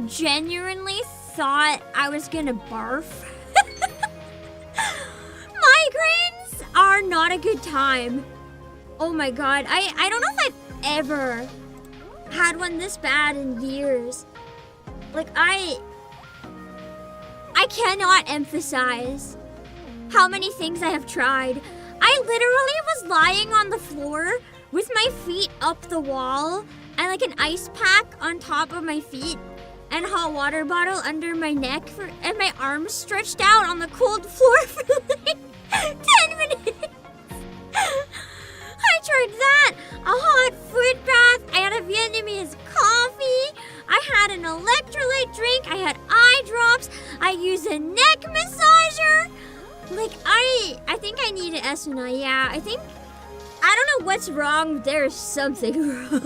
genuinely thought I was gonna barf. Migraines are not a good time. Oh my god, I don't know if I've ever had one this bad in years. Like, I cannot emphasize how many things I have tried. I literally was lying on the floor with my feet up the wall and like an ice pack on top of my feet and a hot water bottle under my neck and my arms stretched out on the cold floor for like 10 minutes. I tried that, a hot foot bath, I had a Vietnamese coffee, I had an electrolyte drink, I had eye drops, I used a neck massager. Like, I think I need an SNI, yeah. I don't know what's wrong, but there's something wrong.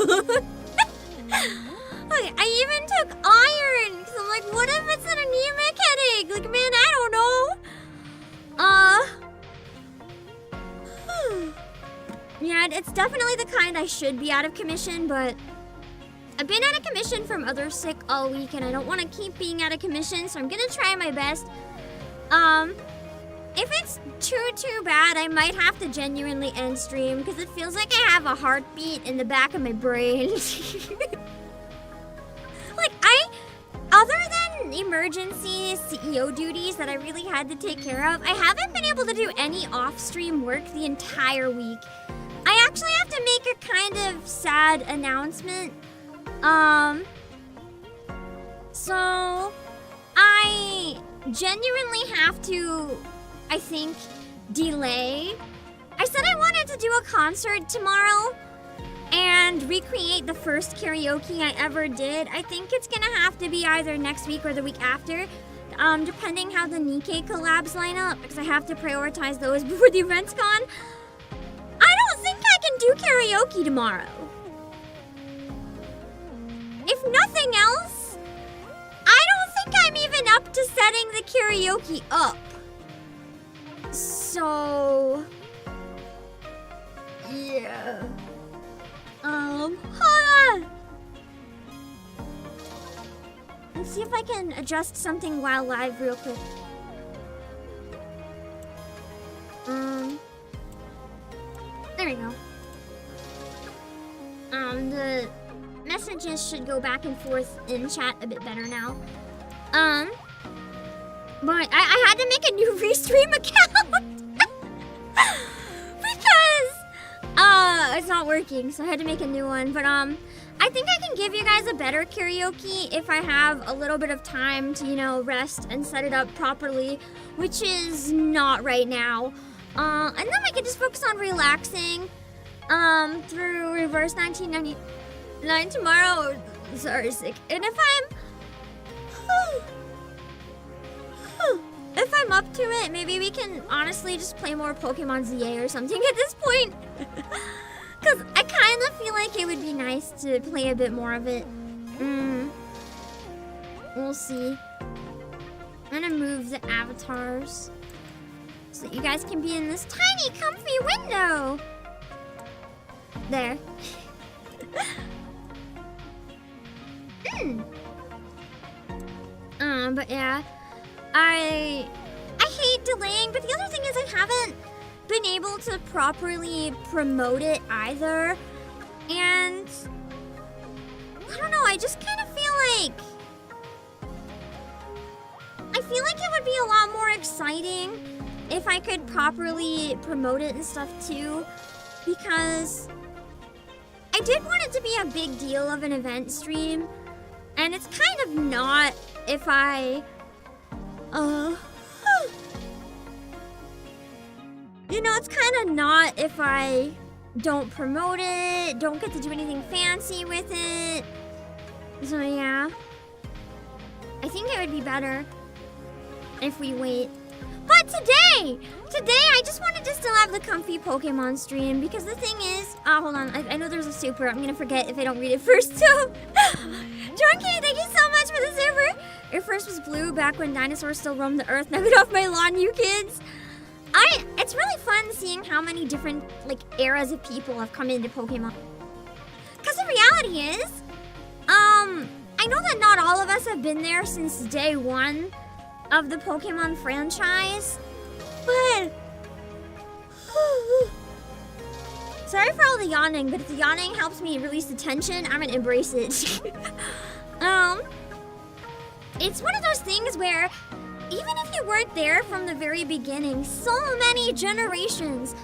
Like, I even took iron, because I'm like, what if it's an anemic headache? Like, man, I don't know. Yeah, it's definitely the kind I should be out of commission, but I've been out of commission from other sick all week, and I don't want to keep being out of commission, so I'm gonna try my best. If it's too bad, I might have to genuinely end stream, because it feels like I have a heartbeat in the back of my brain. Like, other than emergency CEO duties that I really had to take care of, I haven't been able to do any off-stream work the entire week. I actually have to make a kind of sad announcement. So I genuinely have to, I think, delay. I said I wanted to do a concert tomorrow and recreate the first karaoke I ever did. I think it's gonna have to be either next week or the week after, depending how the Nikkei collabs line up, because I have to prioritize those before the event's gone. I don't think I can do karaoke tomorrow. If nothing else, I don't think I'm even up to setting the karaoke up. So, yeah. Hold on. Let's see if I can adjust something while live real quick. There we go. The messages should go back and forth in chat a bit better now. But I had to make a new restream account because it's not working, so I had to make a new one. But I think I can give you guys a better karaoke if I have a little bit of time to, you know, rest and set it up properly, which is not right now. And then I can just focus on relaxing through Reverse 1999 tomorrow. Sorry, sick. And if I'm up to it, maybe we can honestly just play more Pokemon ZA or something at this point. Because I kind of feel like it would be nice to play a bit more of it. We'll see. I'm gonna move the avatars so that you guys can be in this tiny, comfy window. There. But yeah. I hate delaying, but the other thing is I haven't been able to properly promote it either. And I don't know, I just kind of feel like it would be a lot more exciting if I could properly promote it and stuff too, because I did want it to be a big deal of an event stream, and it's kind of not if I you know, it's kind of not if I don't promote it, don't get to do anything fancy with it. So yeah, I think it would be better if we wait. But today I just wanted to still have the comfy Pokemon stream, because the thing is, hold on, I know there's a super, I'm gonna forget if I don't read it first, so. Drunky, thank you so much for the super. Your first was blue back when dinosaurs still roamed the earth. Now get off my lawn, you kids. It's really fun seeing how many different, like, eras of people have come into Pokemon. Because the reality is, I know that not all of us have been there since day one of the Pokemon franchise, but sorry for all the yawning, but if the yawning helps me release the tension, I'm gonna embrace it. It's one of those things where even if you weren't there from the very beginning, so many generations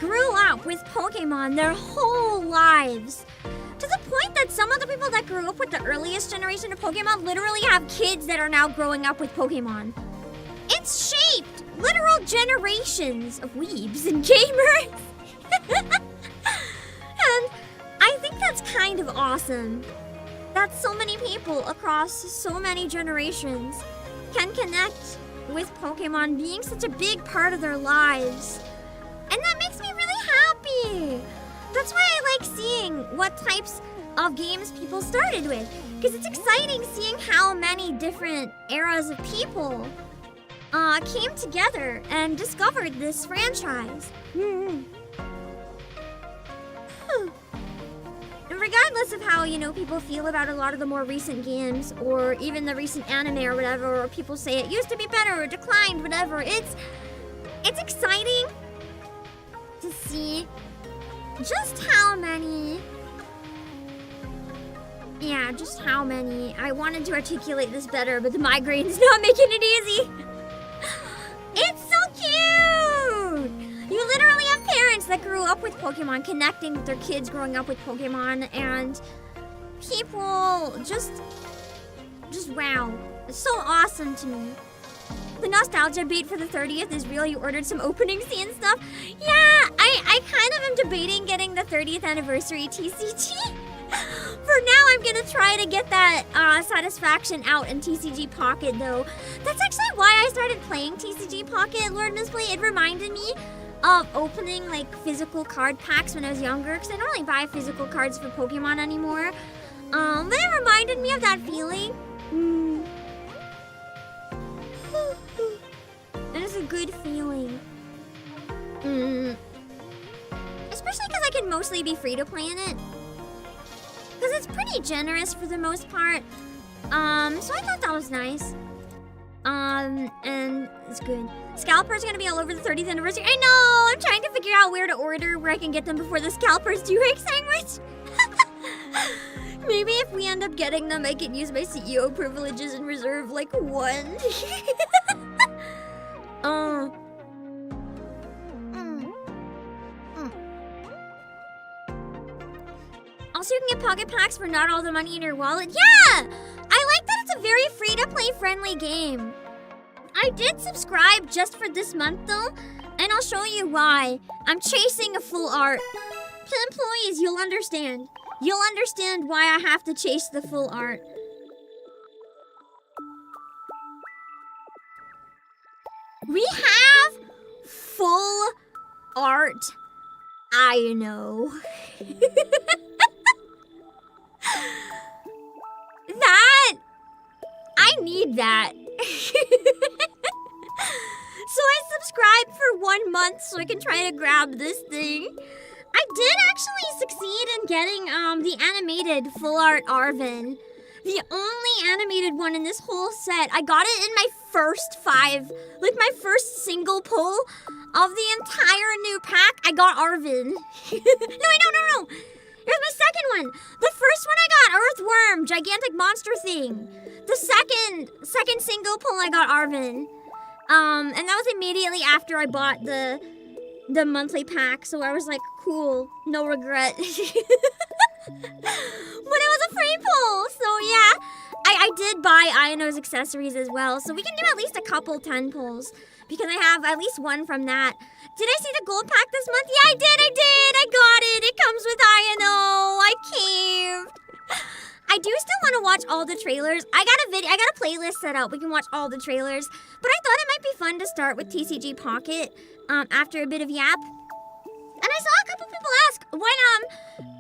grew up with Pokemon their whole lives. To the point that some of the people that grew up with the earliest generation of Pokemon literally have kids that are now growing up with Pokemon. It's shaped literal generations of weebs and gamers. And I think that's kind of awesome. That so many people across so many generations can connect with Pokemon being such a big part of their lives. And that makes me really happy. That's why I like seeing what types of games people started with. Because it's exciting seeing how many different eras of people came together and discovered this franchise. And regardless of how, people feel about a lot of the more recent games, or even the recent anime or whatever, or people say it used to be better or declined, whatever, it's exciting to see just how many. I wanted to articulate this better, but the migraine's not making it easy. It's so cute! You literally have parents that grew up with Pokemon, connecting with their kids growing up with Pokemon, and people just wow. It's so awesome to me. The nostalgia bait for the 30th is real. You ordered some opening scene stuff. Yeah, I kind of am debating getting the 30th anniversary TCG. For now, I'm gonna try to get that satisfaction out in TCG Pocket, though. That's actually why I started playing TCG Pocket, Lord Misplay. It reminded me of opening, physical card packs when I was younger, because I don't really buy physical cards for Pokemon anymore. But it reminded me of that feeling. It is a good feeling. Especially because I can mostly be free to play in it. Because it's pretty generous for the most part. So I thought that was nice. And it's good. Scalpers gonna be all over the 30th anniversary. I know! I'm trying to figure out where to order, where I can get them before the Scalpers do egg sandwich. Maybe if we end up getting them, I can use my CEO privileges and reserve, one. Also, you can get Pocket Packs for not all the money in your wallet. Yeah! I like that it's a very free-to-play friendly game. I did subscribe just for this month, though, and I'll show you why. I'm chasing a full art. To employees, you'll understand. You'll understand why I have to chase the full art. We have full art. I know. I need that. So I subscribed for 1 month so I can try to grab this thing. I did actually succeed in getting the animated full art Arvin. The only animated one in this whole set. I got it in my first 5, my first single pull of the entire new pack. I got Arvin. No. Here's my second one. The first one I got Earthworm, gigantic monster thing. The second single pull I got Arvin. And that was immediately after I bought the monthly pack, so I was like, cool, no regret. But it was a free pull, so yeah. I did buy Iono's accessories as well, so we can do at least a couple 10 pulls, because I have at least one from that. Did I see the gold pack this month? Yeah, I did! I got it! It comes with Iono! I caved! I do still want to watch all the trailers. I got a playlist set up. We can watch all the trailers. But I thought it might be fun to start with TCG Pocket after a bit of yap. And I saw a couple people ask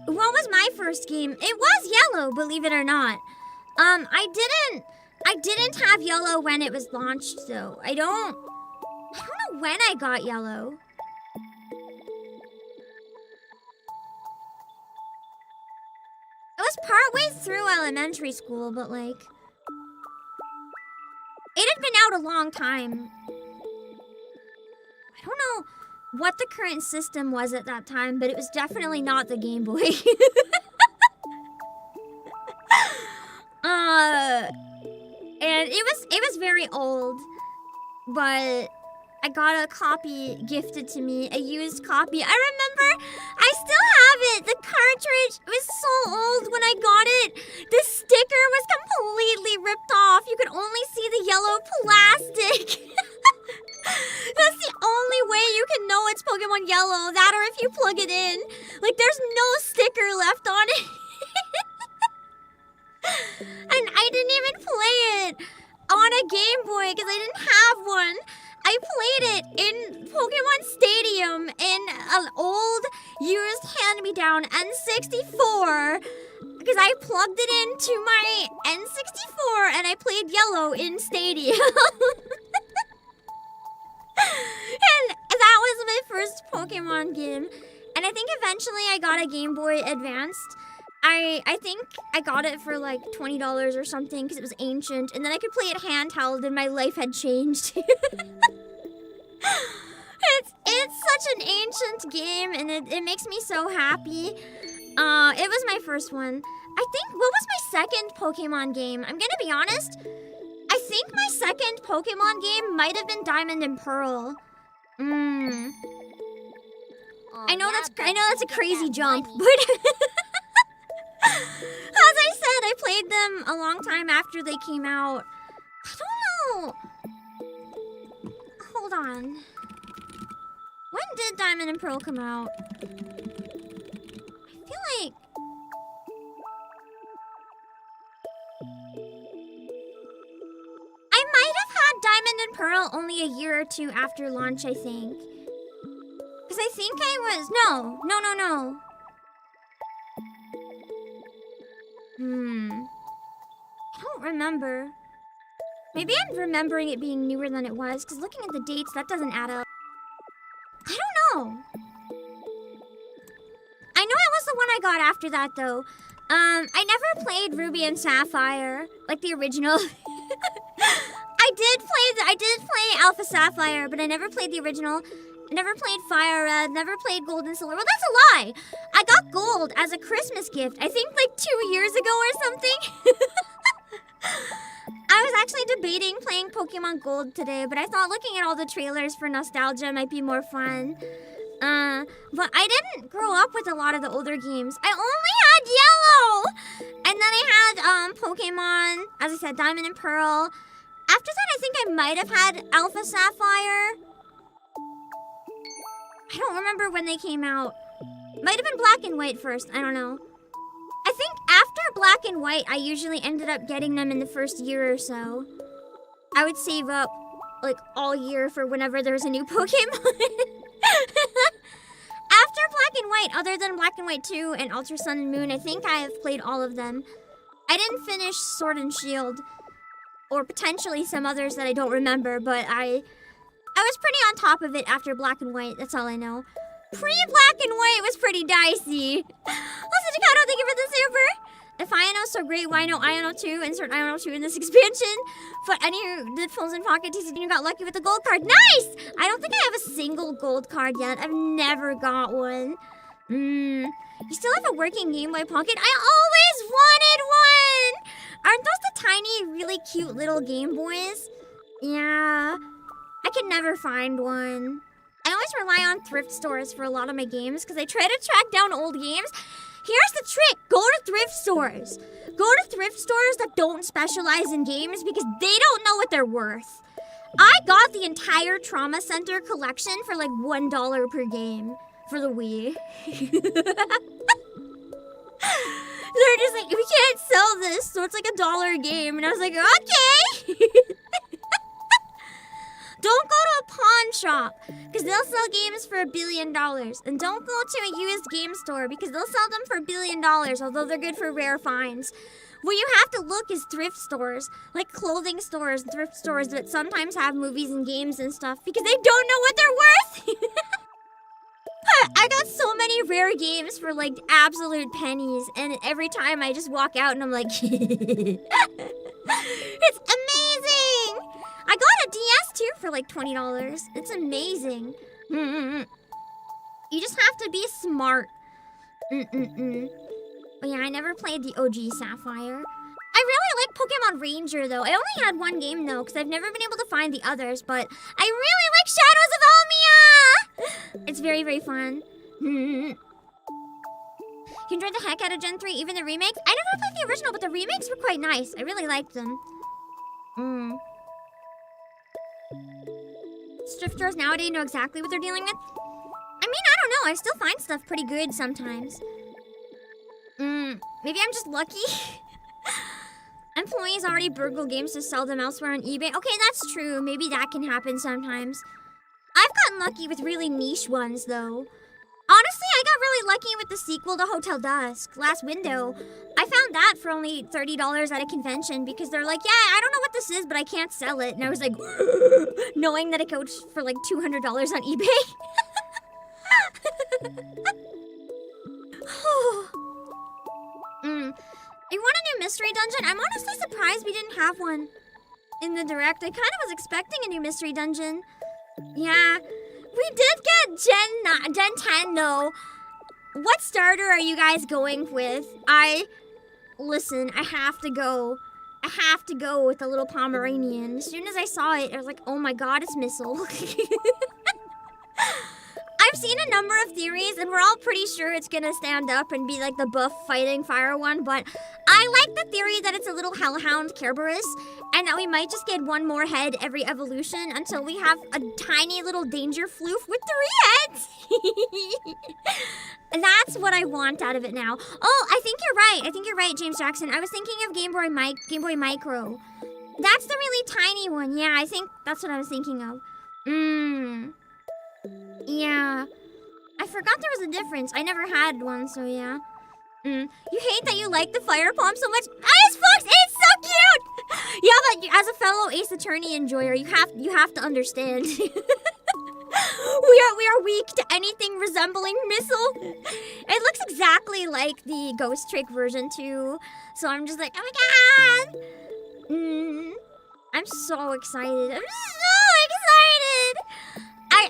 what was my first game? It was Yellow, believe it or not. I didn't have Yellow when it was launched, though. I don't know when I got Yellow. I was partway through elementary school, but like, it had been out a long time. I don't know what the current system was at that time, but it was definitely not the Game Boy. And it was very old, but I got a copy gifted to me, a used copy. I remember, I still have it. The cartridge was so old when I got it. The sticker was completely ripped off. You could only see the yellow plastic. That's the only way you can know it's Pokemon Yellow. That or if you plug it in. Like, there's no sticker left on it. And I didn't even play it on a Game Boy because I didn't have one. I played it in Pokemon Stadium in an old used hand-me-down N64 because I plugged it into my N64 and I played Yellow in Stadium. And that was my first Pokemon game. And I think eventually I got a Game Boy Advanced. I think I got it for like $20 or something because it was ancient. And then I could play it handheld and my life had changed. It's such an ancient game and it makes me so happy. It was my first one. I think, what was my second Pokemon game? I'm gonna be honest. I think my second Pokemon game might have been Diamond and Pearl. I know that's a crazy jump, but as I said, I played them a long time after they came out. I don't know. Hold on. When did Diamond and Pearl come out? I feel like I might have had Diamond and Pearl only a year or two after launch, I think. Because I think I was... No. I don't remember. Maybe I'm remembering it being newer than it was, because looking at the dates, that doesn't add up. I don't know. I know it was the one I got after that, though. I never played Ruby and Sapphire, like the original. I did play Alpha Sapphire, but I never played the original. I never played Fire Red, never played Gold and Silver. Well, that's a lie! I got Gold as a Christmas gift, I think like 2 years ago or something. I was actually debating playing Pokemon Gold today, but I thought looking at all the trailers for nostalgia might be more fun. But I didn't grow up with a lot of the older games. I only had Yellow! And then I had, Pokemon, as I said, Diamond and Pearl. After that, I think I might have had Alpha Sapphire. I don't remember when they came out. Might have been Black and White first, I don't know. I think after Black and White, I usually ended up getting them in the first year or so. I would save up, like, all year for whenever there's a new Pokemon. After Black and White, other than Black and White 2 and Ultra Sun and Moon, I think I have played all of them. I didn't finish Sword and Shield, or potentially some others that I don't remember, but I was pretty on top of it after Black and White, that's all I know. Pre-Black and White was pretty dicey. Listen, Chicago, thank you for the super. If Iono's so great, why no Iono 2? Insert Iono 2 in this expansion. But any who did pulls in Pocket TCG got lucky with the gold card. Nice! I don't think I have a single gold card yet. I've never got one. You still have a working Game Boy Pocket? I always wanted one! Aren't those the tiny, really cute little Game Boys? Yeah. I can never find one. I always rely on thrift stores for a lot of my games because I try to track down old games. Here's the trick. Go to thrift stores. Go to thrift stores that don't specialize in games because they don't know what they're worth. I got the entire Trauma Center collection for like $1 per game for the Wii. They're just like, we can't sell this, so it's like $1 a game. And I was like, okay. Don't go to a pawn shop, because they'll sell games for $1 billion. And don't go to a used game store, because they'll sell them for $1 billion, although they're good for rare finds. Where you have to look is thrift stores, like clothing stores, thrift stores that sometimes have movies and games and stuff, because they don't know what they're worth. I got so many rare games for like absolute pennies, and every time I just walk out and I'm like, it's amazing. I got a DS too for like $20. It's amazing. You just have to be smart. But yeah, I never played the OG Sapphire. I really like Pokemon Ranger though. I only had one game though, because I've never been able to find the others, but I really like Shadows of Almia! It's very, very fun. You enjoyed the heck out of Gen 3, even the remakes? I never played the original, but the remakes were quite nice. I really liked them. Thrifters nowadays know exactly what they're dealing with. I mean, I don't know. I still find stuff pretty good sometimes. Maybe I'm just lucky. Employees already burgle games to sell them elsewhere on eBay. Okay, that's true. Maybe that can happen sometimes. I've gotten lucky with really niche ones, though. Honestly, I got really lucky with the sequel to Hotel Dusk, Last Window. I found that for only $30 at a convention because they're like, yeah, I don't know what this is, but I can't sell it. And I was like, knowing that it goes for like $200 on eBay. You want a new mystery dungeon? I'm honestly surprised we didn't have one in the direct. I kind of was expecting a new mystery dungeon. Yeah, we did get Gen 10 though. What starter are you guys going with? Listen, I have to go. I have to go with the little Pomeranian. As soon as I saw it, I was like, oh my god, it's Missile. I've seen a number of theories, and we're all pretty sure it's gonna stand up and be like the buff fighting fire one, but I like the theory that it's a little Hellhound Kerberos, and that we might just get one more head every evolution until we have a tiny little Danger Floof with 3 heads. That's what I want out of it now. Oh, I think you're right, James Jackson. I was thinking of Game Boy Micro. That's the really tiny one. Yeah, I think that's what I was thinking of. Yeah. I forgot there was a difference. I never had one, so yeah. You hate that you like the Fire Palm so much. Ice Fox, it's so cute! Yeah, but as a fellow Ace Attorney enjoyer, you have to understand. We are weak to anything resembling Missile. It looks exactly like the Ghost Trick version too. So I'm just like, oh my god! I'm so excited. I'm so excited!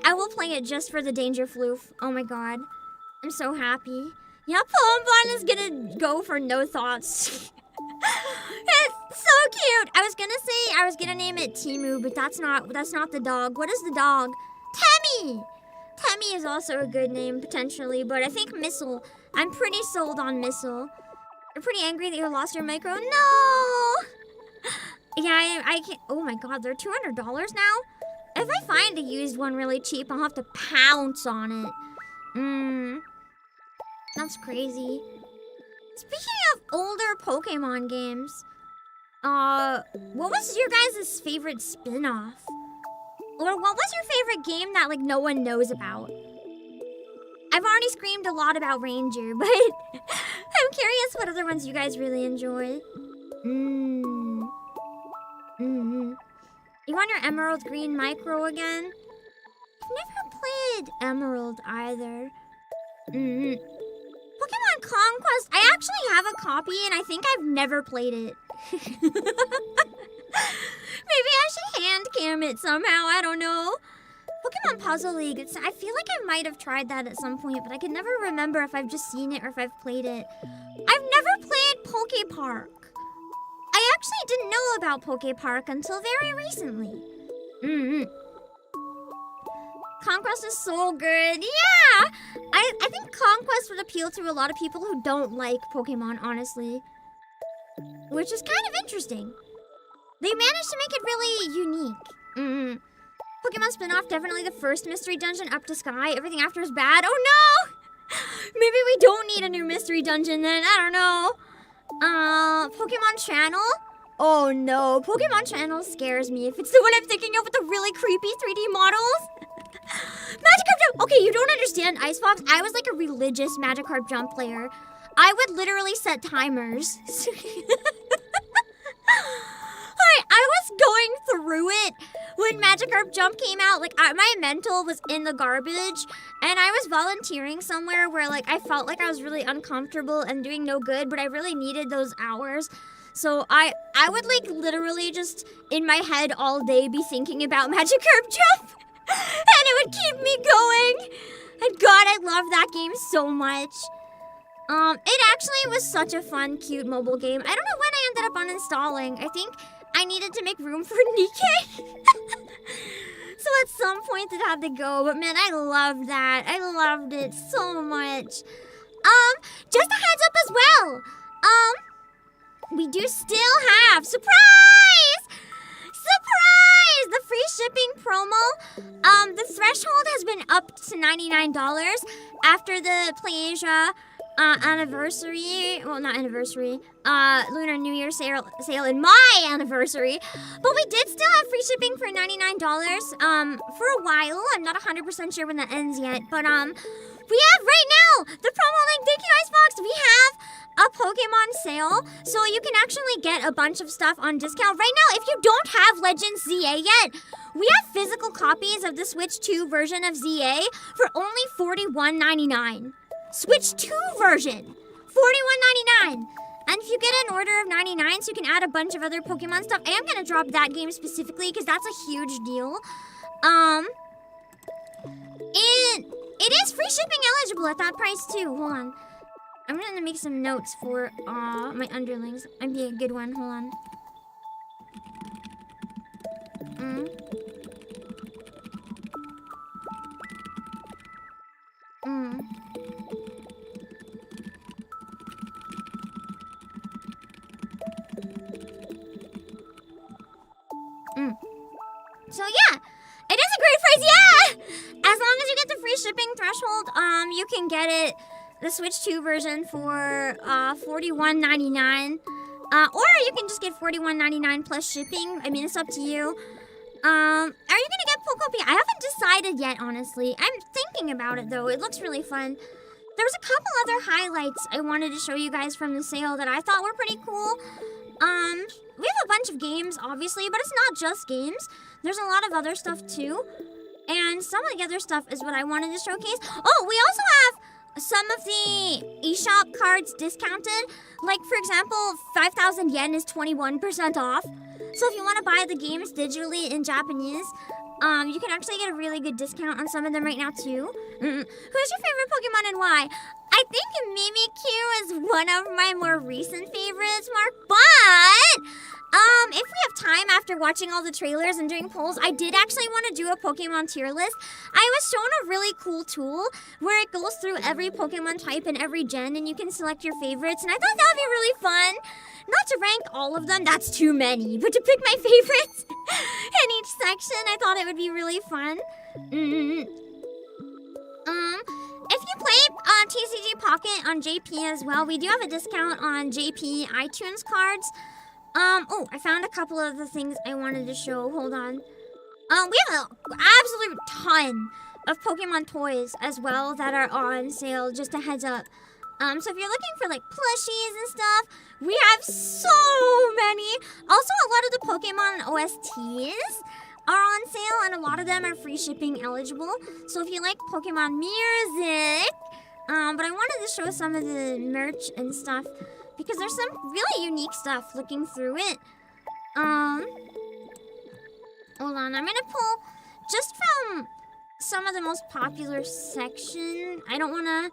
I will play it just for the Danger Floof. Oh my god. I'm so happy. Yeah, Poembon is gonna go for no thoughts. It's so cute. I was gonna name it Timu, but that's not the dog. What is the dog? Temmie! Temmie is also a good name, potentially, but I think Missile. I'm pretty sold on Missile. You're pretty angry that you lost your micro? No! Yeah, I can't. Oh my god, they're $200 now? If I find a used one really cheap, I'll have to pounce on it. That's crazy. Speaking of older Pokemon games, what was your guys' favorite spin-off? Or what was your favorite game that, like, no one knows about? I've already screamed a lot about Ranger, but I'm curious what other ones you guys really enjoy. You want your Emerald Green Micro again? I've never played Emerald either. Pokemon Conquest, I actually have a copy and I think I've never played it. Maybe I should hand cam it somehow, I don't know. Pokemon Puzzle League, I feel like I might have tried that at some point, but I can never remember if I've just seen it or if I've played it. I've never played Poke Park. I actually didn't know about Poke Park until very recently. Conquest is so good. Yeah! I think Conquest would appeal to a lot of people who don't like Pokemon, honestly. Which is kind of interesting. They managed to make it really unique. Pokemon spin-off, definitely the first mystery dungeon up to Sky. Everything after is bad. Oh no! Maybe we don't need a new mystery dungeon then. I don't know. Pokemon Channel? Oh no, Pokemon Channel scares me if it's the one I'm thinking of with the really creepy 3D models. Magikarp Jump! Okay, you don't understand, Ice Fox. I was like a religious Magikarp Jump player. I would literally set timers. I was going through it when Magikarp Jump came out, like, my mental was in the garbage, and I was volunteering somewhere where, like, I felt like I was really uncomfortable and doing no good, but I really needed those hours. So I would, like, literally just, in my head all day, be thinking about Magikarp Jump, and it would keep me going. And God, I love that game so much. It actually was such a fun, cute mobile game. I don't know when I ended up uninstalling. I think I needed to make room for Nikkei. So at some point it had to go, but man, I loved that. I loved it so much. Just a heads up as well. We do still have, surprise! The free shipping promo. The threshold has been up to $99 after the PlayAsia anniversary, well, not anniversary, Lunar New Year sale in my anniversary, but we did still have free shipping for $99 for a while. I'm not 100% sure when that ends yet, but we have right now the promo link. Thank you, Icebox. We have a Pokemon sale, so you can actually get a bunch of stuff on discount right now. If you don't have Legends ZA yet, we have physical copies of the Switch 2 version of ZA for only $41.99. Switch 2 version, $41.99. And if you get an order of 99, so you can add a bunch of other Pokemon stuff. I am gonna drop that game specifically because that's a huge deal. It is free shipping eligible at that price too. Hold on. I'm gonna make some notes for my underlings. Might be a good one. Hold on. So yeah, it is a great price. Yeah, as long as you get the free shipping threshold, you can get it. The Switch 2 version for $41.99. Or you can just get $41.99 plus shipping. I mean, it's up to you. Are you gonna get Pokopia? I haven't decided yet, honestly. I'm thinking about it, though. It looks really fun. There was a couple other highlights I wanted to show you guys from the sale that I thought were pretty cool. We have a bunch of games, obviously, but it's not just games. There's a lot of other stuff, too. And some of the other stuff is what I wanted to showcase. Oh, we also have some of the eShop cards discounted. Like, for example, 5,000 yen is 21% off. So if you want to buy the games digitally in Japanese, you can actually get a really good discount on some of them right now, too. Who's your favorite Pokemon and why? I think Mimikyu is one of my more recent favorites, Mark, but if we have time after watching all the trailers and doing polls, I did actually want to do a Pokemon tier list. I was shown a really cool tool where it goes through every Pokemon type in every gen and you can select your favorites, and I thought that would be really fun. Not to rank all of them, that's too many, but to pick my favorites in each section, I thought it would be really fun. If you play TCG Pocket on JP as well, we do have a discount on JP iTunes cards. Oh, I found a couple of the things I wanted to show. Hold on. We have an absolute ton of Pokemon toys as well that are on sale, just a heads up. So if you're looking for like plushies and stuff, we have so many. Also, a lot of the Pokemon OSTs are on sale, and a lot of them are free shipping eligible. So if you like Pokemon music, but I wanted to show some of the merch and stuff because there's some really unique stuff looking through it. Hold on, I'm gonna pull just from some of the most popular section. I don't wanna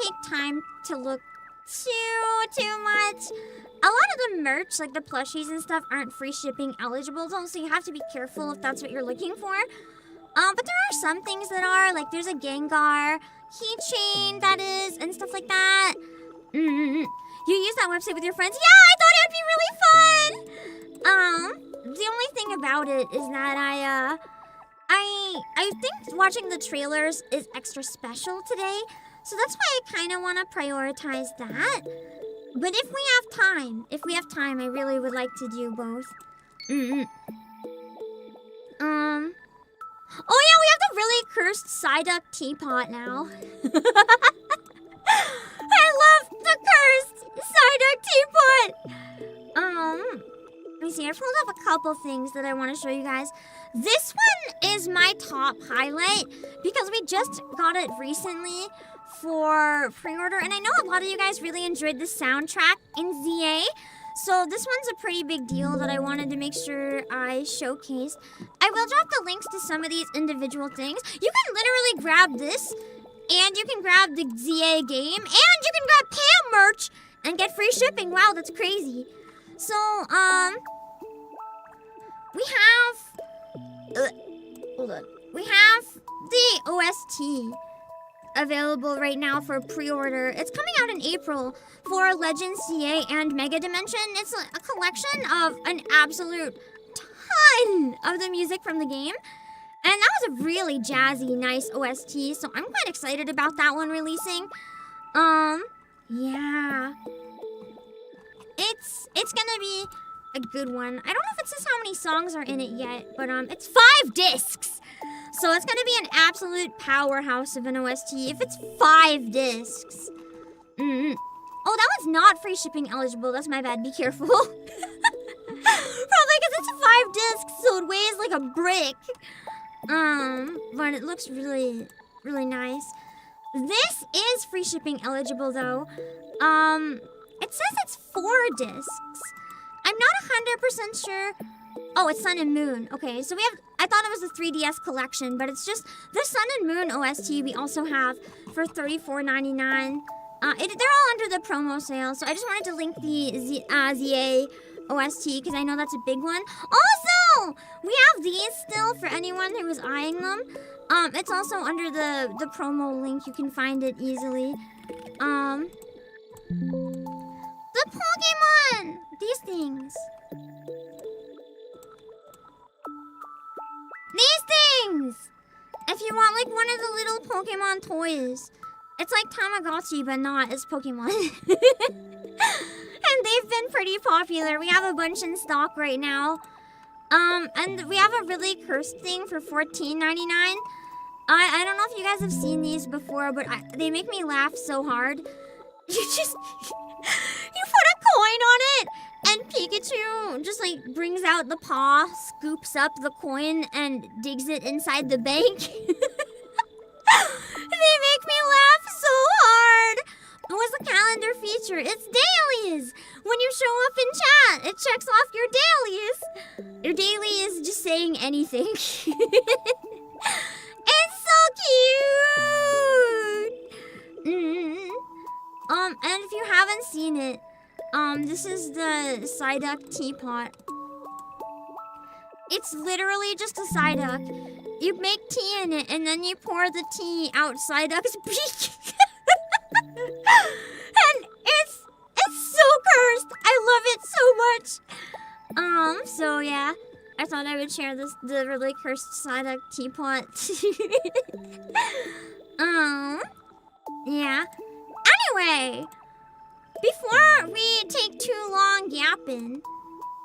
take time to look too much. A lot of the merch, like the plushies and stuff, aren't free shipping eligible, so you have to be careful if that's what you're looking for. But there are some things that are, like there's a Gengar keychain that is, and stuff like that. You use that website with your friends? Yeah, I thought it would be really fun! The only thing about it is that I think watching the trailers is extra special today, so that's why I kind of want to prioritize that. But if we have time, I really would like to do both. Oh yeah, we have the really cursed Psyduck teapot now. I love the cursed Psyduck teapot. Let me see, I pulled up a couple things that I want to show you guys. This one is my top highlight because we just got it recently for pre-order, and I know a lot of you guys really enjoyed the soundtrack in ZA. So this one's a pretty big deal that I wanted to make sure I showcased. I will drop the links to some of these individual things. You can literally grab this, and you can grab the ZA game, and you can grab PAM merch and get free shipping. Wow, that's crazy. So, we have, hold on. We have the OST available right now for pre-order. It's coming out in April for Legends CA and Mega Dimension. It's a collection of an absolute ton of the music from the game. And that was a really jazzy, nice OST, so I'm quite excited about that one releasing. Yeah. It's gonna be a good one. I don't know if it says how many songs are in it yet, but it's 5 discs. So it's gonna be an absolute powerhouse of an OST if it's 5 discs. Oh, that one's not free shipping eligible. That's my bad. Be careful. Probably because it's 5 discs, so it weighs like a brick. But it looks really, really nice. This is free shipping eligible though. It says it's 4 discs. I'm not 100% sure. Oh, it's Sun and Moon. Okay, so we have, I thought it was the 3DS collection, but it's just the Sun and Moon OST we also have for $34.99. They're all under the promo sale, so I just wanted to link the ZA OST because I know that's a big one. Also, we have these still for anyone who was eyeing them. It's also under the promo link. You can find it easily. The Pokemon! These things. These things! If you want like one of the little Pokemon toys. It's like Tamagotchi, but not as Pokemon. And they've been pretty popular. We have a bunch in stock right now. And we have a really cursed thing for $14.99. I don't know if you guys have seen these before, but they make me laugh so hard. You put a coin on it, and Pikachu just like brings out the paw, scoops up the coin, and digs it inside the bank. They make me laugh so hard. What's the calendar feature? It's dailies. When you show up in chat, it checks off your dailies. Your daily is just saying anything. It's so cute. And if you haven't seen it, this is the Psyduck teapot. It's literally just a Psyduck. You make tea in it, and then you pour the tea out Psyduck's beak. And it's so cursed. I love it so much. So yeah, I thought I would share the really cursed Psyduck teapot. Yeah. Anyway, before we take too long yapping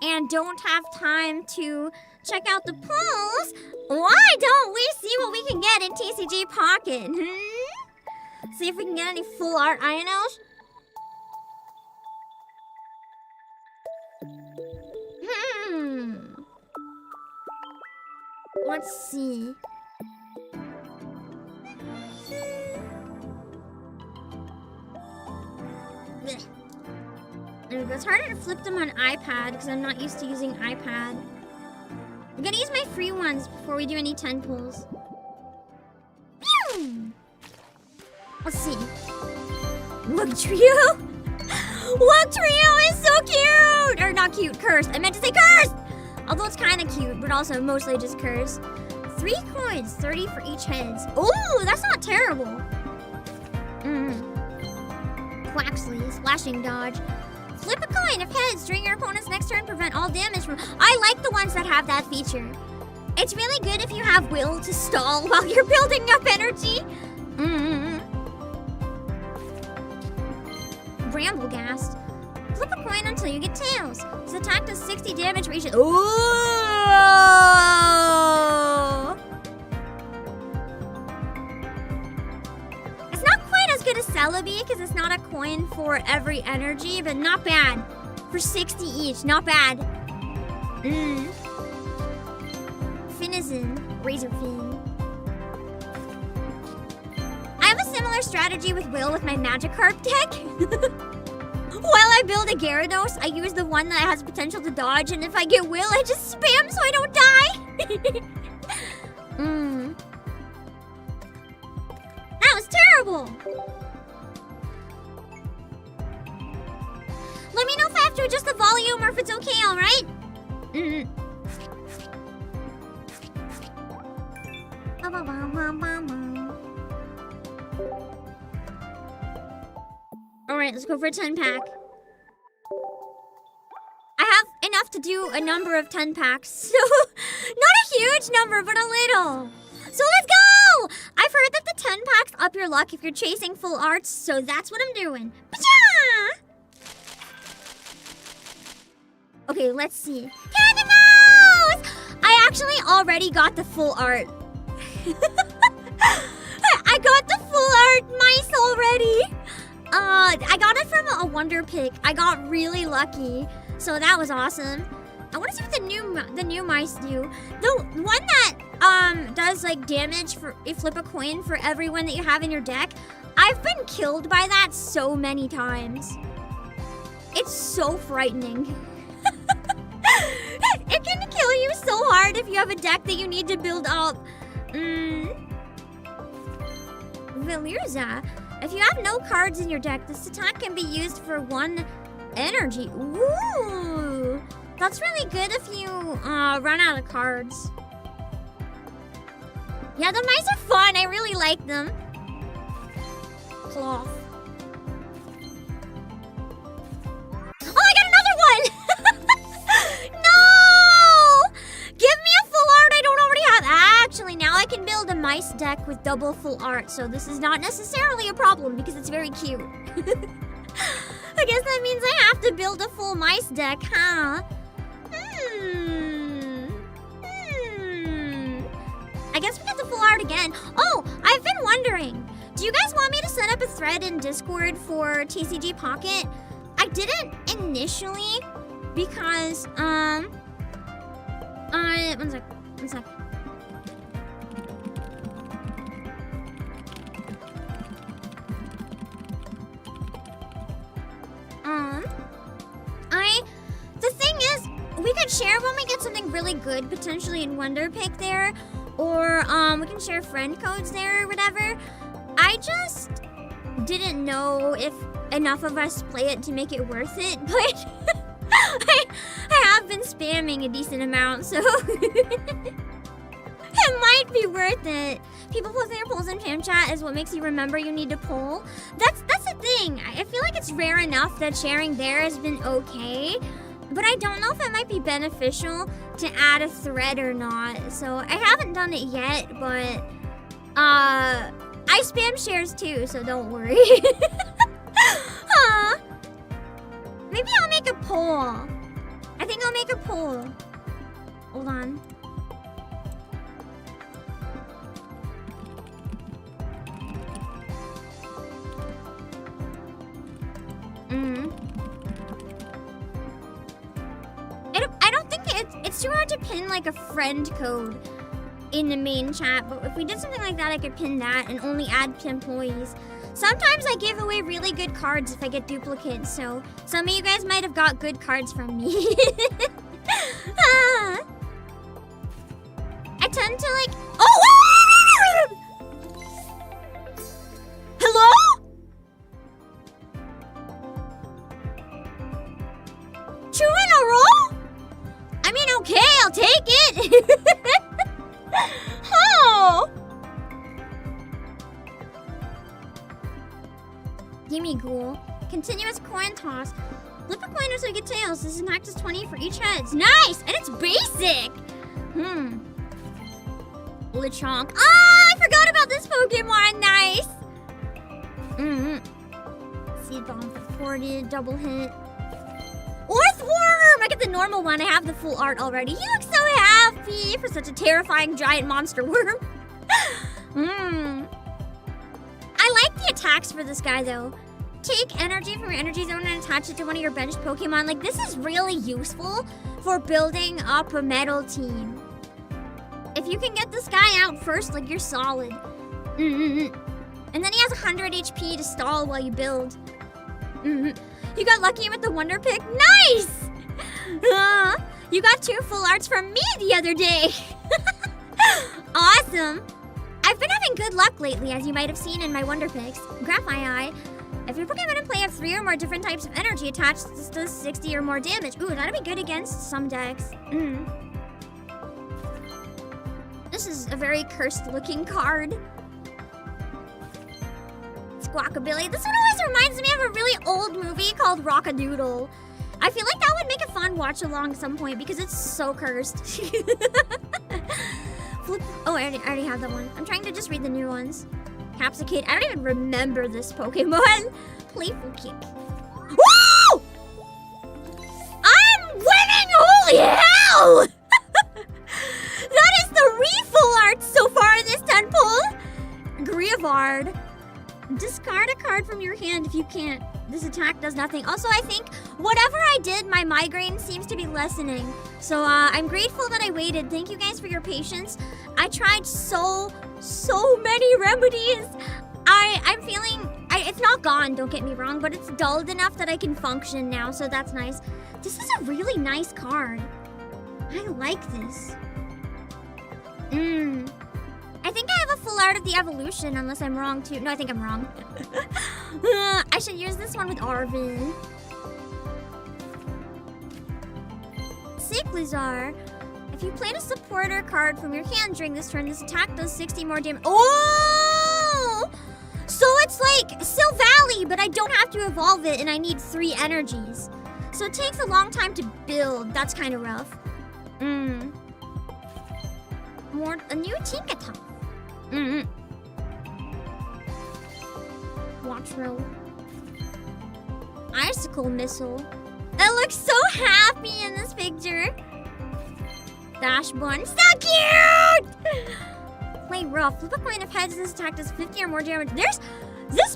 and don't have time to check out the polls, why don't we see what we can get in TCG Pocket? See if we can get any full art Ionos. Let's see. It's harder to flip them on iPad because I'm not used to using iPad. I'm gonna use my free ones before we do any 10 pulls. Let's see. Wugtrio? Wugtrio is so cute! Or not cute, cursed. I meant to say cursed! Although it's kind of cute, but also mostly just cursed. 3 coins, 30 for each heads. Ooh, that's not terrible. Quaxley, splashing dodge. Flip a coin of heads during your opponent's next turn, prevent all damage from... I like the ones that have that feature. It's really good if you have will to stall while you're building up energy. Bramblegast. Flip a coin until you get tails. This attack does 60 damage for each... Ooh! It's not quite as good as Celebi because it's not a coin for every energy, but not bad. For 60 each, not bad. Finizen, Razorfin. I have a similar strategy with Will with my Magikarp deck. While I build a Gyarados, I use the one that has potential to dodge, and if I get Will, I just spam so I don't die. That was terrible. Let me know if I have to adjust the volume or if it's okay, alright? Alright, let's go for a 10-pack. I have enough to do a number of 10 packs, so not a huge number, but a little. So let's go! I've heard that the 10 packs up your luck if you're chasing full arts, so that's what I'm doing. Pacha! Okay, let's see. Candy Mouse! I actually already got the full art. I got the full art mice already. I got it from a wonder pick. I got really lucky, so that was awesome. I want to see what the new mice do. The one that does like damage for you flip a coin for everyone that you have in your deck. I've been killed by that so many times. It's so frightening. It can kill you so hard if you have a deck that you need to build up. Veluza. If you have no cards in your deck, this attack can be used for 1 energy. Ooh. That's really good if you run out of cards. Yeah, the mice are fun. I really like them. Cloth. Oh, I got another one! No! Give me a full art I don't already have. Actually, now I can build a mice deck with double full art, so this is not necessarily a problem because it's very cute. I guess that means I have to build a full mice deck, huh? I guess we get the full art again. Oh, I've been wondering. Do you guys want me to set up a thread in Discord for TCG Pocket? I didn't initially because, one sec. The thing is, we could share when we get something really good, potentially in Wonder Pick there, or we can share friend codes there or whatever. I just didn't know if enough of us play it to make it worth it, but I have been spamming a decent amount, so it might be worth it. People posting their polls in fan chat is what makes you remember you need to poll. That's the thing. I feel like it's rare enough that sharing there has been okay, but I don't know if it might be beneficial to add a thread or not. So I haven't done it yet, but I spam shares too, so don't worry. Maybe I'll make a poll. I think I'll make a poll. Hold on. I don't think it's too hard to pin like a friend code in the main chat, but if we did something like that, I could pin that and only add employees. Sometimes I give away really good cards if I get duplicates, so some of you guys might have got good cards from me. I tend to like... Oh! Hello? Two in a row? I mean, okay, I'll take it. Oh! Gimme ghoul. Continuous coin toss. Flip a coin so you get tails. This impact is 20 for each heads. Nice! And it's basic! Lechonk. Oh, I forgot about this Pokemon. Nice! Seed bomb for 40. Double hit. Orthworm! I get the normal one. I have the full art already. He looks so happy for such a terrifying giant monster worm. I like the attacks for this guy, though. Take energy from your energy zone and attach it to one of your benched Pokemon. Like, this is really useful for building up a metal team. If you can get this guy out first, like, you're solid. And then he has 100 HP to stall while you build. You got lucky with the Wonder Pick. Nice! You got 2 full arts from me the other day. Awesome. I've been having good luck lately, as you might have seen in my Wonder Picks. Graphii. If your Pokemon in play have 3 or more different types of energy attached, this does 60 or more damage. Ooh, that'd be good against some decks. This is a very cursed-looking card. Squawkabilly. This one always reminds me of a really old movie called Rockadoodle. I feel like that would make a fun watch-along at some point because it's so cursed. Oh, I already have that one. I'm trying to just read the new ones. Capsicate. I don't even remember this Pokemon. Playful Kick. Woo! I'm winning! Holy hell! That is the refull art so far in this 10 pull. Grievard. Discard a card from your hand if you can't. This attack does nothing. Also, I think whatever I did, my migraine seems to be lessening. So I'm grateful that I waited. Thank you guys for your patience. I tried so many remedies. I'm feeling, it's not gone, don't get me wrong, but it's dulled enough that I can function now, so that's nice. This is a really nice card. I like this. I think I have a full art of the evolution, unless I'm wrong too. No, I think I'm wrong. I should use this one with Arvin. Cyclizar. If you played a supporter card from your hand during this turn, this attack does 60 more damage. Oh! So it's like Silvally, but I don't have to evolve it, and I need 3 energies. So it takes a long time to build. That's kind of rough. A new TCG. Watch roll. Icicle Missile. It looks so happy in this picture. Dash Bun. So cute! Play rough. Flip a coin if heads. This attack does 50 or more damage. This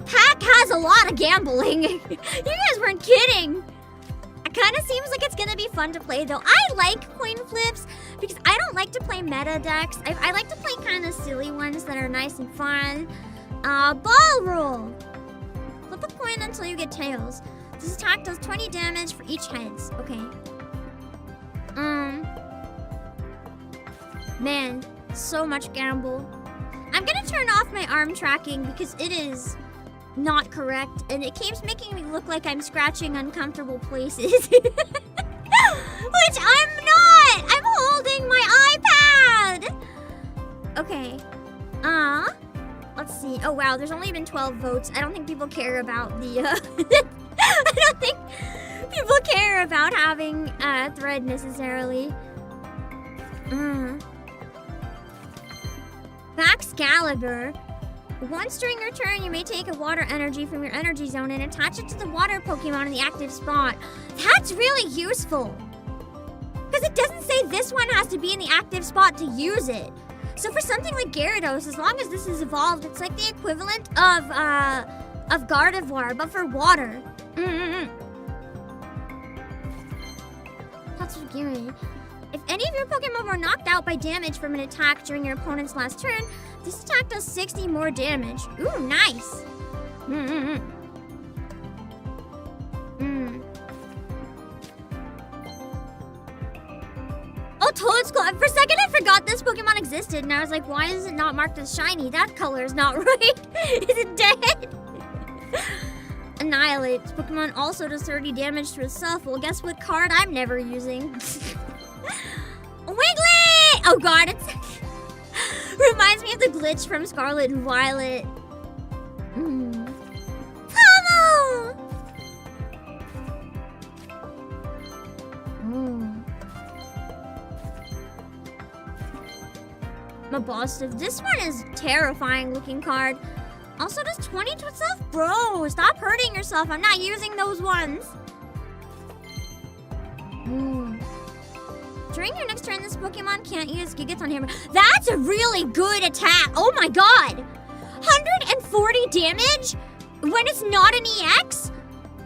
pack has a lot of gambling. You guys weren't kidding. It kind of seems like it's going to be fun to play, though. I like coin flips because I don't like to play meta decks. I like to play kind of silly ones that are nice and fun. Ball roll. Flip a coin until you get tails. This attack does 20 damage for each heads. Okay. Man, so much gamble. I'm going to turn off my arm tracking because it is not correct, and it keeps making me look like I'm scratching uncomfortable places. Which I'm not! I'm holding my iPad! Okay. Let's see. Oh, wow, there's only been 12 votes. I don't think people care about the, I don't think people care about having a thread necessarily. Baxcalibur. Once during your turn, you may take a water energy from your energy zone and attach it to the water Pokemon in the active spot. That's really useful. Because it doesn't say this one has to be in the active spot to use it. So for something like Gyarados, as long as this is evolved, it's like the equivalent of Gardevoir, but for water. That's scary. If any of your Pokemon were knocked out by damage from an attack during your opponent's last turn, this attack does 60 more damage. Ooh, nice. Oh, Toadskull. For a second, I forgot this Pokemon existed, and I was like, why is it not marked as shiny? That color is not right. Is it dead? Annihilate. This Pokemon also does 30 damage to itself. Well, guess what card I'm never using? Wiggly! Oh god, it's reminds me of the glitch from Scarlet and Violet. Pommel! Mabostive. This one is a terrifying looking card. Also does 20 to itself? Bro, stop hurting yourself. I'm not using those ones. During your next turn, this Pokemon can't use Gigaton Hammer. That's a really good attack. Oh my god. 140 damage when it's not an EX?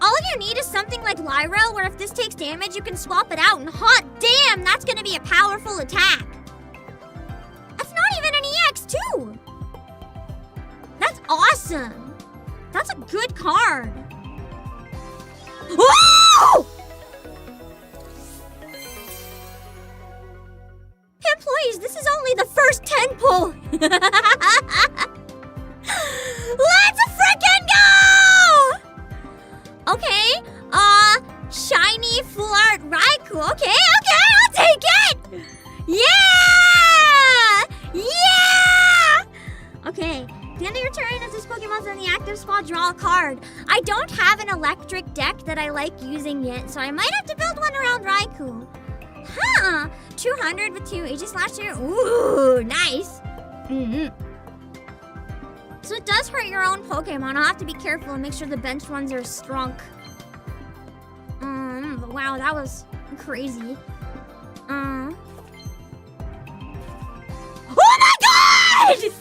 all you need is something like Lyra, where if this takes damage, you can swap it out, and hot damn, that's gonna be a powerful attack. That's not even an EX too. That's awesome. That's a good card. Whoa! Employees, this is only the first 10 pull. Let's frickin' go! Okay, shiny full art Raikou. Okay, I'll take it. Yeah! Yeah! Okay, at the end of your turn, if this Pokemon's in the active spot, draw a card. I don't have an electric deck that I like using yet, so I might have to build one around Raikou. Huh, 200 with 2 Aegis last year. Ooh, nice. So it does hurt your own Pokemon. I'll have to be careful and make sure the bench ones are strong. Wow, that was crazy. Oh my god! This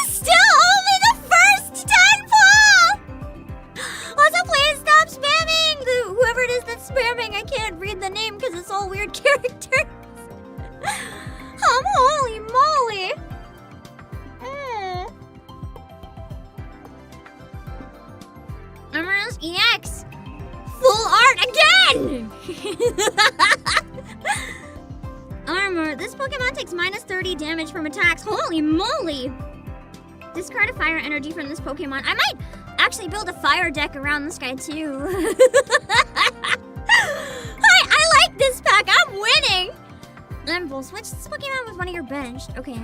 is still only the first 10 pull! Also, please stop spamming! Whoever it is that's spamming, I can't read the name because it's all weird characters. Holy moly! Emerald's EX! Full art again! Armor. This Pokemon takes minus 30 damage from attacks. Holy moly! Discard a fire energy from this Pokemon. I might actually build a fire deck around this guy too. I like this pack. I'm winning! Limble. Switch this Pokemon with one of your benched. Okay.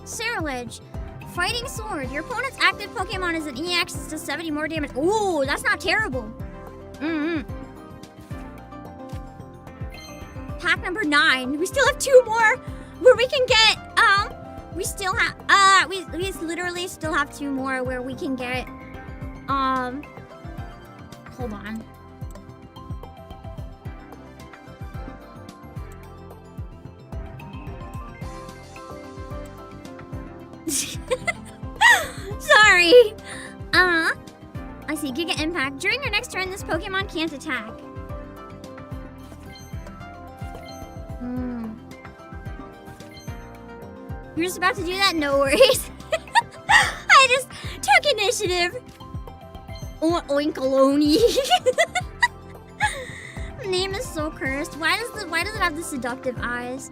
Cerulege. Fighting Sword. Your opponent's active Pokemon is an EX. It does 70 more damage. Ooh, that's not terrible. Pack number 9. We still have 2 more where we can get, we still have, we literally still have 2 more where we can get, hold on. Sorry. I see. Giga Impact. During your next turn, this Pokemon can't attack. You're just about to do that? No worries. I just took initiative. Oinkaloni. Name is so cursed. Why does it have the seductive eyes?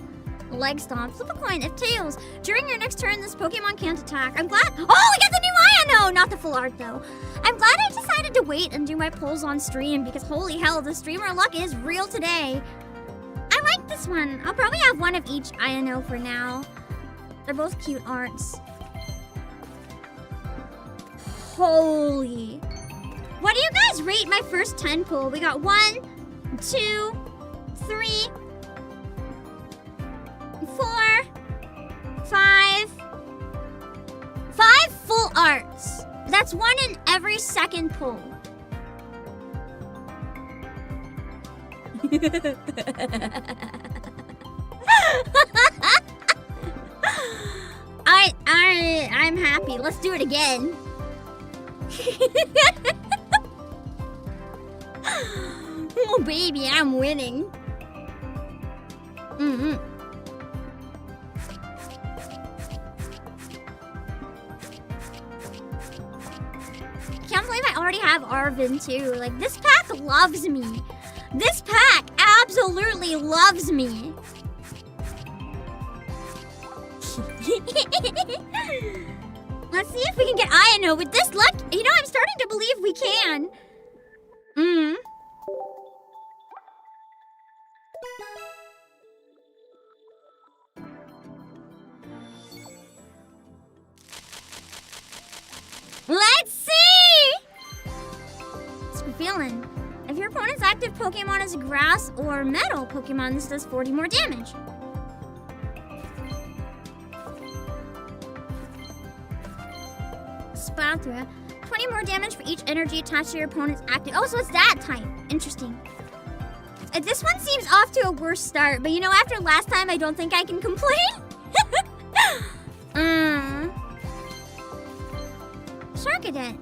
Leg stomp. Flip a coin. If tails. During your next turn, this Pokemon can't attack. I'm glad. Oh, we got the new Io! Not the full art, though. I'm glad I decided to wait and do my polls on stream because holy hell, the streamer luck is real today. I like this one. I'll probably have one of each Io for now. They're both cute arts. Holy. What do you guys rate my first 10 pull? We got 1, 2, 3, 4, 5. 5 full arts. That's 1 in every second pull. I'm happy. Let's do it again. Oh baby, I'm winning. Can't believe I already have Arvin too. Like, this pack loves me. This pack absolutely loves me. Let's see if we can get Io. With this luck, you know, I'm starting to believe we can. Let's see! What's the feeling? If your opponent's active Pokemon is a grass or metal Pokemon, this does 40 more damage. Spathra. 20 more damage for each energy attached to your opponent's active. Oh, so it's that type. Interesting. This one seems off to a worse start, but you know, after last time, I don't think I can complain. Look at it.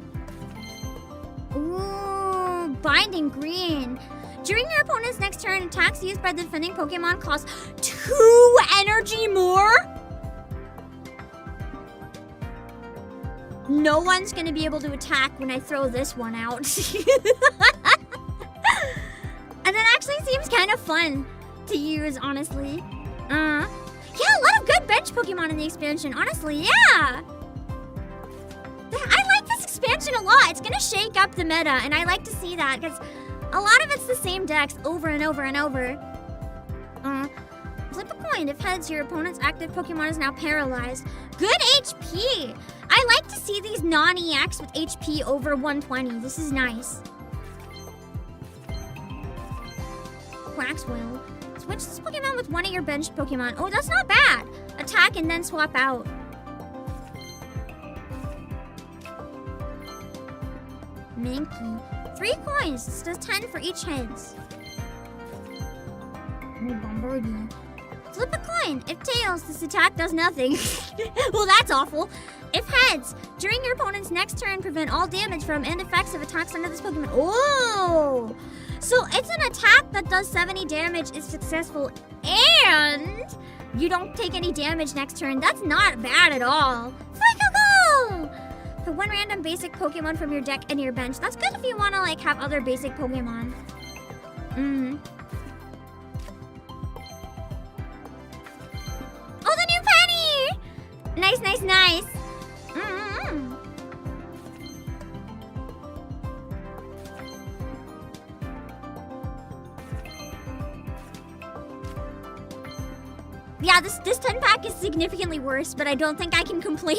Ooh, binding green. During your opponent's next turn, attacks used by the defending Pokemon cost 2 energy more? No one's gonna be able to attack when I throw this one out. And that actually seems kind of fun to use, honestly. Yeah, a lot of good bench Pokemon in the expansion, honestly, yeah. I like this expansion a lot. It's gonna shake up the meta, and I like to see that, because a lot of it's the same decks over and over and over. Flip a coin. If heads, your opponent's active Pokemon is now paralyzed. Good HP! I like to see these non-EX with HP over 120. This is nice. Quaxwell. Switch this Pokemon with one of your benched Pokemon. Oh, that's not bad. Attack and then swap out. Mankey. 3 coins. This does 10 for each heads. Bombardee. Flip a coin. If tails, this attack does nothing. Well, that's awful. If heads, during your opponent's next turn, prevent all damage from and effects of attacks under this Pokemon. Oh! So it's an attack that does 70 damage if successful, and you don't take any damage next turn. That's not bad at all. Go! Put one random basic Pokemon from your deck into your bench. That's good if you want to like have other basic Pokemon. Oh, the new penny! Nice, nice, nice. Yeah, this 10 pack is significantly worse, but I don't think I can complain.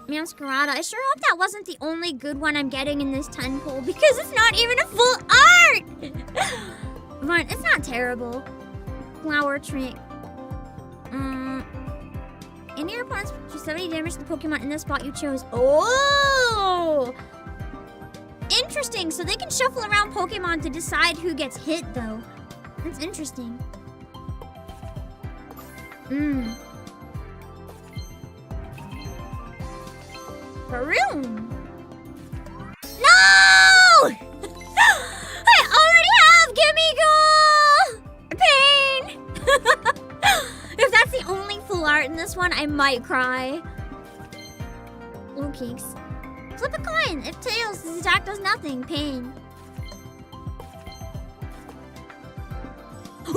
Masquerada. I sure hope that wasn't the only good one I'm getting in this 10 pull, because it's not even a full art! But it's not terrible. Flower Trick. In your opponent's do 70 damage to the Pokemon in the spot you chose. Oh! Interesting. So they can shuffle around Pokemon to decide who gets hit, though. That's interesting. Baroom! No! I already have Gimme Ghoul! Pain! If that's the only full art in this one, I might cry. Blue Cakes. Flip a coin. If tails, this attack does nothing. Pain. Woo!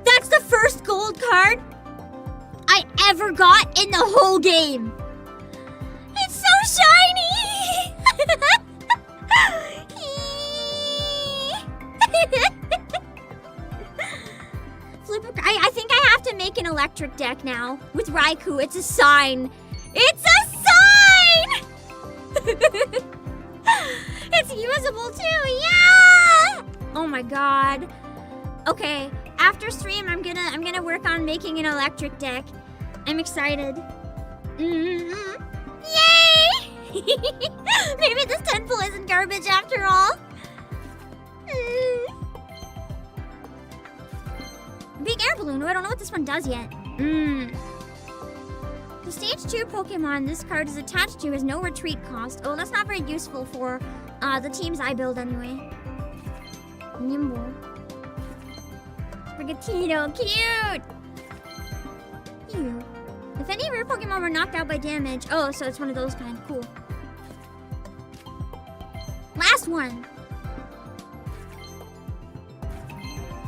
That's the first gold card I ever got in the whole game. It's so shiny! I think I have to make an electric deck now with Raikou. It's a sign. It's a sign! It's usable too, yeah! Oh my god. Okay, after stream I'm gonna work on making an electric deck. I'm excited. Yay! Maybe this 10 pull isn't garbage after all. Big air balloon. Oh, I don't know what this one does yet. The stage 2 Pokemon this card is attached to has no retreat cost. Oh, that's not very useful for the teams I build anyway. Nimble. Sprigatito. Cute! Ew. If any of your Pokemon were knocked out by damage. Oh, so it's one of those kind. Cool. Last one.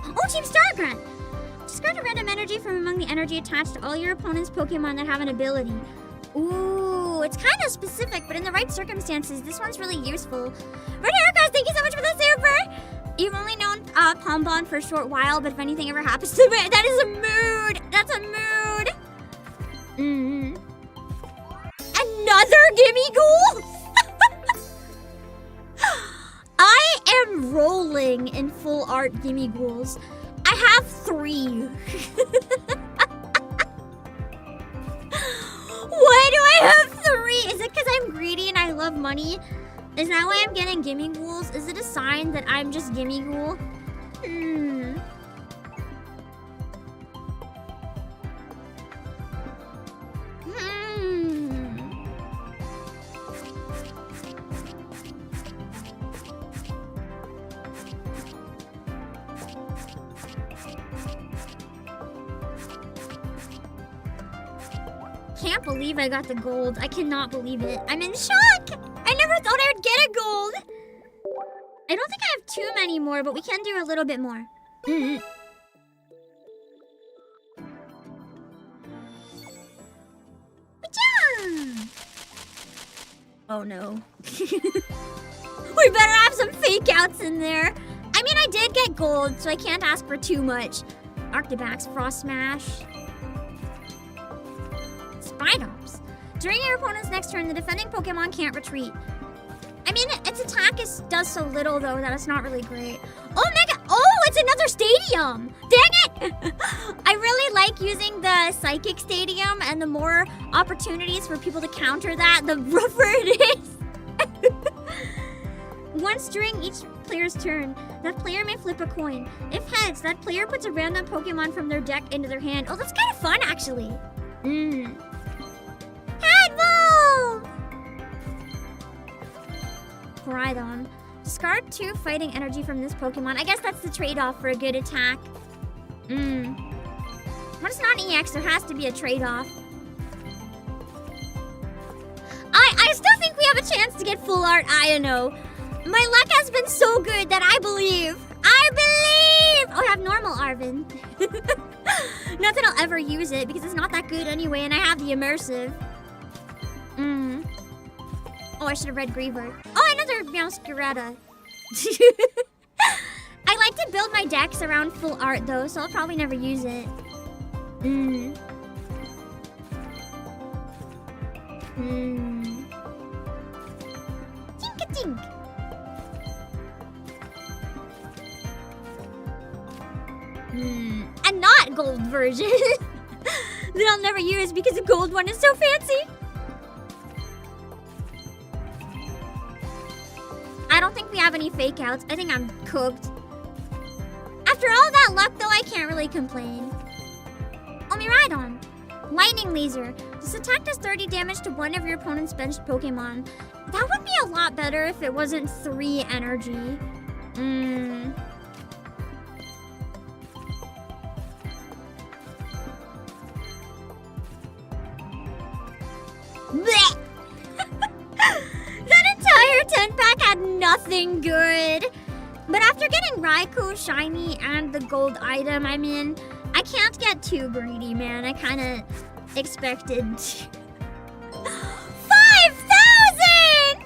Oh, Team Stargrunt! Discard a random energy from among the energy attached to all your opponent's Pokemon that have an ability. Ooh, it's kind of specific, but in the right circumstances, this one's really useful. Red Heracross, thank you so much for the super! You've only known Pombon for a short while, but if anything ever happens to me, that is a mood! That's a mood! Another Gimme Ghoul? I am rolling in full art Gimme Ghouls. I have 3. Why do I have 3? Is it because I'm greedy and I love money? Is that why I'm getting gimme ghouls? Is it a sign that I'm just gimme ghoul? Can't believe I got the gold. I cannot believe it. I'm in shock! I never thought I would get a gold! I don't think I have too many more, but we can do a little bit more. Oh no. We better have some fake outs in there. I mean, I did get gold, so I can't ask for too much. Arctibax, Frost Smash. Spidops. During your opponent's next turn, the defending Pokemon can't retreat. I mean, its attack does so little, though, that it's not really great. Oh, Mega! Oh, it's another stadium! Dang it! I really like using the Psychic Stadium, and the more opportunities for people to counter that, the rougher it is. Once during each player's turn, that player may flip a coin. If heads, that player puts a random Pokemon from their deck into their hand. Oh, that's kind of fun, actually. Headball! Koraidon. Discard 2 fighting energy from this Pokemon. I guess that's the trade-off for a good attack. When it's not EX, there has to be a trade-off. I still think we have a chance to get full art Iono. My luck has been so good that I believe. Oh, I have normal Arven. Not that I'll ever use it because it's not that good anyway, and I have the immersive. Oh, I should have read Greavard. Oh, another Meowscarada. I like to build my decks around full art though, so I'll probably never use it. Tink-a-tink. A not gold version that I'll never use because the gold one is so fancy. I don't think we have any fake outs. I think I'm cooked. After all that luck, though, I can't really complain. Miraidon. Lightning Laser. This attack does 30 damage to one of your opponent's benched Pokemon. That would be a lot better if it wasn't 3 energy. Blech! That entire 10-pack had nothing good. But after getting Raikou Shiny and the gold item, I mean, I can't get too greedy, man. I kind of expected 5,000!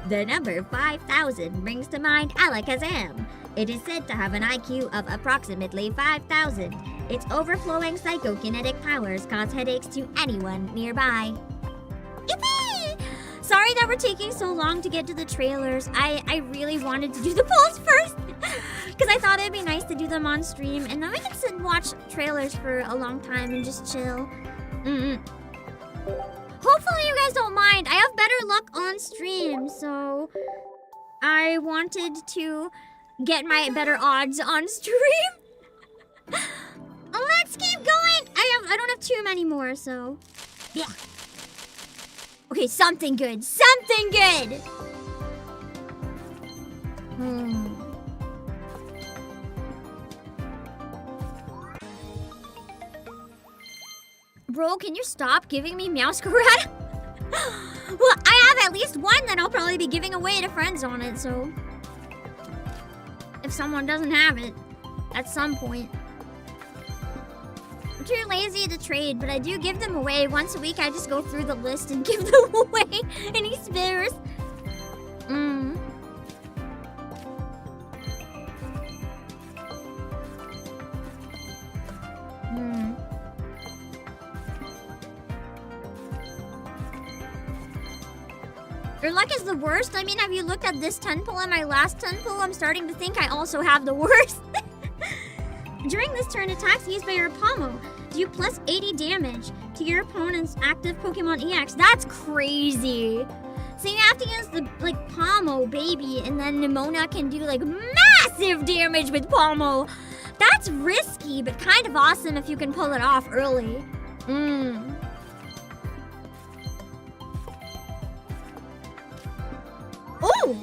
The number 5,000 brings to mind Alakazam. It is said to have an IQ of approximately 5,000. Its overflowing psychokinetic powers cause headaches to anyone nearby. Yippee! Sorry that we're taking so long to get to the trailers. I really wanted to do the polls first because I thought it'd be nice to do them on stream, and then we can sit and watch trailers for a long time and just chill. Hopefully you guys don't mind. I have better luck on stream, so I wanted to get my better odds on stream. Let's keep going. I don't have too many more, so yeah. Okay, something good. Something good! Bro, can you stop giving me Meowscarada? Well, I have at least one that I'll probably be giving away to friends on it, so if someone doesn't have it at some point. I'm too lazy to trade, but I do give them away. Once a week, I just go through the list and give them away. Any spares? Your luck is the worst? I mean, have you looked at this 10 pull and my last 10 pull? I'm starting to think I also have the worst. During this turn, attacks used by your Pomo do plus 80 damage to your opponent's active Pokemon EX. That's crazy. So you have to use the, like, Pomo, baby, and then Nimona can do, like, massive damage with Pomo. That's risky, but kind of awesome if you can pull it off early. Oh!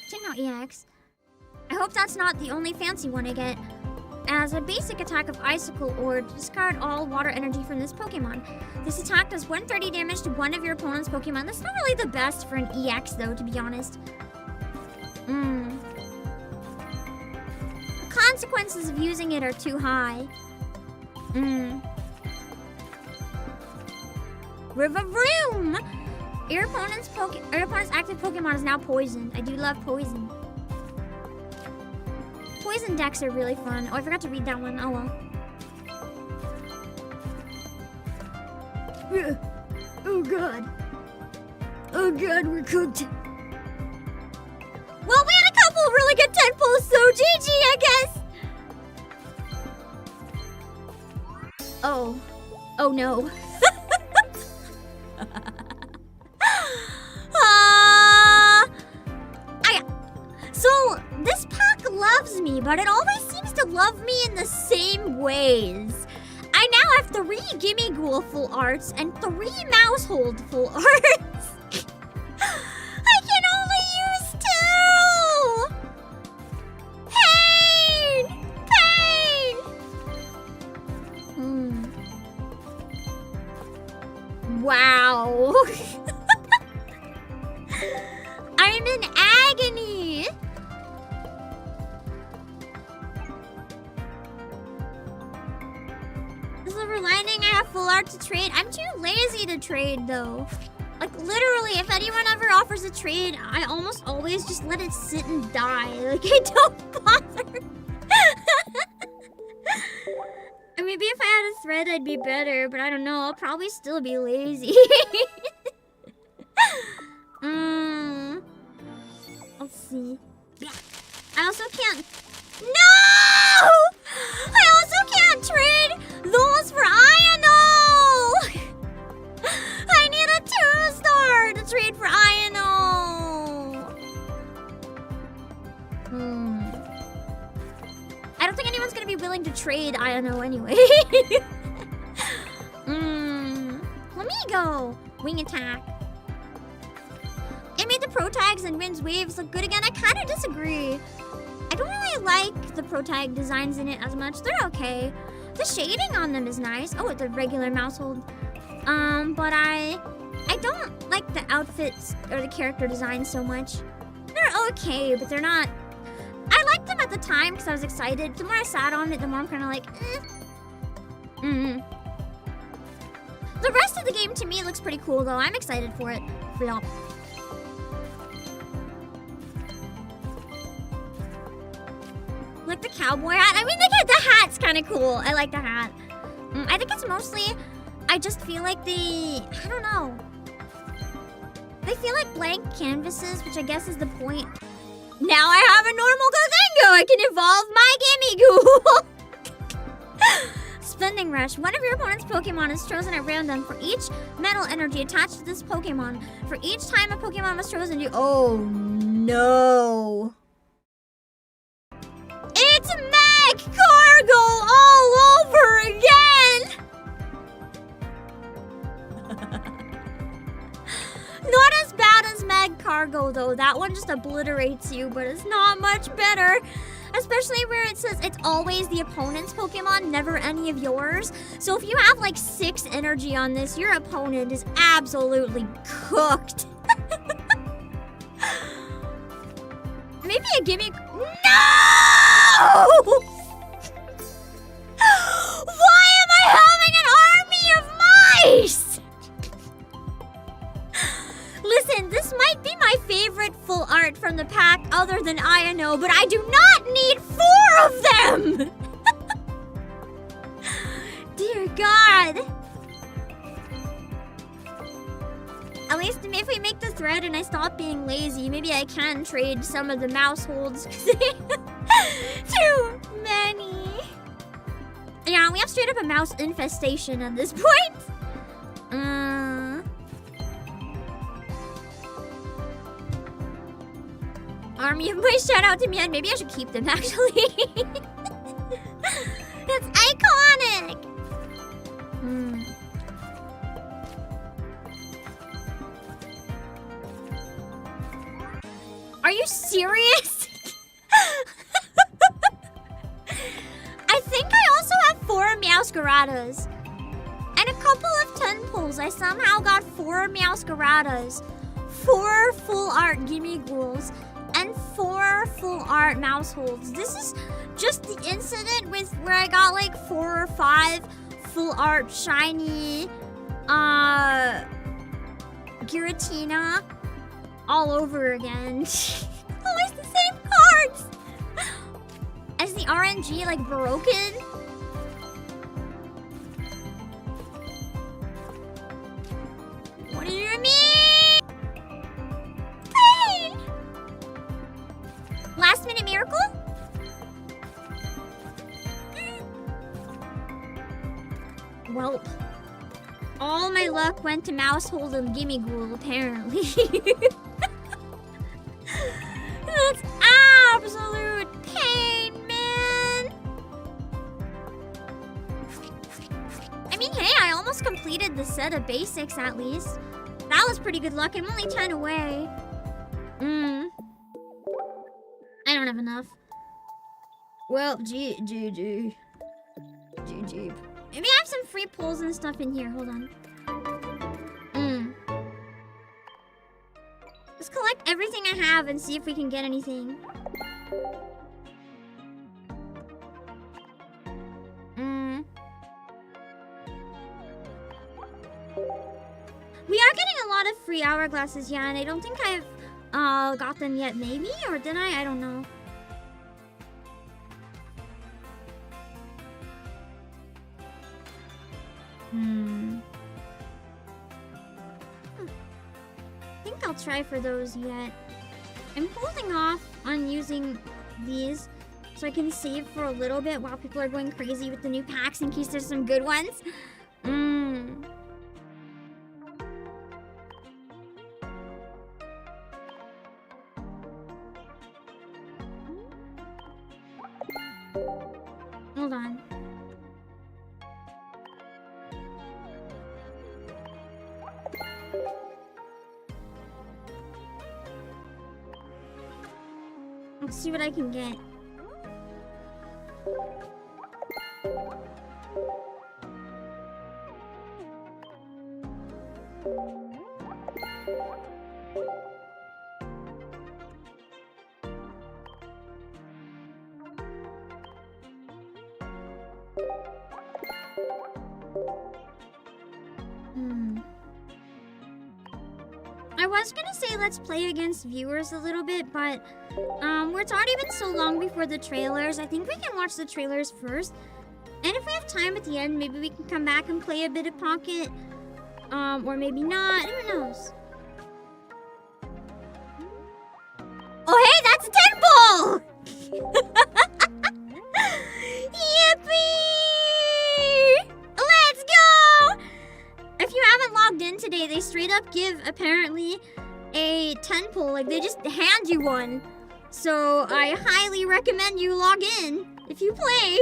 Techno EX. I hope that's not the only fancy one I get. As a basic attack of Icicle Orb, discard all water energy from this Pokemon. This attack does 130 damage to one of your opponent's Pokemon. That's not really the best for an EX, though, to be honest. The consequences of using it are too high. Rivaroom! Your opponent's active Pokemon is now poisoned. I do love poison. Poison decks are really fun. Oh, I forgot to read that one. Oh well. Oh god. Oh god, we're cooked. Well, we had a couple of really good 10 pulls, so GG, I guess. Oh. Oh no. So, this pack loves me, but it always seems to love me in the same ways. I now have 3 Gimmighoul full arts and 3 Mousehold full arts. I can only use 2! Pain! Pain! Wow. I'm in agony. Silver lining, I have full art to trade. I'm too lazy to trade, though. Like, literally, if anyone ever offers a trade, I almost always just let it sit and die. Like, I don't bother. And maybe if I had a thread, I'd be better, but I don't know. I'll probably still be lazy. Let's see. I also can't... No! I also can't trade those for Iono! I need a 2-star to trade for Iono! I don't think anyone's gonna be willing to trade Iono anyway. Flamigo! Wing attack. It made the pro tags and Wind's Waves look good again. I kind of disagree. I don't really like the pro tag designs in it as much. They're okay. The shading on them is nice. Oh, it's a regular Mousehold. But I don't like the outfits or the character design so much. They're okay, but they're not... I liked them at the time because I was excited. The more I sat on it, the more I'm kind of like, The rest of the game to me looks pretty cool, though. I'm excited for it. Flop. Like the cowboy hat. I mean, the hat's kind of cool. I like the hat. I think it's mostly... I just feel like I don't know. They feel like blank canvases, which I guess is the point. Now I have a normal Gozengo. I can evolve my Gimmighoul. Spending Rush. One of your opponent's Pokemon is chosen at random. For each metal energy attached to this Pokemon. For each time a Pokemon was chosen, you... Oh, no. It's Mag Cargo all over again! Not as bad as Mag Cargo, though. That one just obliterates you, but it's not much better. Especially where it says it's always the opponent's Pokemon, never any of yours. So if you have like 6 energy on this, your opponent is absolutely cooked. Maybe a gimme... No! Why am I having an army of mice? Listen, this might be my favorite full art from the pack other than Iono, but I do not need 4 of them! Dear God. At least if we make the thread and I stop being lazy, maybe I can trade some of the Mouseholds. Too many. Yeah, we have straight up a mouse infestation at this point. me of my shout out to me, and maybe I should keep them actually. That's iconic. Are you serious? I think I also have 4 Meowscaradas. And a couple of 10 pulls. I somehow got 4 Meowscaradas, 4 full art Gimme Ghouls, and 4 full art Mouseholds. This is just the incident with where I got like 4 or 5 full art shiny Giratina all over again. Always the same cards. Is the RNG like broken? What do you mean? Hey! Last minute miracle? Well, all my luck went to Mousehold and Gimme Ghoul, apparently. That's absolute pain, man. I mean, hey, I almost completed the set of basics at least. That was pretty good luck. I'm only 10 away. I don't have enough. Well, GG. Maybe I have some free pulls and stuff in here. Hold on. Let's collect everything I have and see if we can get anything. We are getting a lot of free hourglasses, yeah, and I don't think I've got them yet, maybe? Or did I? I don't know. I think I'll try for those yet. I'm holding off on using these so I can save for a little bit while people are going crazy with the new packs in case there's some good ones. Hold on. Let's see what I can get. I was gonna say let's play against viewers a little bit, but it's already been so long before the trailers. I think we can watch the trailers first. And if we have time at the end, maybe we can come back and play a bit of Pocket. Or maybe not. Who knows? Oh, hey, that's a 10 ball! Yippee! Let's go! If you haven't logged in today, they straight up give, apparently, a 10 pull. Like, they just hand you one. So, I highly recommend you log in if you play.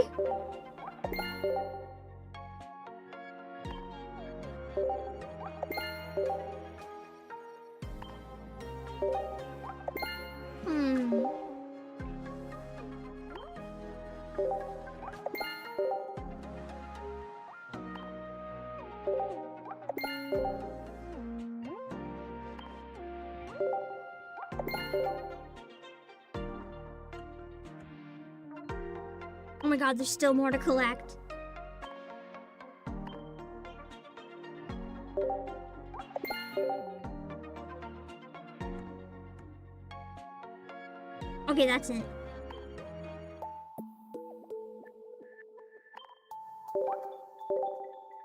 Oh my god, there's still more to collect. Okay, that's it.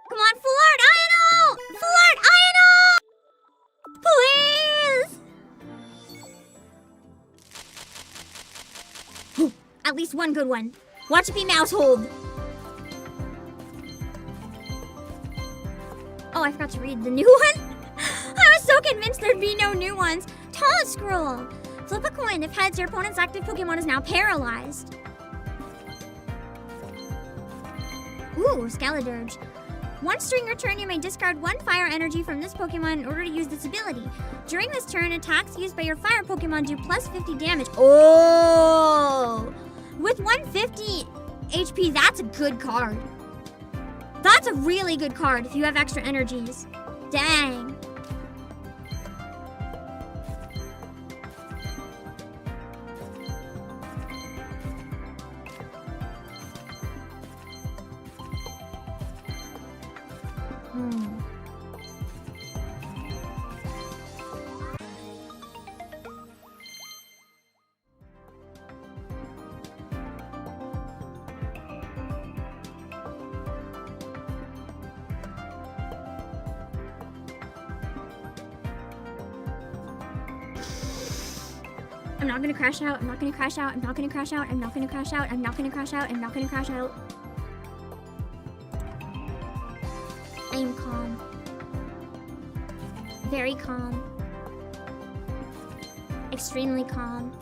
Come on, full art, INO! Full art, INO! Please! At least one good one. Watch it be Mousehold. Oh, I forgot to read the new one. I was so convinced there'd be no new ones. Toilet Scroll. Flip a coin. If heads, your opponent's active Pokemon is now paralyzed. Ooh, Skeledirge. Once during your turn, you may discard 1 fire energy from this Pokemon in order to use this ability. During this turn, attacks used by your fire Pokemon do plus 50 damage. Oh! With 150 HP, that's a good card. That's a really good card if you have extra energies. Dang. I'm not gonna crash out. I'm not gonna crash out. I'm not gonna crash out. I'm not gonna crash out. I'm not gonna crash out. I'm not gonna crash out. I am calm. Very calm. Extremely calm.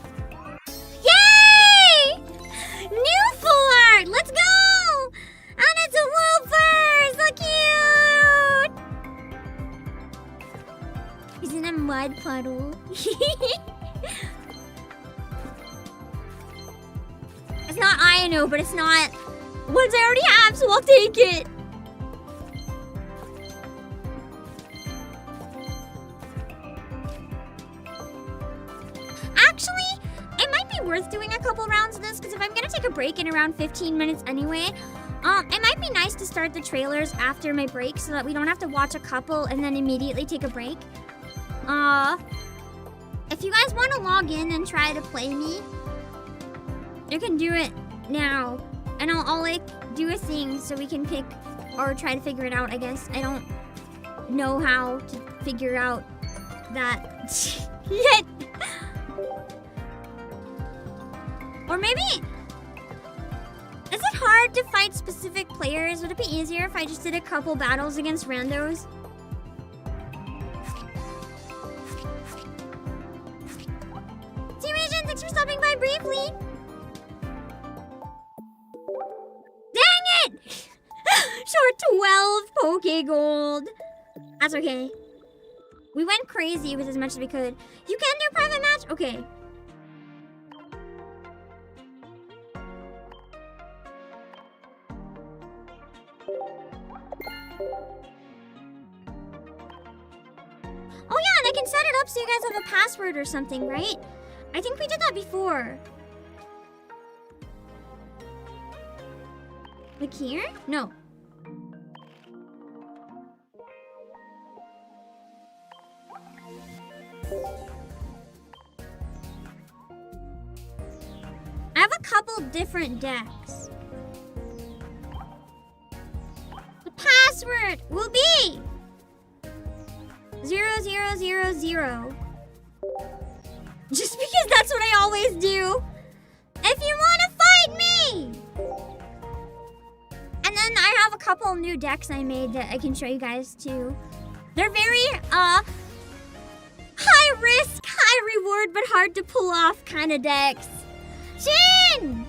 Yay! New full art! Let's go! And it's a world first! So cute! He's in a mud puddle. It's not Iono, but it's not ones I already have, so I'll take it. Actually, it might be worth doing a couple rounds of this, because if I'm going to take a break in around 15 minutes anyway, it might be nice to start the trailers after my break so that we don't have to watch a couple and then immediately take a break. If you guys want to log in and try to play me, you can do it now, and I'll like do a thing so we can pick or try to figure it out. I guess I don't know how to figure out that yet. Or maybe is it hard to fight specific players? Would it be easier if I just did a couple battles against randos? Team Agent, thanks for stopping by briefly. Short 12 Pokegold. That's okay. We went crazy with as much as we could. You can do private match? Okay. Oh yeah, and I can set it up so you guys have a password or something, right? I think we did that before. Like here? No. I have a couple different decks. The password will be 0000. Just because that's what I always do. If you want to fight me! And then I have a couple new decks I made that I can show you guys too. They're very, high risk, high reward, but hard to pull off kind of decks. Jin!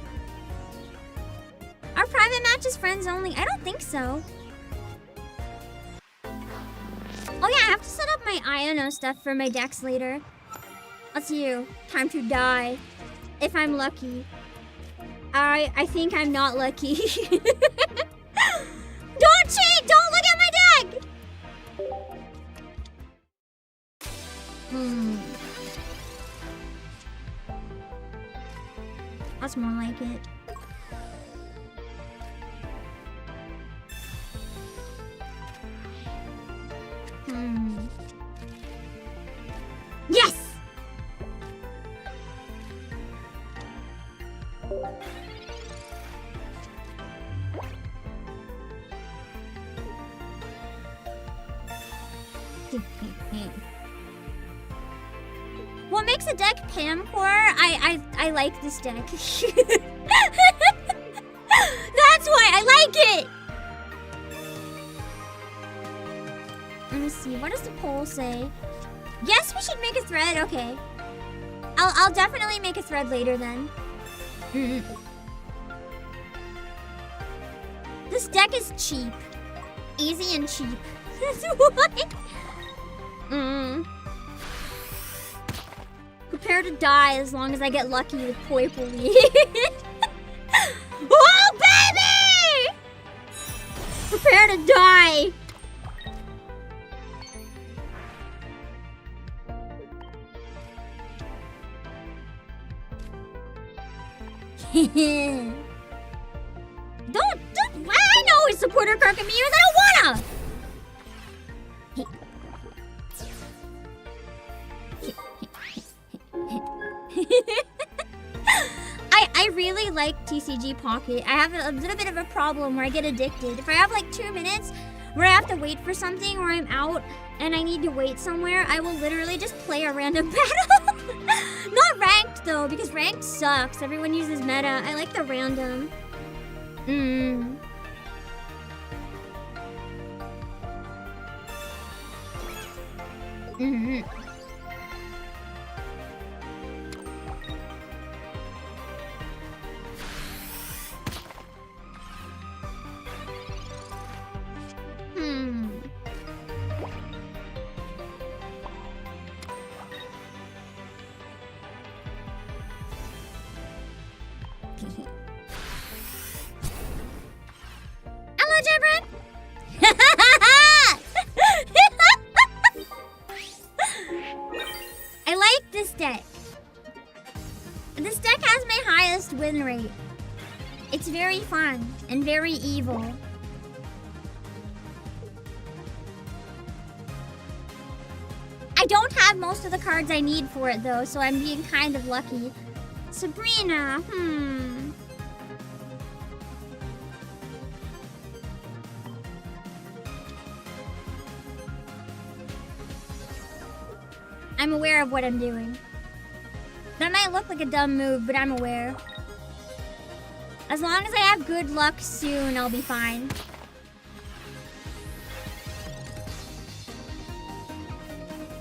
Are private matches friends only? I don't think so. Oh yeah, I have to set up my Iono stuff for my decks later. That's you. Time to die. If I'm lucky. I think I'm not lucky. Don't cheat! Don't look at my deck! That's more like it. Yes! What makes a deck PAM core? I like this deck. That's why I like it! Let me see, what does the poll say? Yes, we should make a thread, okay. I'll definitely make a thread later then. This deck is cheap. Easy and cheap. That's why. Prepare to die as long as I get lucky with Poipoli. Oh, baby! Prepare to die. Don't. I know he's supporter Kirk and Muse. I don't wanna. I really like TCG Pocket. I have a little bit of a problem where I get addicted. If I have like 2 minutes where I have to wait for something or I'm out and I need to wait somewhere, I will literally just play a random battle. Not ranked though, because ranked sucks. Everyone uses meta. I like the random. Hello, Jebrin! I like this deck. This deck has my highest win rate. It's very fun and very evil. I don't have most of the cards I need for it though, so I'm being kind of lucky. Sabrina, I'm aware of what I'm doing. That might look like a dumb move, but I'm aware. As long as I have good luck soon, I'll be fine.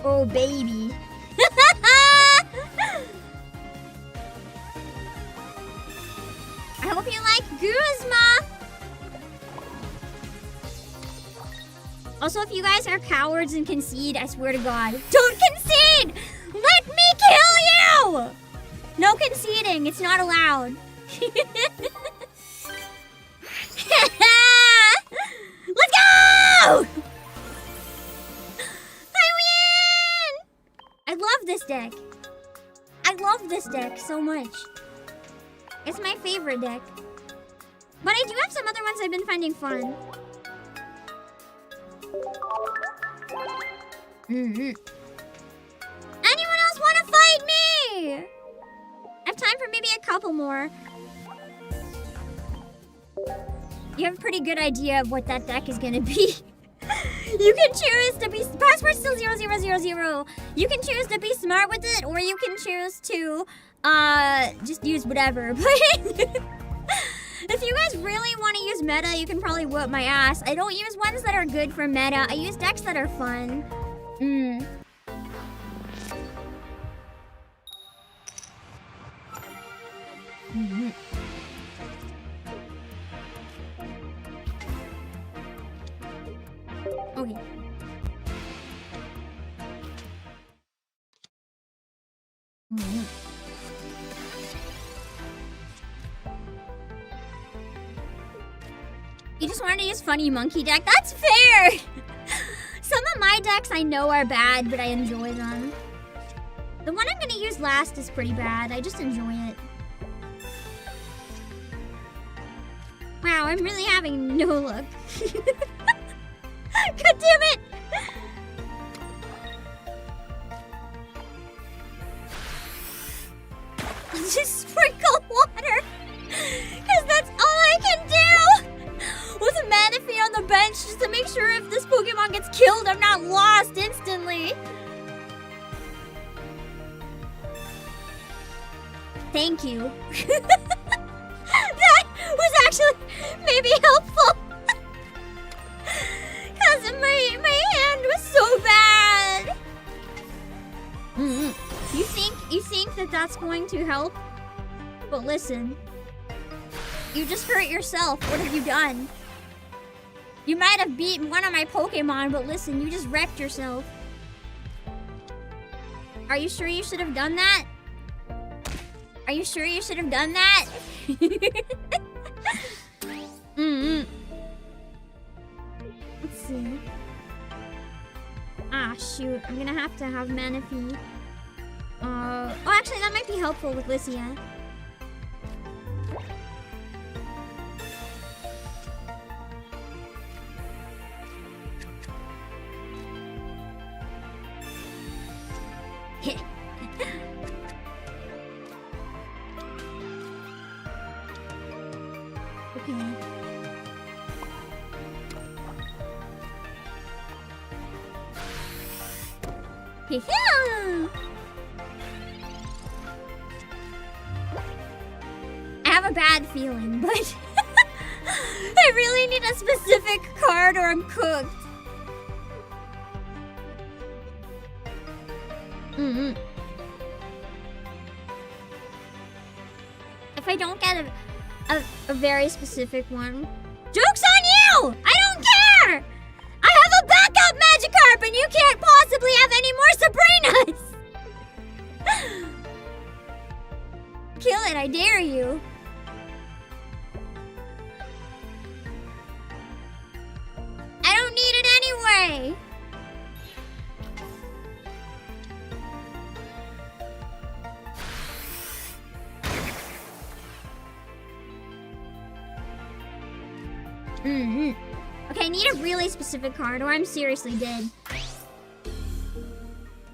Oh, baby. I hope you like Guzma. Also, if you guys are cowards and concede, I swear to God, don't concede! Let me kill you! No conceding, it's not allowed. Let's go! I win! I love this deck. I love this deck so much. It's my favorite deck. But I do have some other ones I've been finding fun. Anyone else want to fight me? I have time for maybe a couple more. You have a pretty good idea of what that deck is gonna be. You can choose to be... Password still 0000. You can choose to be smart with it, or you can choose to just use whatever. But if you guys really want to use meta, you can probably whoop my ass. I don't use ones that are good for meta. I use decks that are fun. Okay. You just wanted to use funny monkey deck? That's fair! Some of my decks I know are bad, but I enjoy them. The one I'm gonna use last is pretty bad. I just enjoy it. Wow, I'm really having no luck. God damn it! Just sprinkle water! Because that's all I can do! With a Manaphy on the bench just to make sure if this Pokemon gets killed, I'm not lost instantly. Thank you. That was actually maybe helpful. Because my hand was so bad. You think that's going to help. But listen. You just hurt yourself. What have you done? You might have beaten one of my Pokemon, but listen, you just wrecked yourself. Are you sure you should have done that? Are you sure you should have done that? Let's see. Ah, shoot. I'm gonna have to have Manaphy. Oh, actually, that might be helpful with Lycia. Okay. I have a bad feeling, but I really need a specific card or I'm cooked. If I don't get a very specific one, joke's on you! I don't care! I have a backup Magikarp and you can't possibly have any more Sabrinas! Kill it, I dare you. I don't need it anyway! Okay, I need a really specific card or I'm seriously dead.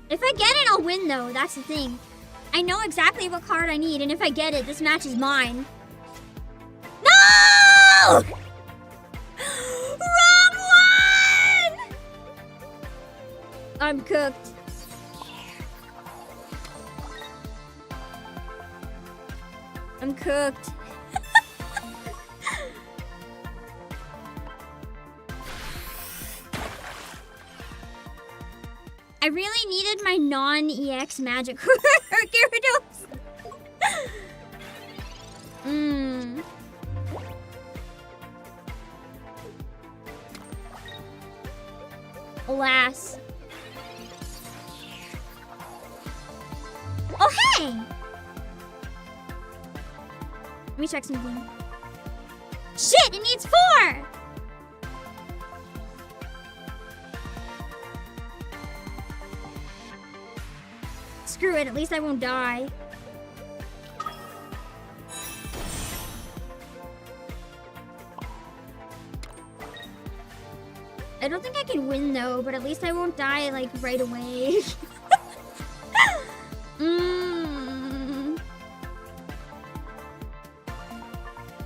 If I get it, I'll win though. That's the thing. I know exactly what card I need, and if I get it, this match is mine. No! Wrong one! I'm cooked. I'm cooked. I really needed my non-EX magic Gyarados. Alas. Oh, hey! Let me check something. Shit, it needs 4! Screw it, at least I won't die. I don't think I can win though, but at least I won't die like right away.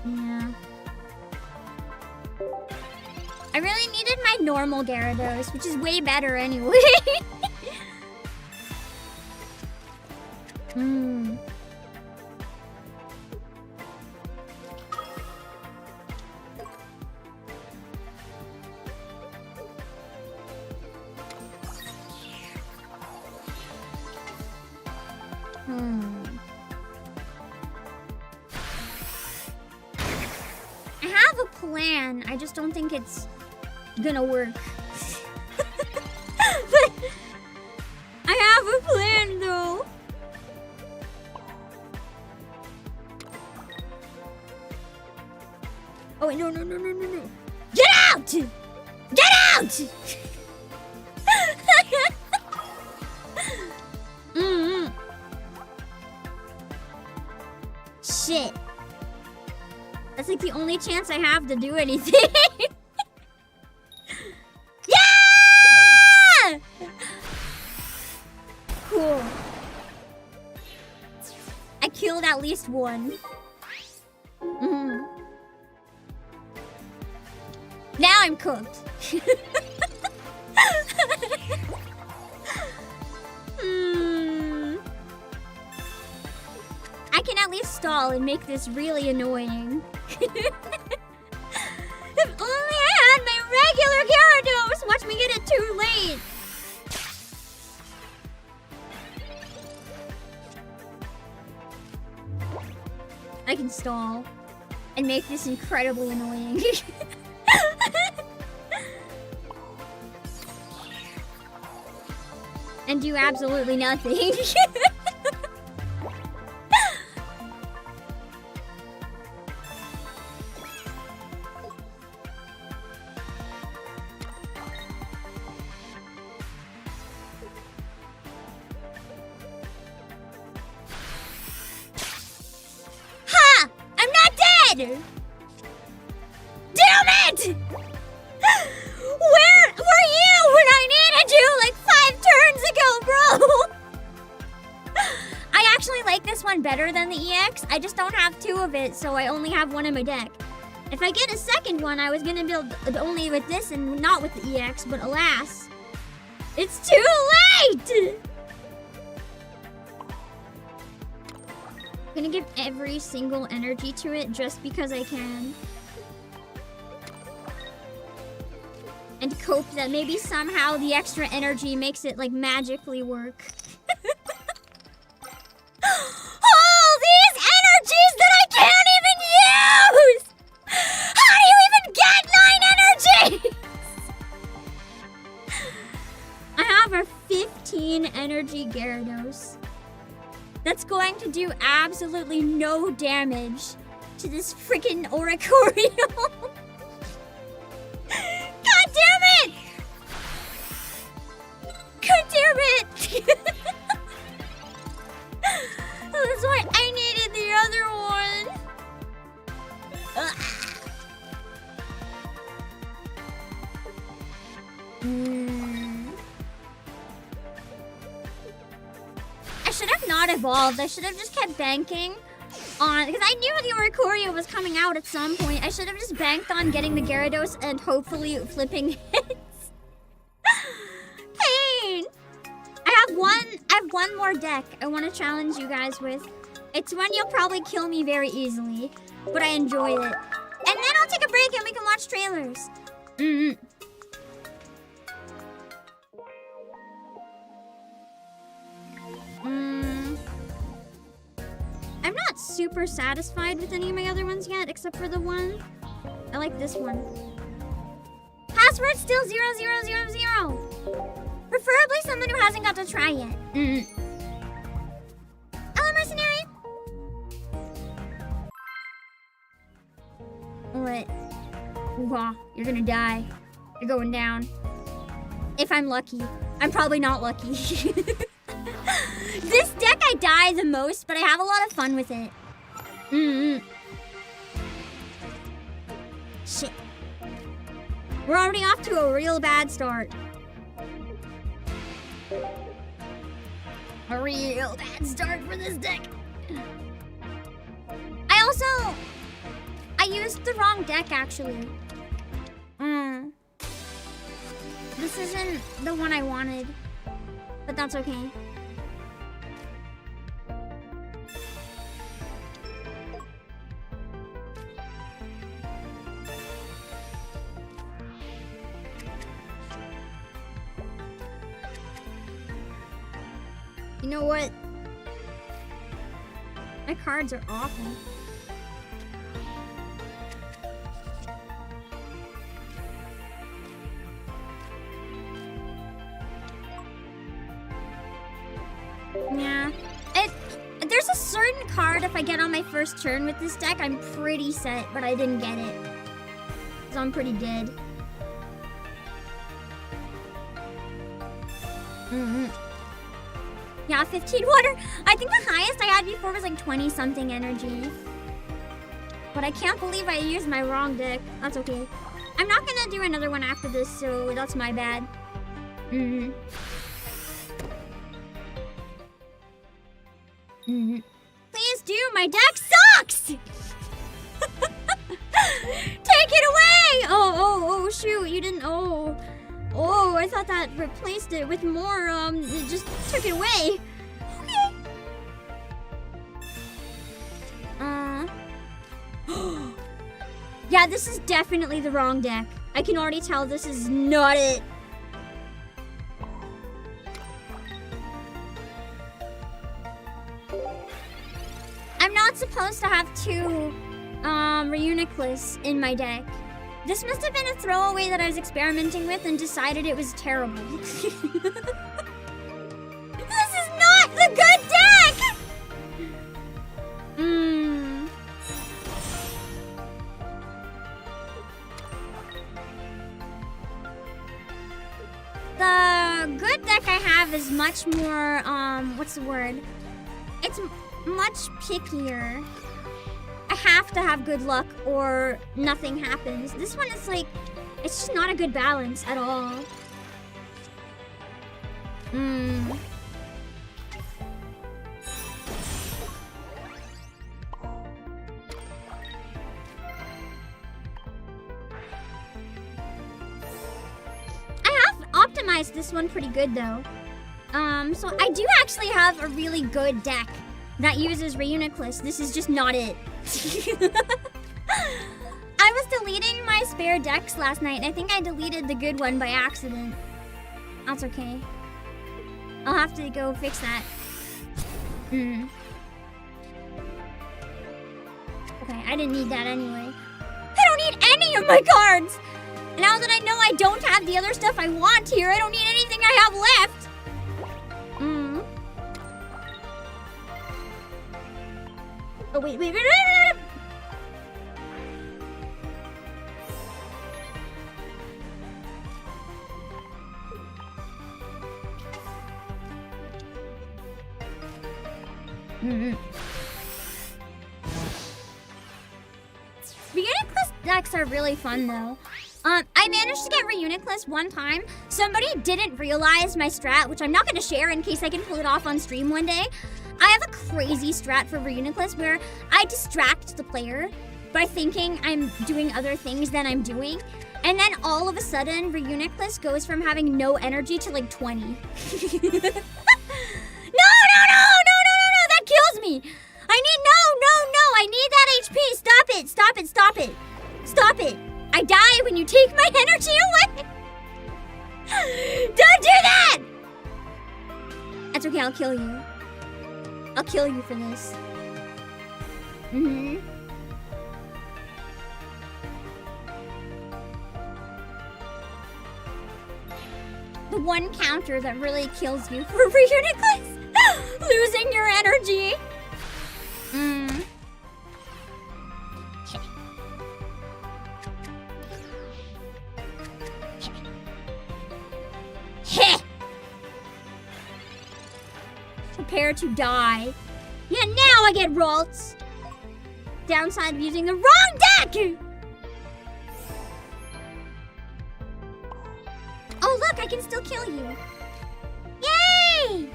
Yeah. I really needed my normal Gyarados, which is way better anyway. I have a plan. I just don't think it's gonna work. But I have a plan though. Oh wait, no. Get out! Get out! Shit. That's like the only chance I have to do anything. Yeah! Cool. I killed at least one. Now I'm cooked. I can at least stall and make this really annoying. If only I had my regular Gyarados! Watch me get it too late. uninstall and make this incredibly annoying. And do absolutely nothing. Ha! I'm not dead! Damn it! Where were you when I needed you like 5 turns ago, bro? I actually like this one better than the EX. I just don't have 2 of it, so I only have 1 in my deck. If I get a second one, I was gonna build only with this and not with the EX, but alas, it's too late! I'm gonna give every single energy to it just because I can. And cope that maybe somehow the extra energy makes it like magically work. All these energies that I can't even use! How do you even get 9 energies? I have a 15 energy Gyarados. That's going to do absolutely no damage to this freaking Oricorio. God damn it! God damn it! That's why I needed the other one. I should have not evolved. I should have just kept banking on, because I knew the Oricorio was coming out at some point. I should have just banked on getting the Gyarados and hopefully flipping hits. Pain! I have one more deck I want to challenge you guys with. It's one you'll probably kill me very easily, but I enjoy it. And then I'll take a break and we can watch trailers. I'm not super satisfied with any of my other ones yet, except for the one. I like this one. Password still 0000. Preferably someone who hasn't got to try yet. Hello, mercenary. What? Wow, you're gonna die. You're going down. If I'm lucky. I'm probably not lucky. This deck I die the most, but I have a lot of fun with it. Shit. We're already off to a real bad start. A real bad start for this deck. I used the wrong deck, actually. This isn't the one I wanted, but that's okay. You know what? My cards are awful. Yeah. There's a certain card if I get on my first turn with this deck, I'm pretty set, but I didn't get it. So I'm pretty dead. Yeah, 15 water. I think the highest I had before was like 20 something energy. But I can't believe I used my wrong deck. That's okay. I'm not gonna do another one after this, so that's my bad. Please do, my deck sucks! Take it away! Oh, shoot, you didn't, oh, I thought that replaced it with more, it just took it away. Okay. Yeah, this is definitely the wrong deck. I can already tell this is not it. supposed to have 2 Reuniclus in my deck. This must have been a throwaway that I was experimenting with and decided it was terrible. This is not the good deck! The good deck I have is much more, what's the word? It's much pickier. I have to have good luck or nothing happens. This one is like, it's just not a good balance at all. Optimized this one pretty good though. So I do actually have a really good deck that uses Reuniclus. This is just not it. I was deleting my spare decks last night. I think I deleted the good one by accident. That's okay. I'll have to go fix that. Okay, I didn't need that anyway. I don't need any of my cards! Now that I know I don't have the other stuff I want here, I don't need anything I have left. Oh, wait. Reuniclus decks are really fun though. I managed to get Reuniclus one time. Somebody didn't realize my strat, which I'm not going to share in case I can pull it off on stream one day. I have a crazy strat for Reuniclus where I distract the player by thinking I'm doing other things than I'm doing. And then all of a sudden, Reuniclus goes from having no energy to like 20. No! That kills me! I need that HP! Stop it! I die when you take my energy away! Don't do that! That's okay, I'll kill you. I'll kill you for this. The one counter that really kills you for Reuniclus. Losing your energy. Prepare to die. Yeah, now I get Ralts. Downside of using the wrong deck! Oh look, I can still kill you. Yay!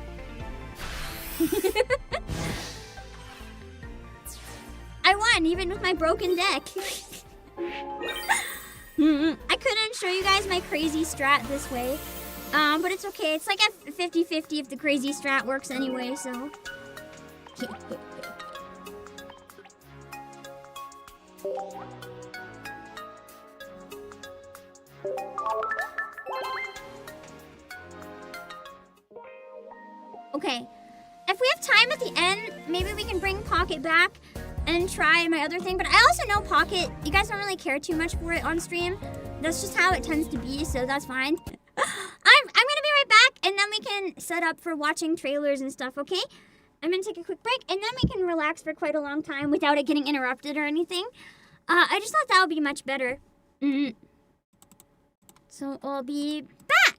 I won, even with my broken deck. I couldn't show you guys my crazy strat this way. But it's okay. It's like a 50-50 if the crazy strat works anyway, so. Okay. If we have time at the end, maybe we can bring Pocket back and try my other thing. But I also know Pocket, you guys don't really care too much for it on stream. That's just how it tends to be, so that's fine. I'm gonna be right back, and then we can set up for watching trailers and stuff, okay? I'm gonna take a quick break, and then we can relax for quite a long time without it getting interrupted or anything. I just thought that would be much better. So I'll be back.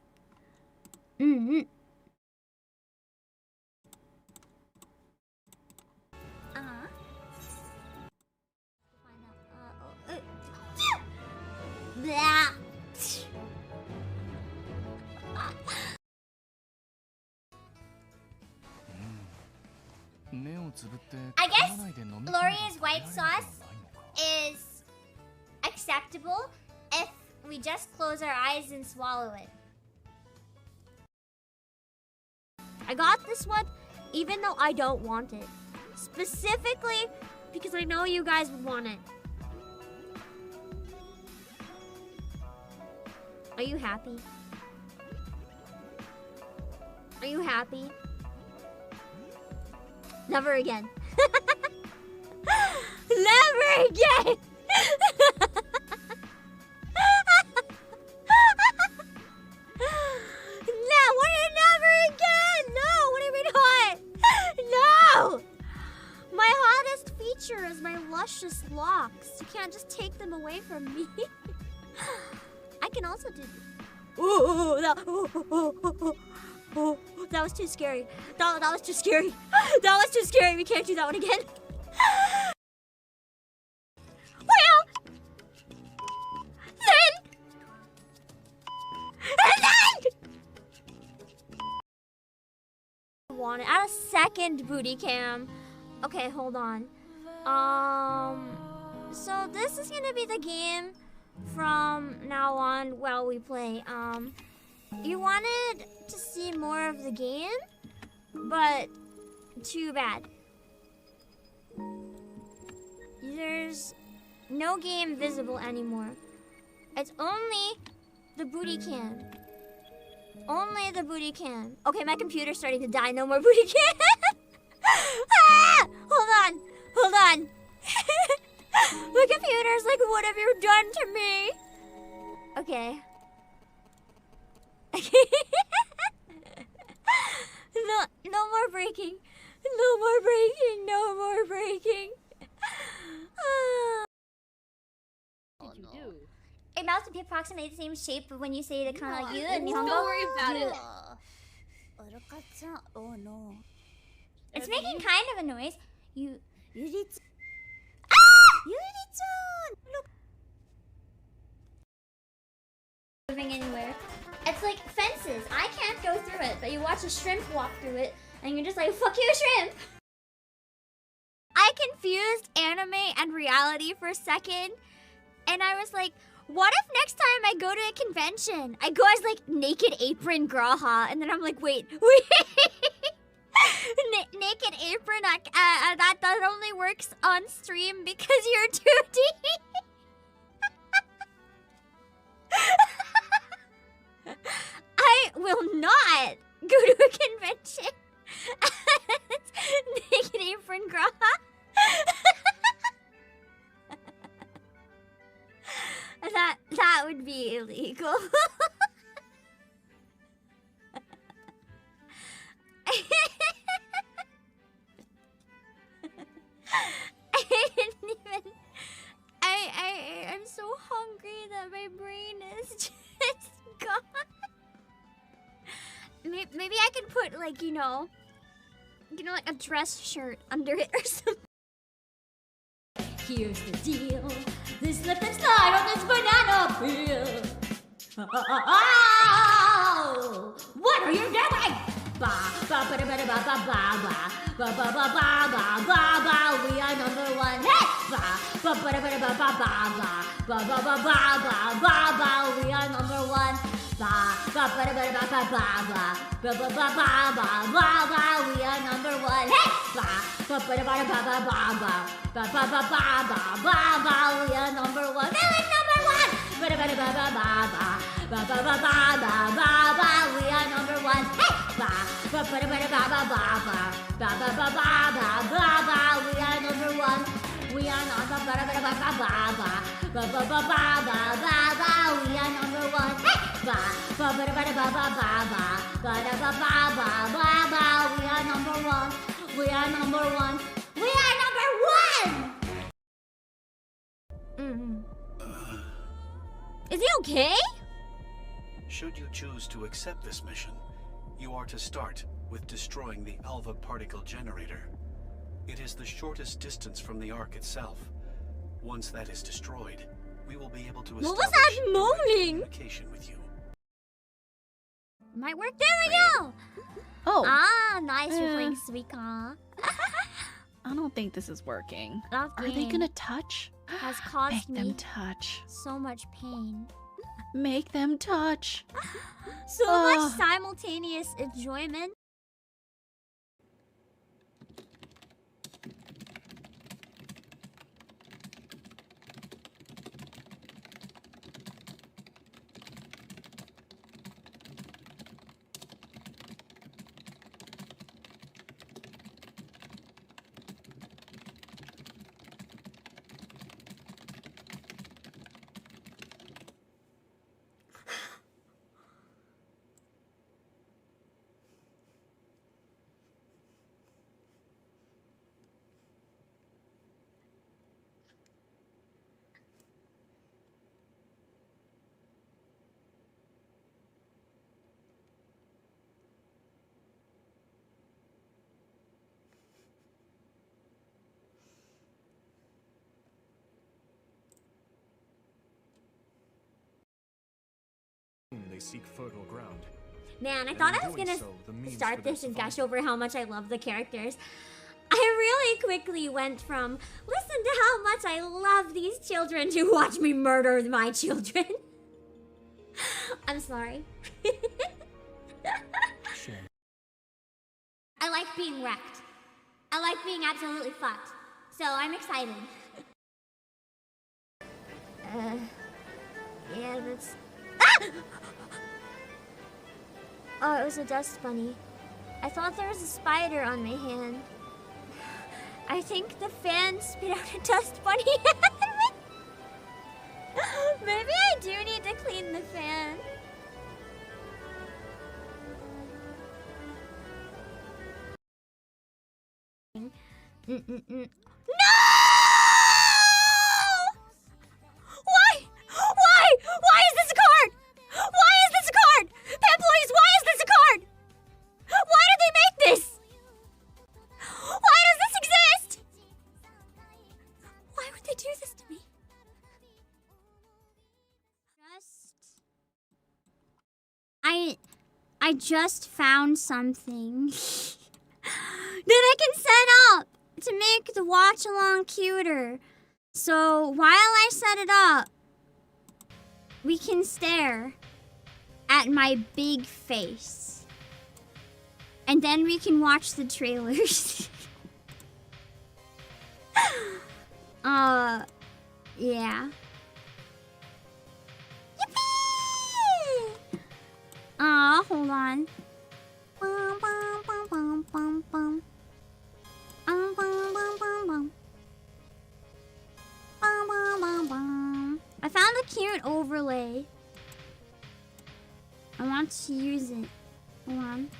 I guess Gloria's white sauce is acceptable if we just close our eyes and swallow it. I got this one even though I don't want it. Specifically because I know you guys would want it. Are you happy? Are you happy? Never again. again! No, never again! No, what do you mean hot? No! My hottest feature is my luscious locks. You can't just take them away from me. I can also do... Ooh, that was too scary. That was too scary. That was too scary. We can't do that one again. Well, then, want to add a second booty cam. Okay, hold on. So this is gonna be the game from now on while we play. You wanted to see more of the game, but too bad. There's no game visible anymore. It's only the booty cam. Only the booty cam. Okay, my computer's starting to die. No more booty cam. Ah! Hold on. Hold on. My computer's like, what have you done to me? Okay. No more breaking. No more breaking. No more breaking. What did you do? A mouse would be approximately the same shape, but when you say it kind of like you and Don't worry about it. Oh no. It's making kind of a noise. Yuri-chan! Look! Moving anywhere. It's like fences. I can't go through it, but you watch a shrimp walk through it, and you're just like, fuck you, shrimp! I confused anime and reality for a second, and I was like, what if next time I go to a convention, I go as like Naked Apron Graha, and then I'm like, wait. Naked Apron, that only works on stream because you're 2D. I will not go to a convention as Naked Apron Graha. That would be illegal. I'm so hungry that my brain is just gone. Maybe I can put like, you know, like a dress shirt under it or something. Here's the deal. This slip and slide on this banana peel. Oh, what are you doing? Ba ba ba ba ba ba ba ba ba ba ba ba ba ba ba. We are number one. Hey! Ba ba ba ba ba ba ba ba ba ba ba ba ba ba. We are number one. Ba ba ba ba ba ba ba ba ba ba ba ba ba ba. We are number one. Hey! Ba ba ba ba ba ba ba ba ba ba ba ba ba ba. We are number one. Feeling number one. Ba ba ba ba ba ba ba ba ba ba ba ba. We are number one. Hey! Ba ba ba ba ba ba ba ba ba ba ba ba ba. We are number one. We are number ba ba ba ba ba ba ba ba ba ba ba. We are number one. Hey! Ba ba ba ba ba ba ba ba ba ba ba ba. We are number one. We are number one. We are number one. Is he okay? Should you choose to accept this mission, you are to start with destroying the Alva particle generator. It is the shortest distance from the Ark itself. Once that is destroyed, we will be able to What was establish that direct moaning? communication with you. Might work. There we go. Oh, Ah, nice. You're playing Suika. I don't think this is working. That Are they game gonna touch? has caused Make me them touch. so much pain. Make them touch. So much simultaneous enjoyment. They seek fertile ground. Man, I And thought in I was doing gonna so, the means start for their this and gush survival. over how much I love the characters. I really quickly went from, listen to how much I love these children, to watch me murder my children. I'm sorry. Shame. I like being wrecked. I like being absolutely fucked. So I'm excited. Yeah, that's... Ah! Oh, it was a dust bunny. I thought there was a spider on my hand. I think the fan spit out a dust bunny. Maybe I do need to clean the fan. No! Why? Why? Why is this a card? Why is this a card? Pam, please, why is this a card? Why did they make this? Why does this exist? Why would they do this to me? I just found something that I can set up to make the watch along cuter. So while I set it up, we can stare at my big face. And then we can watch the trailers. Yeah. Yippee! Hold on. Bum, bum, bum, bum, bum, bum. Bum, bum, bum, bum, bum. Bum, bum, bum, bum. I found a cute overlay. I want to use it. Hold on.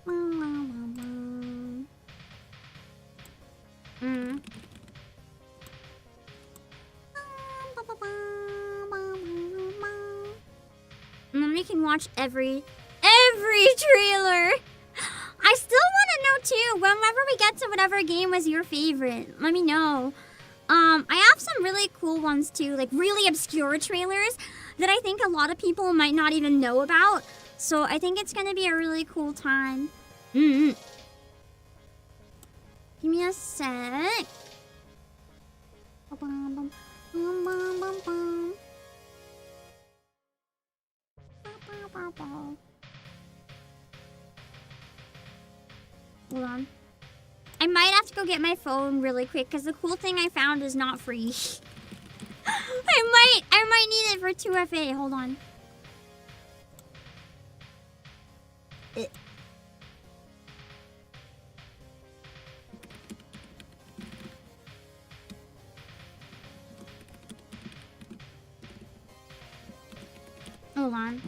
Bum, bum, bum, bum. And then we can watch every trailer. I still want to know too, whenever we get to whatever game was your favorite, let me know. I have some really cool ones too, like really obscure trailers that I think a lot of people might not even know about. So I think it's gonna be a really cool time. Give me a sec. Hold on. I might have to go get my phone really quick because the cool thing I found is not free. I might need it for 2FA. Hold on. Hold on.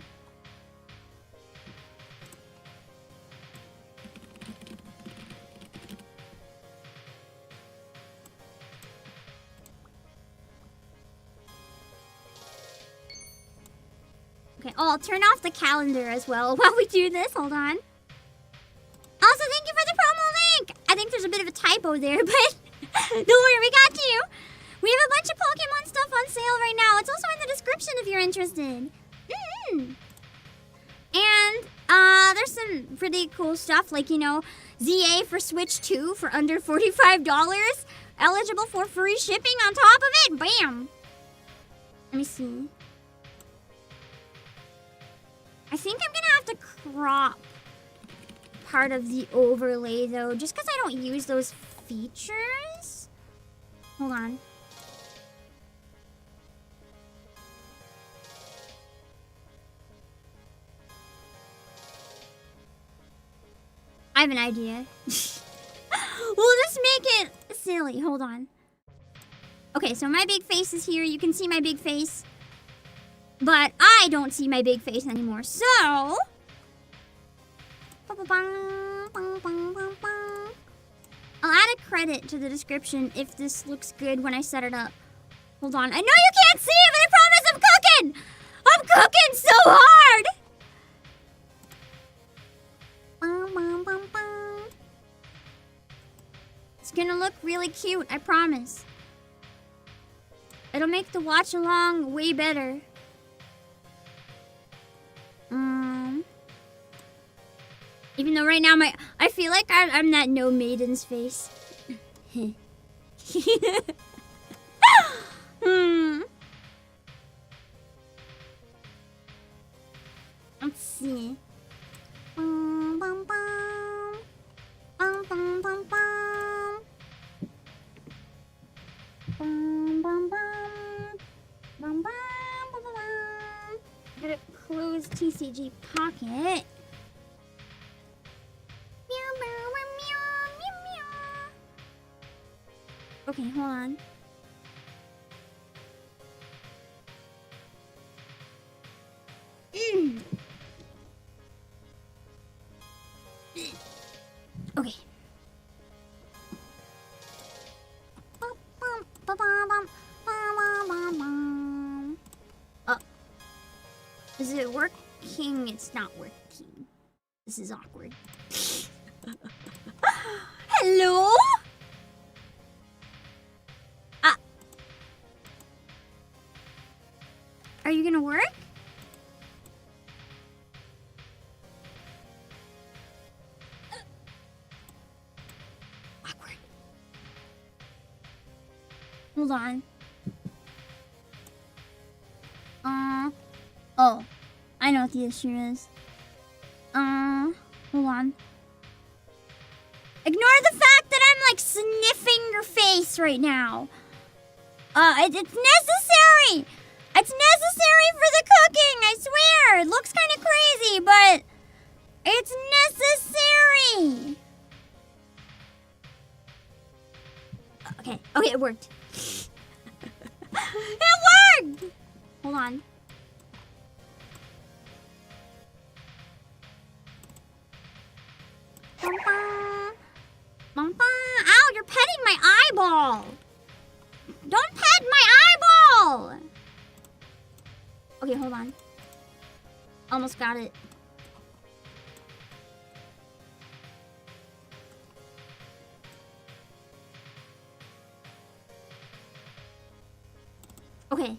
Okay, oh, I'll turn off the calendar as well while we do this. Hold on. Also, thank you for the promo link. I think there's a bit of a typo there, but don't worry, we got you. We have a bunch of Pokemon stuff on sale right now. It's also in the description if you're interested. And there's some pretty cool stuff, like, you know, ZA for Switch 2 for under $45. Eligible for free shipping on top of it. Bam. Let me see. I think I'm gonna have to crop part of the overlay though, just because I don't use those features. Hold on. I have an idea. We'll just make it silly. Hold on. Okay, so my big face is here. You can see my big face. But I don't see my big face anymore. So... I'll add a credit to the description if this looks good when I set it up. Hold on. I know you can't see it, but I promise I'm cooking! I'm cooking so hard! It's gonna look really cute, I promise. It'll make the watch along way better. Even though right now I feel like I'm that no maiden's face. Let's see. Bum, bum, bum. Bum, bum, bum, bum. Bum, bum, bum. Bum, bum, bum, bum, bum. Gotta close TCG Pocket. Meow, meow, meow, meow, meow. Okay, hold on. Okay. Is it working? It's not working. This is awkward. Hello? Are you gonna work? Awkward. Hold on. Oh. I know what the issue is. Hold on. Ignore the fact that I'm like sniffing your face right now. It's necessary! It's necessary for the cooking, I swear! It looks kind of crazy, but it's necessary! Okay, it worked. It worked! Hold on. Bum, bum. Bum, bum. Ow, you're petting my eyeball! Don't pet my eyeball! Okay, hold on. Almost got it. Okay.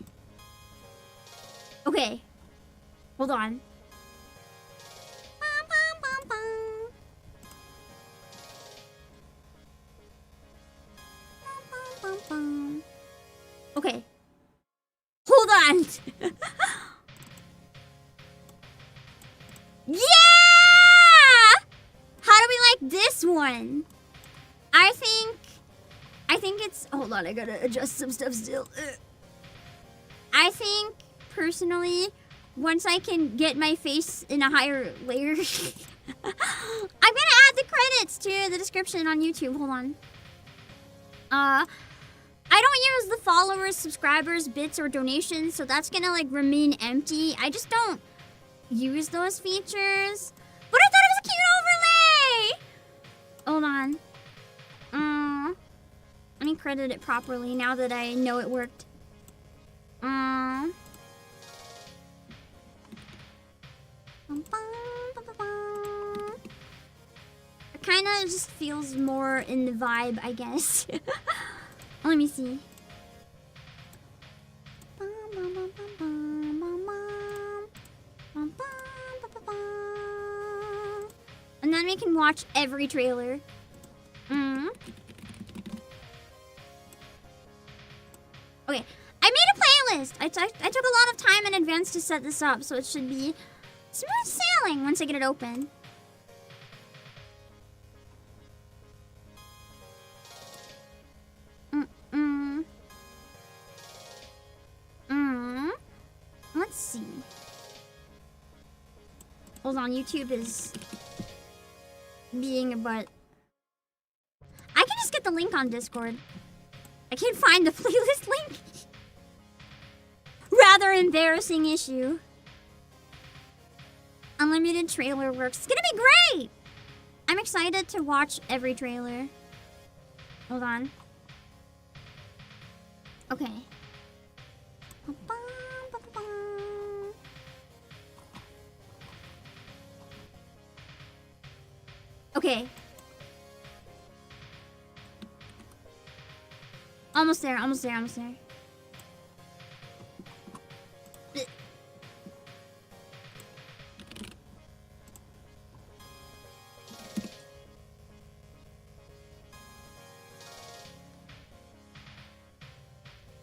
Okay. Hold on. Bum, bum, bum, bum. Bum, bum, bum, bum. Okay. Hold on. Yeah! How do we like this one? I think it's... Hold on, I gotta adjust some stuff still. I think, personally, once I can get my face in a higher layer... I'm gonna add the credits to the description on YouTube. Hold on. I don't use the followers, subscribers, bits, or donations, so that's gonna, like, remain empty. I just don't use those features. But I thought it was a cute overlay! Hold on. Let me credit it properly now that I know it worked. It kind of just feels more in the vibe, I guess. Let me see. And then we can watch every trailer. Okay, I made a playlist. I took a lot of time in advance to set this up, so it should be smooth sailing once I get it open. Let's see. Hold on, YouTube is being a butt. I can just get the link on Discord. I can't find the playlist link. Rather embarrassing issue. Unlimited trailer works. It's gonna be great! I'm excited to watch every trailer. Hold on. Okay. Okay. Almost there, almost there, almost there.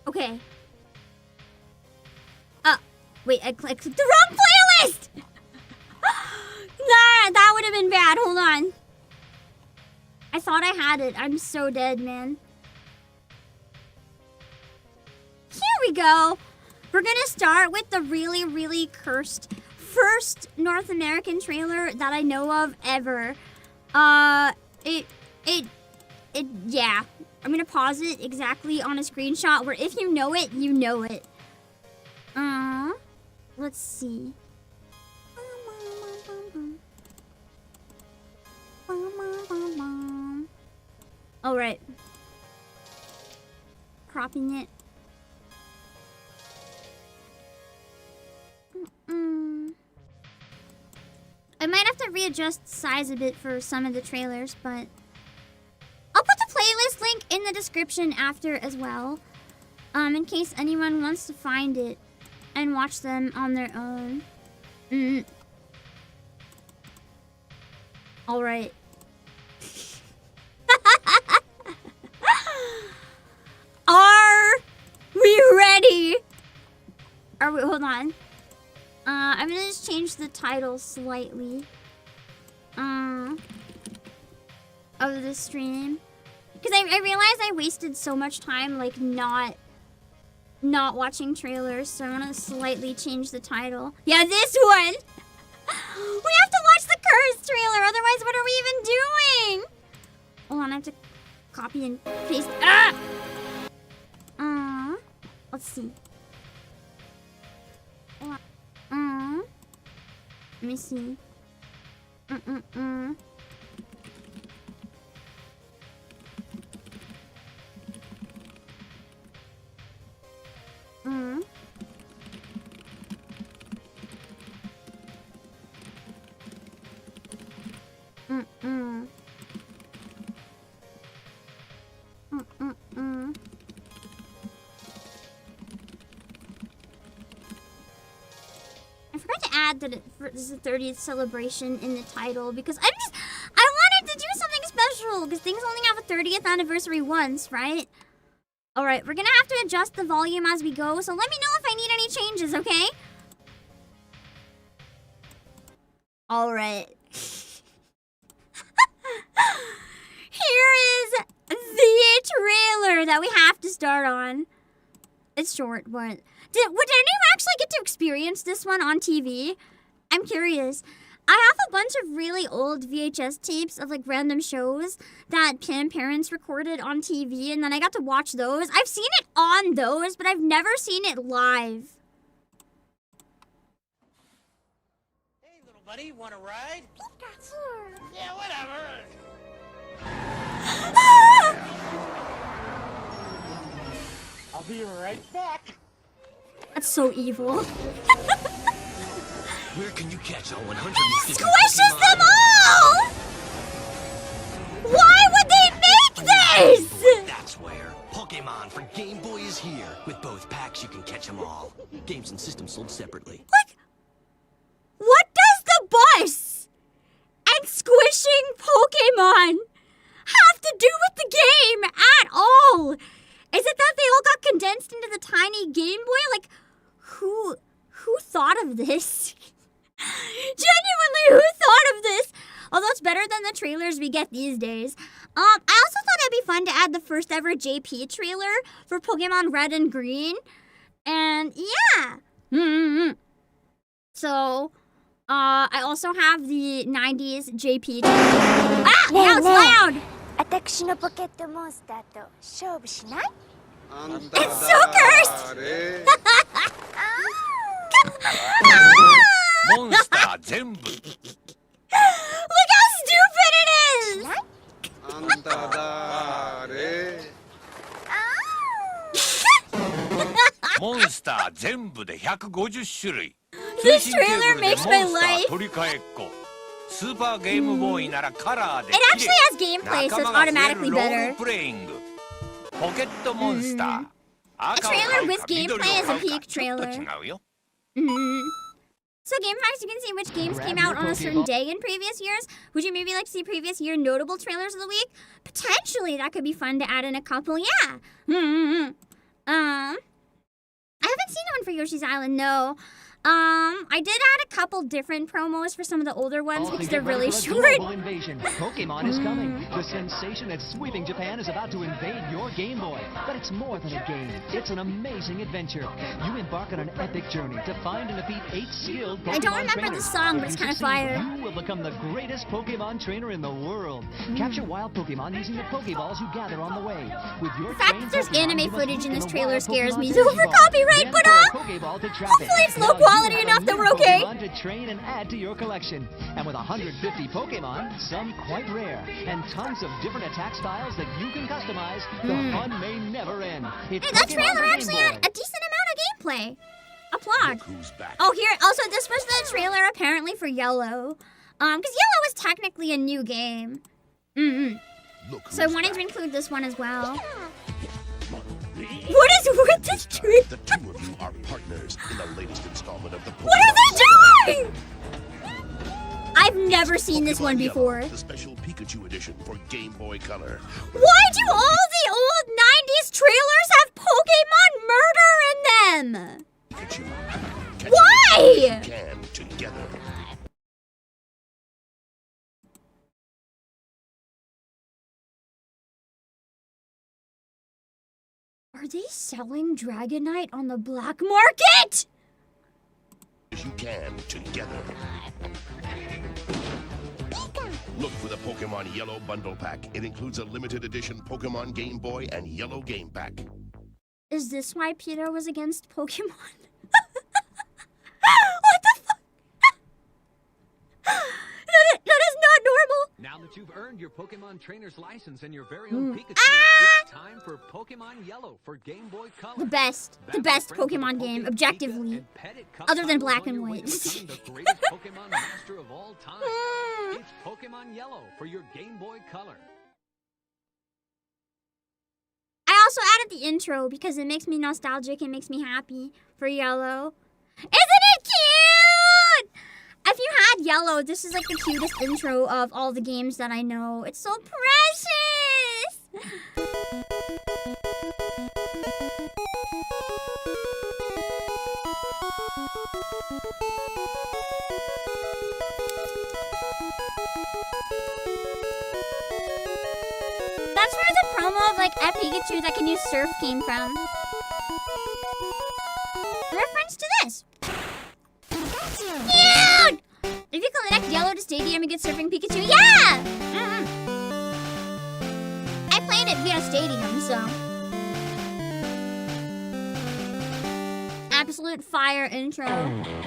Okay. Wait, I clicked the wrong playlist! Nah, that would have been bad. Hold on. I thought I had it. I'm so dead, man. Here we go. We're gonna start with the really, really cursed first North American trailer that I know of ever. Yeah. I'm gonna pause it exactly on a screenshot where if you know it, you know it. Let's see. All right. Cropping it. I might have to readjust size a bit for some of the trailers, but I'll put the playlist link in the description after as well, in case anyone wants to find it and watch them on their own. All right. Are we ready? Are we? Hold on. I'm gonna just change the title slightly. Of the stream, because I realized I wasted so much time like not watching trailers, so I want to slightly change the title. Yeah, this one. We have to watch the Curse trailer, otherwise what are we even doing? Hold on, I have to copy and paste. Let's see. Let me see. I forgot to add that this is the 30th celebration in the title because I wanted to do something special because things only have a 30th anniversary once, right? All right, we're gonna have to adjust the volume as we go, so let me know if I need any changes, okay? All right. Here is the trailer that we have to start on. It's short, but would anyone actually get to experience this one on TV? I'm curious. I have a bunch of really old VHS tapes of like random shows that PAM parents recorded on TV, and then I got to watch those. I've seen it on those, but I've never seen it live. Hey, little buddy, want a ride? Yeah, whatever. I'll be right back. That's so evil. Where can you catch all 100? He squishes them all! Why would they make this? That's where. Pokemon for Game Boy is here. With both packs, you can catch them all. Games and systems sold separately. What does the bus and squishing Pokemon have to do with the game at all? Is it that they all got condensed into the tiny Game Boy? Like, who thought of this? Genuinely, who thought of this? Although it's better than the trailers we get these days. I also thought it'd be fun to add the first ever JP trailer for Pokemon Red and Green. And yeah. So, I also have the 90s JP trailer. Ah! Now it's loud! 私のポケットモンスターと勝負しない? It's so cursed! Monster 全部 Look how stupid it is! Monster 全部で150種類 This trailer makes my life. 取り替えっこスーパーゲームボーイならカラーで It actually has gameplay, so it's automatically ロー better. ルプレイングポケットモンスター A trailer with gameplay is a peak trailer. So GameFAQs, you can see which games came out on a certain day in previous years. Would you maybe like to see previous year notable trailers of the week? Potentially, that could be fun to add in a couple, yeah. I haven't seen one for Yoshi's Island, no. I did add a couple different promos for some of the older ones because they're really short. Invasion. Pokemon is coming. The sensation that's sweeping Japan is about to invade your Game Boy. But it's more than a game. It's an amazing adventure. You embark on an epic journey to find and defeat 8 skilled Pokemon I don't remember trainers. the song, but it's If kind you of succeed, fire. You will become the greatest Pokemon trainer in the world. Capture wild Pokemon using the Pokeballs you gather on the way. With your The fact trained that there's Pokemon, anime you must footage in beat this the trailer wild scares Pokemon me. Is to it over Pokeball. copyright, Then but throw a Pokeball to trap hopefully it. it's low Now you quality have a enough that new we're okay. Pokemon to train and add to your collection. And with 150 Pokemon, some quite rare, and tons of different attack styles that you can customize, the fun may never end. It's Hey, that Pokemon trailer for Game actually Boy. had a decent amount of gameplay. Applaud. Who's back? Oh, here, also, this was the trailer apparently for Yellow. Because Yellow is technically a new game. Look So I who's wanted to back. include this one as well. What is with this tree? The two of you are partners in the latest installment of the Pokemon. What are they doing? I've never seen this one Pokemon before. Yellow, the special Pikachu edition for Game Boy Color. Why do all the old 90s trailers have Pokemon murder in them? Pikachu. Catch Why? it if you can together. Are they selling Dragonite on the black market? As you can together. Look for the Pokemon Yellow Bundle Pack. It includes a limited edition Pokemon Game Boy and Yellow Game Pack. Is this why Peter was against Pokemon? What the fuck? That is not normal. Now that you've earned your Pokemon Trainer's license and your very own Pikachu, it's time for Pokemon Yellow for Game Boy Color. The best Pokemon game, objectively. Other than Black and White. Becoming the greatest Pokemon master of all time. It's Pokemon Yellow for your Game Boy Color. I also added the intro because it makes me nostalgic and makes me happy for Yellow. Isn't it cute? If you had Yellow, this is like the cutest intro of all the games that I know. It's so precious. That's where the promo of like a Pikachu that can use Surf came from. Reference to this. Cute! If you collect Yellow to Stadium and get Surfing Pikachu, yeah! I played it via Stadium, so. Absolute fire intro.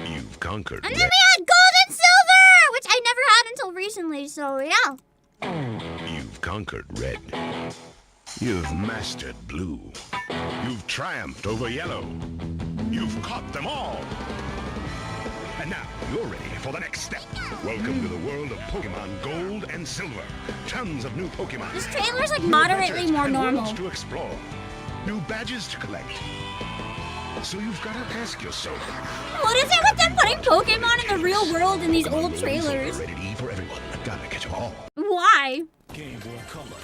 You've conquered. And then we had Gold and Silver, which I never had until recently, so yeah. You've conquered Red. You've mastered Blue. You've triumphed over Yellow. You've caught them all. And now you're ready for the next step. Welcome to the world of Pokemon Gold and Silver. Tons of new Pokemon. This trailer's like New moderately adventures more and normal. worlds to explore. New badges to collect. So you've got to ask yourself. What is it with them putting Pokemon in the real world in these old trailers? Rated E for everyone. Gotta catch them all. Why? Game Boy Color.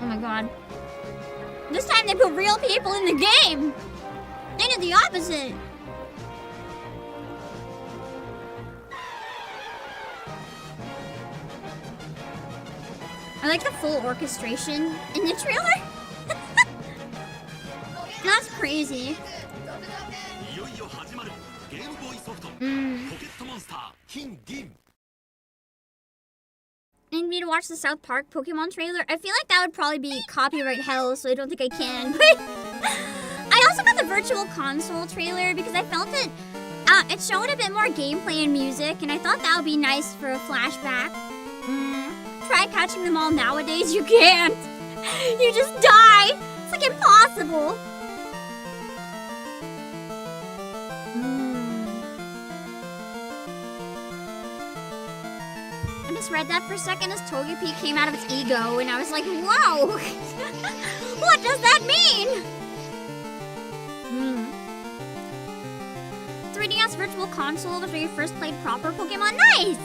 Oh my god. This time they put real people in the game! They did the opposite! I like the full orchestration in the trailer. That's crazy. Need me to watch the South Park Pokemon trailer? I feel like that would probably be copyright hell, so I don't think I can. But I also got the Virtual Console trailer because I felt it. It showed a bit more gameplay and music, and I thought that would be nice for a flashback. Try catching them all nowadays, you can't. You just die. It's like impossible. I misread that for a second as Togepi came out of its ego, and I was like, whoa! What does that mean? 3DS Virtual Console was where you first played proper Pokemon. Nice!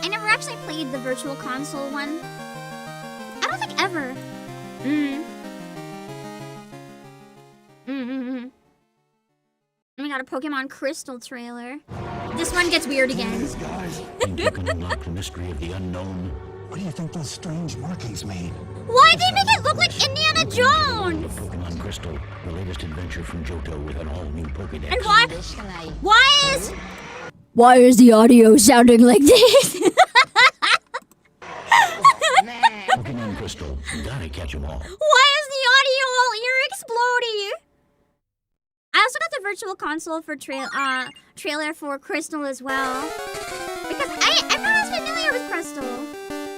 I never actually played the Virtual Console one. I don't think ever. We got a Pokemon Crystal trailer. This one gets weird again. Guys, think you can unlock the mystery of the unknown? What do you think those strange markings mean? Why'd they make it look like Indiana Jones? Pokemon Crystal, the latest adventure from Johto with an all-new Pokédex. And why is the audio sounding like this? Pokemon Crystal, you gotta catch them all. Why is the audio all ear exploding? I also got the virtual console for trailer for Crystal as well. Because I'm not as familiar with Crystal.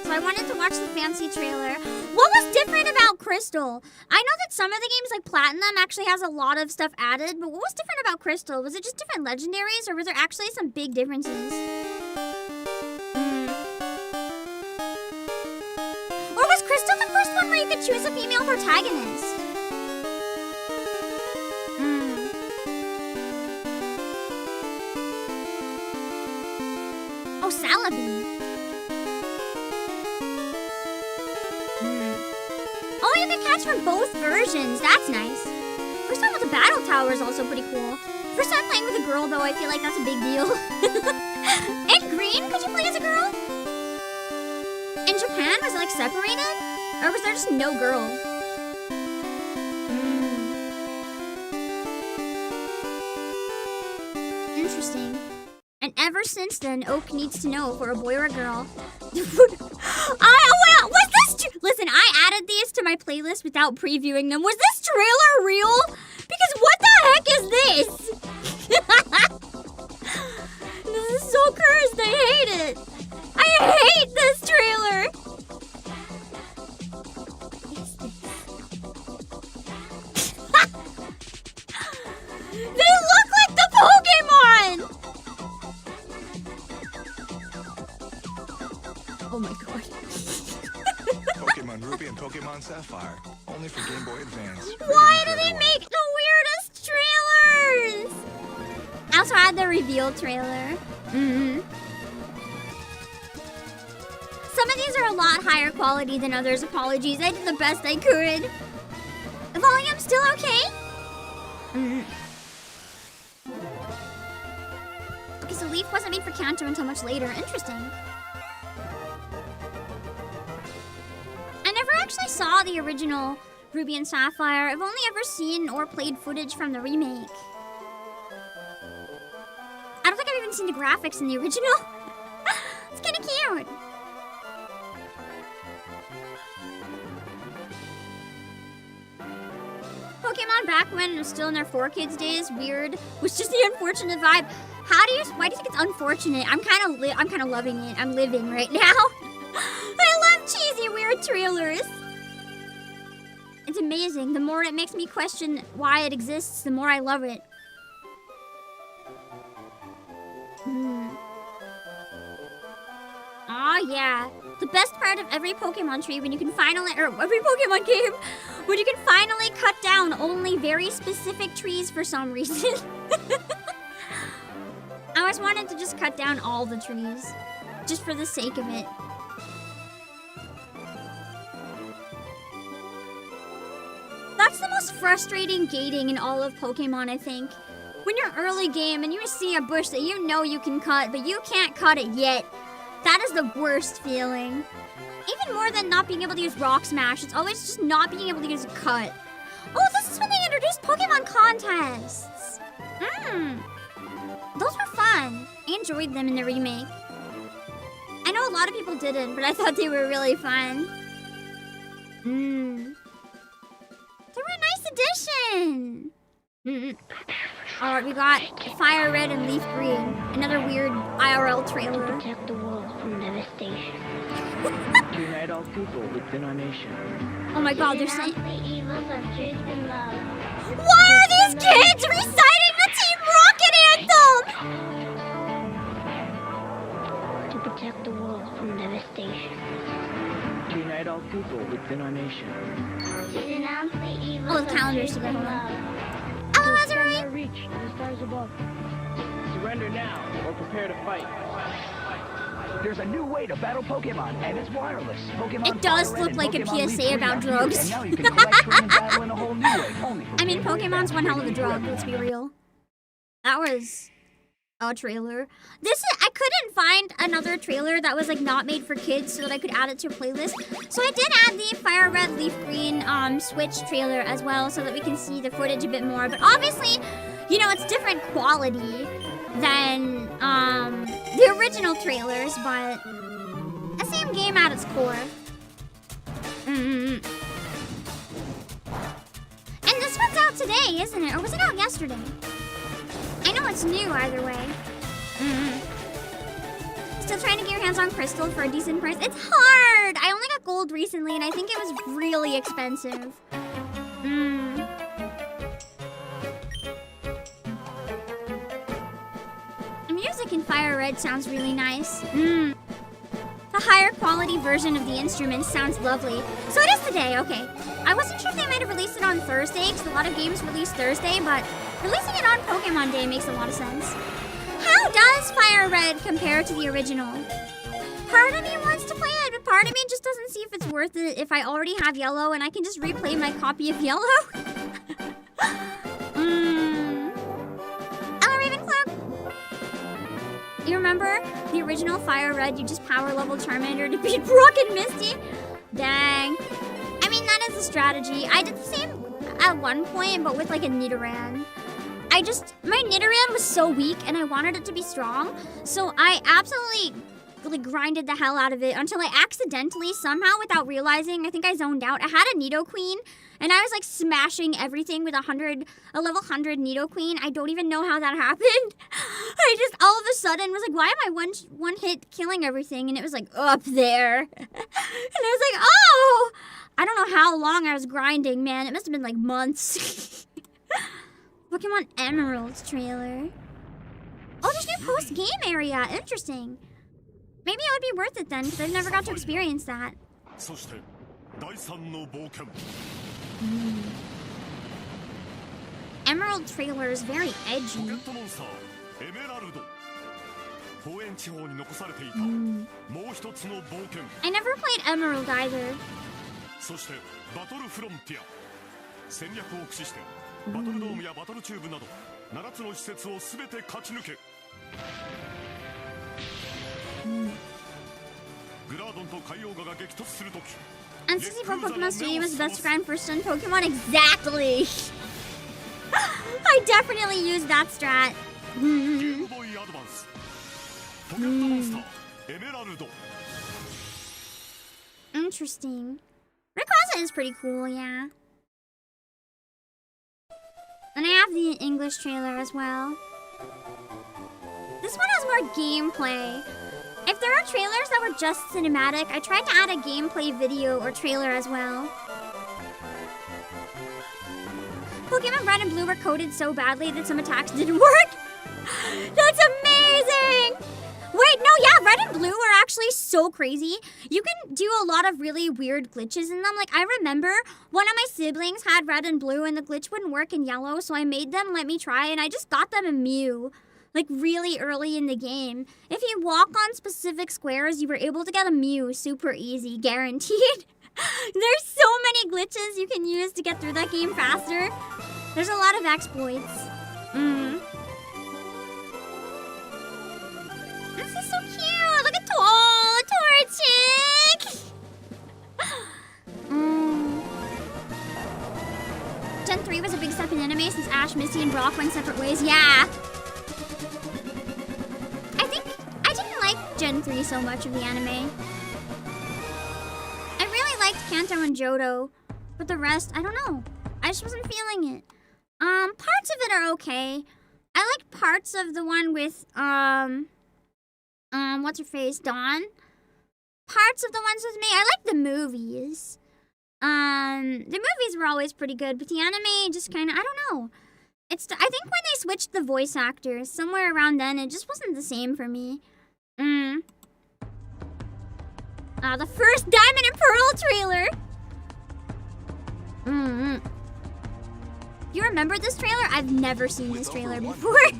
So I wanted to watch the fancy trailer. What was different about Crystal? I know that some of the games like Platinum actually has a lot of stuff added, but what was different about Crystal? Was it just different legendaries or was there actually some big differences? Or was Crystal the first one where you could choose a female protagonist? Oh, Celebi. Oh, you can catch from both versions. That's nice. First time with the battle tower is also pretty cool. First time playing with a girl, though, I feel like that's a big deal. In Green, could you play as a girl? In Japan, was it like separated? Or was there just no girl? Interesting. And ever since then, Oak needs to know if we're a boy or a girl. Was this listen, I added these to my playlist without previewing them. Was this trailer real? Because what the heck is this? This is so cursed. I hate it. I hate this trailer. They look like the Pokemon! Oh my god. Pokemon Ruby and Pokemon Sapphire, only for Game Boy Advance. Why do they make the weirdest trailers? I also had the reveal trailer. Some of these are a lot higher quality than others. Apologies, I did the best I could. The volume's still okay? Okay, so Leaf wasn't made for Kanto until much later. Interesting. I never actually saw the original Ruby and Sapphire. I've only ever seen or played footage from the remake. I don't think I've even seen the graphics in the original. It's kind of cute. Pokemon back when it was still in their 4Kids days, weird, was just the unfortunate vibe. Why do you think it's unfortunate? I'm kind of loving it. I'm living right now. I love cheesy, weird trailers. It's amazing. The more it makes me question why it exists, the more I love it. Aw, yeah. The best part of every Pokemon tree when you can finally, or every Pokemon game, when you can finally cut down only very specific trees for some reason. I always wanted to just cut down all the trees, just for the sake of it. That's the most frustrating gating in all of Pokemon, I think. When you're early game and you see a bush that you know you can cut, but you can't cut it yet. That is the worst feeling. Even more than not being able to use Rock Smash, it's always just not being able to use a cut. Oh, this is when they introduced Pokemon contests. Those were fun. I enjoyed them in the remake. I know a lot of people didn't, but I thought they were really fun. They were a nice addition. Alright, we got Fire Red and Leaf Green. Another weird IRL trailer. To protect the world from devastation. To unite all people within our nation. Oh my god, they're saying... The evils of truth and love. Why are these kids reciting the Team Rocket anthem? To protect the world from devastation. To unite all people within our nation. To denounce the evils Oh, the of calendars truth together. and love. Hello, Azuri. Reach to the stars above. Surrender now or prepare to fight. There's a new way to battle Pokemon, and it's wireless. Pokemon It does Fire Red look and like a Pokemon PSA Leaf about Green are drugs. And now you can collect, train, and battle in a whole new way. Only for I mean, Game Boy Pokemon's Advance one hell of a and drug, let's be real. That was a trailer. I couldn't find another trailer that was like not made for kids so that I could add it to a playlist. So I did add the Fire Red Leaf Green Switch trailer as well so that we can see the footage a bit more. But obviously, you know, it's different quality than the original trailers, but the same game at its core. And this one's out today, isn't it? Or was it out yesterday? I know it's new either way. Still trying to get your hands on Crystal for a decent price. It's hard! I only got gold recently and I think it was really expensive. The music in Fire Red sounds really nice. The higher quality version of the instruments sounds lovely. So it is today, okay. I wasn't sure if they might have released it on Thursday, because a lot of games release Thursday, but releasing it on Pokemon Day makes a lot of sense. How does Fire Red compare to the original? Part of me wants to play it, but part of me just doesn't see if it's worth it if I already have Yellow and I can just replay my copy of Yellow. Hello, Ravenclaw. You remember the original Fire Red? You just power level Charmander to beat Brock and Misty? Dang. I mean, that is a strategy. I did the same at one point, but with like a Nidoran. My Nidoran was so weak and I wanted it to be strong. So I absolutely grinded the hell out of it until I accidentally, somehow without realizing, I think I zoned out. I had a Nidoqueen and I was like smashing everything with a level 100 Nidoqueen. I don't even know how that happened. I just all of a sudden was like, why am I one hit killing everything? And it was like up there. And I was like, oh! I don't know how long I was grinding, man. It must have been like months. Pokemon Emerald trailer. Oh, there's new post-game area. Interesting. Maybe it would be worth it then, because I've never got to experience that. Emerald trailer is very edgy. I never played Emerald either. And 64 Pokemon Studio was the best friend for Sun Pokemon. Exactly. I definitely used that strat. Interesting. Rayquaza is pretty cool, yeah. And I have the English trailer as well. This one has more gameplay. If there are trailers that were just cinematic, I tried to add a gameplay video or trailer as well. Pokemon Red and Blue were coded so badly that some attacks didn't work. That's amazing! Wait, no, yeah, Red and Blue are actually so crazy. You can do a lot of really weird glitches in them. Like, I remember one of my siblings had Red and Blue and the glitch wouldn't work in Yellow, so I made them let me try, and I just got them a Mew. Like, really early in the game. If you walk on specific squares, you were able to get a Mew super easy, guaranteed. There's so many glitches you can use to get through that game faster. There's a lot of exploits. This is so cute! Look at Torchic! Gen 3 was a big step in anime since Ash, Misty, and Brock went separate ways. Yeah! I didn't like Gen 3 so much of the anime. I really liked Kanto and Johto, but the rest, I don't know. I just wasn't feeling it. Parts of it are okay. I like parts of the one with, what's her face? Dawn? Parts of the ones with me. I like the movies. The movies were always pretty good, but the anime just kind of, I don't know. I think when they switched the voice actors, somewhere around then, it just wasn't the same for me. The first Diamond and Pearl trailer. You remember this trailer? I've never seen this trailer before. I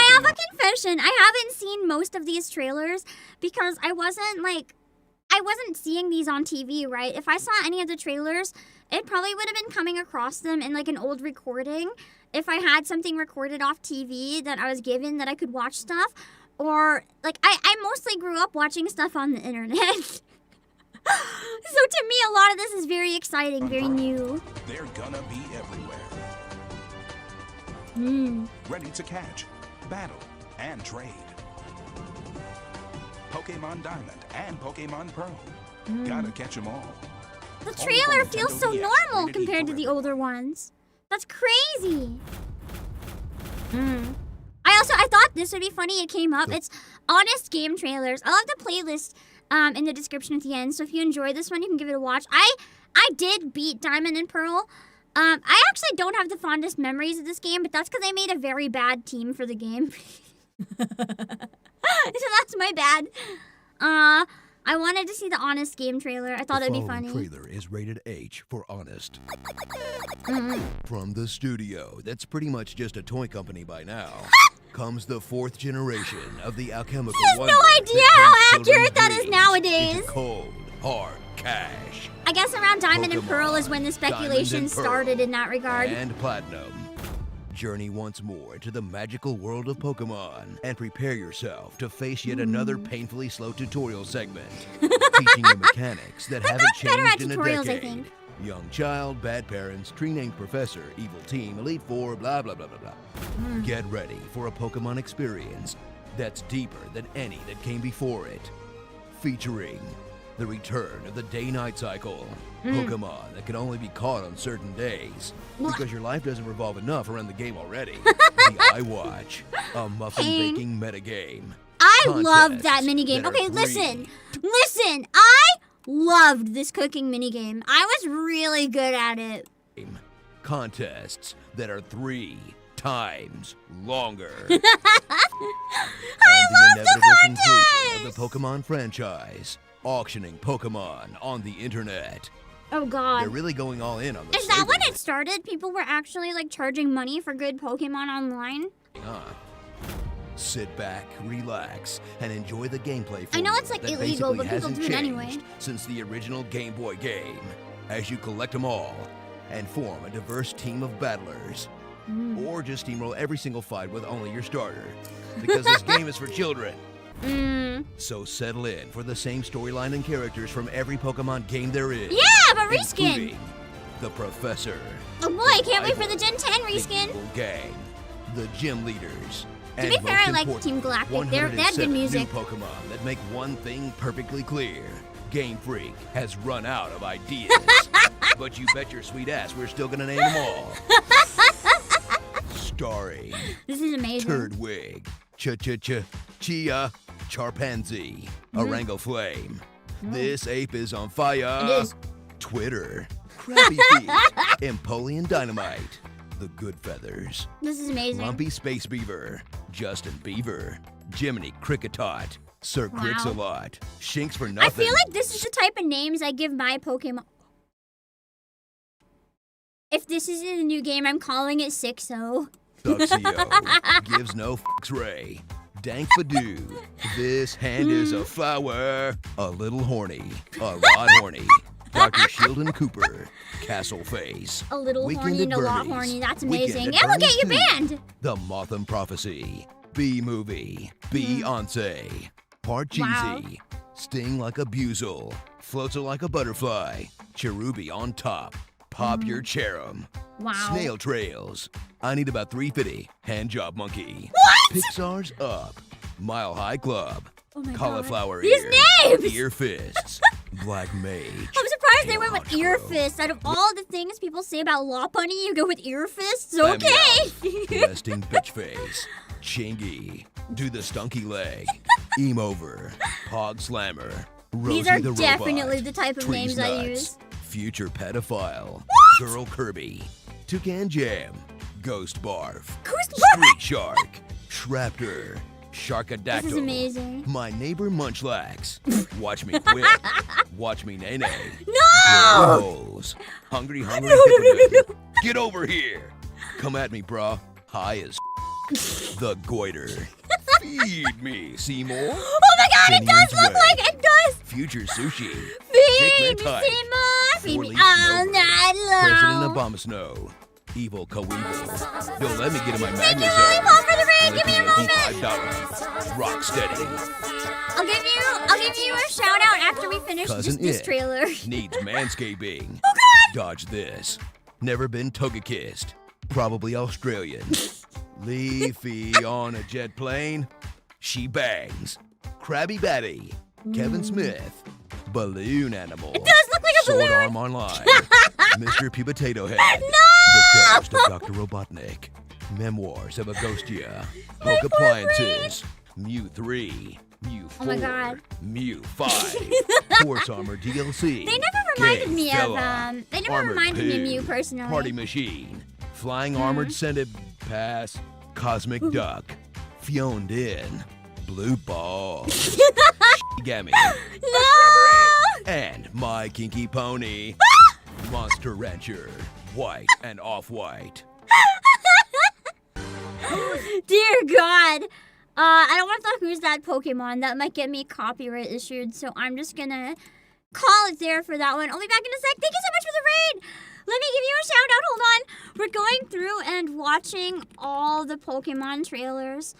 have fucking confession, I haven't seen most of these trailers because I wasn't seeing these on TV, right? If I saw any of the trailers, it probably would have been coming across them in like an old recording. If I had something recorded off TV that I was given that I could watch stuff, or like I mostly grew up watching stuff on the internet. So to me, a lot of this is very exciting, very new. They're gonna be everywhere. Ready to catch, battle, and trade. Pokemon Diamond and Pokemon Pearl. Gotta catch them all. The trailer feels so normal compared to the older ones. That's crazy. I thought this would be funny. It came up. It's honest game trailers. I'll have the playlist in the description at the end. So if you enjoy this one, you can give it a watch. I did beat Diamond and Pearl. I actually don't have the fondest memories of this game, but that's because I made a very bad team for the game. So that's my bad. I wanted to see the honest game trailer. I thought it'd be funny. The trailer is rated H for honest. From the studio that's pretty much just a toy company by now, comes the 4th generation of the alchemical wonder. No idea how accurate that is nowadays. Cold, hard cash. I guess around Diamond and Pokemon, Pearl is when the speculation Diamond and Pearl, started in that regard. And Platinum. Journey once more into the magical world of Pokemon and prepare yourself to face yet another painfully slow tutorial segment, teaching you mechanics that haven't changed in a decade. I think. Young child, bad parents, tree named professor, evil team, Elite Four, blah blah blah blah blah. Get ready for a Pokemon experience that's deeper than any that came before it, featuring the return of the day-night cycle. Pokemon that can only be caught on certain days because your life doesn't revolve enough around the game already. The iWatch, a muffin baking metagame. I loved that minigame. Okay, listen. I loved this cooking minigame. I was really good at it. Contests that are 3 times longer. I love the contest! Of the Pokemon franchise, auctioning Pokemon on the internet. Oh God. They're really going all in on this. Is that when it started? People were actually like charging money for good Pokemon online? Sit back, relax, and enjoy the gameplay. I know it's like illegal, but people do it anyway. Since the original Game Boy game, as you collect them all and form a diverse team of battlers. Or just steamroll every single fight with only your starter. Because this game is for children. So settle in for the same storyline and characters from every Pokemon game there is. Yeah, but reskin! The Professor. Oh boy, I can't wait for the Gen 10 reskin. The Gang. The Gym Leaders. To be fair, I like Team Galactic. They had good music. New Pokemon that make one thing perfectly clear. Game Freak has run out of ideas. But you bet your sweet ass we're still gonna name them all. Starring. This is amazing. Turdwig. Chia. Charpanzee. Orango Flame. This ape is on fire. It is. Twitter. Crappy Feet. Empoleon Dynamite. The Good Feathers. This is amazing. Lumpy Space Beaver. Justin Beaver. Jiminy Cricketot. Sir Crix-a-Lot. Shinx for nothing. I feel like this is the type of names I give my Pokemon. If this is in the new game, I'm calling it 6-0. Duxio. Gives no f***s Ray. Dank Badoo. This hand is a flower. A little horny. A lot horny. Dr. Sheldon Cooper. Castle Face. A little Weekend horny and a lot Bernie's. horny. That's Weekend amazing. at And we'll get you Bernie's banned. The Motham Prophecy. B-Movie. Beyonce. Parcheesi. Sting like a buzzle. Floats like a butterfly. Cherubi on top. Pop your cherub. Wow. Snail Trails. I need about 350. Handjob Monkey. What? Pixar's Up. Mile High Club. Oh my Cauliflower God. These Ear. names! Ear Fists. Black Mage. I'm surprised they went with ear fists. Out of all the things people say about Lopunny, you go with ear fists? Okay. Resting Bitch Face. Chingy. Do the Stunky Leg. Emover. Hog Slammer. Rosie These are the definitely Robot. the type of Trees names Nuts. I use. Future Pedophile. Girl Kirby. Toucan Jam. Ghost Barf. Street Shark. Shraptor. Sharkadactyl. This is amazing. My Neighbor Munchlax. Watch me quit. Watch me nay nay. No! Holes. Hungry. No. Get over here. Come at me, brah. High as the Goiter. Feed me, Seymour. Oh my god, it does look like it does! Future sushi. Feed me, Type. Seymour! Feed me Four-leaf all clover. night President long! Obama Snow. Evil co-evil. Don't let me get in my Thank magnet you, zone. Lollipop, for the raid! Give me a moment! $85. Rock steady. I'll give you a shout out after we finish Cousin this It trailer. needs manscaping. Oh god! Dodge this. Never been toga kissed. Probably Australian. Leafy on a jet plane. She bangs. Krabby Patty. Kevin Smith. Balloon animal. It does look like a Sword balloon! arm online. Mr. P. Potato Head. No! The Ghost of Dr. Robotnik. Memoirs of a Ghostia. Poke Appliances. Mew 3. Mew 4. Oh my god. Mew 5. Force Armor DLC. They never reminded King me Fella. of they never Armored reminded me of Pig. Mew personally. Party Machine. Flying Armored Scented Pass. Cosmic Duck. Fioned in. Blue Ball. Gammy. No! And My Kinky Pony. Monster Rancher. White and off-white. Dear God. I don't want to Who's That Pokemon. That might get me copyright issued, so I'm just gonna call it there for that one. I'll be back in a sec. Thank you so much for the raid. Let me give you a shout out. Hold on. We're going through and watching all the Pokemon trailers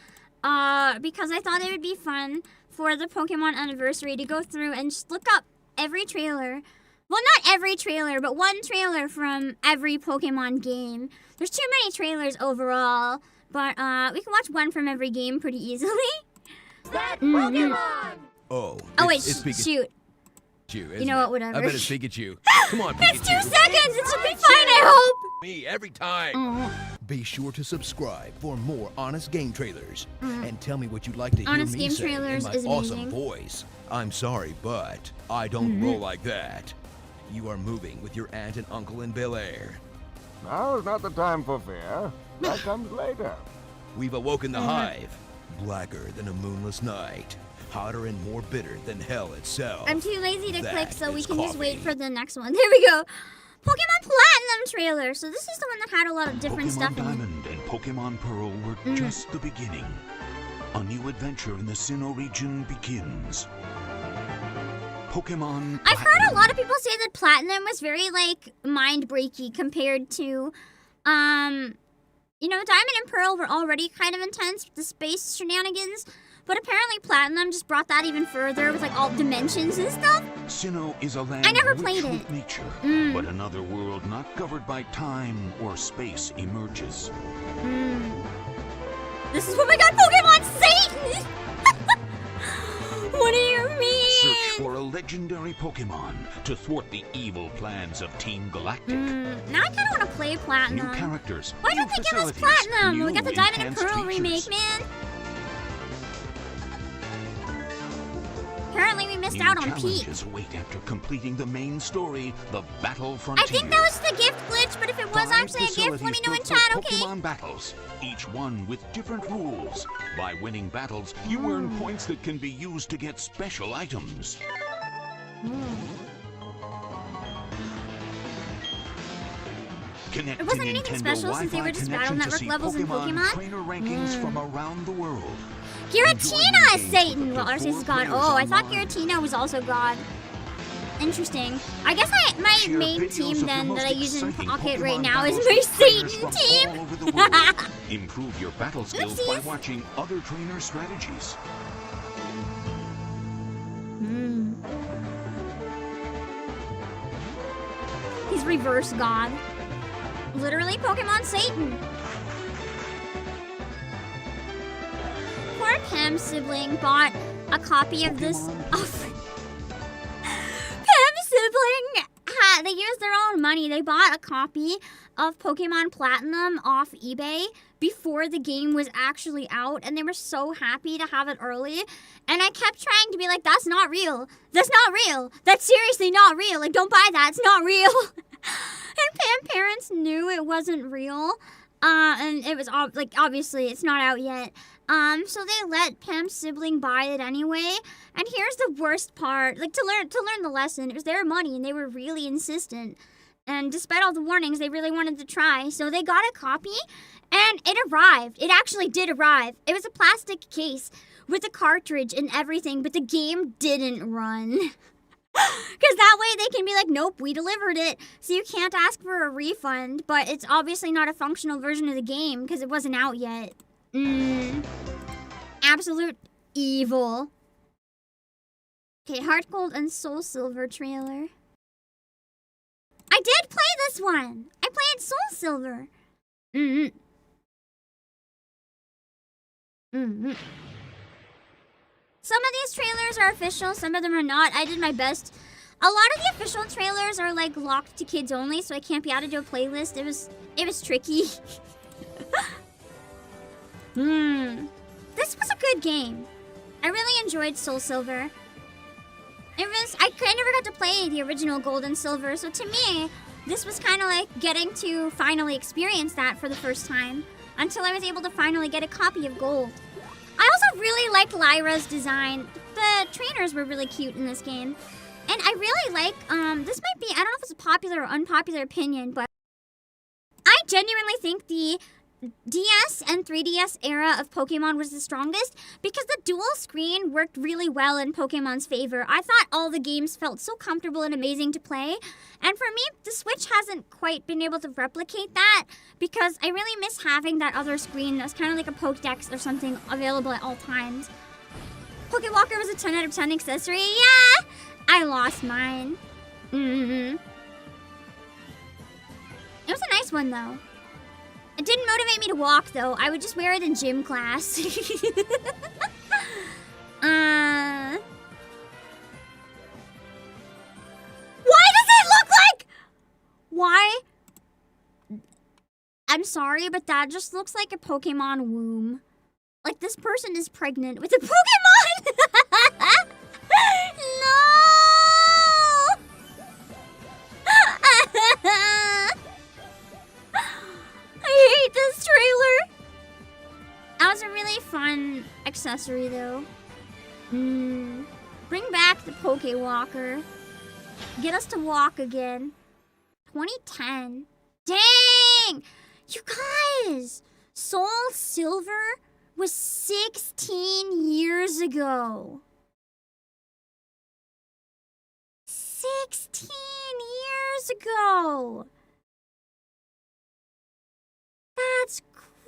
because I thought it would be fun for the Pokemon anniversary to go through and just look up every trailer. Well, not every trailer, but one trailer from every Pokemon game. There's too many trailers overall, but we can watch one from every game pretty easily. That Pokemon! Oh. Oh wait, it's Pikachu. shoot. You know what, whatever. I bet it's Pikachu. Come on, Pikachu. It's 2 seconds! It should be fine, I hope! Me every time. Oh. Be sure to subscribe for more honest game trailers. And tell me what you'd like to hear Honest me game say trailers in my is awesome amazing. voice. I'm sorry, but I don't roll like that. You are moving with your aunt and uncle in Bel Air. Now is not the time for fear. That comes later. We've awoken the hive. Blacker than a moonless night. Hotter and more bitter than hell itself. I'm too lazy to That click, so we is can just wait coffee. for the next one. There we go. Pokemon Platinum trailer. So this is the one that had a lot of different Pokemon stuff in it. Diamond and Pokemon Pearl were just the beginning. A new adventure in the Sinnoh region begins. Pokemon I've heard a lot of people say that Platinum was very, like, mind-breaky compared to, you know, Diamond and Pearl were already kind of intense with the space shenanigans, but apparently Platinum just brought that even further with, like, all dimensions and stuff. Sinnoh is a land I never rich played with it. nature, but another world not covered by time or space emerges. This is, oh my god, Pokemon Satan! What do you mean? Search for a legendary Pokemon to thwart the evil plans of Team Galactic. Now I kind of want to play Platinum. New characters, Why new don't they give us facilities, Platinum? new We got the Diamond and enhanced Pearl remake, features. man. Apparently we missed New out on Pete. challenges await after completing the main story, the Battle I Frontier. think that was the gift glitch, but if it was 5 actually a gift, let me facilities know in built for chat, okay? Pokemon battles, each one with different rules. By winning battles, you earn points that can be used to get special items. Connect It wasn't to anything Nintendo special since they were Wi-Fi just Battle connection to Network see levels in Pokemon. trainer rankings from around the world. Giratina is Enjoy Satan! new Well, games Arceus with is up God. to Oh, 4 I thought players Giratina was also God. Interesting. I guess my Share main videos team of the then most that I use in exciting Pocket right Pokemon now is battles my with trainers Satan from team! all over the world. Improve your battle skills by Oopsies. watching other trainer strategies. He's reverse God. Literally Pokemon Satan. Poor Pam's sibling bought a copy of this. Pam's sibling, they used their own money. They bought a copy of Pokemon Platinum off eBay before the game was actually out, and they were so happy to have it early. And I kept trying to be like, that's not real. That's not real. That's seriously not real. Like, don't buy that. It's not real. And Pam parents knew it wasn't real. And it was obviously it's not out yet. So they let Pam's sibling buy it anyway. And here's the worst part: like to learn the lesson, it was their money, and they were really insistent. And despite all the warnings, they really wanted to try. So they got a copy, and it arrived. It actually did arrive. It was a plastic case with a cartridge and everything, but the game didn't run. Because that way they can be like, nope, we delivered it. So you can't ask for a refund, but it's obviously not a functional version of the game because it wasn't out yet. Absolute evil. Okay, Heart Gold and Soul Silver trailer. I did play this one. I played Soul Silver. Some of these trailers are official, some of them are not. I did my best. A lot of the official trailers are like locked to kids only, so I can't be added to a playlist. It was tricky. This was a good game. I really enjoyed Soul Silver. I never got to play the original Gold and Silver, so to me, this was kind of like getting to finally experience that for the first time until I was able to finally get a copy of Gold. I also really liked Lyra's design. The trainers were really cute in this game. And I really like, this might be, I don't know if it's a popular or unpopular opinion, but I genuinely think the DS and 3DS era of Pokemon was the strongest because the dual screen worked really well in Pokemon's favor. I thought all the games felt so comfortable and amazing to play. And for me, the Switch hasn't quite been able to replicate that because I really miss having that other screen that was kind of like a Pokedex or something available at all times. Pokewalker was a 10 out of 10 accessory. Yeah! I lost mine. It was a nice one though. It didn't motivate me to walk, though. I would just wear it in gym class. Why does it look like... Why? I'm sorry, but that just looks like a Pokemon womb. Like, this person is pregnant with a Pokemon! No! I hate this trailer. That was a really fun accessory, though. Bring back the Pokewalker. Get us to walk again. 2010. Dang! You guys! Soul Silver was 16 years ago. 16 years ago. That's crazy.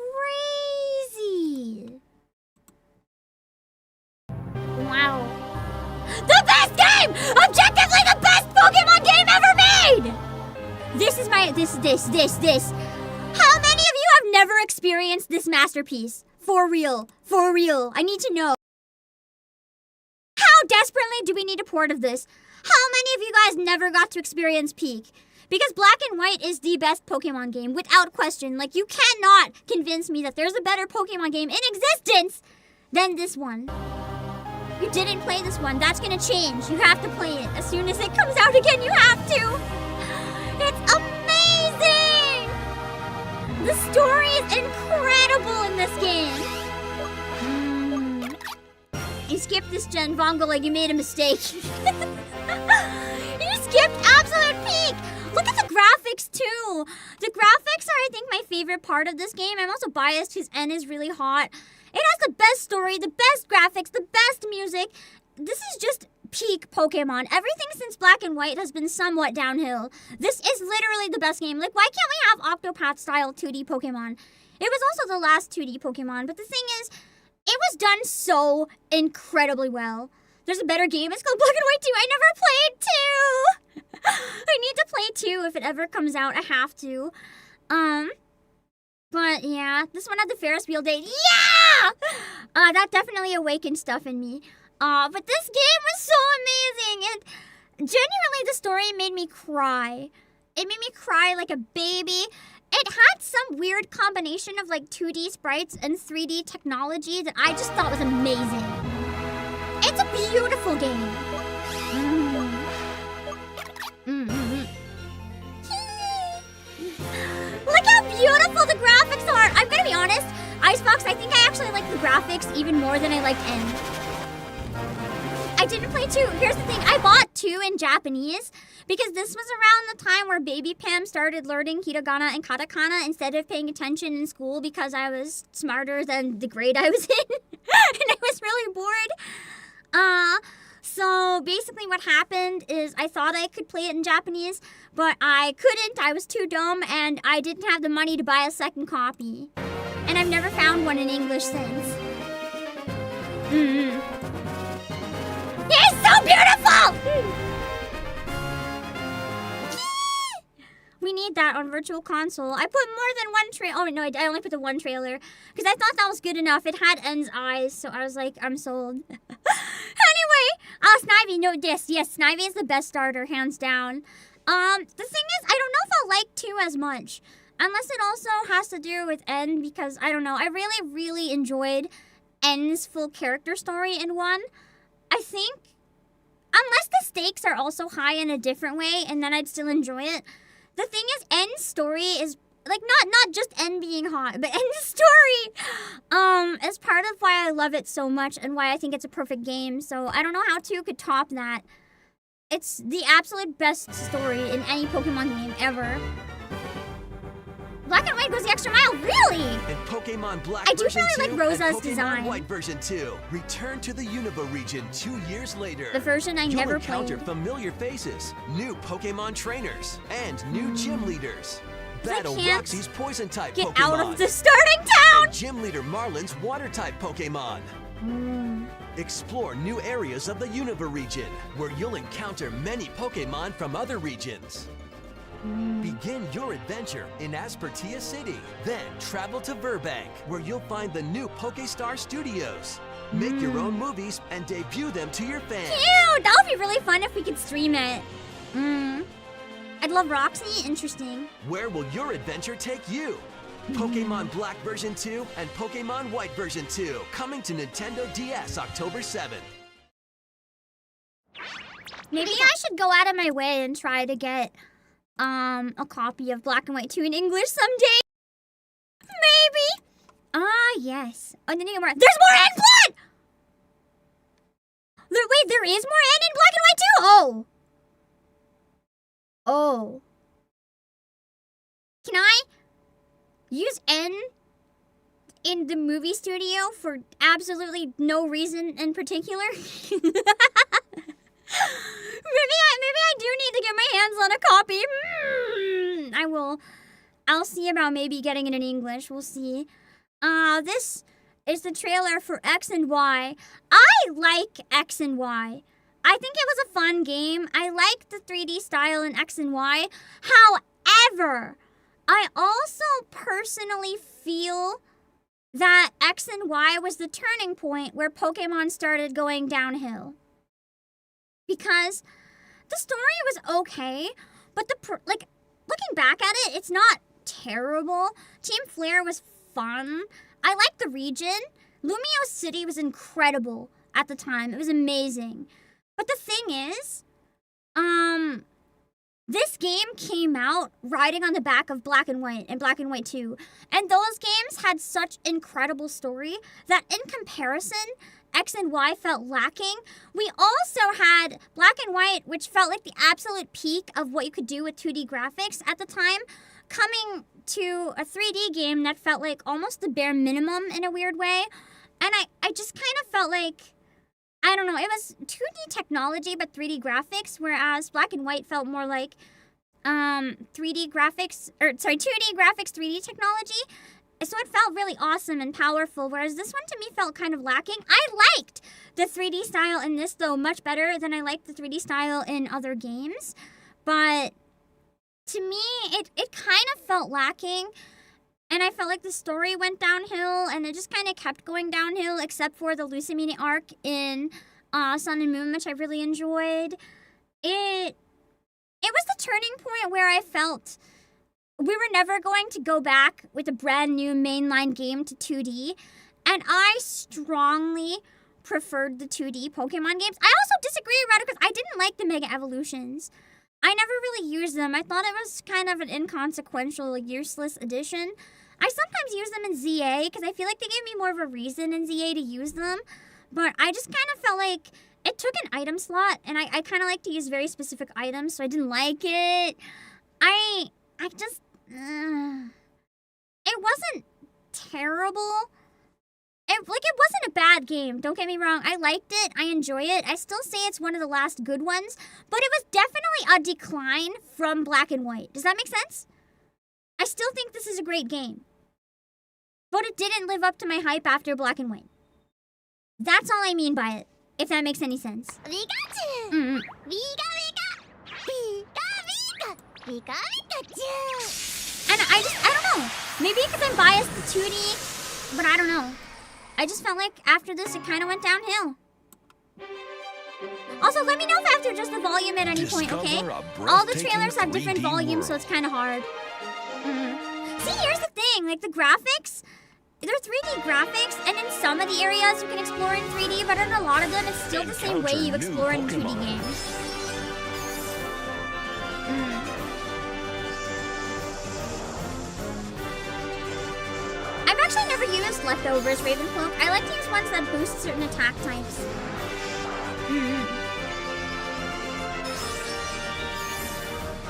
Wow. The best game! Objectively the best Pokemon game ever made! This is my, this. How many of you have never experienced this masterpiece? For real. I need to know. How desperately do we need a port of this? How many of you guys never got to experience Peak? Because Black and White is the best Pokemon game, without question. Like, you cannot convince me that there's a better Pokemon game in existence than this one. You didn't play this one. That's gonna change. You have to play it. As soon as it comes out again, you have to. It's amazing! The story is incredible in this game. You skipped this gen, Vongo, like you made a mistake. You skipped Absolute Peak! Look at the graphics, too. The graphics are, I think, my favorite part of this game. I'm also biased because N is really hot. It has the best story, the best graphics, the best music. This is just peak Pokemon. Everything since Black and White has been somewhat downhill. This is literally the best game. Like, why can't we have Octopath-style 2D Pokemon? It was also the last 2D Pokemon, but the thing is, it was done so incredibly well. There's a better game. It's called Black and White 2. I never played 2. I need to play 2 if it ever comes out. I have to. But yeah, this one had the Ferris wheel date. Yeah! That definitely awakened stuff in me. But this game was so amazing. And genuinely, the story made me cry. It made me cry like a baby. It had some weird combination of like 2D sprites and 3D technology that I just thought was amazing. It's a beautiful game. Look how beautiful the graphics are. I'm gonna be honest, Icebox, I think I actually like the graphics even more than I like N. I didn't play 2. Here's the thing, I bought 2 in Japanese because this was around the time where Baby Pam started learning hiragana and katakana instead of paying attention in school because I was smarter than the grade I was in. And I was really bored. So basically what happened is I thought I could play it in Japanese, but I couldn't. I was too dumb, and I didn't have the money to buy a second copy. And I've never found one in English since. He's so beautiful! We need that on Virtual Console. I put more than one trailer. Oh, no, I only put the one trailer because I thought that was good enough. It had N's eyes, so I was like, I'm sold. Anyway, Snivy, no, yes, Snivy is the best starter, hands down. The thing is, I don't know if I'll like 2 as much. Unless it also has to do with N, because, I don't know, I really, really enjoyed N's full character story in 1. I think, unless the stakes are also high in a different way, and then I'd still enjoy it. The thing is, N's story is, like, not just N being hot, but N's story is part of why I love it so much and why I think it's a perfect game. So I don't know how 2 could top that. It's the absolute best story in any Pokemon game ever. Black and White goes the extra mile, really? And Pokemon Black I do version really 2 like Rosa's and Pokemon design. White version 2 return to the Unova region 2 years later. The version I never You'll encounter played. familiar faces, new Pokemon trainers, and new gym leaders. Battle can't Roxy's poison-type get Pokemon. out of the starting town! And Gym Leader Marlin's water-type Pokemon. Explore new areas of the Unova region, where you'll encounter many Pokemon from other regions. Begin your adventure in Aspertia City. Then travel to Burbank, where you'll find the new Pokestar Studios. Make your own movies and debut them to your fans. Cute! That would be really fun if we could stream it. I'd love Roxy. Interesting. Where will your adventure take you? Pokemon Black version 2 and Pokemon White version 2, coming to Nintendo DS October 7th. Maybe I should go out of my way and try to get a copy of Black and White 2 in English someday. Maybe. Yes. Oh, there's more N blood! Wait, there is more N in Black and White 2? Oh. Can I use N in the movie studio for absolutely no reason in particular? Maybe I do need to get my hands on a copy. I'll see about maybe getting it in English. We'll see. This is the trailer for X and Y. I like X and Y. I think it was a fun game. I like the 3D style in X and Y. However, I also personally feel that X and Y was the turning point where Pokemon started going downhill. Because the story was okay, but looking back at it, it's not terrible. Team Flare was fun. I liked the region. Lumio City was incredible at the time. It was amazing. But the thing is, this game came out riding on the back of Black and White and Black and White 2. And those games had such incredible story that in comparison, X and Y felt lacking. We also had Black and White, which felt like the absolute peak of what you could do with 2D graphics at the time, coming to a 3D game that felt like almost the bare minimum in a weird way. And I just kind of felt like, I don't know, it was 2D technology but 3D graphics, whereas Black and White felt more like 2D graphics, 3D technology. So it felt really awesome and powerful, whereas this one to me felt kind of lacking. I liked the 3D style in this, though, much better than I liked the 3D style in other games. But to me, it kind of felt lacking. And I felt like the story went downhill, and it just kind of kept going downhill, except for the Lucimini arc in Sun and Moon, which I really enjoyed. It was the turning point where I felt we were never going to go back with a brand new mainline game to 2D. And I strongly preferred the 2D Pokemon games. I also disagree with it because I didn't like the Mega Evolutions. I never really used them. I thought it was kind of an inconsequential, useless addition. I sometimes use them in ZA because I feel like they gave me more of a reason in ZA to use them. But I just kind of felt like It took an item slot, and I kind of like to use very specific items, so I didn't like it. I just... it wasn't terrible. It wasn't a bad game, don't get me wrong. I liked it, I enjoy it. I still say it's one of the last good ones, but it was definitely a decline from Black and White. Does that make sense? I still think this is a great game, but it didn't live up to my hype after Black and White. That's all I mean by it, if that makes any sense. Mm-hmm. And I don't know. Maybe because I'm biased to 2D, but I don't know. I just felt like after this, it kind of went downhill. Also, let me know if I have to adjust the volume at any point, okay? All the trailers have different volumes, so it's kind of hard. See, here's the thing. Like, the graphics, they're 3D graphics, and in some of the areas you can explore in 3D, but in a lot of them, it's still the same way you explore in 2D games. I've actually never used Leftovers Ravencloak. I like to use ones that boost certain attack types.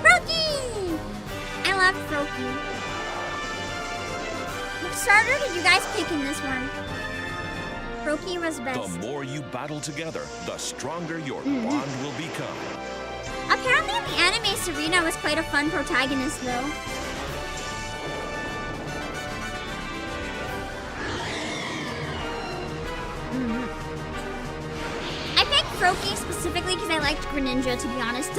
Froakie! I love Froakie. Which starter did you guys pick in this one? Froakie was best. The more you battle together, the stronger your bond will become. Apparently in the anime, Serena was quite a fun protagonist, though. I picked Froakie specifically because I liked Greninja, to be honest.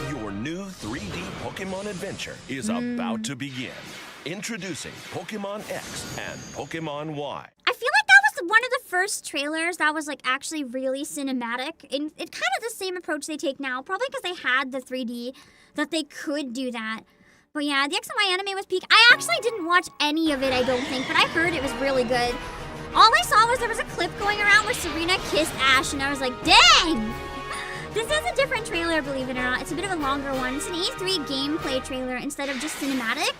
Your new 3D Pokemon adventure is about to begin. Introducing Pokemon X and Pokemon Y. I feel like that was one of the first trailers that was like actually really cinematic. And it's kind of the same approach they take now, probably because they had the 3D that they could do that. But yeah, the X and Y anime was peak. I actually didn't watch any of it, I don't think, but I heard it was really good. All I saw was there was a clip going around where Serena kissed Ash, and I was like, dang! This is a different trailer, believe it or not. It's a bit of a longer one. It's an E3 gameplay trailer instead of just cinematic.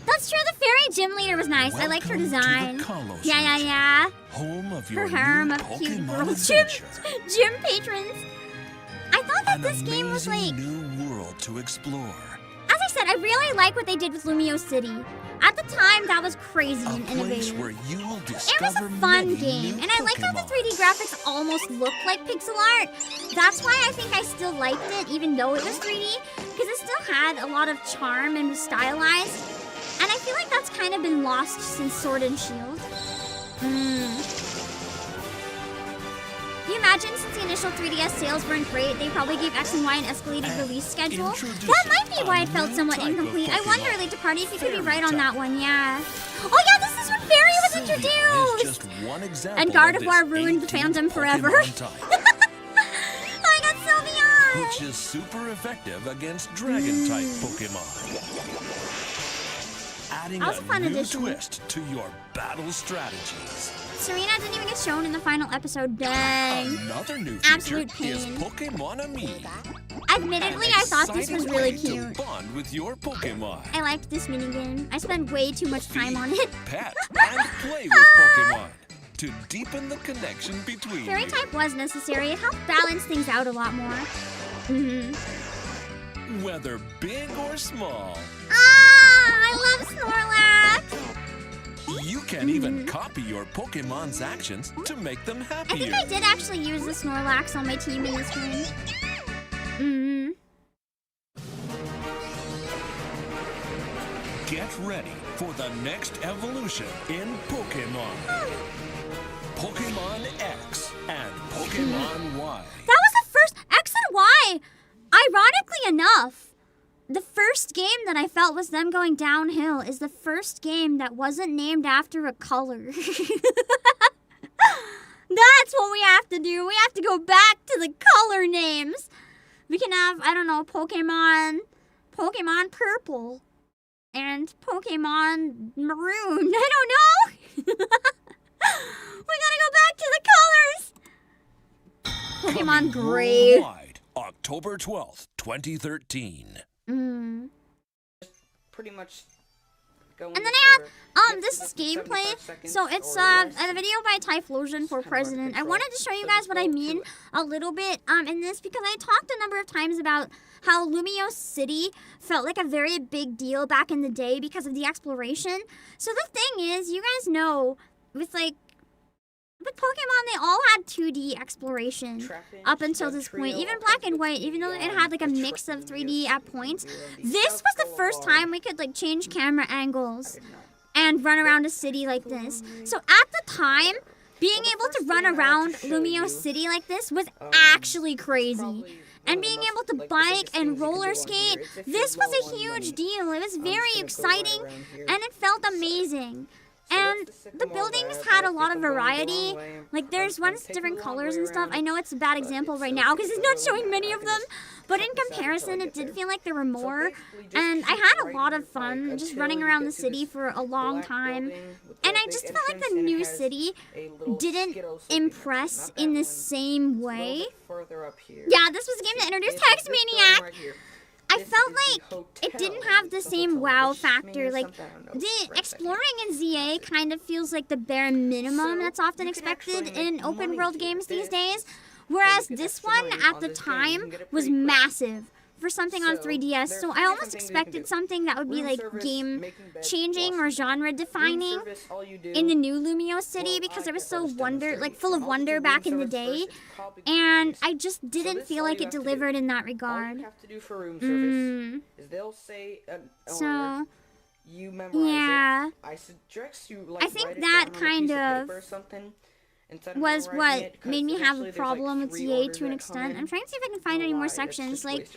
That's true, the fairy gym leader was nice. I liked her design. Yeah. Home of Her your harem new of cute Pokemon girls. adventure. Gym patrons. I thought that this game was like... new world to explore. As I said, I really like what they did with Lumio City. At the time, that was crazy and innovative. Where you will It was discover a fun many game, new and I like how the Pokemon. 3D graphics almost look like pixel art. That's why I think I still liked it, even though it was 3D, because it still had a lot of charm and was stylized. And I feel like that's kind of been lost since Sword and Shield. Can you imagine, since the initial 3DS sales weren't great, they probably gave X and Y an escalated release schedule? That might be why it felt somewhat incomplete. I wonder, Late to Party, if you could be right on that one, yeah. Oh yeah, this is when Fairy was introduced! And Gardevoir ruined the fandom forever. I got Sylveon! Which is super effective against Dragon-type Pokemon. Adding That was a fun new addition. twist to your battle strategies. Serena didn't even get shown in the final episode. Dang. Another new Absolute feature is pain. Pokemon Ami. Admittedly, I thought this was really cute. Bond with your Pokemon. I liked this minigame. I spent way too much time on it. Pet and play with Pokemon to deepen the connection between Fairy you. type was necessary. It helped balance things out a lot more. Whether big or small, I love Snorlax! you can even copy your Pokemon's actions to make them I happier. think I did actually use the Snorlax on my team in this game. Get ready for the next evolution in Pokemon. Pokemon X and Pokemon Y. That was the first X and Y. Ironically enough, the first game that I felt was them going downhill is the first game that wasn't named after a color. That's what we have to do. We have to go back to the color names. We can have, I don't know, Pokemon Purple and Pokemon Maroon. I don't know. We gotta go back to the colors. Pokemon Gray. Worldwide, October 12th, 2013. Pretty much And then I had this is gameplay. So it's a video by Typhlosion for President. I wanted to show you guys what I mean a little bit in this because I talked a number of times about how Lumio City felt like a very big deal back in the day because of the exploration. So the thing is, you guys know with Pokemon, they all had 2D exploration up until this point. Even Black and White, even though it had like a mix of 3D at points, this was the first time we could like change camera angles and run around a city like this. So at the time, being able to run around Lumio City like this was actually crazy. And being able to bike and roller skate, this was a huge deal. It was very exciting and it felt amazing. And the buildings had a lot of variety. Like, there's ones different colors and stuff. I know it's a bad example right now because it's not showing many of them. But in comparison, it did feel like there were more. And I had a lot of fun just running around the city for a long time. And I just felt like the new city didn't impress in the same way. Yeah, this was a game that introduced Text Maniac. I felt like it didn't have the same wow factor. Like, the exploring in ZA kind of feels like the bare minimum that's often expected in open world games these days. Whereas this one, at the time, was massive for something on 3DS. So I almost expected something that would be like game-changing or genre-defining in the new Lumio City because it was so full of wonder back in the day. And I just didn't feel like it delivered in that regard. So, yeah. I think that kind of was what made me have a problem with ZA to an extent. I'm trying to see if I can find any more sections. Like,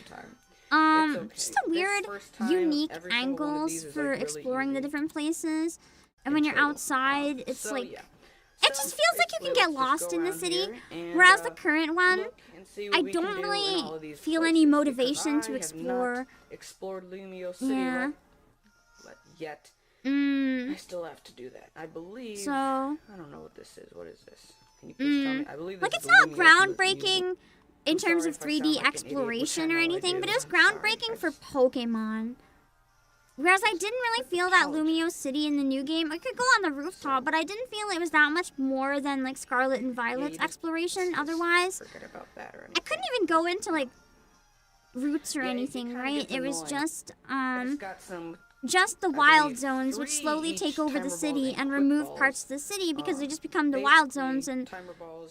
just a weird, unique angles for exploring the different places. And when you're outside, it's like, it just feels like you can get lost in the city. Whereas the current one, I don't really feel any motivation to explore. Yeah. Yet. I still have to do that. I believe. So. I don't know what this is. What is this? Can you please tell me? I believe like, it's not groundbreaking in terms of 3D exploration or anything, but it was groundbreaking for Pokemon. Whereas I didn't really feel that Lumio City in the new game. I could go on the rooftop, but I didn't feel it was that much more than like Scarlet and Violet's exploration otherwise. I couldn't even go into like routes or anything, right? It was just the wild zones, which slowly take over the city and remove parts of the city because they just become the wild zones, and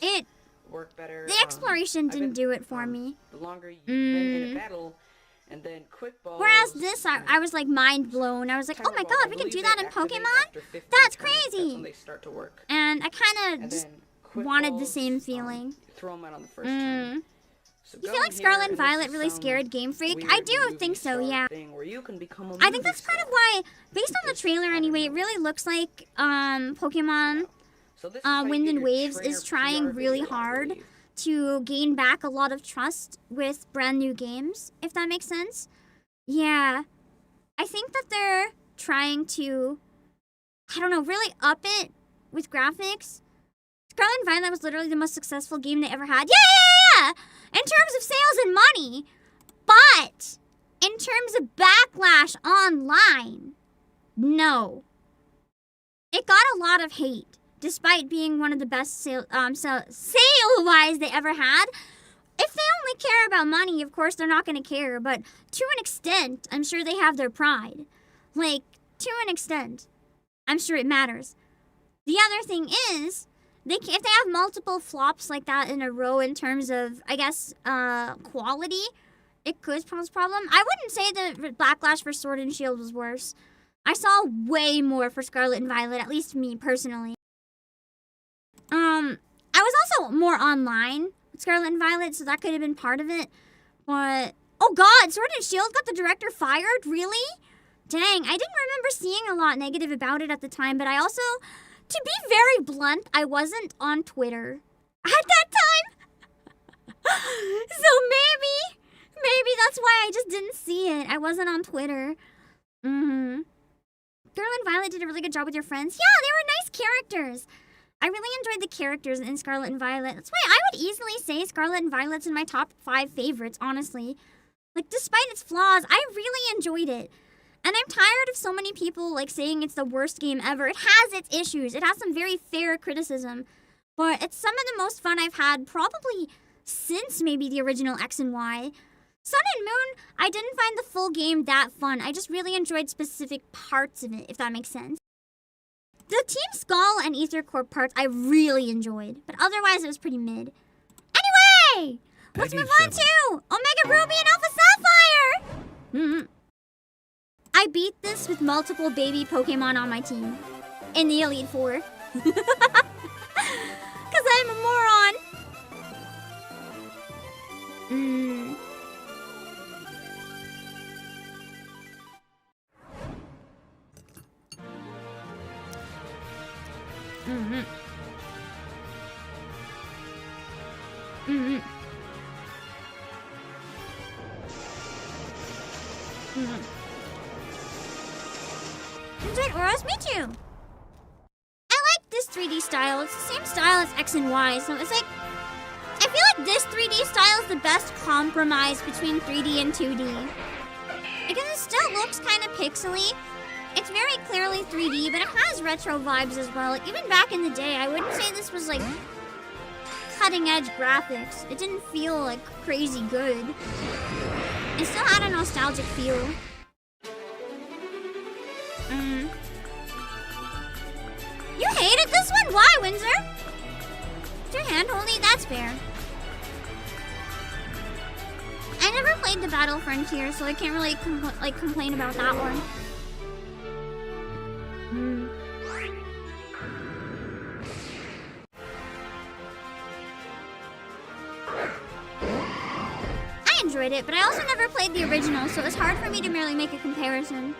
the exploration didn't do it for me. Whereas this, I was like mind blown. I was like, oh my god, we can do that in Pokemon? That's crazy! And I kind of just wanted the same feeling. You feel like Scarlet and Violet really scared Game Freak? I do think so, yeah. I think that's kind of why, based on the trailer anyway, it really looks like Pokemon Wind and Waves is trying really hard to gain back a lot of trust with brand new games, if that makes sense. Yeah. I think that they're trying to, I don't know, really up it with graphics. Scarlet and Violet was literally the most successful game they ever had. Yeah! In terms of sales and money. But in terms of backlash online, no. It got a lot of hate, despite being one of the best sale-wise they ever had. If they only care about money, of course they're not going to care. But to an extent, I'm sure they have their pride. Like, to an extent, I'm sure it matters. The other thing is, if they have multiple flops like that in a row in terms of, I guess, quality, it could cause a problem. I wouldn't say the backlash for Sword and Shield was worse. I saw way more for Scarlet and Violet, at least me personally. I was also more online with Scarlet and Violet, so that could have been part of it. But, oh god, Sword and Shield got the director fired? Really? Dang, I didn't remember seeing a lot negative about it at the time, but I also, to be very blunt, I wasn't on Twitter at that time. So maybe that's why I just didn't see it. I wasn't on Twitter. Scarlet and Violet did a really good job with your friends. Yeah, they were nice characters. I really enjoyed the characters in Scarlet and Violet. That's why I would easily say Scarlet and Violet's in my top 5 favorites, honestly. Like, despite its flaws, I really enjoyed it. And I'm tired of so many people like saying it's the worst game ever. It has its issues. It has some very fair criticism. But it's some of the most fun I've had probably since maybe the original X and Y. Sun and Moon, I didn't find the full game that fun. I just really enjoyed specific parts of it, if that makes sense. The Team Skull and Ether Corp parts I really enjoyed, but otherwise it was pretty mid. Anyway, let's move on to Omega Ruby and Alpha Sapphire! I beat this with multiple baby Pokemon on my team. In the Elite Four. Because I'm a moron. Enjoyed Auras, me too. I like this 3D style. It's the same style as X and Y, so it's like, I feel like this 3D style is the best compromise between 3D and 2D. Because it still looks kind of pixely. It's very clearly 3D, but it has retro vibes as well. Like, even back in the day, I wouldn't say this was like cutting edge graphics. It didn't feel like crazy good. It still had a nostalgic feel. You hated this one? Why, Windsor? Is your hand holy? That's fair. I never played the Battle Frontier, so I can't really complain about that one. I enjoyed it, but I also never played the original, so it's hard for me to merely make a comparison.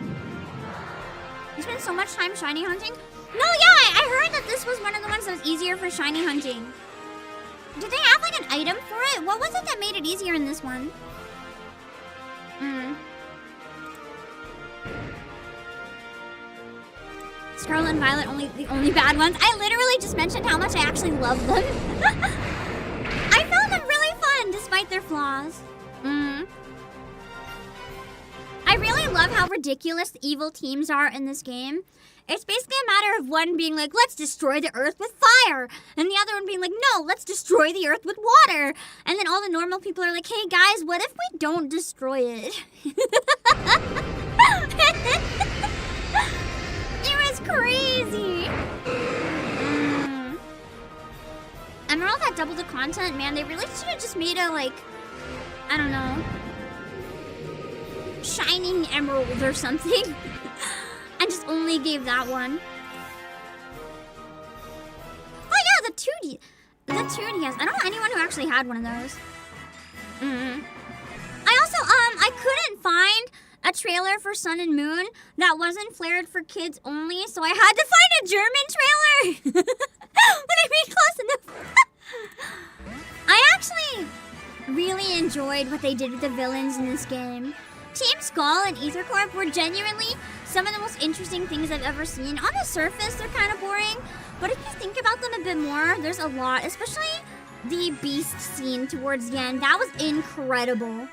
You spent so much time shiny hunting? No, yeah, I heard that this was one of the ones that was easier for shiny hunting. Did they have like an item for it? What was it that made it easier in this one? Scarlet and Violet, the only bad ones. I literally just mentioned how much I actually love them. I found them really fun despite their flaws. I really love how ridiculous the evil teams are in this game. It's basically a matter of one being like, let's destroy the earth with fire. And the other one being like, no, let's destroy the earth with water. And then all the normal people are like, hey guys, what if we don't destroy it? It was crazy. Emerald had double the content, man. They really should have just made a, like, I don't know, Shining Emerald or something. And just only gave that one. Oh yeah, the 2D. The 2DS. I don't know anyone who actually had one of those. I also, I couldn't find a trailer for Sun and Moon that wasn't flared for kids only, so I had to find a German trailer. When I made close enough. I actually really enjoyed what they did with the villains in this game. Team Skull and Ether Corp were genuinely some of the most interesting things I've ever seen. On the surface, they're kind of boring, but if you think about them a bit more, there's a lot, especially the beast scene towards the end. That was incredible.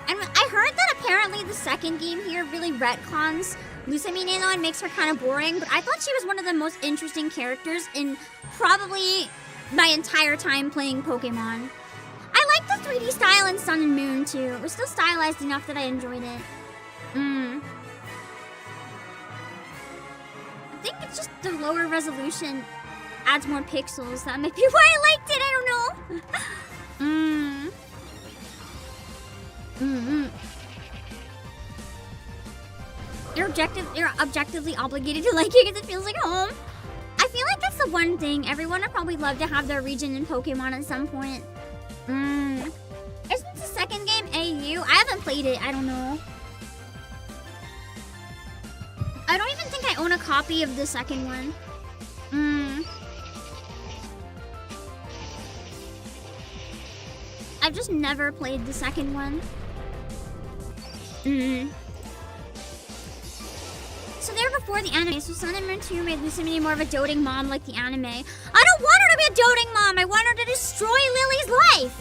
And I heard that apparently the second game here really retcons Lusamine and makes her kind of boring, but I thought she was one of the most interesting characters in probably my entire time playing Pokemon. I like the 3D style in Sun and Moon too. It was still stylized enough that I enjoyed it. I think it's just the lower resolution adds more pixels. That might be why I liked it. I don't know. You're objectively obligated to like it because it feels like home. I feel like that's the one thing. Everyone would probably love to have their region in Pokemon at some point. Isn't the second game AU? I haven't played it. I don't know. I don't even think I own a copy of the second one. I've just never played the second one. So they were before the anime, so Sun and Moon 2 made Lusamine more of a doting mom like the anime. I don't want her to be a doting mom! I want her to destroy Lily's life!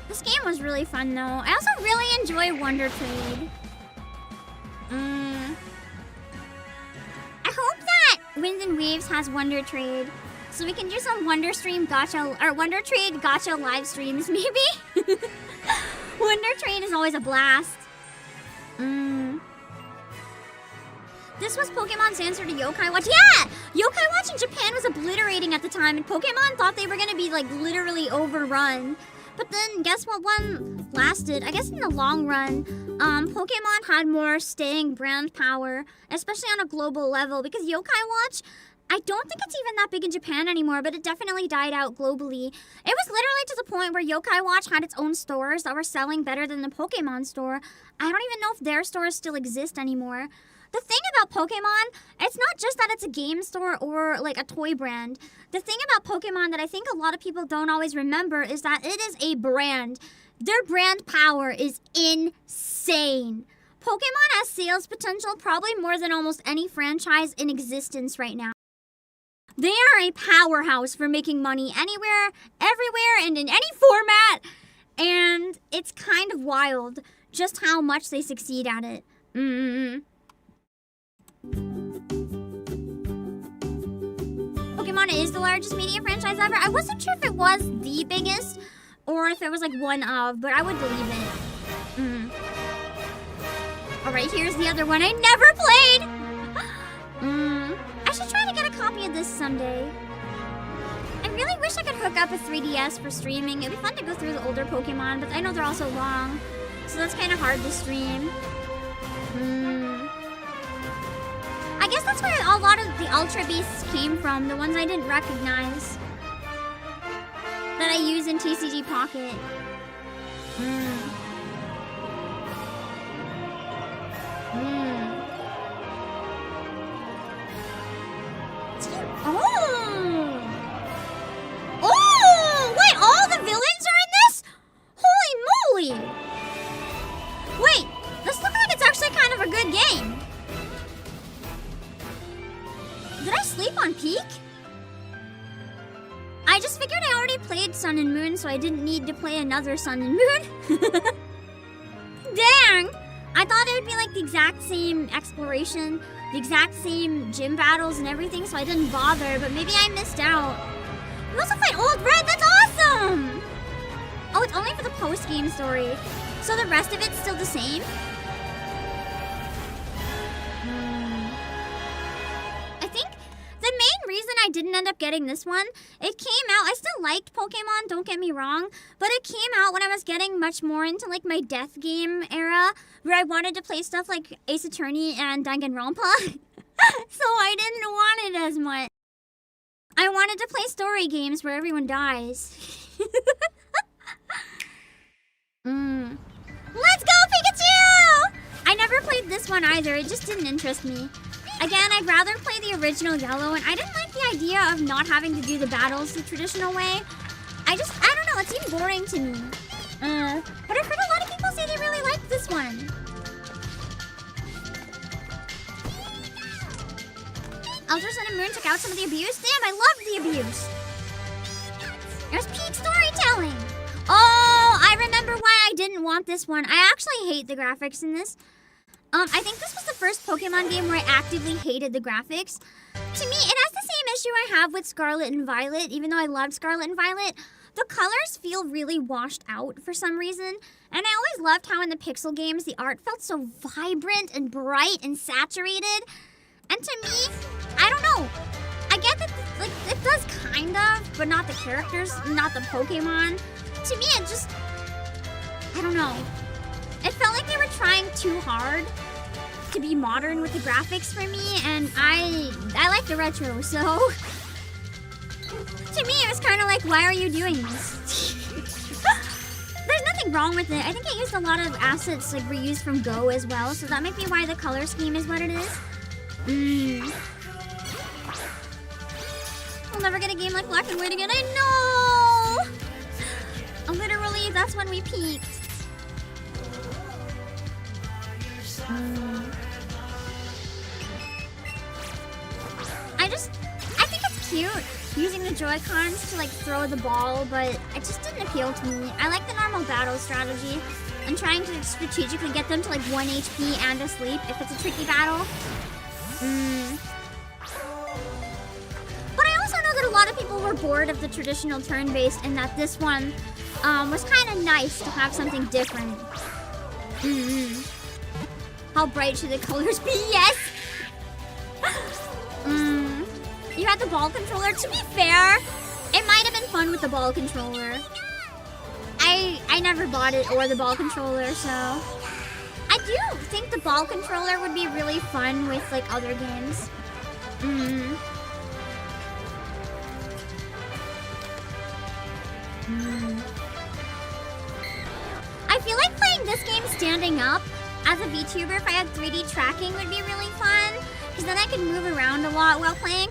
This game was really fun though. I also really enjoy Wonder Trade. I hope that Wind and Waves has Wonder Trade, so we can do some Wonder Stream gacha or Wonder Trade gacha live streams maybe. Wonder Trade is always a blast. This was Pokemon's answer to Yokai Watch. Yeah! Yokai Watch in Japan was obliterating at the time, and Pokemon thought they were gonna be like literally overrun. But then guess what one lasted? I guess in the long run, Pokemon had more staying brand power, especially on a global level, because Yokai Watch, I don't think it's even that big in Japan anymore, but it definitely died out globally. It was literally to the point where Yokai Watch had its own stores that were selling better than the Pokemon store. I don't even know if their stores still exist anymore. The thing about Pokemon, it's not just that it's a game store or like a toy brand. The thing about Pokemon that I think a lot of people don't always remember is that it is a brand. Their brand power is insane. Pokemon has sales potential probably more than almost any franchise in existence right now. They are a powerhouse for making money anywhere, everywhere, and in any format. And it's kind of wild just how much they succeed at it. Pokemon is the largest media franchise ever. I wasn't sure if it was the biggest or if it was like one of, but I would believe it. Alright, here's the other one I never played! I should try to get a copy of this someday. I really wish I could hook up a 3DS for streaming. It'd be fun to go through the older Pokemon, but I know they're also long, so that's kind of hard to stream. I guess that's where a lot of the Ultra Beasts came from, the ones I didn't recognize, that I use in TCG Pocket. Oh! Wait, all the villains are in this? Holy moly! Wait, this looks like it's actually kind of a good game. Did I sleep on Peak? I just figured I already played Sun and Moon, so I didn't need to play another Sun and Moon. Dang! I thought it would be like the exact same exploration, the exact same gym battles and everything, so I didn't bother, but maybe I missed out. You also fight Old Red, that's awesome! Oh, it's only for the post-game story. So the rest of it's still the same? I think the main reason I didn't end up getting this one, it came out, I still liked Pokemon, don't get me wrong, but it came out when I was getting much more into like my death game era, where I wanted to play stuff like Ace Attorney and Danganronpa. So I didn't want it as much. I wanted to play story games where everyone dies. Let's go, Pikachu! I never played this one either, it just didn't interest me. Again, I'd rather play the original Yellow, and I didn't like the idea of not having to do the battles the traditional way. I don't know, it seemed boring to me. But I've heard a lot of people say they really liked this one. Ultra Sun and Moon took out some of the abuse. Damn, I loved the abuse. There's peak storytelling. Oh, I remember why I didn't want this one. I actually hate the graphics in this. I think this was the first Pokemon game where I actively hated the graphics. To me, it has the same issue I have with Scarlet and Violet, even though I loved Scarlet and Violet. The colors feel really washed out for some reason, and I always loved how in the Pixel games the art felt so vibrant and bright and saturated. And to me, I don't know. I get that, like, it does kind of, but not the characters, not the Pokemon. To me, it just, I don't know. It felt like they were trying too hard to be modern with the graphics for me, and I like the retro, so to me it was kind of like, why are you doing this? There's nothing wrong with it. I think it used a lot of assets like reused from Go as well, so that might be why the color scheme is what it is. We'll never get a game like Black and White again. I know! Literally, that's when we peaked. I think it's cute. using the Joy-Cons to like throw the ball, but it just didn't appeal to me. I like the normal battle strategy and trying to strategically get them to like 1 HP and asleep if it's a tricky battle. But I also know that a lot of people were bored of the traditional turn-based and that this one was kind of nice to have something different. How bright should the colors be? Yes! You had the ball controller. To be fair, it might have been fun with the ball controller. I never bought it or the ball controller, so I do think the ball controller would be really fun with like other games. I feel like playing this game standing up as a VTuber, if I had 3D tracking, would be really fun. Because then I could move around a lot while playing.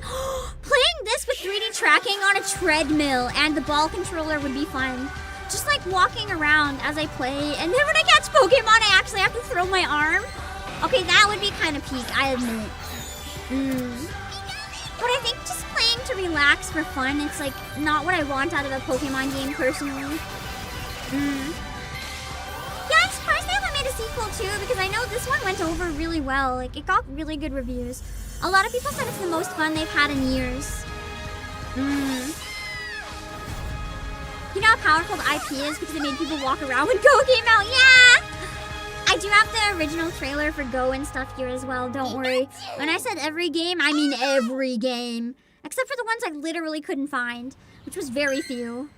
Playing this with 3D tracking on a treadmill and the ball controller would be fun. Just like walking around as I play. And then when I catch Pokemon, I actually have to throw my arm. Okay, that would be kind of peak, I admit. But I think just playing to relax for fun, it's like not what I want out of a Pokemon game personally. Yeah, I'm surprised they haven't made a sequel too, because I know this one went over really well. Like, it got really good reviews. A lot of people said it's the most fun they've had in years. You know how powerful the IP is because it made people walk around when Go came out? Yeah! I do have the original trailer for Go and stuff here as well, don't worry. When I said every game, I mean every game. Except for the ones I literally couldn't find, which was very few.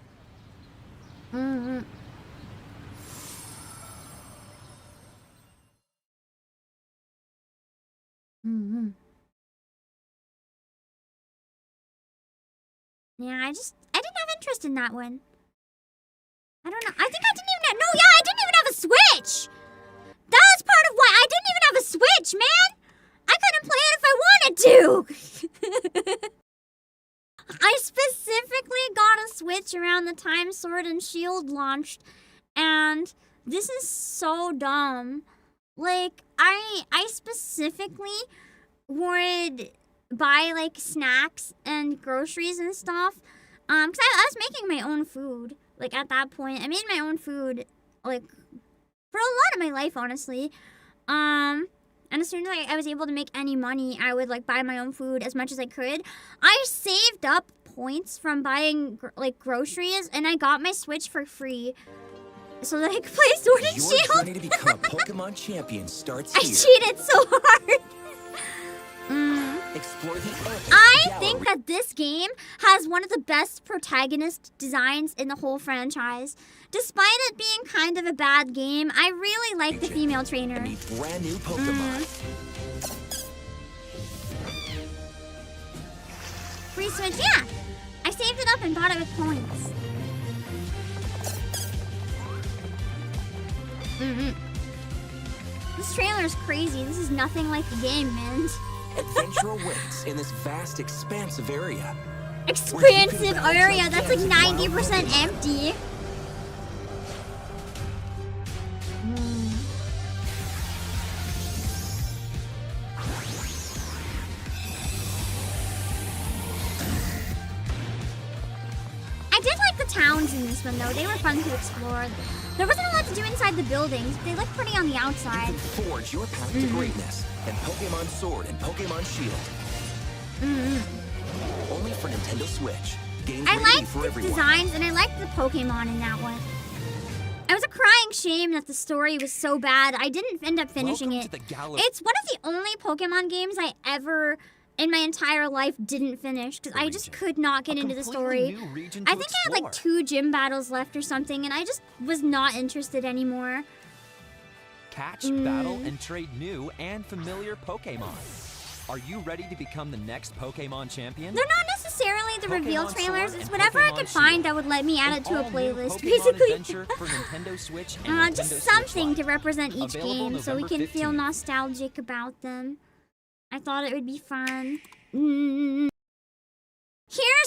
Yeah, I didn't have interest in that one. I don't know. I think I didn't even have, no, yeah, I didn't even have a Switch. That was part of why I didn't even have a Switch, man. I couldn't play it if I wanted to. I specifically got a Switch around the time Sword and Shield launched, and this is so dumb. Like, I specifically would buy like snacks and groceries and stuff, because I was making my own food. Like, at that point, I made my own food, like, for a lot of my life, honestly. And as soon as I was able to make any money, I would, like, buy my own food as much as I could. I saved up points from buying, like, groceries, and I got my Switch for free so that I could play Sword and Shield. Your journey to become a Pokemon champion starts here. I cheated so hard. Explore the I think that this game has one of the best protagonist designs in the whole franchise. Despite it being kind of a bad game, I really like the female trainer. And meet brand new Pokemon. Free Switch, yeah. I saved it up and bought it with points. This trailer is crazy. This is nothing like the game, man. Adventure awaits in this vast, expansive area. Expansive area? That's like 90% empty. I did like the towns in this one, though. They were fun to explore. There wasn't a lot to do inside the buildings. They looked pretty on the outside. You can forge your path to greatness in Pokemon Sword and Pokemon Shield. Only for Nintendo Switch. Games I ready liked for the everyone. designs, and I liked the Pokemon in that one. It was a crying shame that the story was so bad. I didn't end up finishing it. It's one of the only Pokemon games I ever, in my entire life, didn't finish, because I just could not get into the story. I think I had like 2 gym battles left or something, and I just was not interested anymore. Catch, battle, and trade new and familiar Pokemon. Are you ready to become the next Pokemon champion? They're not necessarily the reveal Pokemon trailers. Sword It's and whatever I Pokemon could find that would let me add it to a playlist, basically. For Nintendo Switch and Nintendo Just Switch something Lite. to represent each Available game so we November can feel 15th. nostalgic about them. I thought it would be fun. Here's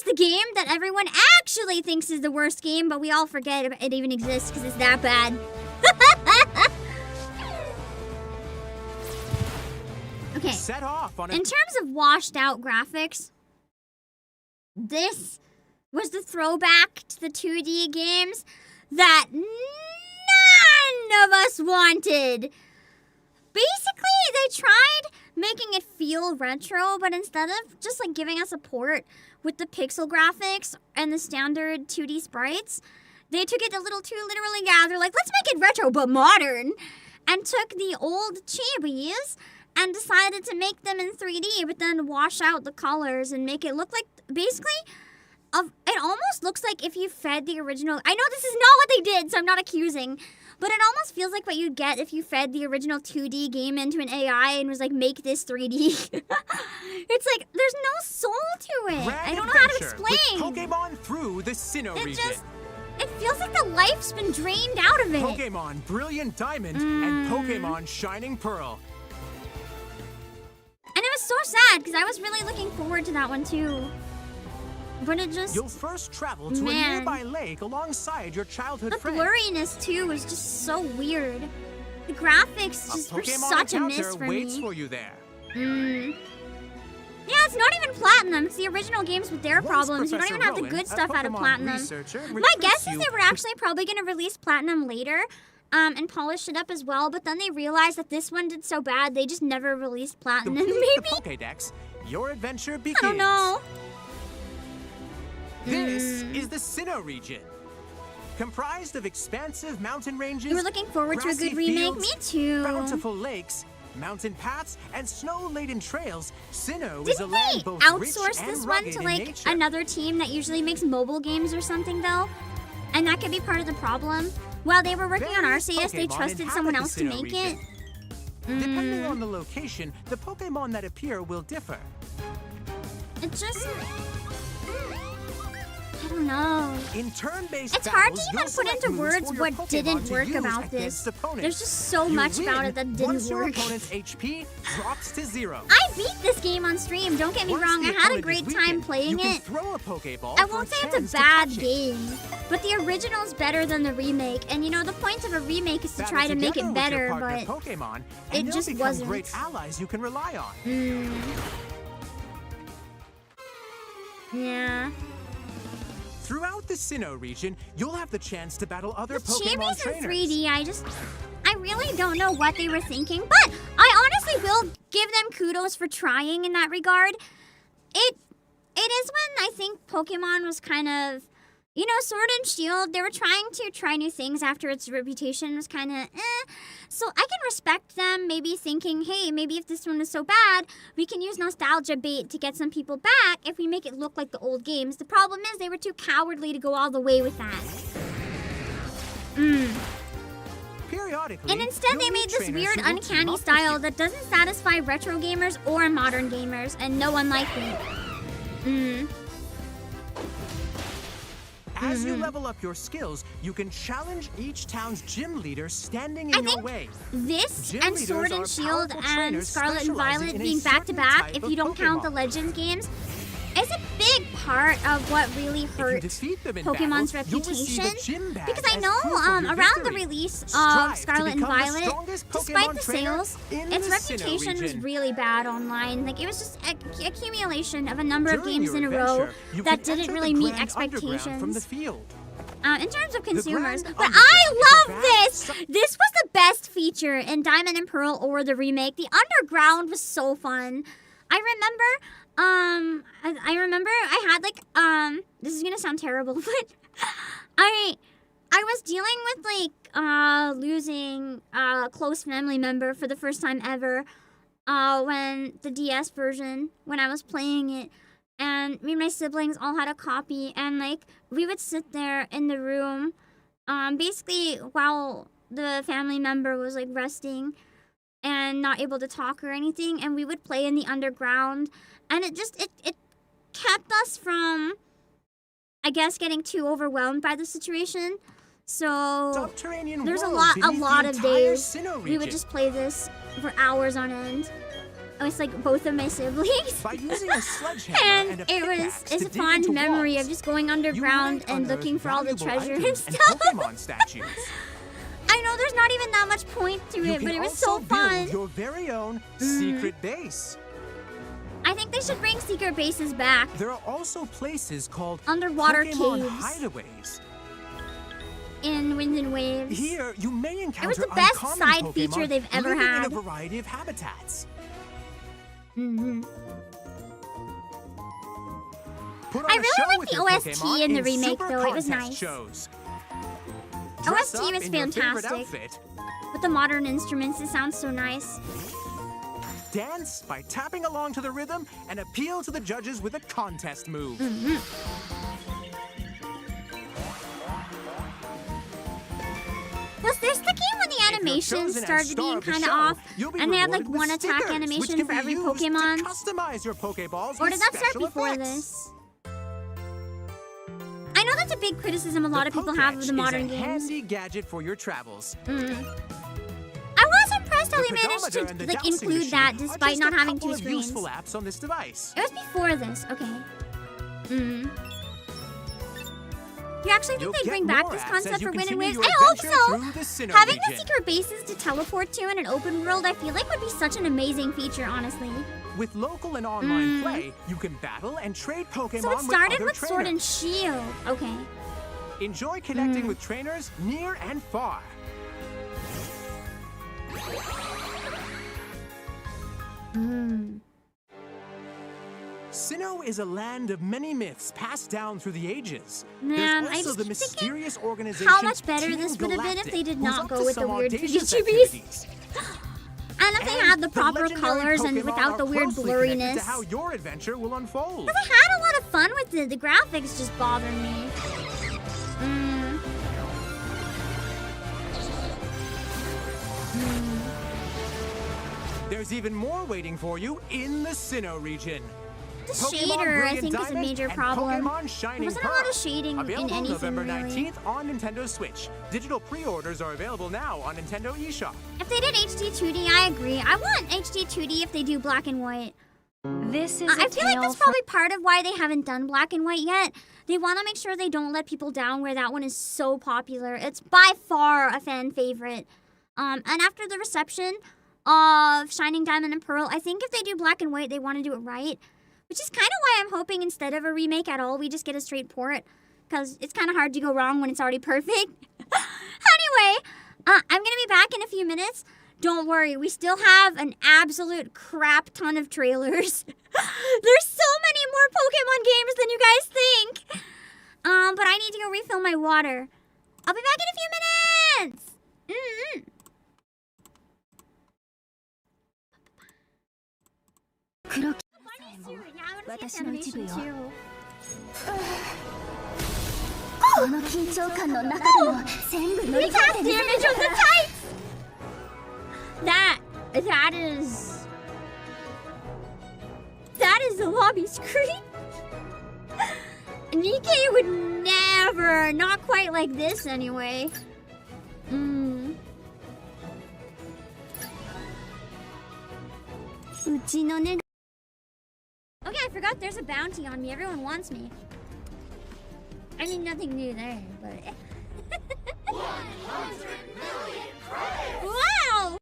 the game that everyone actually thinks is the worst game, but we all forget it even exists because it's that bad. Okay. Set off on a In terms of washed out graphics, this was the throwback to the 2D games that none of us wanted. Basically, they tried making it feel retro, but instead of just like giving us a port with the pixel graphics and the standard 2D sprites, they took it a little too literally. Yeah, they're like, let's make it retro but modern, and took the old chibis and decided to make them in 3D, but then wash out the colors and make it look like basically. It almost looks like if you fed the original. I know this is not what they did, so I'm not accusing. But it almost feels like what you'd get if you fed the original 2D game into an AI and was like, make this 3D. It's like, there's no soul to it. I don't know how to explain. Pokemon through the Sinnoh region. It feels like the life's been drained out of it. Pokemon Brilliant Diamond and Pokemon Shining Pearl. And it was so sad, because I was really looking forward to that one too. But it just... You'll first travel to a nearby lake alongside your childhood friend. The blurriness, too, was just so weird. The graphics just were such a miss for waits me. For you there. Yeah, it's not even Platinum. It's the original games with their problems. You don't even have the good stuff out of Platinum. My guess is they were actually probably going to release Platinum later and polish it up as well, but then they realized that this one did so bad, they just never released Platinum. Maybe? The Pokédex, your adventure begins. I don't know. This is the Sinnoh region. Comprised of expansive mountain ranges, you were looking forward to a good remake? Me too. Bountiful lakes, mountain paths, and snow-laden trails, Sinnoh is a Didn't land they both outsource rich and this one rugged to in like nature. another team that usually makes mobile games or something though? And that could be part of the problem. While they were working on Arceus, they Pokemon trusted inhabit someone the else to Sinnoh make region. it. Depending on the location, the Pokemon that appear will differ. It just... I don't know. In turn-based it's hard to battles, even you'll put select into moves words for your what Pokemon didn't to work use about against this. opponents. There's just so You much win about it that didn't once your work. opponent's HP drops to 0. I beat this game on stream, don't get me Once wrong, the I had a opponent great is time weakened, playing you can it. throw a Pokeball I for won't say chance it's a to bad catch it. game, but the original's better than the remake. And you know, the point of a remake is to try to make it better, but Pokemon, it and just they'll become wasn't. great allies you can rely on. Yeah. Throughout the Sinnoh region, you'll have the chance to battle other The Pokemon Chibis in trainers. 3D, I really don't know what they were thinking, but I honestly will give them kudos for trying in that regard. It is when I think Pokemon was kind of, you know, Sword and Shield, they were trying to try new things after its reputation was kind of So I can respect them maybe thinking, hey, maybe if this one is so bad, we can use nostalgia bait to get some people back if we make it look like the old games. The problem is they were too cowardly to go all the way with that. Periodically, And instead they made this weird uncanny style that doesn't satisfy retro gamers or modern gamers, and no one liked it. As you level up your skills, you can challenge each town's gym leader standing in your way. This Gym and leaders Sword are and Shield powerful and trainers Scarlet and specializing Violet in a being back to certain back, type if of you don't count the Pokemon. Legends games, is a big part of what really hurt them in Pokemon's battle, you'll receive a reputation. gym badge Because I as know proof of your around the victory. release of Strive to Scarlet and become the Violet, strongest despite Pokemon the trainer sales, in its the Sinnoh reputation was region. really bad online. Like, it was just accumulation of a number of During games your in a row adventure, you that can didn't enter really the meet Grand Underground expectations. from the field. In terms of consumers, Grand but Underground I is a love vast this! This was the best feature in Diamond and Pearl or the remake. The Underground was so fun. I remember I had like, this is gonna sound terrible, but I was dealing with like, losing a close family member for the first time ever, when the DS version, when I was playing it. And me and my siblings all had a copy, and like we would sit there in the room, basically while the family member was like resting and not able to talk or anything, and we would play in the Underground, and it kept us from, I guess, getting too overwhelmed by the situation. So there's a lot of days we would just play this for hours on end. It's like both of my siblings. By using a sledgehammer and and a it's to a dig fond into memory walls, of just going underground and looking for all the valuable treasure and items and stuff. Pokemon statues. I know there's not even that much point to You it, can but it was also so fun. build your very own secret base. I think they should bring secret bases back. There are also places called underwater Pokemon caves. hideaways. In Wind and Waves. Here, you may encounter it was the best uncommon side Pokemon feature they've ever living had. in a variety of habitats. Mm-hmm. Put on I a show really with like the your OST Pokemon in the in remake, super though. It was contest nice. Shows. OST Dress up was in your favorite fantastic. outfit. With the modern instruments, it sounds so nice. Dance by tapping along to the rhythm and appeal to the judges with a contest move. Mm-hmm. Was this the game when the animations started being kind of off, and they had like one attack animation for every Pokemon? Customize your Pokeballs Or with did that start special before effects. this? I know that's a big criticism a lot of people have of the modern is a games. handy gadget for your travels. I was impressed how they managed pedometer and to the like doxing include machine that are despite just not a having couple two of screens. useful apps on this device. It was before this, okay. You actually think You'll they'd get bring back more this apps concept as you for Wind and continue Waves? your I hope adventure through the so! Sinnoh Having the region. secret bases to teleport to in an open world, I feel like would be such an amazing feature, honestly. With local and online play, you can battle and trade Pokemon So it started with with other Sword and trainers. Shield. Okay. Enjoy connecting with trainers near and far. Sinnoh is a land of many myths passed down through the ages. Man, There's I also just the keep mysterious thinking organization how much better Team this would have been if they did Galactic, not who's go up to with the some weird audacious Pikachu beast. activities. And if they had the proper legendary colors and Pokemon without the are weird closely connected blurriness. to how your adventure will unfold. Because I had a lot of fun with it. The graphics just bothered me. There's even more waiting for you in the Sinnoh region. The Pokemon shader, I Brilliant think, is a Diamond major and problem. Pokemon There Shining wasn't a Pearl. lot of shading in Available anything, November really. 19th on Nintendo Switch. Digital pre-orders are available now on Nintendo eShop. If they did HD 2D, I agree. I want HD 2D if they do black and white. This is I feel like that's probably part of why they haven't done black and white yet. They want to make sure they don't let people down where that one is so popular. It's by far a fan favorite. And after the reception of Shining Diamond and Pearl, I think if they do black and white, they want to do it right. Which is kind of why I'm hoping instead of a remake at all, we just get a straight port. Because it's kind of hard to go wrong when it's already perfect. Anyway, I'm going to be back in a few minutes. Don't worry, we still have an absolute crap ton of trailers. There's so many more Pokemon games than you guys think. But I need to go refill my water. I'll be back in a few minutes. That is the lobby screen. Nikkei would never, not quite like this anyway. Okay, I forgot there's a bounty on me. Everyone wants me. I mean, nothing new there, but... 100 million credits! Wow!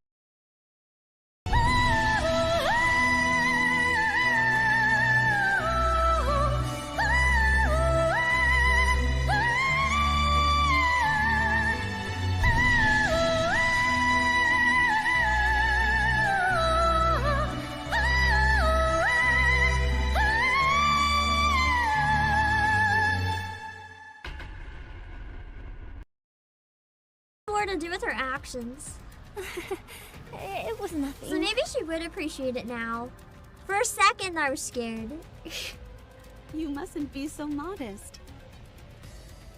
More to do with her actions. It was nothing. So maybe she would appreciate it now. For a second, I was scared. You mustn't be so modest.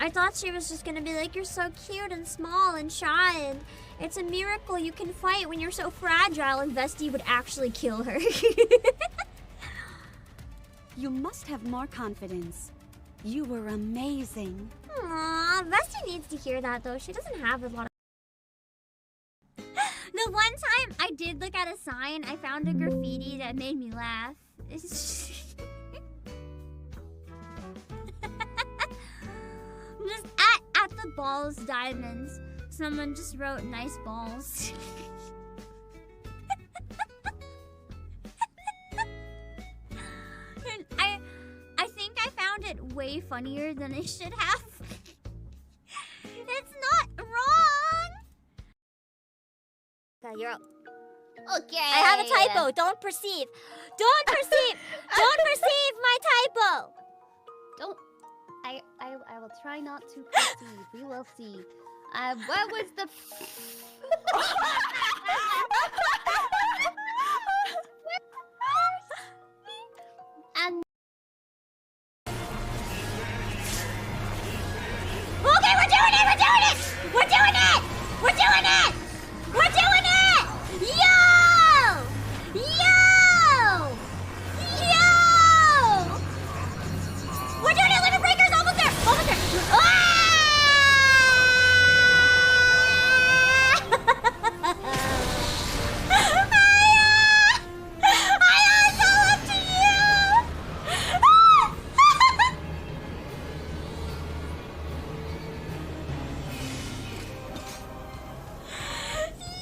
I thought she was just gonna be like, you're so cute and small and shy, and it's a miracle you can fight when you're so fragile, and Vesti would actually kill her. You must have more confidence. You were amazing. Aww, Vesti needs to hear that though. She doesn't have a lot of... The one time I did look at a sign, I found a graffiti that made me laugh. Just at the balls diamonds, someone just wrote nice balls. way funnier than it should have. It's not wrong. Okay, you're up. Okay. I have a typo. Don't perceive. Don't perceive. Don't perceive my typo. Don't. I will try not to perceive. We will see. What was the? And. Okay, we're doing it. We're doing it. We're doing it. We're doing it. We're doing it. Yo! Yo! Yo! We're doing it. Limit breakers. Almost there. Almost there. Ah! It's all up to you.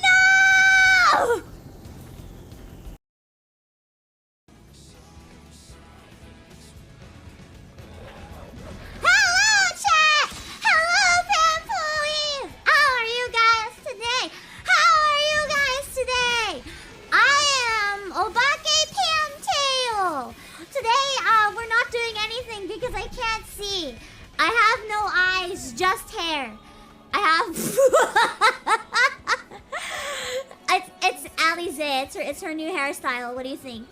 No! Hello, chat! Hello, fanboys! How are you guys today? How are you guys today? I am Obake PAM. Today, we're not doing anything because I can't see. I have no eyes, just hair. I have... it's Alize. It's her new hairstyle. What do you think?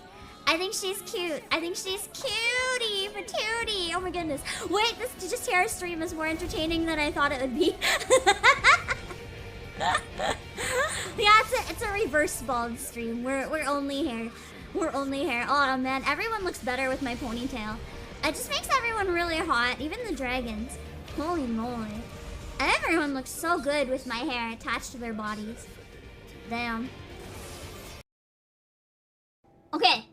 I think she's cute. I think she's cutie patootie. Oh my goodness. Wait, this just hair stream is more entertaining than I thought it would be. Yeah, it's a reverse bald stream. We're only hair. We're only hair. Oh man, everyone looks better with my ponytail. It just makes everyone really hot, even the dragons. Holy moly. Everyone looks so good with my hair attached to their bodies. Damn. Okay.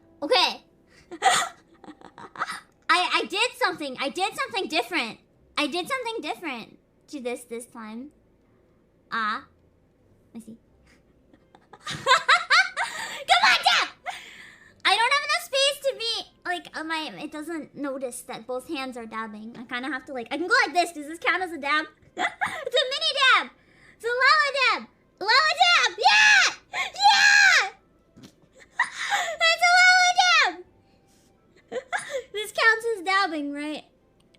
I did something. I did something different. I did something different to this time. Let me see. Come on, Dad! I don't have enough space to be like it doesn't notice that both hands are dabbing. I kind of have to I can go like this. Does this count as a dab? It's a mini dab. It's a Lala dab. Lala dab. Yeah! Yeah! It's a Lala dab. This counts as dabbing, right?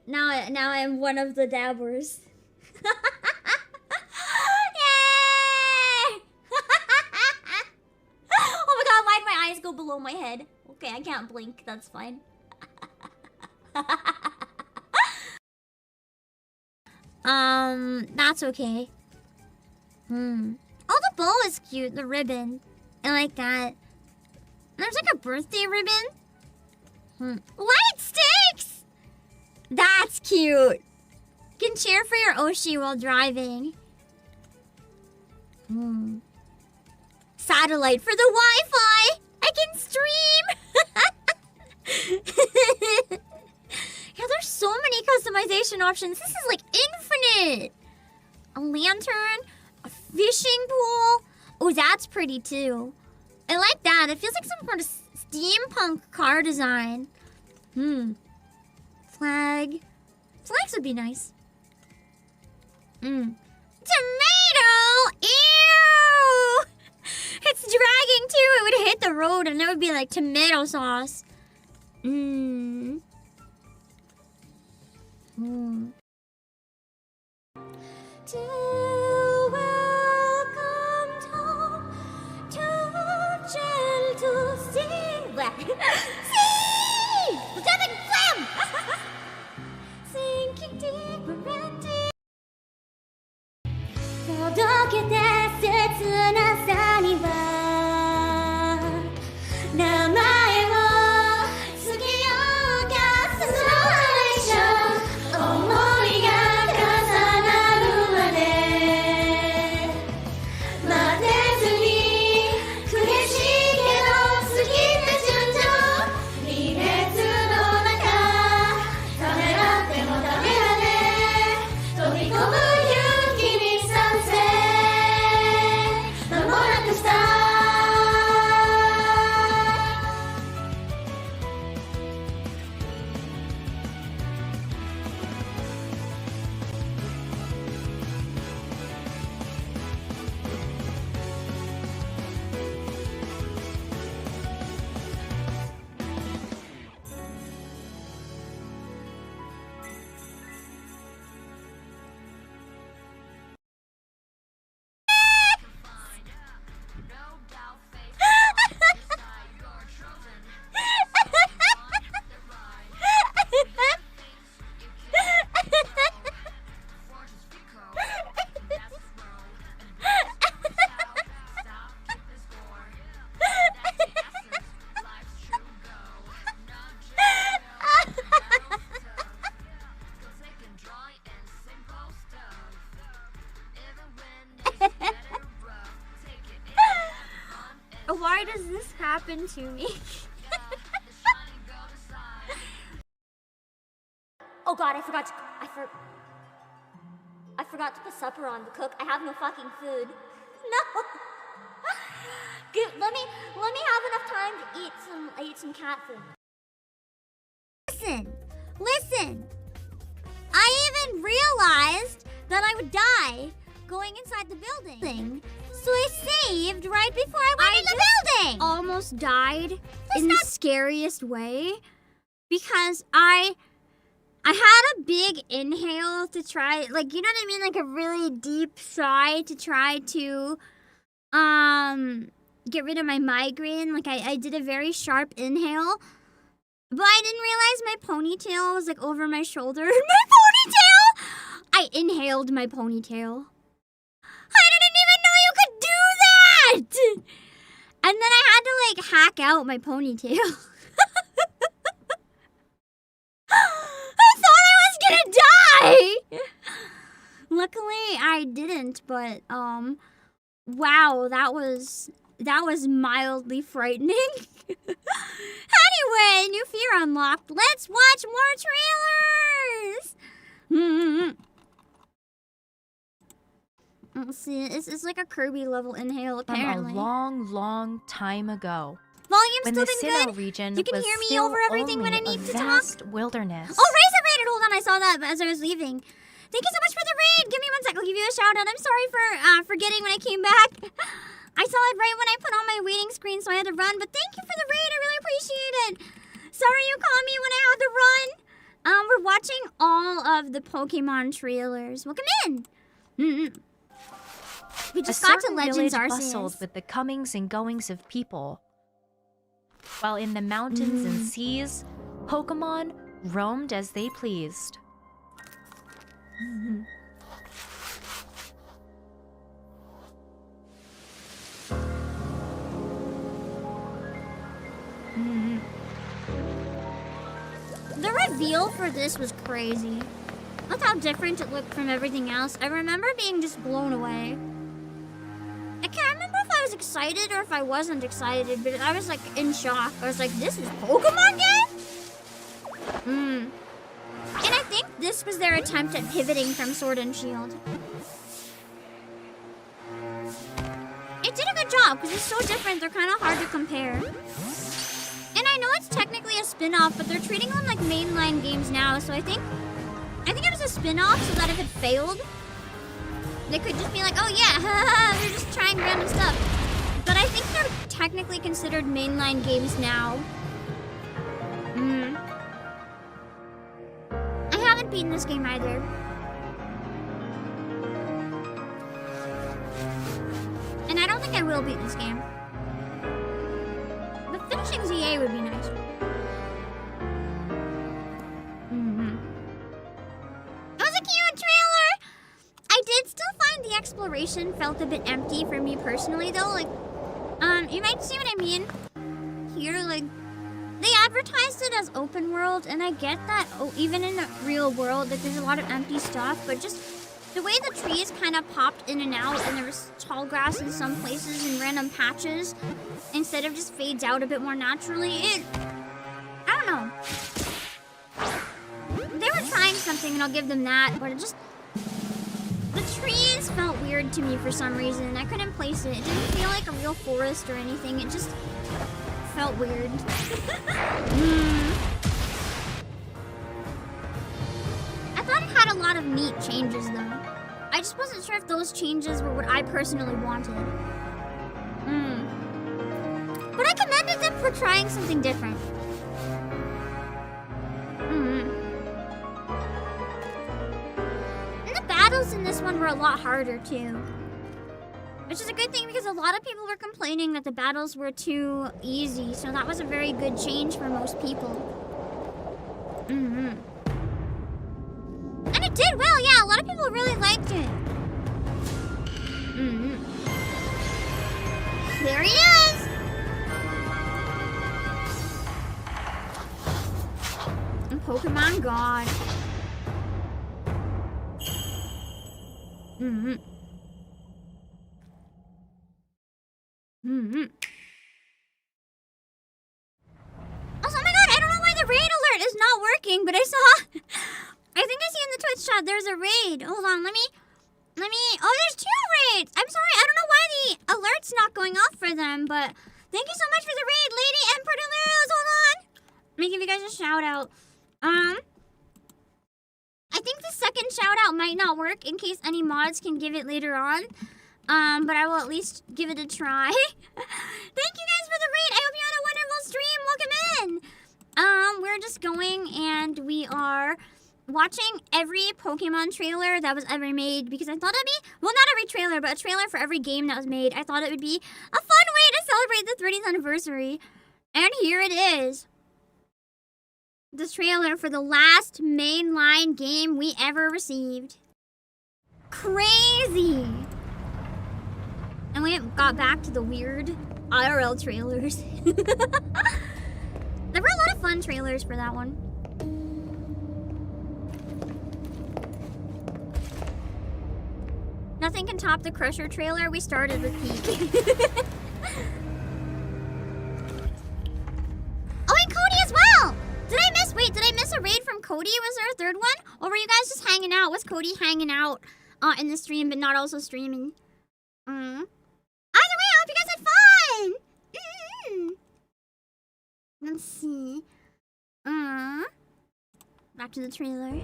Now I am one of the dabbers. Yay! Oh my god, why'd my eyes go below my head? Okay, I can't blink. That's fine. That's okay. Oh, the bow is cute. The ribbon. I like that. There's like a birthday ribbon. Light sticks! That's cute. You can cheer for your Oshi while driving. Satellite for the Wi-Fi. I can stream. Yeah, there's so many customization options. This is like infinite. A lantern, a fishing pole. Oh, that's pretty too. I like that. It feels like some sort of steampunk car design. Flag. Flags would be nice. Tomato! Ew! It's dragging too. It would hit the road and it would be like tomato sauce. To welcome Tom to gentle sea. Sea! Jumping slam! Sinking deeper and deeper. 届けて切なさには名前を付けようか。スローレーション思いが重なるまで待てずに悔しいけど過ぎて順調離別の中ためらってもダメだね飛び込む勇気に賛成 Why does this happen to me? Oh god, I forgot to put supper on to cook. I have no fucking food. No. Let me have enough time to eat some cat food. Listen. I even realized that I would die going inside the building. So I saved right before I went in the building. Almost died in the scariest way because I had a big inhale to try, like, you know what I mean? Like a really deep sigh to try to get rid of my migraine. Like I did a very sharp inhale, but I didn't realize my ponytail was like over my shoulder. My ponytail! I inhaled my ponytail. I didn't even know you could do that! And then I had to like hack out my ponytail. I thought I was gonna die! Luckily I didn't, but wow, that was mildly frightening. Anyway, new fear unlocked. Let's watch more trailers! Let's see, this is like a Kirby level inhale apparently. From a long, long time ago. Volume's when still the been Sinnoh good? region You can was hear me still over everything when I only need to a talk? vast wilderness. Oh, Razor rated! Hold on, I saw that as I was leaving. Thank you so much for the raid! Give me 1 sec, I'll give you a shout out. I'm sorry for forgetting when I came back. I saw it right when I put on my waiting screen, so I had to run. But thank you for the raid, I really appreciate it. Sorry you caught me when I had to run. We're watching all of the Pokemon trailers. Welcome in! We just got to Legends Arceus. Bustled with the comings and goings of people, while in the mountains and seas, Pokemon roamed as they pleased. The reveal for this was crazy. Look how different it looked from everything else. I remember being just blown away. I can't remember if I was excited or if I wasn't excited, but I was like in shock. I was like, this is Pokemon game? And I think this was their attempt at pivoting from Sword and Shield. It did a good job because it's so different, they're kind of hard to compare. And I know it's technically a spin-off, but they're treating them like mainline games now, so I think it was a spin-off so that if it failed, they could just be like, oh yeah, they're just trying random stuff. But I think they're technically considered mainline games now. I haven't beaten this game either. And I don't think I will beat this game. But finishing ZA would be nice. It was a cute trailer! I did still find the exploration felt a bit empty for me personally though. Like, you might see what I mean here. Like, they advertised it as open world, and I get that even in the real world, like, there's a lot of empty stuff, but just the way the trees kind of popped in and out, and there was tall grass in some places and random patches, instead of just fades out a bit more naturally, I don't know. They were trying something, and I'll give them that, but it just, the trees felt weird to me for some reason. I couldn't place it. It didn't feel like a real forest or anything. It just felt weird. I thought it had a lot of neat changes, though. I just wasn't sure if those changes were what I personally wanted. But I commended them for trying something different. And the battles in this one were a lot harder, too. Which is a good thing because a lot of people were complaining that the battles were too easy, so that was a very good change for most people. And it did well, yeah, a lot of people really liked it. There he is! Pokemon God. looking, but I saw... I think I see in the Twitch chat there's a raid. Hold on, let me... Oh, there's 2 raids! I'm sorry, I don't know why the alert's not going off for them, but... Thank you so much for the raid, Lady Emperor Delirios. Hold on! Let me give you guys a shout out. I think the second shout out might not work in case any mods can give it later on. But I will at least give it a try. Thank you guys for the raid. I hope you had a wonderful stream. Welcome in. We're just going and we are watching every Pokemon trailer that was ever made because I thought it'd be, well, not every trailer, but a trailer for every game that was made. I thought it would be a fun way to celebrate the 30th anniversary. And here it is. The trailer for the last mainline game we ever received. Crazy! And we got back to the weird IRL trailers. There were a lot of fun trailers for that one. Nothing can top the Crusher trailer. We started with Peak. Oh, and Cody as well! Did I miss a raid from Cody? Was there a third one? Or were you guys just hanging out? Was Cody hanging out in the stream but not also streaming? Either way, I hope you guys had fun! Let's see. Back to the trailer.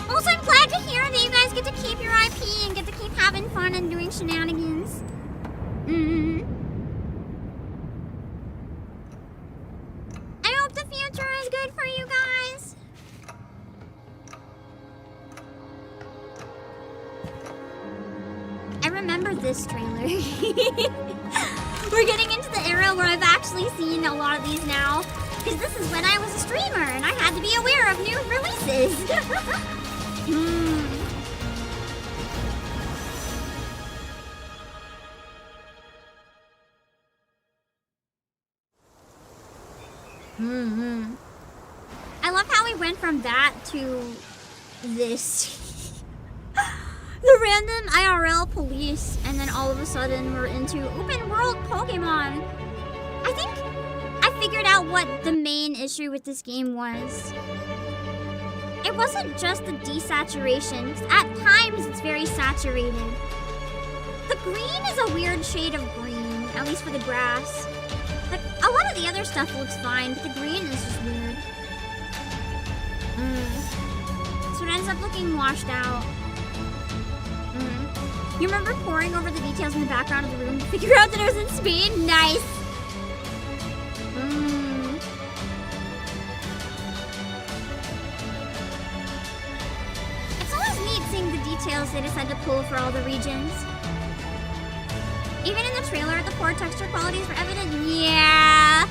Also, I'm glad to hear that you guys get to keep your IP and get to keep having fun and doing shenanigans. I hope the future is good for you guys. I remember this trailer. We're getting into the era where I've actually seen a lot of these now. Because this is when I was a streamer and I had to be aware of new releases. I love how we went from that to this. The random IRL police, and then all of a sudden we're into open world Pokemon. I think I figured out what the main issue with this game was. It wasn't just the desaturation, 'cause at times it's very saturated. The green is a weird shade of green, at least for the grass. Like, a lot of the other stuff looks fine, but the green is just weird. So it ends up looking washed out. You remember poring over the details in the background of the room to figure out that it was in Spain? Nice! It's always neat seeing the details they decide to pull for all the regions. Even in the trailer, the poor texture qualities were evident. Yeah!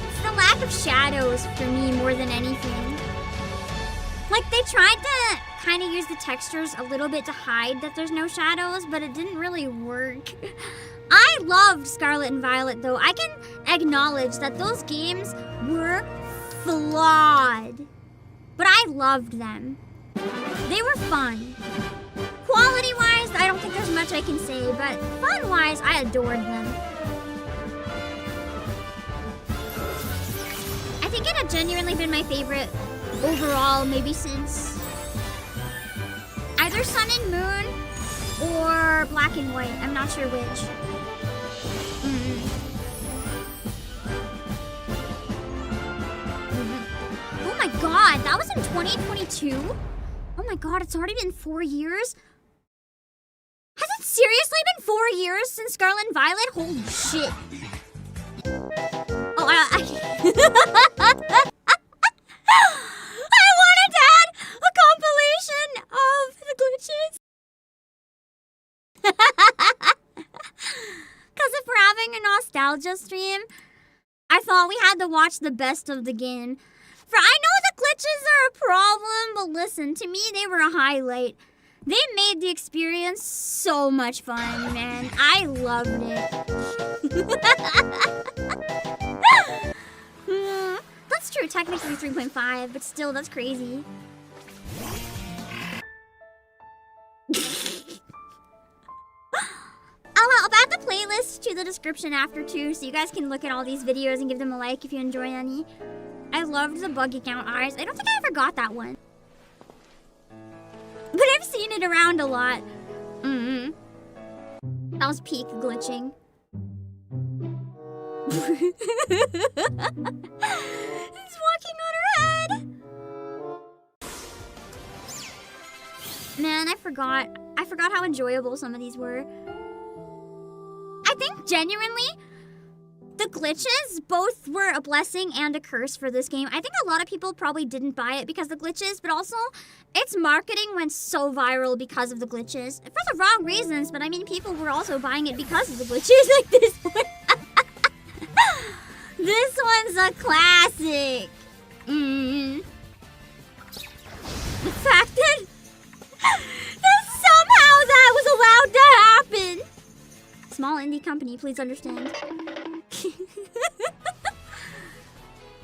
It's the lack of shadows for me more than anything. Like, they tried to kind of use the textures a little bit to hide that there's no shadows, but it didn't really work. I loved Scarlet and Violet, though. I can acknowledge that those games were flawed, but I loved them. They were fun. Quality-wise, I don't think there's much I can say, but fun-wise, I adored them. I think it had genuinely been my favorite overall, maybe since either Sun and Moon or Black and White. I'm not sure which. Oh my god, that was in 2022? Oh my god, it's already been 4 years? Has it seriously been 4 years since Scarlet and Violet? Holy shit. Oh, I wanted to add a compilation of the glitches. Because if we're having a nostalgia stream, I thought we had to watch the best of the game. For I know the glitches are a problem, but listen, to me they were a highlight. They made the experience so much fun, man. I loved it. That's true, technically 3.5, but still, that's crazy. links to the description after too, so you guys can look at all these videos and give them a like if you enjoy any. I loved the buggy count eyes. I don't think I ever got that one. But I've seen it around a lot. That was peak glitching. It's walking on her head. Man, I forgot how enjoyable some of these were. I think genuinely, the glitches both were a blessing and a curse for this game. I think a lot of people probably didn't buy it because of the glitches, but also its marketing went so viral because of the glitches. For the wrong reasons, but I mean people were also buying it because of the glitches like this one. This one's a classic. The fact that somehow that was allowed to happen. Small indie company, please understand.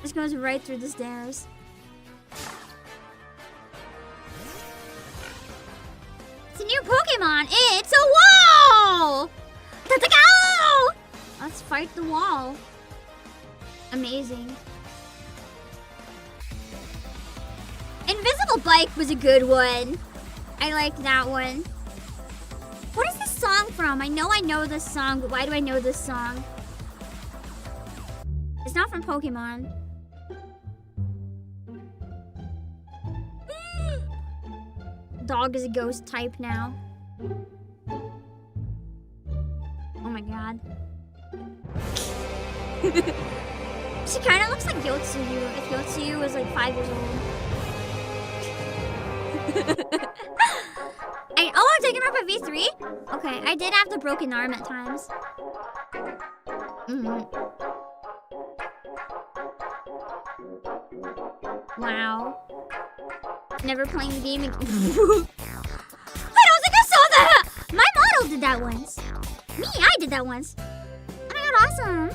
This goes right through the stairs. It's a new Pokemon. It's a wall! Go! Let's fight the wall. Amazing. Invisible Bike was a good one. I liked that one. What is this song from? I know this song, but why do I know this song? It's not from Pokemon. Dog is a ghost type now. Oh my god. She kind of looks like Yotsuyu if Yotsuyu was like 5 years old. I'm taking her up at V3? Okay, I did have the broken arm at times. Wow. Never playing the game again. I don't think I saw that! My model did that once. Me, I did that once. Oh my god, awesome.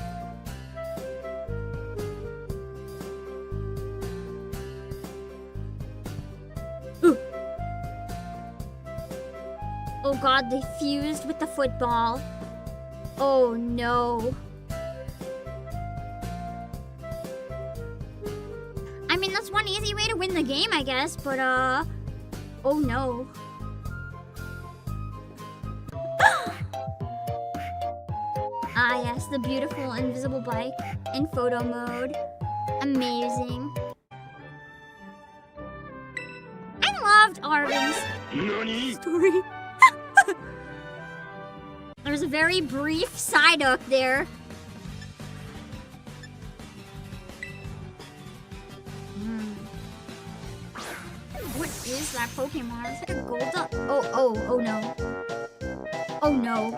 Oh god, they fused with the football. Oh no. I mean, that's one easy way to win the game, I guess, but oh no. Ah yes, the beautiful invisible bike in photo mode. Amazing. I loved Arvin's story. There was a very brief Psyduck there. What is that Pokemon? Is it a Golduck? Oh no. Oh no.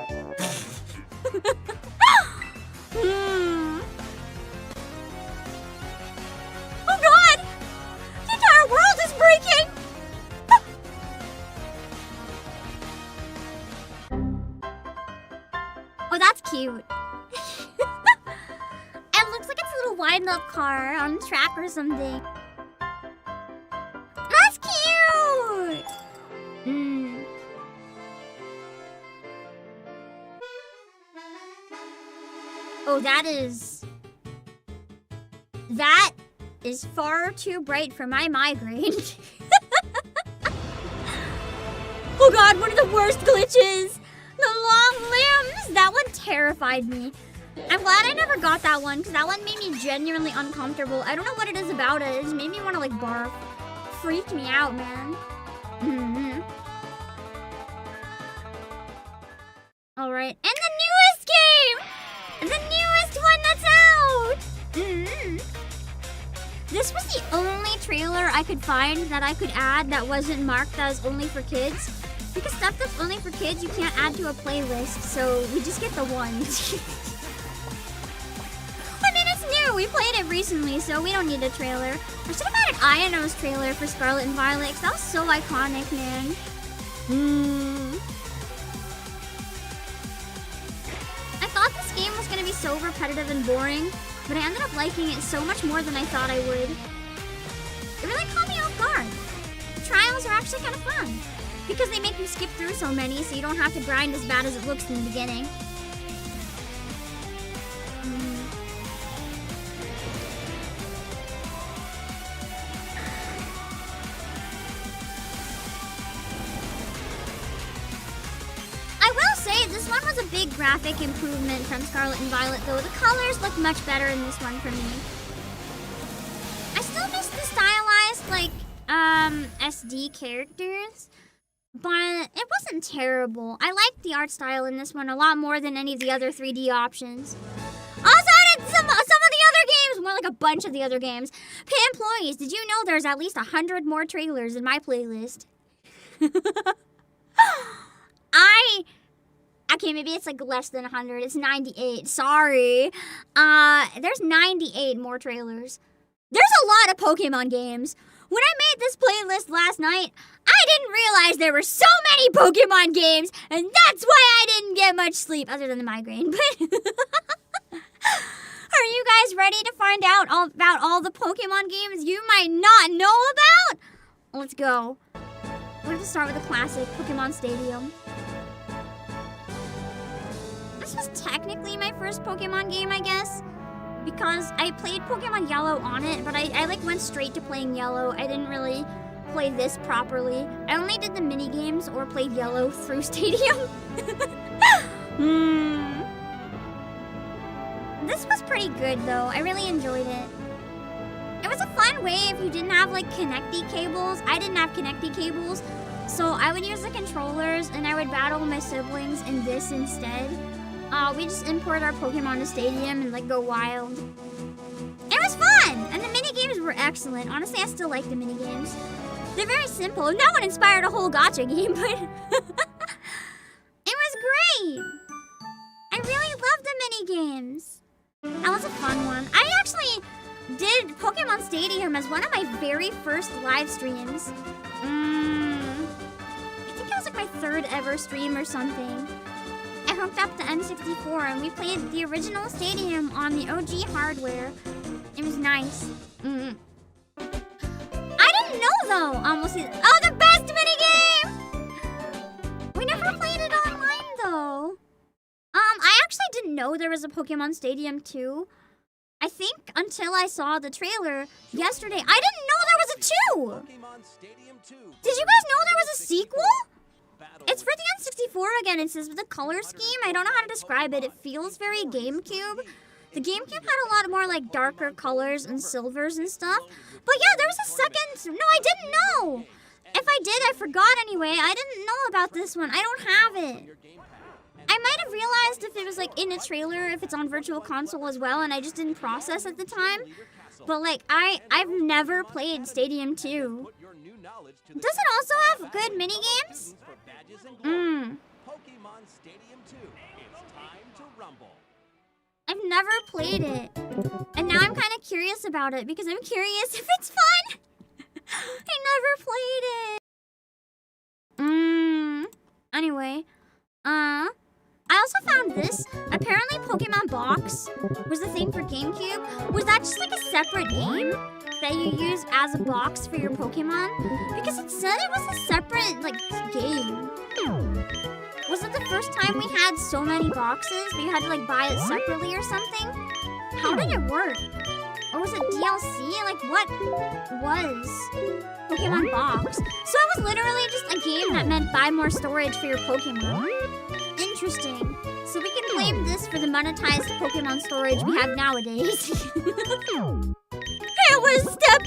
Oh god! The entire world is breaking! Oh, that's cute. It looks like it's a little wind-up car on a track or something. That's cute! Oh, that is far too bright for my migraine. Oh god, one of the worst glitches! The long limbs! That one terrified me. I'm glad I never got that one, because that one made me genuinely uncomfortable. I don't know what it is about it. It just made me want to, like, barf. Freaked me out, man. Alright, and the newest game! The newest one that's out! This was the only trailer I could find that I could add that wasn't marked as only for kids. Because stuff that's only for kids you can't add to a playlist, so we just get the one. I mean, it's new. We played it recently, so we don't need a trailer. I should have added Ayano's trailer for Scarlet and Violet, because that was so iconic, man. I thought this game was going to be so repetitive and boring, but I ended up liking it so much more than I thought I would. It really caught me off guard. The trials are actually kind of fun. Because they make you skip through so many, so you don't have to grind as bad as it looks in the beginning. graphic improvement from Scarlet and Violet, though. The colors look much better in this one for me. I still miss the stylized, like, SD characters, but it wasn't terrible. I liked the art style in this one a lot more than any of the other 3D options. Also, some of the other games, more like a bunch of the other games. Pay employees, did you know there's at least 100 more trailers in my playlist? Okay, maybe it's like less than 100. It's 98. Sorry. There's 98 more trailers. There's a lot of Pokemon games. When I made this playlist last night, I didn't realize there were so many Pokemon games, and that's why I didn't get much sleep, other than the migraine. But are you guys ready to find out about all the Pokemon games you might not know about? Let's go. We're gonna start with a classic, Pokemon Stadium. This was technically my first Pokemon game, I guess, because I played Pokemon Yellow on it, but I like went straight to playing Yellow. I didn't really play this properly. I only did the mini games or played Yellow through Stadium. This was pretty good though. I really enjoyed it. It was a fun way if you didn't have like connecty cables. I didn't have connecty cables, so I would use the controllers and I would battle my siblings in this instead. We just import our Pokemon to Stadium and like go wild. It was fun, and the mini games were excellent. Honestly, I still like the mini games. They're very simple. No one inspired a whole gacha game, but it was great. I really loved the mini games. That was a fun one. I actually did Pokemon Stadium as one of my very first live streams. I think it was like my 3rd ever stream or something. I hooked up the N64 and we played the original Stadium on the OG hardware. It was nice. I didn't know though. The best minigame! We never played it online though. I actually didn't know there was a Pokemon Stadium 2. I think until I saw the trailer yesterday. I didn't know there was a 2! Did you guys know there was a sequel? It's for the N64 again. It says with the color scheme. I don't know how to describe it. It feels very GameCube. The GameCube had a lot more like darker colors and silvers and stuff. But yeah, there was a second. No, I didn't know. If I did, I forgot anyway. I didn't know about this one. I don't have it. I might have realized if it was like in a trailer, if it's on Virtual Console as well, and I just didn't process at the time. But like, I've never played Stadium 2. Does it also have good minigames? Pokemon Stadium 2. It's time to rumble. I've never played it. And now I'm kind of curious about it because I'm curious if it's fun. I never played it. Anyway, I also found this. Apparently Pokemon Box was the thing for GameCube. Was that just like a separate game that you use as a box for your Pokemon? Because it said it was a separate like game. Was it the first time we had so many boxes, but you had to like buy it separately or something? How did it work? Or was it DLC? Like what was Pokemon Box? So it was literally just a game that meant buy more storage for your Pokemon. Interesting. So we can blame this for the monetized Pokemon storage we have nowadays. It was step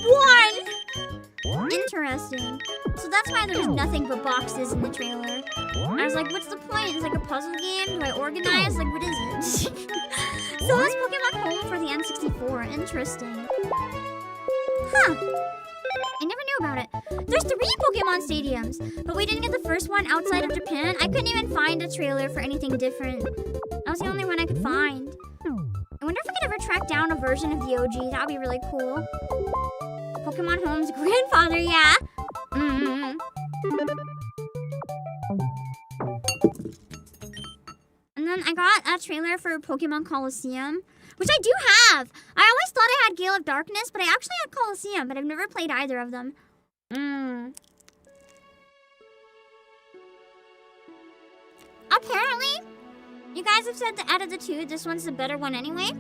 1! Interesting. So that's why there was nothing but boxes in the trailer. I was like, what's the point? It's like a puzzle game? Do I organize? Like, what is it? So it's Pokemon Home for the N64. Interesting. Huh. I never knew about it. There's 3 Pokemon Stadiums, but we didn't get the first one outside of Japan. I couldn't even find a trailer for anything different. That was the only one I could find. I wonder if I could ever track down a version of the OG. That would be really cool. Pokemon Home's grandfather, yeah. And then I got a trailer for Pokemon Coliseum, which I do have. I always thought I had Gale of Darkness, but I actually had Coliseum, but I've never played either of them. Apparently, you guys have said that out of the 2, this one's the better one anyway.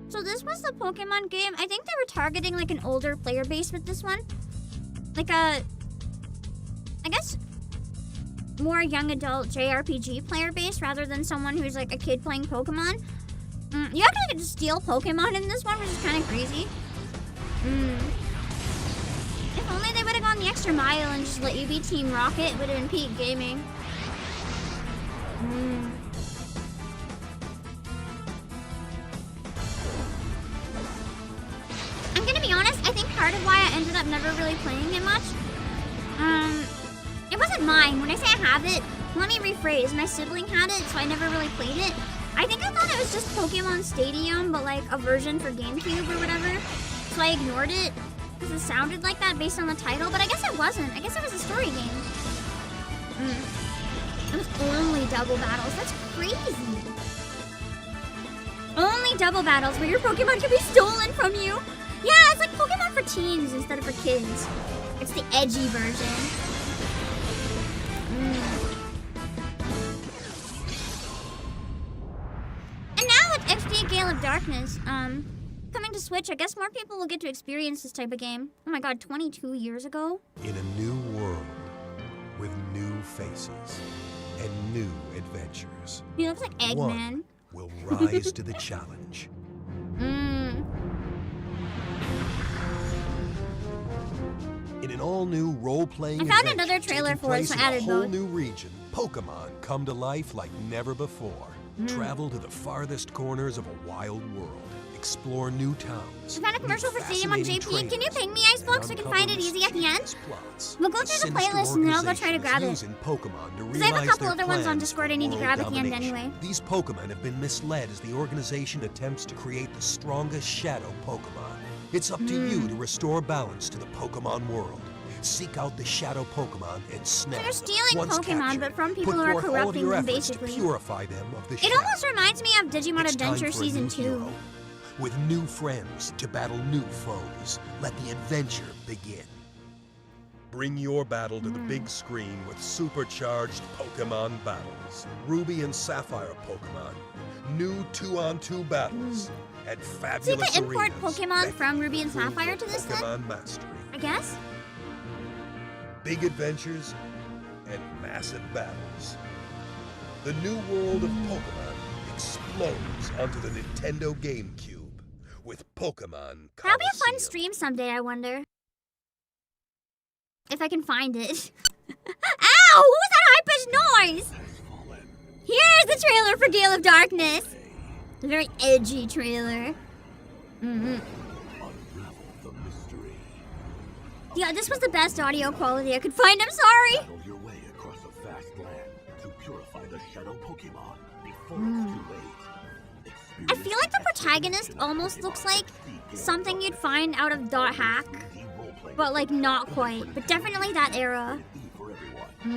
So this this was the Pokemon game, I think they were targeting like an older player base with this one. Like a, I guess, more young adult JRPG player base rather than someone who's like a kid playing Pokemon. You actually get to steal Pokemon in this one, which is kind of crazy. If only they would have gone the extra mile and just let you be Team Rocket, it would have been peak gaming. I'm gonna be honest, I think part of why I ended up never really playing it much, it wasn't mine. When I say I have it, let me rephrase. My sibling had it, so I never really played it. I think I thought it was just Pokemon Stadium, but like a version for GameCube or whatever. So I ignored it, because it sounded like that based on the title, but I guess it wasn't. I guess it was a story game. It was only double battles. That's crazy. Only double battles where your Pokemon can be stolen from you. Yeah, it's like Pokemon for teens instead of for kids. It's the edgy version. And now with XD Gale of Darkness, coming to Switch, I guess more people will get to experience this type of game. Oh my god, 22 years ago? In a new world, with new faces and new adventures. He looks like Eggman. One will rise to the challenge. In an all-new role-playing I found adventure another trailer taking for it, place so I in added a whole both. new region, Pokemon come to life like never before. Travel to the farthest corners of a wild world. Explore new towns. I found a commercial for Stadium on JP. Can you ping me, Icebox, so I can find it easy at the end? We'll go through the playlist and then I'll go try to grab it. Because I have a couple other ones on Discord I need to grab at the end anyway. These Pokemon have been misled as the organization attempts to create the strongest shadow Pokemon. It's up to you to restore balance to the Pokemon world. Seek out the shadow Pokemon and snap They're stealing them. Once Pokemon, captured, but from people put who are forth all of corrupting your them, efforts to basically. purify them of the It shadow. almost reminds me of Digimon It's time Adventure for a Season new 2. hero. With new friends to battle new foes, let the adventure begin. Bring your battle to the big screen with supercharged Pokemon battles. Ruby and Sapphire Pokemon, new 2-on-2 battles, and So you fabulous can import arenas Pokemon that from Ruby and prove Sapphire your to this then? Pokemon mastery. I guess? Big adventures and massive battles. The new world of Pokemon explodes onto the Nintendo GameCube with Pokemon That'll be a fun Coliseum. stream someday, I wonder. If I can find it. Ow! What was that high-pitched noise? Here's the trailer for Gale of Darkness. It's a very edgy trailer. Yeah, this was the best audio quality I could find. I'm sorry. Battle your way across a vast land to purify the shadow Pokemon before it's too late. I feel like the protagonist almost looks like something you'd find out of Dot Hack, but like not quite, but definitely that era. For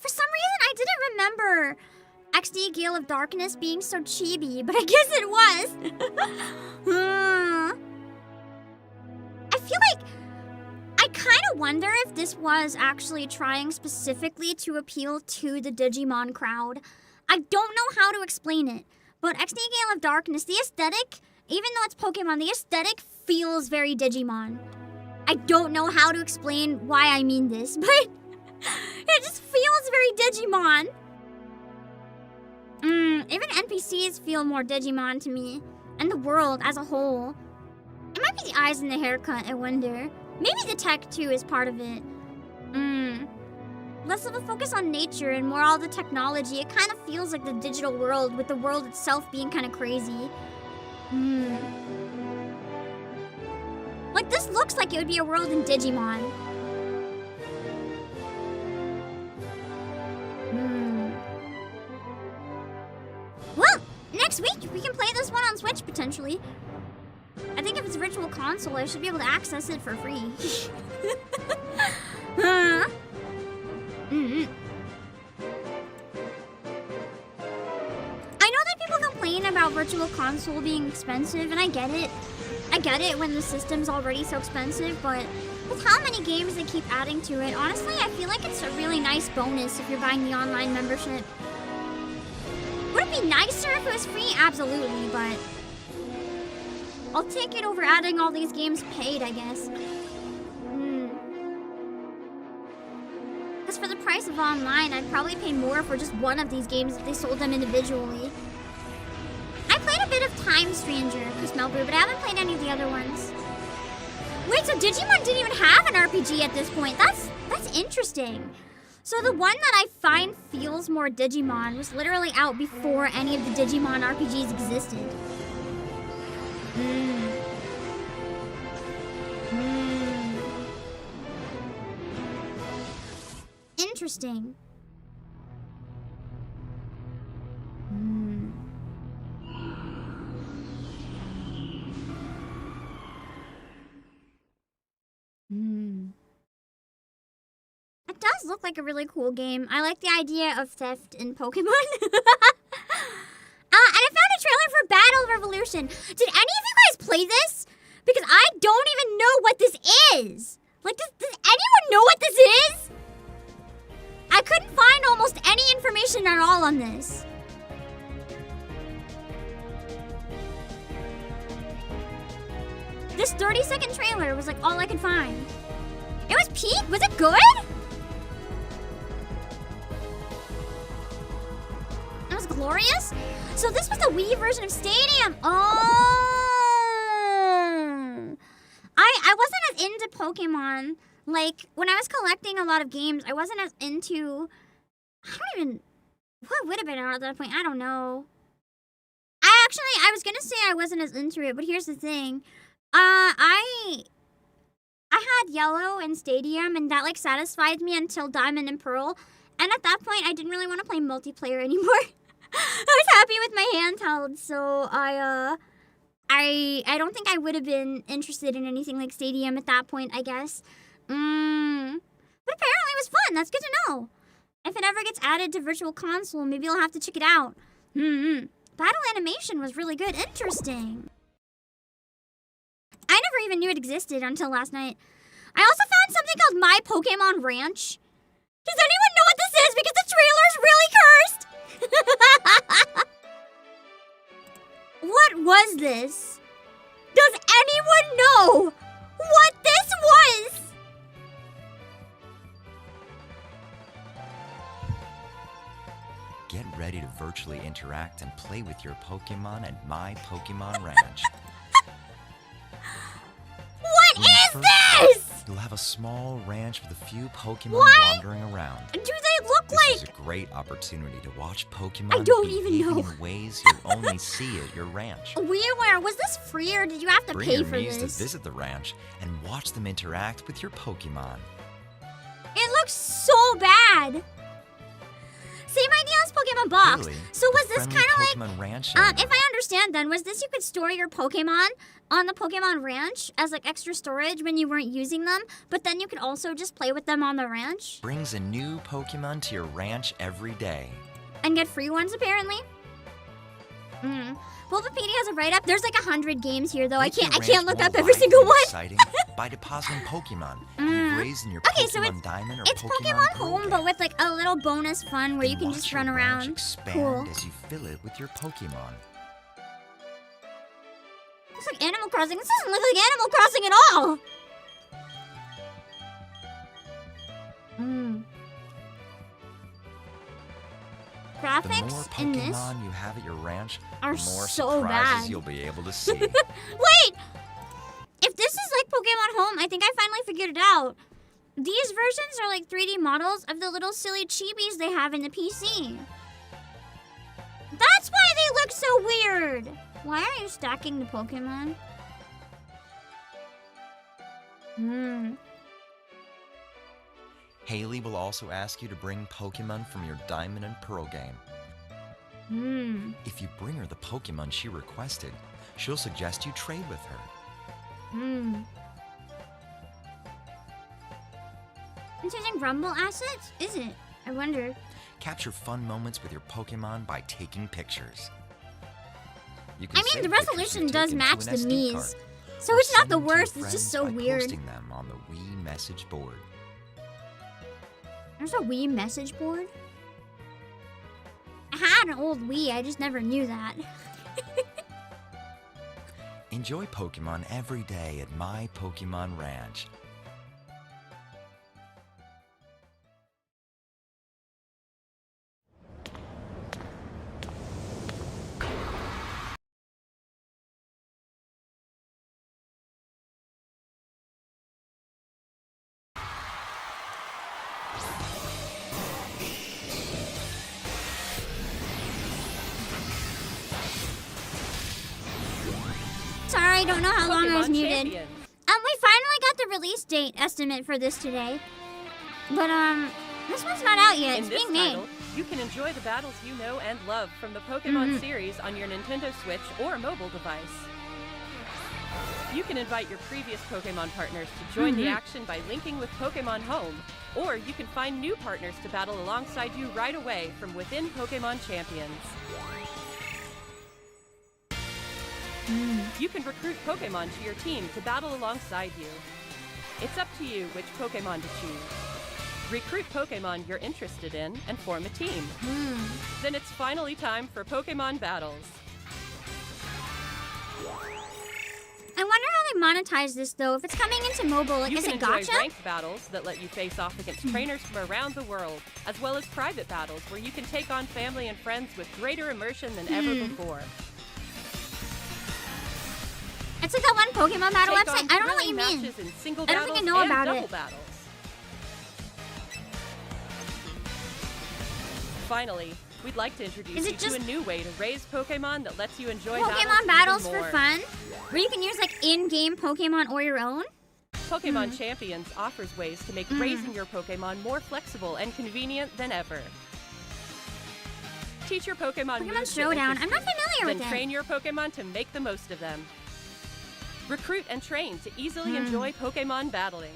some reason, I didn't remember XD Gale of Darkness being so chibi, but I guess it was. I feel like I kind of wonder if this was actually trying specifically to appeal to the Digimon crowd. I don't know how to explain it. But XD Gale of Darkness, the aesthetic, even though it's Pokemon, the aesthetic feels very Digimon. I don't know how to explain why I mean this, but it just feels very Digimon. Even NPCs feel more Digimon to me, and the world as a whole. It might be the eyes and the haircut, I wonder. Maybe the tech, too, is part of it. Less of a focus on nature and more all the technology. It kind of feels like the digital world, with the world itself being kind of crazy. Like, this looks like it would be a world in Digimon. Well, next week we can play this one on Switch, potentially. I think if it's a virtual console, I should be able to access it for free. I know that people complain about virtual console being expensive, and I get it. I get it when the system's already so expensive, but with how many games they keep adding to it, honestly, I feel like it's a really nice bonus if you're buying the online membership. Would it be nicer if it was free? Absolutely, but I'll take it over adding all these games paid, I guess. Because for the price of online, I'd probably pay more for just one of these games if they sold them individually. I played a bit of Time Stranger, Chris Melbrew, but I haven't played any of the other ones. Wait, so Digimon didn't even have an RPG at this point. That's interesting. So the one that I find feels more Digimon was literally out before any of the Digimon RPGs existed. Interesting. It does look like a really cool game. I like the idea of theft in Pokemon. And I found a trailer for Battle Revolution. Did any of you guys play this? Because I don't even know what this is. Like, does anyone know what this is? I couldn't find almost any information at all on this. This 30-second trailer was like all I could find. It was peak. Was it good? It was glorious. So this was the Wii version of Stadium. Oh. I wasn't as into Pokemon. Like, when I was collecting a lot of games, I wasn't as into... What would have been at that point? I don't know. I was gonna say I wasn't as into it, but here's the thing. I had Yellow and Stadium, and that, like, satisfied me until Diamond and Pearl. And at that point, I didn't really want to play multiplayer anymore. I was happy with my handheld, so I don't think I would have been interested in anything like Stadium at that point, I guess. But apparently it was fun. That's good to know. If it ever gets added to Virtual Console, maybe I'll have to check it out. Battle animation was really good. Interesting. I never even knew it existed until last night. I also found something called My Pokemon Ranch. Does anyone know what this is? Because the trailer's really cursed. What was this? Does anyone know what this was? Get ready to virtually interact and play with your Pokemon at My Pokemon Ranch. What is this? You'll have a small ranch with a few Pokemon What? wandering around. Do they look This like... is a great opportunity to watch Pokemon I don't even behaving know. in ways you'll only see at your ranch. WiiWare, was this free or did you have to Bring pay your for Mii's this? to visit the ranch and watch them interact with your Pokemon. It looks so bad. Same idea as Pokemon Box. Really? So was The this friendly kind of like... Pokemon Ranch if I understand then, was this you could store your Pokemon on the Pokemon Ranch as like extra storage when you weren't using them, but then you could also just play with them on the ranch? Brings a new Pokemon to your ranch every day. And get free ones apparently? Bulbapedia has a write-up. There's like 100 games here though. I Make your can't look ranch up more every lively single and one. Exciting by depositing Pokemon you've raised in your Okay, Pokemon so Diamond or it's Pokemon Home, but with like a little bonus fun where you can just run around. Expand Cool. as you fill it with your Pokemon. Looks like Animal Crossing. This doesn't look like Animal Crossing at all. The more Graphics in this Pokemon you have at your ranch, are the more so surprises bad. you'll be able to see. Wait! If this is like Pokemon Home, I think I finally figured it out. These versions are like 3D models of the little silly chibis they have in the PC. That's why they look so weird. Why are you stacking the Pokemon? Haley will also ask you to bring Pokemon from your Diamond and Pearl game. If you bring her the Pokemon she requested, she'll suggest you trade with her. It's using Rumble assets? Is it? I wonder. Capture fun moments with your Pokemon by taking pictures. You can I mean, save the pictures resolution you've does taken to match an the SD Mii's. card, So or it's not send the them to your worst, it's just friends so by weird. posting them on the Wii message board. There's a Wii message board? I had an old Wii, I just never knew that. Enjoy Pokemon every day at My Pokemon Ranch. Sorry, I don't know how long I was Pokemon muted. Champions. We finally got the release date estimate for this today. But, this one's not out yet. In It's this being made. title, you can enjoy the battles you know and love from the Pokemon series on your Nintendo Switch or mobile device. You can invite your previous Pokemon partners to join the action by linking with Pokemon Home, or you can find new partners to battle alongside you right away from within Pokemon Champions. You can recruit Pokemon to your team to battle alongside you. It's up to you which Pokemon to choose. Recruit Pokemon you're interested in and form a team. Then it's finally time for Pokemon battles. I wonder how they monetize this, though. If it's coming into mobile, You is can it enjoy gacha? ranked battles that let you face off against trainers from around the world, as well as private battles where you can take on family and friends with greater immersion than ever before. It's like that one Pokemon battle Take website. on I don't know what thrilling you mean. matches in single I don't think I battles know and about double it. battles. Finally, we'd like to introduce Is you it to just a new way to raise Pokemon that lets you enjoy Pokemon battles even for more. fun? Where you can use, like, in-game Pokemon or your own? Pokemon Champions offers ways to make raising your Pokemon more flexible and convenient than ever. Teach your Pokemon Pokemon moves that Showdown. interest I'm not you, familiar with then it. train your Pokemon to make the most of them. Recruit and train to easily enjoy Pokemon battling.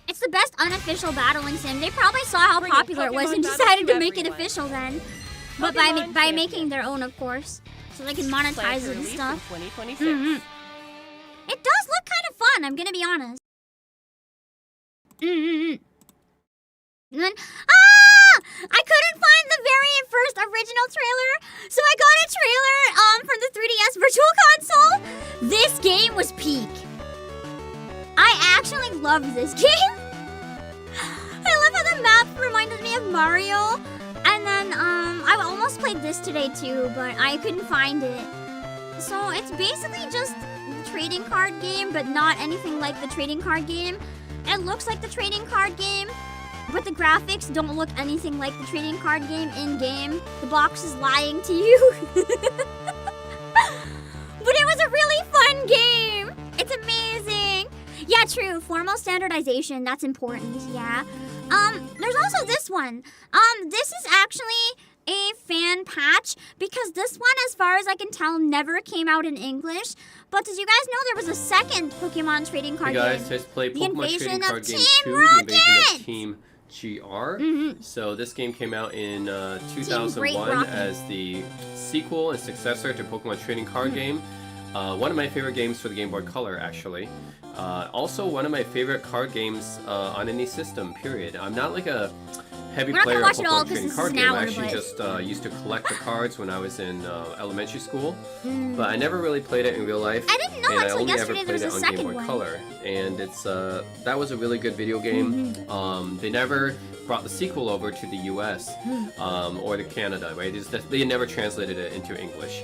It's the best unofficial battling sim. They probably saw how Bringing popular it was Pokemon and battles decided to to make it everyone. official then. But Pokemon by making their own, of course. So they can Plan monetize to it and release stuff. in 2026. It does look kind of fun, I'm gonna be honest. And then, I couldn't find the very first original trailer, so I got a trailer from the 3DS Virtual Console. This game was peak. I actually love this game. I love how the map reminded me of Mario. And then I almost played this today too, but I couldn't find it. So it's basically just the trading card game, but not anything like the trading card game. It looks like the trading card game, but the graphics don't look anything like the trading card game in-game. The box is lying to you. But it was a really fun game. It's amazing. Yeah, true. Formal standardization, that's important, yeah. There's also this one. This is actually a fan patch because this one, as far as I can tell, never came out in English. But did you guys know there was a second Pokemon trading card Hey guys, game? let's play The Pokemon Invasion Trading of Card Game Team 2, The Invasion Rocket! of Team GR. So this game came out in 2001 Rocket. as the sequel and successor to Pokemon Trading Card Game. One of my favorite games for the Game Boy Color, actually. Also one of my favorite card games on any system, period. I'm not like a heavy We're not player gonna of watch it all Pokemon 'cause Trading this Card is an Game. hour, I actually but- just used to collect the cards when I was in elementary school. But I never really played it in real life. I didn't know and I until only ever yesterday there played was it a on Game second Boy one. Color. And it's that was a really good video game. They never brought the sequel over to the US or to Canada, right? They never translated it into English.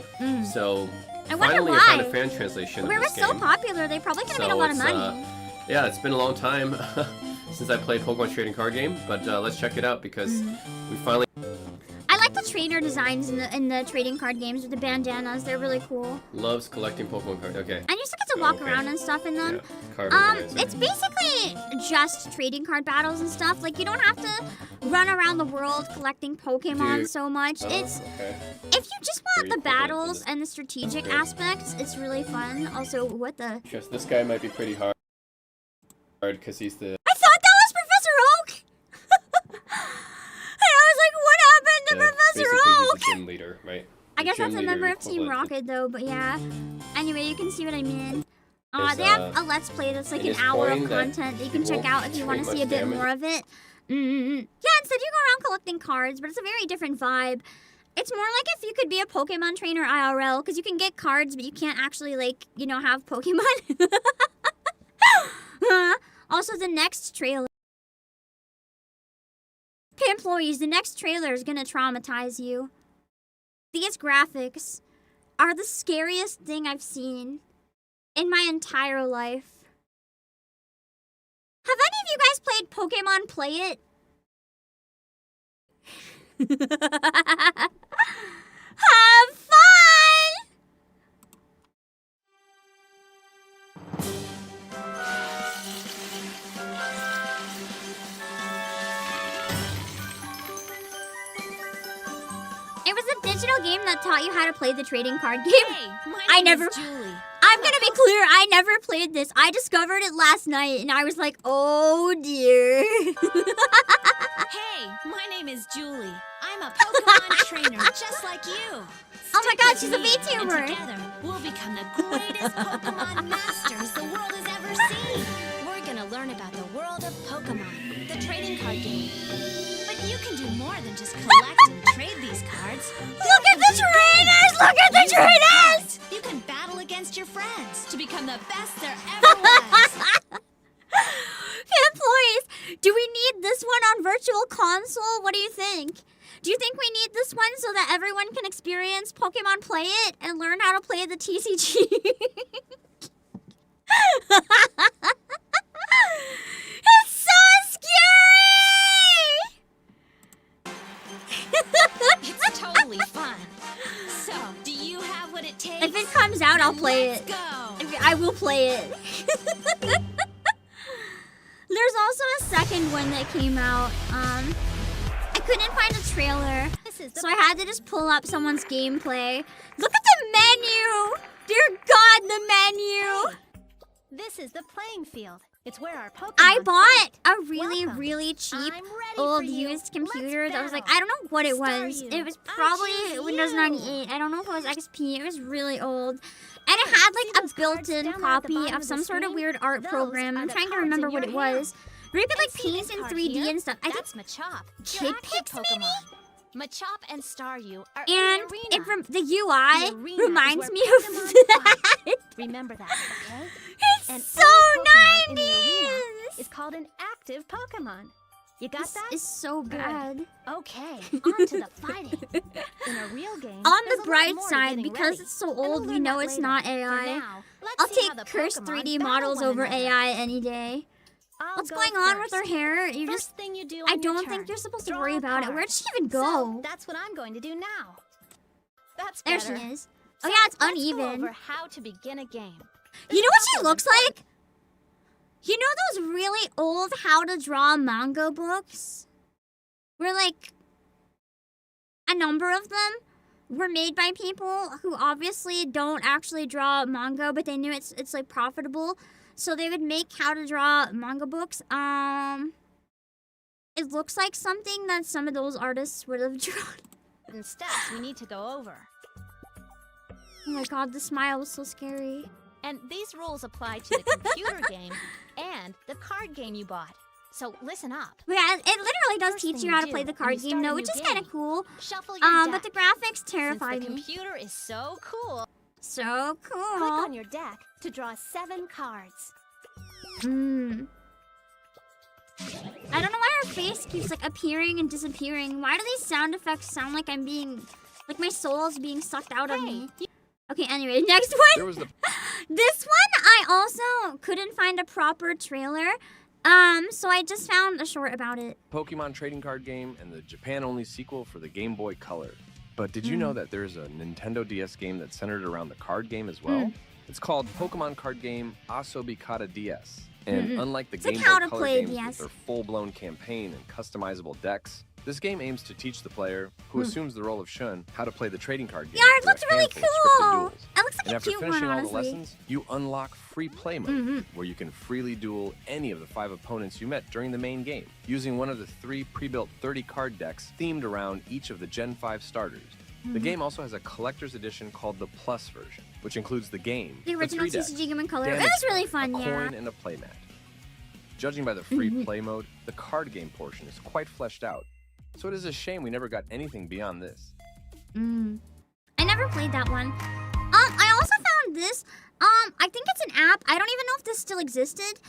So I wonder finally I found a why. fan translation Where of it this was so game. popular, they probably could have made a lot of it's, money. yeah, it's been a long time since I played Pokemon Trading Card Game, but let's check it out because we finally... I like the trainer designs in the trading card games with the bandanas. They're really cool. Loves collecting Pokemon cards. Okay. And you still get to walk around and stuff in them. Card organizer. It's basically just trading card battles and stuff. Like, you don't have to run around the world collecting Pokemon Dude. so much. Oh, It's okay. if you just want the battles and the strategic Okay. aspects, it's really fun. Also, what the? Just this guy might be pretty hard because he's the... I thought that was Professor Oak. And I was like, what happened to Professor basically Oak? he's the gym leader, right? I The guess gym that's a leader member of Team equivalent. Rocket, though. But yeah. Anyway, you can see what I mean. There's, They have a Let's Play that's like in an his hour of coin that content that you he can check won't out if you want to take see a much bit damage. more of it. Yeah, instead you go around collecting cards, but it's a very different vibe. It's more like if you could be a Pokemon trainer IRL, because you can get cards, but you can't actually, like, you know, have Pokemon. Also, the next trailer. Okay, employees, the next trailer is gonna traumatize you. These graphics are the scariest thing I've seen in my entire life. Have any of you guys played Pokemon Play It? Have fun! It was a digital game that taught you how to play the trading card game. Hey, my name is Julie. I'm gonna be clear, I never played this. I discovered it last night and I was like, oh dear. Hey, my name is Julie. I'm a Pokemon trainer just like you. Oh my god, she's a Stick with me, and VTuber. together, we'll become the greatest Pokemon masters the world has ever seen. We're gonna learn about the world of Pokemon, the trading card game. But you can do more than just collect and trade these cards. Look at the trainers! Look at the trainers! You can battle against your friends to become the best there ever was. Employees, do we need this one on Virtual Console? What do you think? Do you think we need this one so that everyone can experience Pokemon Play It and learn how to play the TCG? It's so scary! It's totally fun. So, do you have what it takes? If it comes out, I'll play it. Let's go. I will play it. There's also a second one that came out. I couldn't find a trailer, so I had to just pull up someone's gameplay. Look at the menu! Dear God, the menu! This is the playing field. It's where our Pokemon I bought a Welcome. really cheap I'm ready old for you. used computer that was like, battle. I don't know what it Star was. you. It was I probably choose Windows you. 98. I don't know if it was XP. It was really old. And it had like a built-in copy of some sort of weird art program. I'm trying to remember what it was. Where you could like paint in 3D and stuff. I think That's Machop. Kid Pix maybe? Machop and Staryu are And in the arena. the UI The arena reminds is me where of Pokemon that. fight. Remember that, okay? It's And so every Pokemon in the arena 90s. is called an active Pokemon. You got This that? is so Good. bad. Okay, on to the fighting. In a real game, On there's the a lot bright more to side, getting because ready. it's so And we'll old, we learn know that it's later. not For AI. now, let's I'll see take how the cursed Pokemon 3D battle models one over another. AI any day. I'll What's go going on with first. her hair? You First just thing you do I on your don't turn, think you're supposed to draw worry a about it. card. Where'd she even So, go? that's what I'm going to do now. That's There better. she is. So Oh yeah, it's let's go uneven. over how to begin a game. You know what she looks like? You know those really old how to draw manga books? Where like a number of them were made by people who obviously don't actually draw manga, but they knew it's like profitable. So they would make how to draw manga books. It looks like something that some of those artists would have drawn. And steps we need to go over. Oh my god, the smile was so scary. And these rules apply to the computer game and the card game you bought. So listen up. Yeah, it literally does First teach thing you how to do play the when card you game, start a though, new which is kind of game, cool. Shuffle your But the deck. graphics terrify Since the me. computer is so cool. So cool. Click on your deck to draw 7 cards. I don't know why her face keeps like appearing and disappearing. Why do these sound effects sound like I'm being, like my soul is being sucked out of me? Okay, anyway, next one. There was the This one I also couldn't find a proper trailer. So I just found a short about it. Pokemon trading card game and the Japan-only sequel for the Game Boy Color. But did you know that there's a Nintendo DS game that's centered around the card game as well? It's called Pokemon Card Game ETIQUETTE DS. And unlike the It's Game like how Boy to Color play games with DS. their full-blown campaign and customizable decks, this game aims to teach the player, who assumes the role of Shun, how to play the trading card game. Yeah, it through a looks really handful of scripted cool. duels. It looks like And a after cute one, finishing all the honestly. lessons, you unlock free play mode, where you can freely duel any of the 5 opponents you met during the main game, using one of the 3 pre-built 30-card decks themed around each of the Gen 5 starters. The game also has a collector's edition called the Plus version, which includes the game, The original 3 decks, TCG Game in color. It damage was really card, fun, a yeah. coin, and a playmat. Judging by the free play mode, the card game portion is quite fleshed out, so it is a shame we never got anything beyond this. I never played that one. I also found this. I think it's an app. I don't even know if this still existed.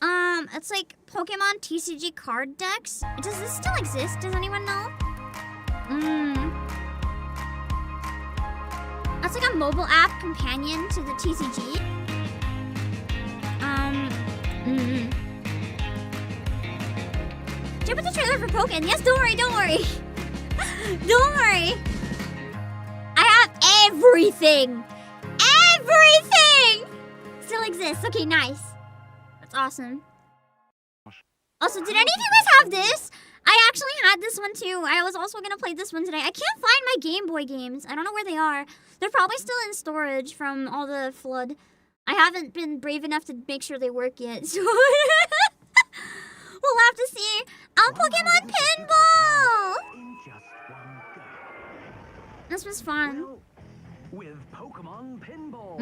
It's like Pokemon TCG card decks. Does this still exist? Does anyone know? It's like a mobile app companion to the TCG. Did you put the trailer for Pokken? Yes, don't worry, don't worry. Don't worry. I have everything. Everything still exists. Okay, nice. That's awesome. Also, did any of you guys have this? I actually had this one too. I was also gonna play this one today. I can't find my Game Boy games. I don't know where they are. They're probably still in storage from all the flood. I haven't been brave enough to make sure they work yet, so we'll have to see. Pokemon Pinball! This was fun. With Pokemon Pinball.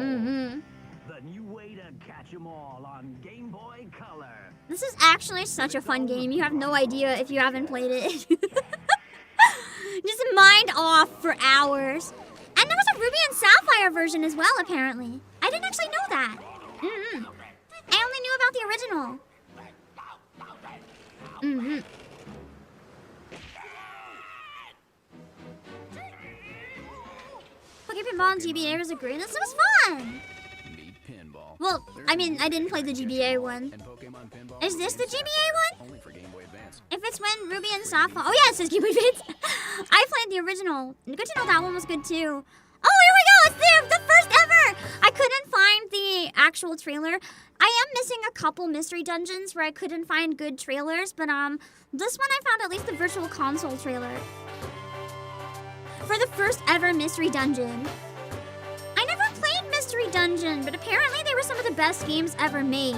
The new way to catch 'em all on Game Boy Color. This is actually such a fun game. You have no idea if you haven't played it. Just mind off for hours. And there was a Ruby and Sapphire version as well, apparently. I didn't actually know that. I only knew about the original. Poké Pinball and GBA was great. This was fun. Well, I mean, I didn't play the GBA one. Is this the GBA one? If it's when Ruby and Sapphire. Oh yeah, it says Game Boy Advance. I played the original. Good to know that one was good too. Oh, here we go! It's there, the first ever! I couldn't find the actual trailer. I am missing a couple mystery dungeons where I couldn't find good trailers, but this one I found at least the Virtual Console trailer. For the first ever mystery dungeon. I never played Mystery Dungeon, but apparently they were some of the best games ever made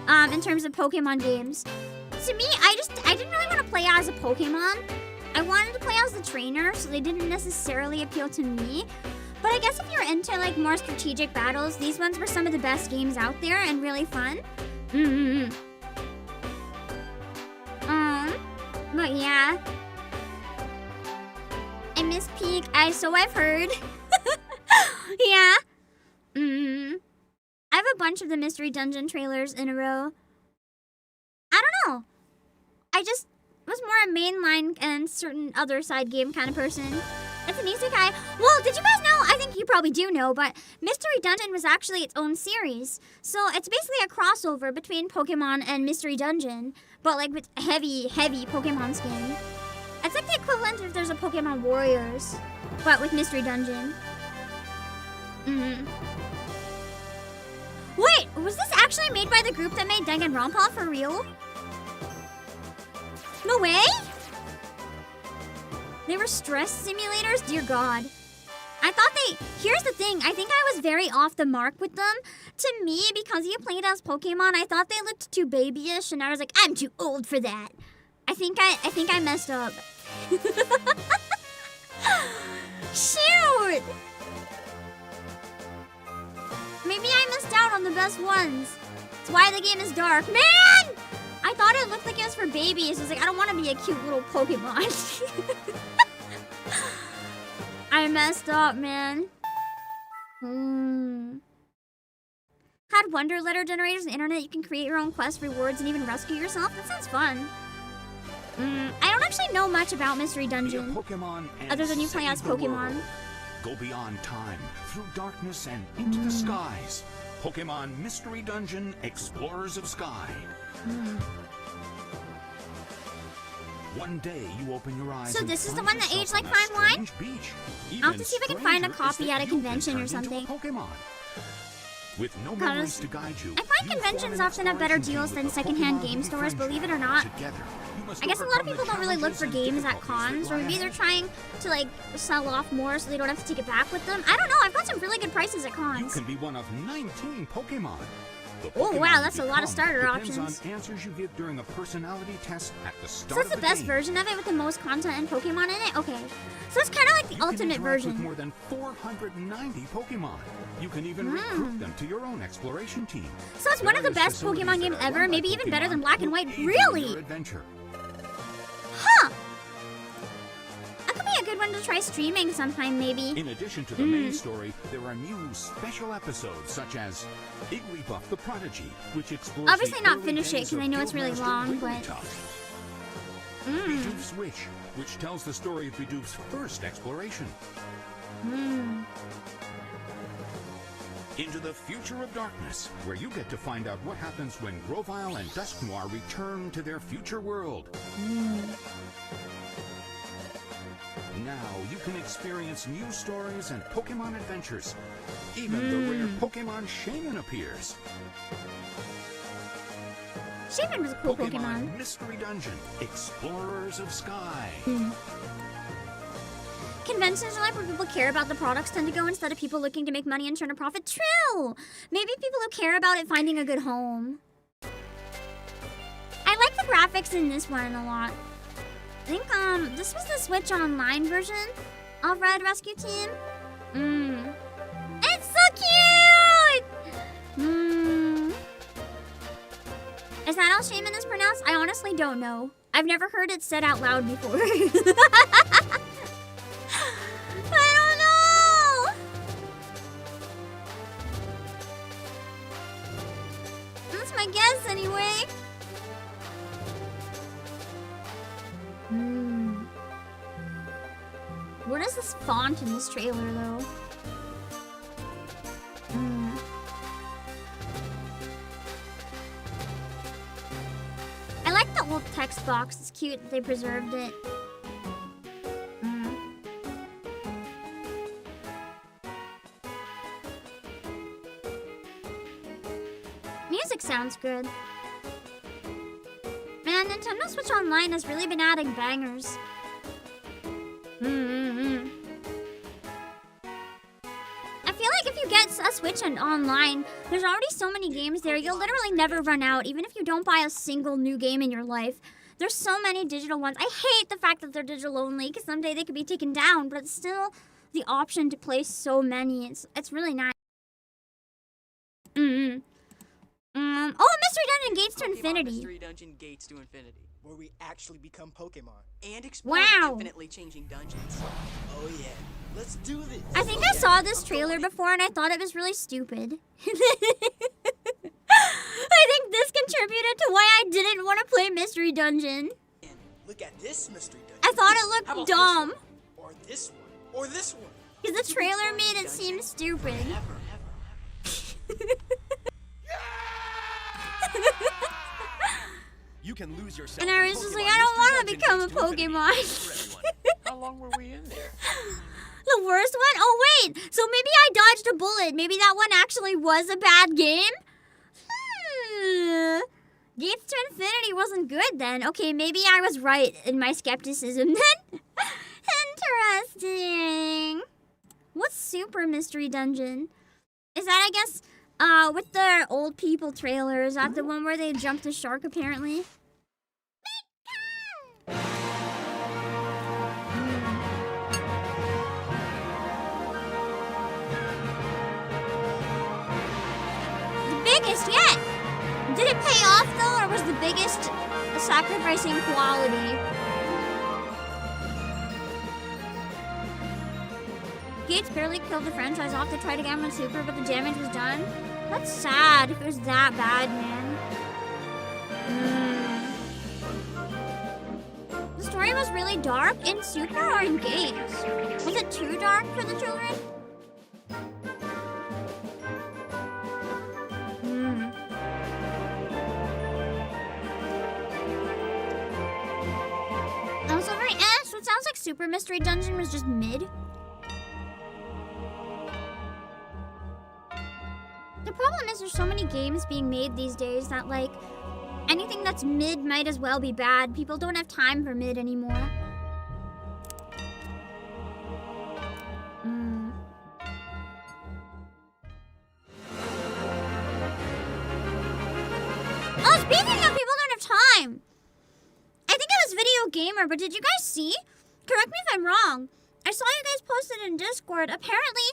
in terms of Pokemon games. To me, I didn't really want to play as a Pokemon. I wanted to play as the trainer, so they didn't necessarily appeal to me. But I guess if you're into like more strategic battles, these ones were some of the best games out there and really fun. But yeah. I miss Peak, so I've heard. Yeah. I have a bunch of the Mystery Dungeon trailers in a row. I don't know. I just was more a mainline and certain other side game kind of person. It's an isekai. Well, did you guys know? I think you probably do know, but Mystery Dungeon was actually its own series. So it's basically a crossover between Pokemon and Mystery Dungeon, but like with heavy Pokemon skin. It's like the equivalent if there's a Pokemon Warriors, but with Mystery Dungeon. Wait, was this actually made by the group that made Danganronpa for real? No way? They were stress simulators? Dear God. I thought here's the thing, I think I was very off the mark with them. To me, because you played as Pokemon, I thought they looked too babyish, and I was like, I'm too old for that. I think I messed up. Shoot! Maybe I missed out on the best ones. That's why the game is dark. Man! I thought it looked like it was for babies. I was like, I don't want to be a cute little Pokemon. I messed up, man. Had wonder letter generators on the internet. You can create your own quest rewards and even rescue yourself. That sounds fun. I don't actually know much about Mystery Dungeon, other than you play as Pokemon. Go beyond time, through darkness and into the skies. Pokemon Mystery Dungeon Explorers of Sky. One day you open your eyes. So this is the one that aged like fine wine? I'll have to see if I can find a copy at a convention or something. With no memories to guide you, I find conventions often have better deals than secondhand game stores, believe it or not. I guess a lot of people don't really look for games at cons, or maybe they're trying to like sell off more so they don't have to take it back with them. I don't know, I've got some really good prices at cons. You can be one of 19 Pokemon. Oh wow, that's a lot of starter options. On answers you give during a personality test at the start so that's the best version of it with the most content and Pokemon in it? Okay. So it's kind of like the ultimate version. With more than 490 Pokemon. You can even recruit them to your own exploration team. So it's one of the best Pokemon games ever, maybe even better than Black and White. Really? Adventure. Huh. That could be a good one fun to try streaming sometime, maybe. In addition to the main story, there are new special episodes such as Igglybuff the Prodigy, which explores Obviously the not early finish it days because I of know it's really Guildmaster long, but Wigglytuff. Bidoof's Wish, which tells the story of Bidoof's first exploration. Into the Future of Darkness, where you get to find out what happens when Grovyle and Dusknoir return to their future world. Now you can experience new stories and Pokemon adventures. Even the rare Pokemon Shaman appears. Shaman was a cool Pokemon. Mystery Dungeon, Explorers of Sky. Conventions are like where people care about the products tend to go instead of people looking to make money and turn a profit. True! Maybe people who care about it finding a good home. I like the graphics in this one a lot. I think this was the Switch Online version of Red Rescue Team. It's so cute! Is that how Shaman is pronounced? I honestly don't know. I've never heard it said out loud before. I don't know! That's my guess anyway. What is this font in this trailer though? I like the old text box. It's cute that they preserved it. Music sounds good. Man, Nintendo Switch Online has really been adding bangers. I feel like if you get a Switch and online, there's already so many games there, you'll literally never run out, even if you don't buy a single new game in your life. There's so many digital ones. I hate the fact that they're digital only, because someday they could be taken down, but it's still the option to play so many. It's really nice. Oh, Mystery Dungeon Gates to Infinity. Mystery Dungeon Gates to Infinity, where we actually become Pokemon and explore infinitely changing dungeons. Oh yeah, let's do this. I think I saw this trailer before and I thought it was really stupid. I think this contributed to why I didn't want to play Mystery Dungeon. Look at this Mystery Dungeon. I thought it looked dumb. Or this one. Or this one. Because the trailer made it seem stupid. You can lose yourself. And I was just like, I don't want to become a Pokemon. How long were we in there? The worst one? Oh, wait. So maybe I dodged a bullet. Maybe that one actually was a bad game? Gates to Infinity wasn't good then. Okay, maybe I was right in my skepticism then. Interesting. What's Super Mystery Dungeon? Is that, I guess, with the old people trailer? Is that the one where they jumped the shark, apparently? The biggest yet! Did it pay off, though, or was the biggest sacrificing quality? Gates barely killed the franchise off to try to get him on Super, but the damage was done. That's sad if it was that bad, man. The story was really dark in Super or in Gates? Was it too dark for the children? Also very so it sounds like Super Mystery Dungeon was just mid. The problem is there's so many games being made these days that, like, anything that's mid might as well be bad. People don't have time for mid anymore. Oh, speaking of people don't have time. I think it was Video Gamer, but did you guys see? Correct me if I'm wrong. I saw you guys posted in Discord. Apparently,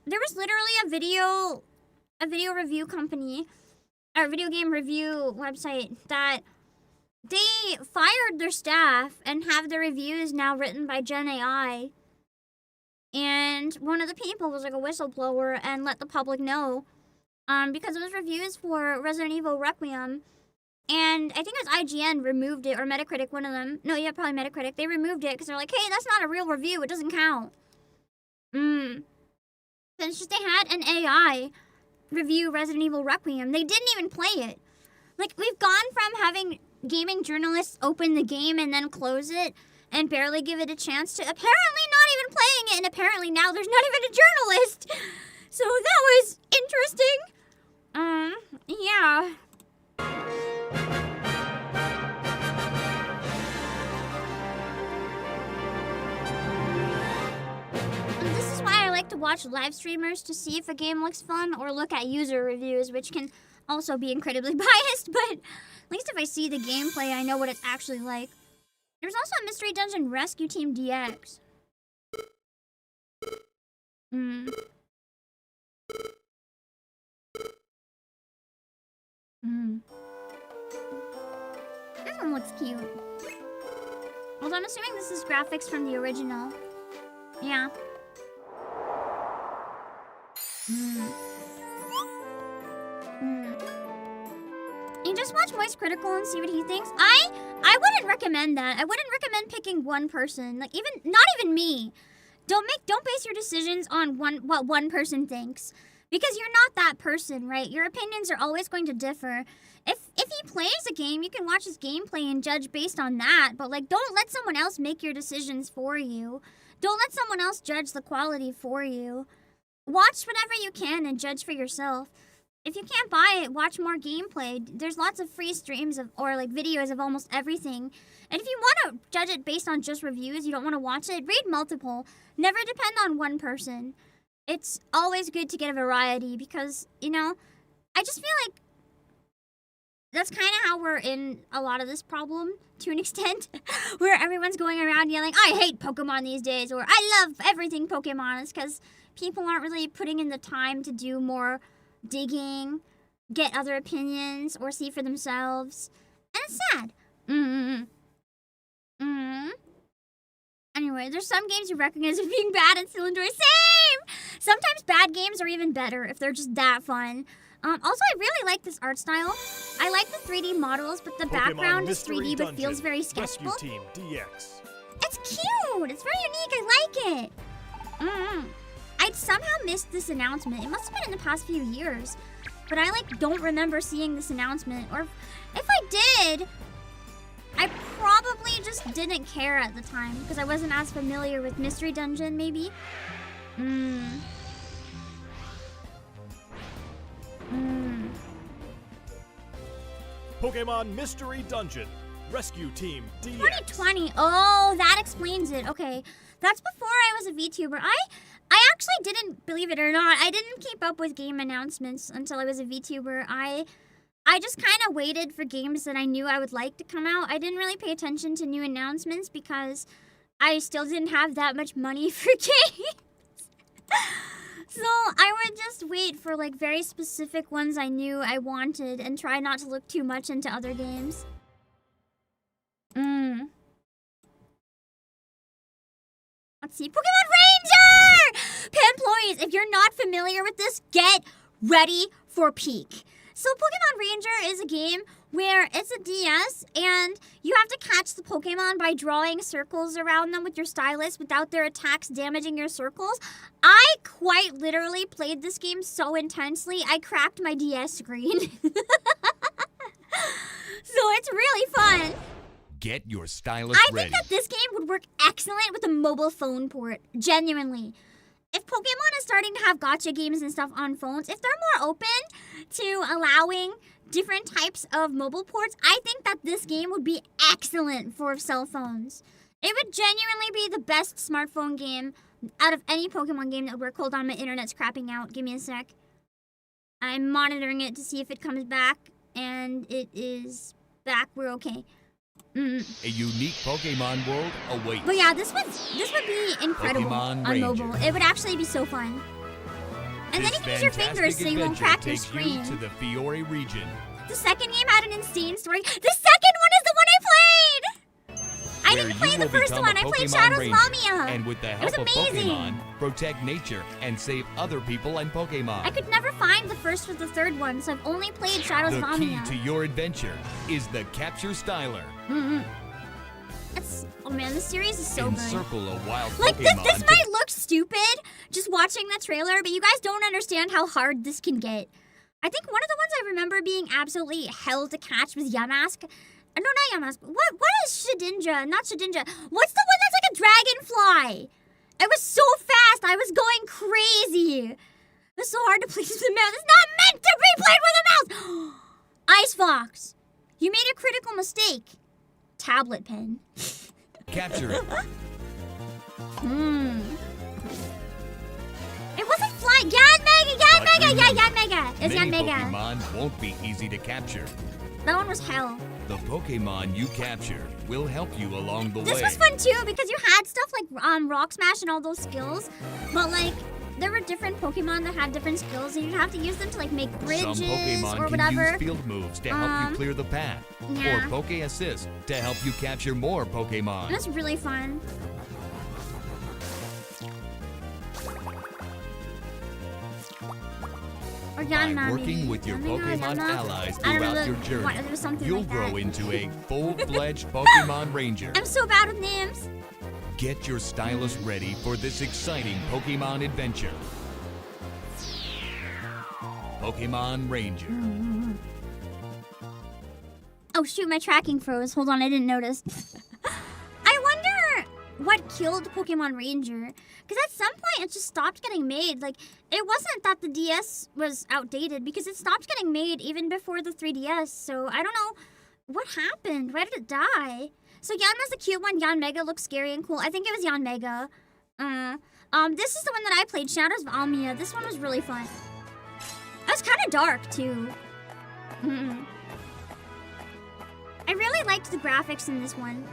there was literally a video review company, or video game review website that they fired their staff and have the reviews now written by Gen AI. And one of the people was like a whistleblower and let the public know. Because it was reviews for Resident Evil Requiem. And I think it was IGN removed it, or Metacritic, one of them. No, yeah, probably Metacritic. They removed it because they're like, hey, that's not a real review. It doesn't count. And it's just they had an AI review Resident Evil Requiem. They didn't even play it. Like, we've gone from having gaming journalists open the game and then close it and barely give it a chance to apparently not even playing it, and apparently now there's not even a journalist. So that was interesting. Yeah. This is why I like to watch live streamers to see if a game looks fun, or look at user reviews, which can also be incredibly biased, but at least if I see the gameplay, I know what it's actually like. There's also a Mystery Dungeon Rescue Team DX. This one looks cute. Although I'm assuming this is graphics from the original. Yeah. You just watch Moist Critical and see what he thinks. I wouldn't recommend that. I wouldn't recommend picking one person. Like, not even me. Don't base your decisions on what one person thinks. Because you're not that person, right? Your opinions are always going to differ. If he plays a game, you can watch his gameplay and judge based on that. But, like, don't let someone else make your decisions for you. Don't let someone else judge the quality for you. Watch whatever you can and judge for yourself. If you can't buy it, watch more gameplay. There's lots of free streams or like videos of almost everything. And if you want to judge it based on just reviews, you don't want to watch it, read multiple. Never depend on one person. It's always good to get a variety because, you know, I just feel like that's kind of how we're in a lot of this problem to an extent, where everyone's going around yelling, I hate Pokemon these days, or I love everything Pokemon. It's because people aren't really putting in the time to do more digging, get other opinions, or see for themselves. And it's sad. Anyway, there's some games you recognize as being bad and still enjoy. Same! Sometimes bad games are even better if they're just that fun. Also, I really like this art style. I like the 3D models, but the background is 3D but feels very sketchbook. Rescue Team DX. It's cute! It's very unique. I like it. I'd somehow missed this announcement. It must have been in the past few years. But I, like, don't remember seeing this announcement. Or if I did, I probably just didn't care at the time because I wasn't as familiar with Mystery Dungeon, maybe. Pokemon Mystery Dungeon Rescue Team DX. 2020. Oh, that explains it. Okay. That's before I was a VTuber. I actually didn't, believe it or not, I didn't keep up with game announcements until I was a VTuber. I just kind of waited for games that I knew I would like to come out. I didn't really pay attention to new announcements because I still didn't have that much money for games. So I would just wait for like very specific ones I knew I wanted and try not to look too much into other games. Let's see. Pokemon Ranger! PAM employees, if you're not familiar with this, get ready for peak. So Pokemon Ranger is a game where it's a DS and you have to catch the Pokemon by drawing circles around them with your stylus without their attacks damaging your circles. I quite literally played this game so intensely, I cracked my DS screen. So it's really fun. Get your stylus ready. I think that this game would work excellent with a mobile phone port, genuinely. If Pokemon is starting to have gacha games and stuff on phones, if they're more open to allowing different types of mobile ports, I think that this game would be excellent for cell phones. It would genuinely be the best smartphone game out of any Pokemon game that would work. Hold on, my internet's crapping out. Give me a sec. I'm monitoring it to see if it comes back, and it is back. We're okay. A unique Pokemon world awaits. But yeah, this would be incredible Pokemon on Ranger. mobile. It would actually be so fun. And then you can use your fingers so you won't crack your takes screen. you to the Fiore region. The second game had an insane story. The second one is the one I didn't play the first one. I played Shadows of Almia. And with the It was help of amazing. Pokemon, protect nature and save other people and Pokemon. I could never find the first or the third one, so I've only played Shadows of The key Almia. to your adventure is the Capture Styler. Oh man, this series is so good. Encircle a wild Like Pokemon. this might look stupid just watching the trailer, but you guys don't understand how hard this can get. I think one of the ones I remember being absolutely hell to catch was Yamask. No, not Yamask. What is Shedinja? Not Shedinja. What's the one that's like a dragonfly? It was so fast. I was going crazy. It was so hard to please the mouse. It's not meant to be played with a mouse. Ice Fox. You made a critical mistake. Tablet pen. Capture it. It wasn't flying. Yanmega. Yeah, Yanmega. It was Many Yanmega. Pokemon won't be easy to capture. That one was hell. The Pokemon you capture will help you along the This way. was fun too because you had stuff like Rock Smash and all those skills, but like there were different Pokemon that had different skills, and you'd have to use them to like make bridges Some Pokemon or can whatever. use field moves to help you clear the path, yeah. or Poke Assist to help you capture more Pokemon. And it's really fun. Or By working with your Pokemon allies throughout your journey, you'll grow into a full-fledged Pokemon Ranger. I'm so bad with names. Get your stylus ready for this exciting Pokemon adventure. Pokemon Ranger. Oh shoot, my tracking froze. Hold on, I didn't notice. I wonder what killed Pokemon Ranger. Because at some point it just stopped getting made. Like, it wasn't that the DS was outdated because it stopped getting made even before the 3DS. So I don't know what happened. Why did it die? So Yanma's the cute one. Yanmega looks scary and cool. I think it was Yanmega. This is the one that I played, Shadows of Almia. This one was really fun. It was kind of dark too. I really liked the graphics in this one.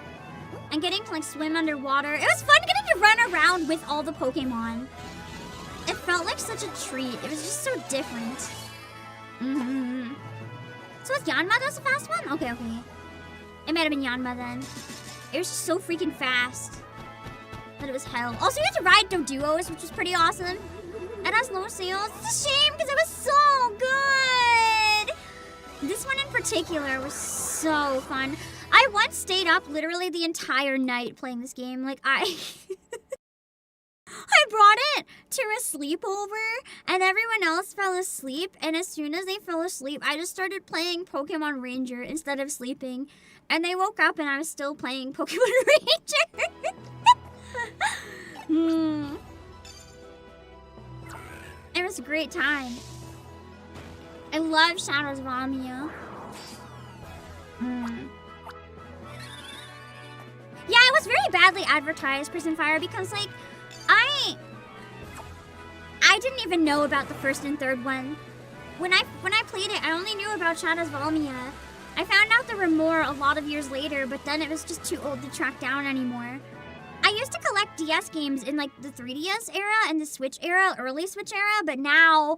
And getting to like swim underwater. It was fun getting to run around with all the Pokemon. It felt like such a treat. It was just so different. So was Yanma that was the fast one? Okay. It might have been Yanma then. It was just so freaking fast that it was hell. Also, you got to ride Doduos, which was pretty awesome. It has low sales. It's a shame because it was so good. This one in particular was so fun. I once stayed up literally the entire night playing this game. Like, I brought it to a sleepover, and everyone else fell asleep. And as soon as they fell asleep, I just started playing Pokemon Ranger instead of sleeping. And they woke up, and I was still playing Pokemon Ranger. It was a great time. I love Shadows of Almia. Yeah, it was very badly advertised, Prison Fire, because like I didn't even know about the first and third one. When I played it, I only knew about Shadows of Almia. I found out there were more a lot of years later, but then it was just too old to track down anymore. I used to collect DS games in like the 3DS era and the Switch era, early Switch era, but now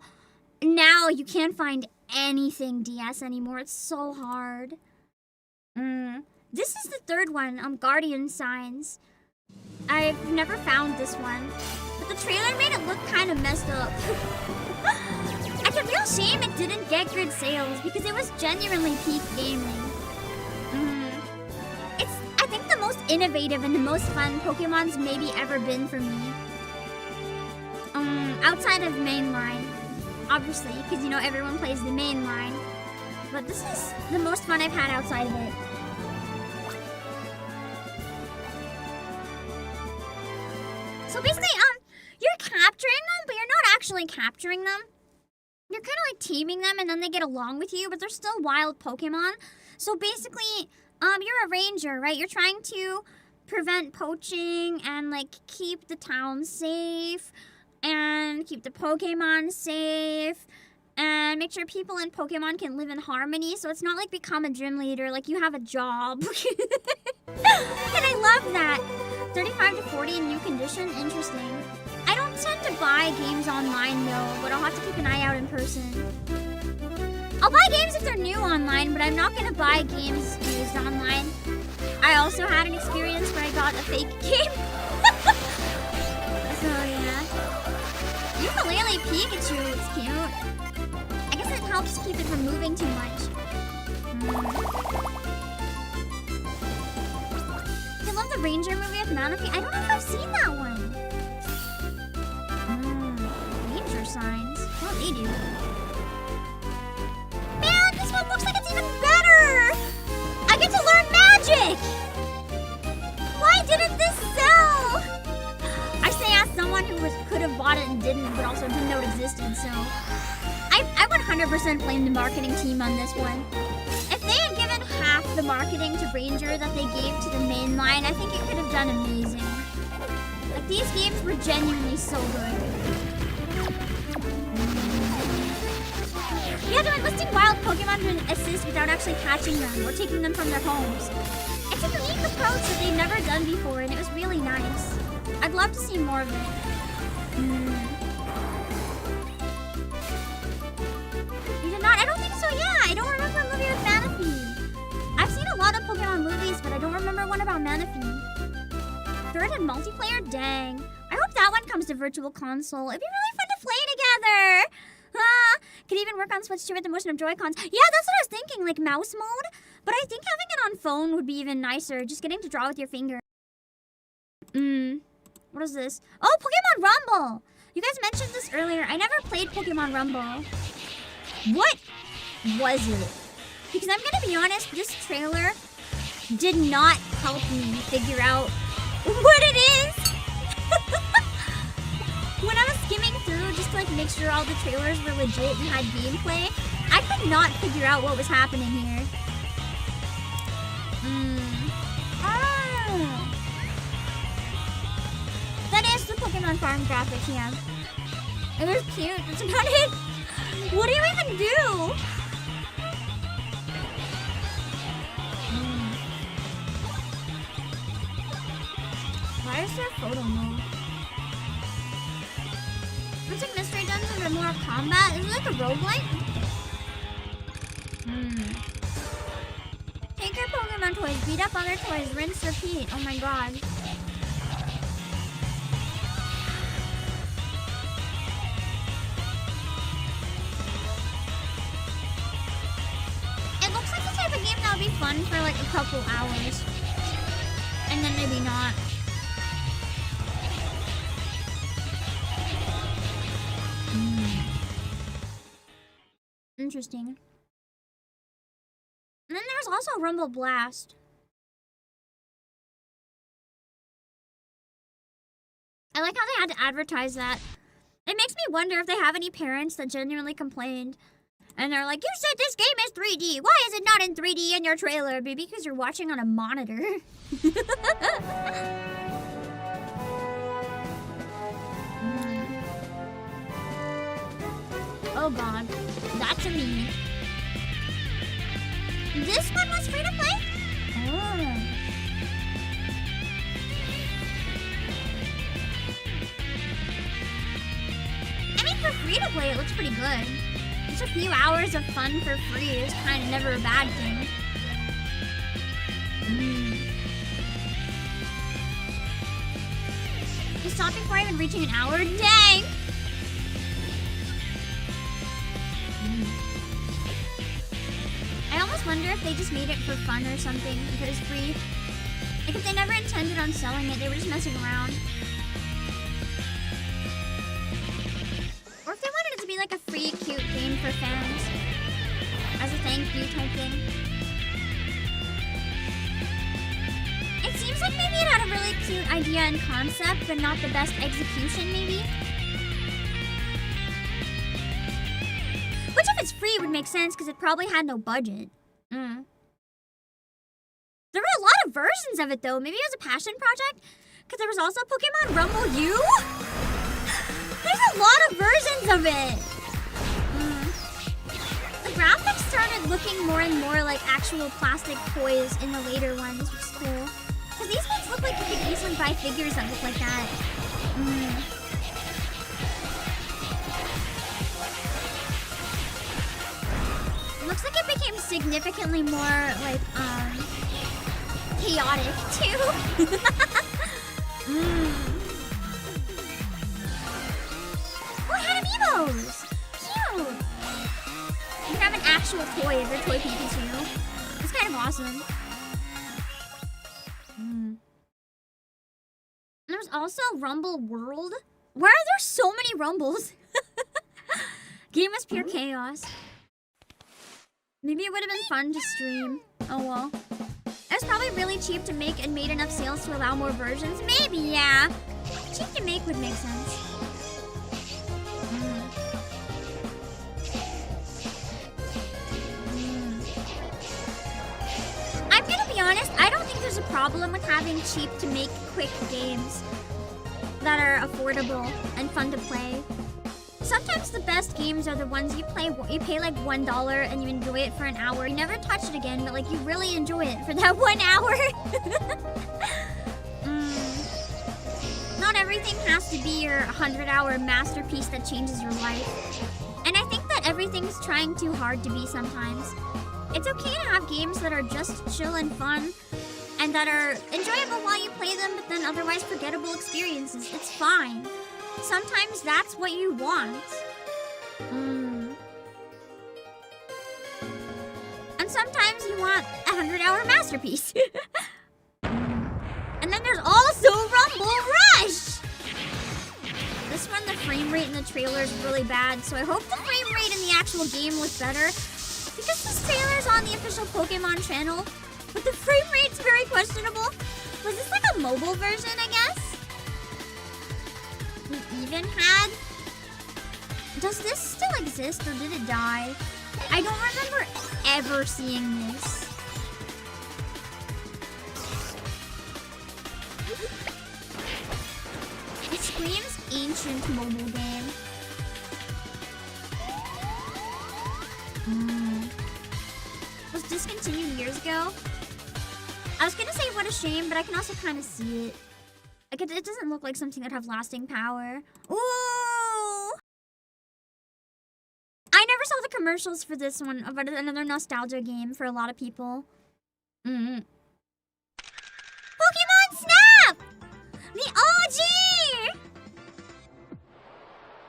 you can't find anything DS anymore. It's so hard. This is the third one, Guardian Signs. I've never found this one, but the trailer made it look kind of messed up. It's a real shame it didn't get good sales because it was genuinely peak gaming. It's, I think, the most innovative and the most fun Pokemon's maybe ever been for me. Outside of mainline, obviously, because you know everyone plays the mainline. But this is the most fun I've had outside of it. So basically, you're capturing them, but you're not actually capturing them. You're kind of like taming them, and then they get along with you, but they're still wild Pokemon. So basically, you're a ranger, right? You're trying to prevent poaching and like keep the town safe and keep the Pokemon safe and make sure people in Pokemon can live in harmony. So it's not like become a gym leader, like you have a job. And I love that. 35 to 40 in new condition, interesting. I don't tend to buy games online though, but I'll have to keep an eye out in person. I'll buy games if they're new online, but I'm not gonna buy games used online. I also had an experience where I got a fake game. So yeah. Ukulele Pikachu, it's cute. I guess it helps keep it from moving too much. I love the Ranger movie with Manaphy. I don't know if I've seen that one. Danger signs. What do they do? Man, this one looks like it's even better! I get to learn magic! Why didn't this sell? I say as someone who could have bought it and didn't, but also didn't know it existed, so... I would 100% blame the marketing team on this one. If they had given half the marketing to Ranger that they gave to the main line, I think it could have done amazing. Like, these games were genuinely so good. Yeah, they're enlisting wild Pokemon to assist without actually catching them or taking them from their homes. It's a unique approach that they've never done before, and it was really nice. I'd love to see more of it. You did not? I don't think so, yeah. I don't remember a movie with Manaphy. I've seen a lot of Pokemon movies, but I don't remember one about Manaphy. Third and multiplayer? Dang. I hope that one comes to Virtual Console. It'd be really fun to play together. Could even work on Switch 2 with the motion of Joy-Cons. Yeah, that's what I was thinking, like mouse mode. But I think having it on phone would be even nicer. Just getting to draw with your finger. What is this? Oh, Pokemon Rumble! You guys mentioned this earlier. I never played Pokemon Rumble. What was it? Because I'm gonna be honest, this trailer did not help me figure out what it is. When I was skimming through just to like make sure all the trailers were legit and had gameplay, I could not figure out what was happening here. That is the Pokemon Farm graphics, yeah. It was cute, that's about it. What do you even do? Why is there photo mode? It's like Mystery Dungeon or more combat. Is it like a roguelike? Take your Pokemon toys, beat up other toys, rinse, repeat. Oh my god. It looks like the type of game that would be fun for like a couple hours. And then maybe not. Interesting. And then there's also Rumble Blast. I like how they had to advertise that. It makes me wonder if they have any parents that genuinely complained. And they're like, you said this game is 3D. Why is it not in 3D in your trailer? Maybe because you're watching on a monitor. Oh god. That's a me. This one was free to play? Oh. I mean, for free to play, it looks pretty good. Just a few hours of fun for free is kind of never a bad thing. You stopped before even reaching an hour? Dang! I almost wonder if they just made it for fun or something, if it was free. Like if they never intended on selling it, they were just messing around. Or if they wanted it to be like a free, cute game for fans. As a thank you type thing. It seems like maybe it had a really cute idea and concept, but not the best execution, maybe? Which if it's free would make sense, because it probably had no budget. There were a lot of versions of it, though. Maybe it was a passion project? Because there was also Pokemon Rumble U? There's a lot of versions of it! The graphics started looking more and more like actual plastic toys in the later ones, which is cool. Because these ones look like you could easily buy figures that look like that. It looks like it became significantly more, like, chaotic too. Oh, I had amiibos! Cute! You can have an actual toy of your toy Pikachu. It's kind of awesome. There's also Rumble World. Why are there so many Rumbles? Game was pure chaos. Maybe it would have been fun to stream. Oh well. It was probably really cheap to make and made enough sales to allow more versions. Maybe, yeah. Cheap to make would make sense. I'm gonna be honest, I don't think there's a problem with having cheap to make quick games that are affordable and fun to play. Sometimes the best games are the ones you play, you pay like $1 and you enjoy it for an hour. You never touch it again, but like you really enjoy it for that 1 hour. Not everything has to be your 100-hour masterpiece that changes your life. And I think that everything's trying too hard to be sometimes. It's okay to have games that are just chill and fun and that are enjoyable while you play them, but then otherwise forgettable experiences. It's fine. Sometimes that's what you want. And sometimes you want a 100-hour masterpiece. And then there's also Rumble Rush! This one, the frame rate in the trailer is really bad, so I hope the frame rate in the actual game was better. Because this trailer's on the official Pokemon channel, but the frame rate's very questionable. Was this like a mobile version, I guess? We even had... Does this still exist or did it die? I don't remember ever seeing this. It screams ancient mobile game. Was discontinued years ago. I was gonna say what a shame, but I can also kind of see it. Like it doesn't look like something that'd have lasting power. Ooh! I never saw the commercials for this one, but another nostalgia game for a lot of people. Pokemon Snap! The OG!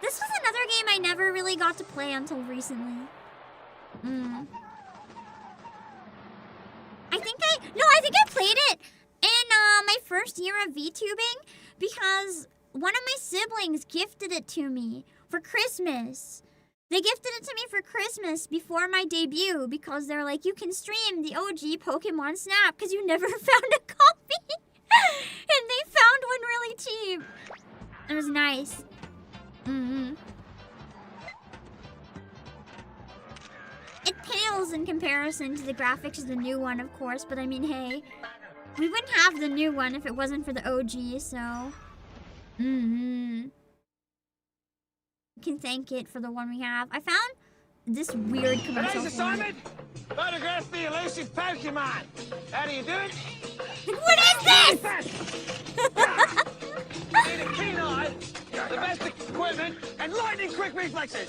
This was another game I never really got to play until recently. I think I played it in my first year of VTubing because one of my siblings gifted it to me for Christmas. They gifted it to me for Christmas before my debut because they're like, you can stream the OG Pokemon Snap because you never found a copy. And they found one really cheap. It was nice. It pales in comparison to the graphics of the new one, of course, but I mean, hey, we wouldn't have the new one if it wasn't for the OG, so... You can thank it for the one we have. I found this weird commercial. Today's assignment, photograph the elusive Pokemon. How do you do it? What is this? You need a keen eye, the best equipment, and lightning-quick reflexes.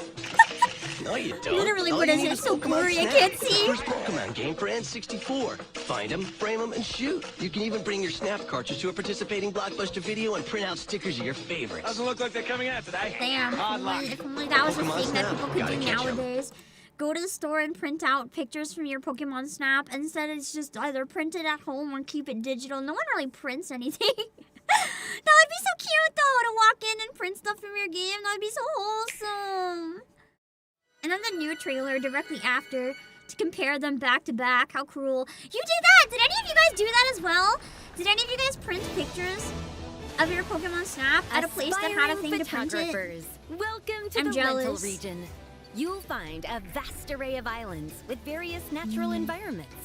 No, you don't. Literally, All what you is need it? So Pokemon blurry, I Snap. can't see. First Pokemon game for N64. Find them, frame them, and shoot. You can even bring your Snap cartridge to a participating Blockbuster video and print out stickers of your favorites. Doesn't look like they're coming out today. Damn, Hard luck. if only that was a Pokemon thing that Snap. people could Gotta do catch 'em. nowadays. Go to the store and print out pictures from your Pokemon Snap. Instead, it's just either print it at home or keep it digital. No one really prints anything. That would be so cute, though, to walk in and print stuff from your game. That would be so wholesome. And then the new trailer directly after to compare them back to back. How cruel. You did that! Did any of you guys do that as well? Did any of you guys print pictures of your Pokemon Snap at a place that had a thing to print it? Photographers, welcome to I'm the jealous. rental region. You'll find a vast array of islands with various natural environments,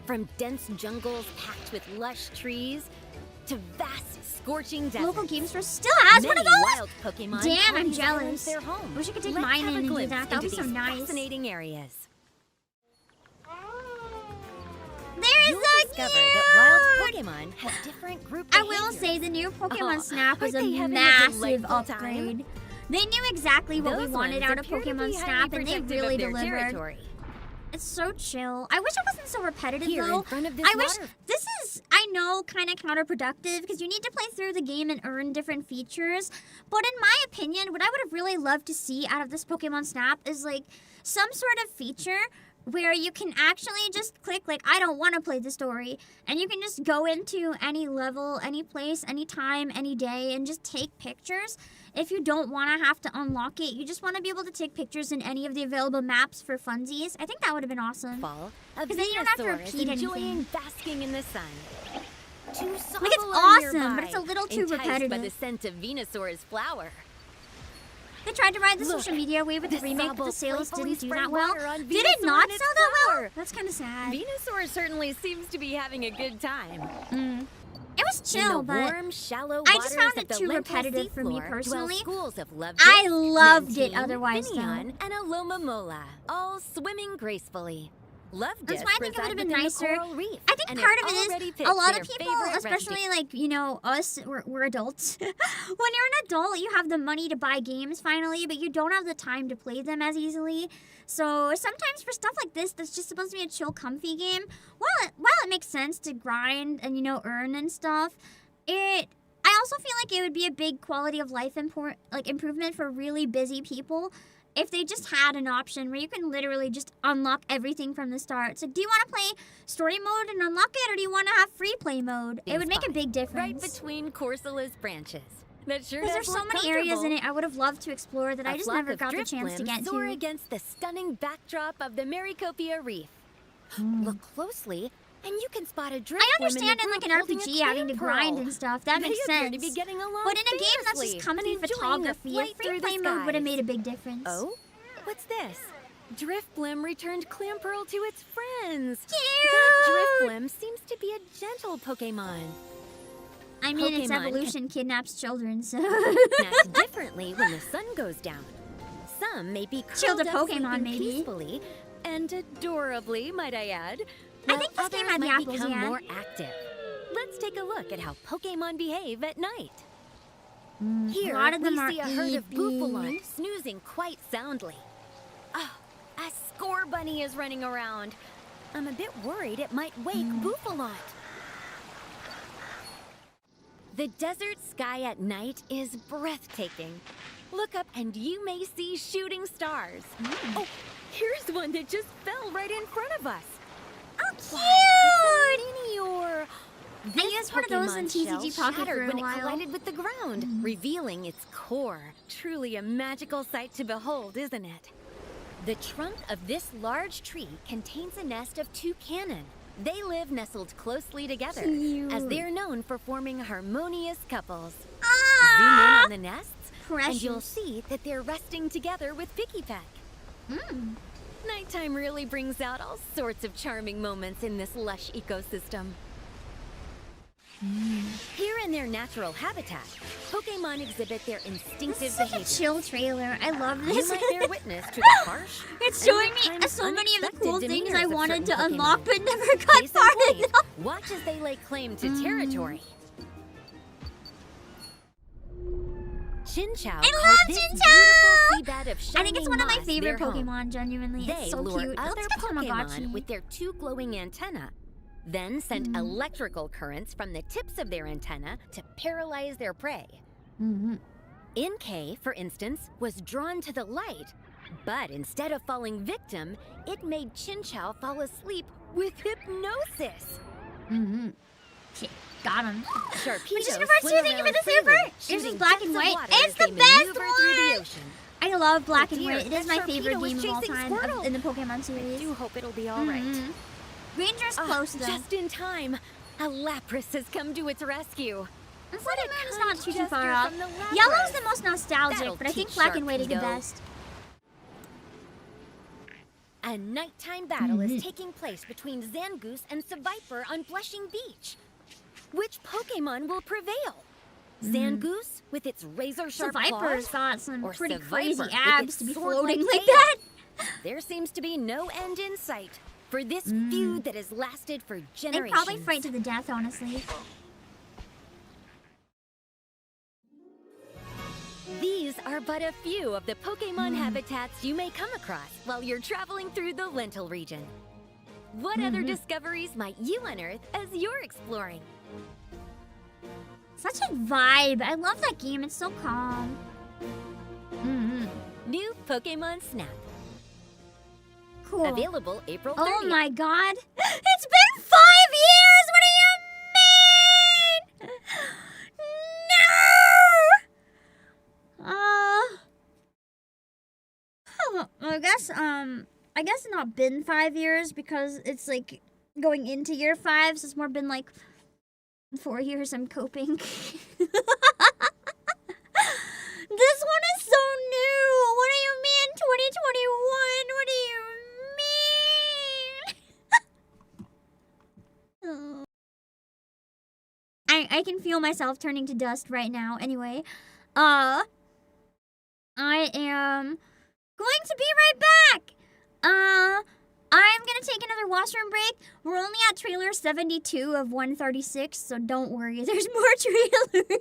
from dense jungles packed with lush trees to vast scorching deserts. Local game store still has one of Many those? wild Pokemon Damn, call I'm these islands jealous. Their home. Wish I could take Let's mine have in a and do glimpse that. That would be into so these nice. fascinating areas. There is You'll a discover cute! that wild Pokemon have different group I will behaviors. say the new Pokemon Aw, Snap was a aren't they having a massive delightful upgrade. time? They knew exactly what Those we wanted ones out of appear to Pokemon be highly Snap, and they protective really of their delivered. territory. It's so chill. I wish it wasn't so repetitive Here, though. in front of this I wish water- this is. I know little kind of counterproductive because you need to play through the game and earn different features. But in my opinion, what I would have really loved to see out of this Pokemon Snap is like some sort of feature where you can actually just click like, I don't want to play the story, and you can just go into any level, any place, any time, any day, and just take pictures. If you don't want to have to unlock it, you just want to be able to take pictures in any of the available maps for funsies. I think that would have been awesome. Because then you don't have to repeat anything. Basking in the sun. Like, it's awesome, but it's a little too repetitive. By the scent of Venusaur's flower. They tried to ride the social media wave with the remake, but the sales didn't do that well. Did it not sell that well? That's kind of sad. Venusaur certainly seems to be having a good time. It was chill, but warm, shallow I just found it too repetitive for me personally. I loved it otherwise, though. And Aloma Mola, all swimming gracefully. Loved That's it. why I think it would have been nicer. Reef, I think part of it is a lot of people, favorite especially like, you know, us, we're adults. When you're an adult, you have the money to buy games finally, but you don't have the time to play them as easily. So sometimes for stuff like this, that's just supposed to be a chill, comfy game, while it makes sense to grind and, you know, earn and stuff, I also feel like it would be a big quality of life improvement for really busy people if they just had an option where you can literally just unlock everything from the start. It's like, do you want to play story mode and unlock it, or do you want to have free play mode? It would make a big difference. Right between Corsola's branches. That sure because there's so many areas in it I would have loved to explore that I just never got the drift chance to get soar to. Against the stunning backdrop of the Maricopia Reef. Look closely, and you can spot a drift. I understand in like an RPG having to grind and stuff. That makes sense. To be getting along but in a game that's just comfy photography, a free play mode would have made a big difference. Oh? What's this? Drifblim returned Clamperl to its friends. Cute! That Drifblim seems to be a gentle Pokemon. I mean, its evolution kidnaps children, so... Acts differently when the sun goes down. Some may be curled up Pokemon, maybe. Peacefully and adorably, might I add. I think this game had the apples, become yeah. more active. Let's take a look at how Pokemon behave at night. Here, a lot of them we are see a herd of Bufalon snoozing quite soundly. Oh, a Score Bunny is running around. I'm a bit worried it might wake Bufalon. The desert sky at night is breathtaking. Look up and you may see shooting stars. Oh, here's one that just fell right in front of us. Oh, cute! Wow, I used one of those in TCG Pocket for a when while. it collided with the ground, revealing its core. Truly a magical sight to behold, isn't it? The trunk of this large tree contains a nest of toucanon. They live nestled closely together, as they're known for forming harmonious couples. Zoom in on the nests, and you'll see that they're resting together with Picky Peck. Nighttime really brings out all sorts of charming moments in this lush ecosystem. Here in their natural habitat, Pokemon exhibit their instinctive behavior. This is such a chill trailer. I love this. You might bear witness to the harsh. It's showing me so many of the cool things I wanted to unlock but never got far enough. Watch as they lay claim to territory. Chinchou. I love Chinchou! I think it's one of my favorite Pokemon, genuinely. It's so lure cute. Other Let's get Pokemon Tamagotchi. with their two glowing antennae. Then send electrical currents from the tips of their antenna to paralyze their prey. Inkay, for instance, was drawn to the light, but instead of falling victim, it made Chinchou fall asleep with hypnosis. Got him. Sharpedo Just number 2, thank you for the super. This is black and white. It's the best one! I love black and white. It is my favorite game of all time in the Pokemon series. I do hope it'll be all right. Ranger's close, though. Just in time. A Lapras has come to its rescue. The Sunny Moon's not too far off. Yellow's the most nostalgic, but I think black and white is the best. A nighttime battle is taking place between Zangoose and Seviper on Blushing Beach. Which Pokemon will prevail? Zangoose with its razor-sharp claws? Seviper's got some or pretty Seviper crazy with abs its to be sword-like floating like tail? that. There seems to be no end in sight for this feud that has lasted for generations. They'd probably fight to the death, honestly. These are but a few of the Pokemon habitats you may come across while you're traveling through the Lentil region. What other discoveries might you unearth as you're exploring? Such a vibe. I love that game. It's so calm. New Pokemon Snap. Cool. Available April 30th. Oh my god. It's been 5 years! What do you mean? No! I guess not been 5 years because it's like going into year 5, so it's more been like 4 years I'm coping. This one is so new! What do you mean 2021? What do you mean? I can feel myself turning to dust right now. Anyway, I am going to be right back. I'm gonna take another washroom break. We're only at trailer 72 of 136, so don't worry. There's more trailers.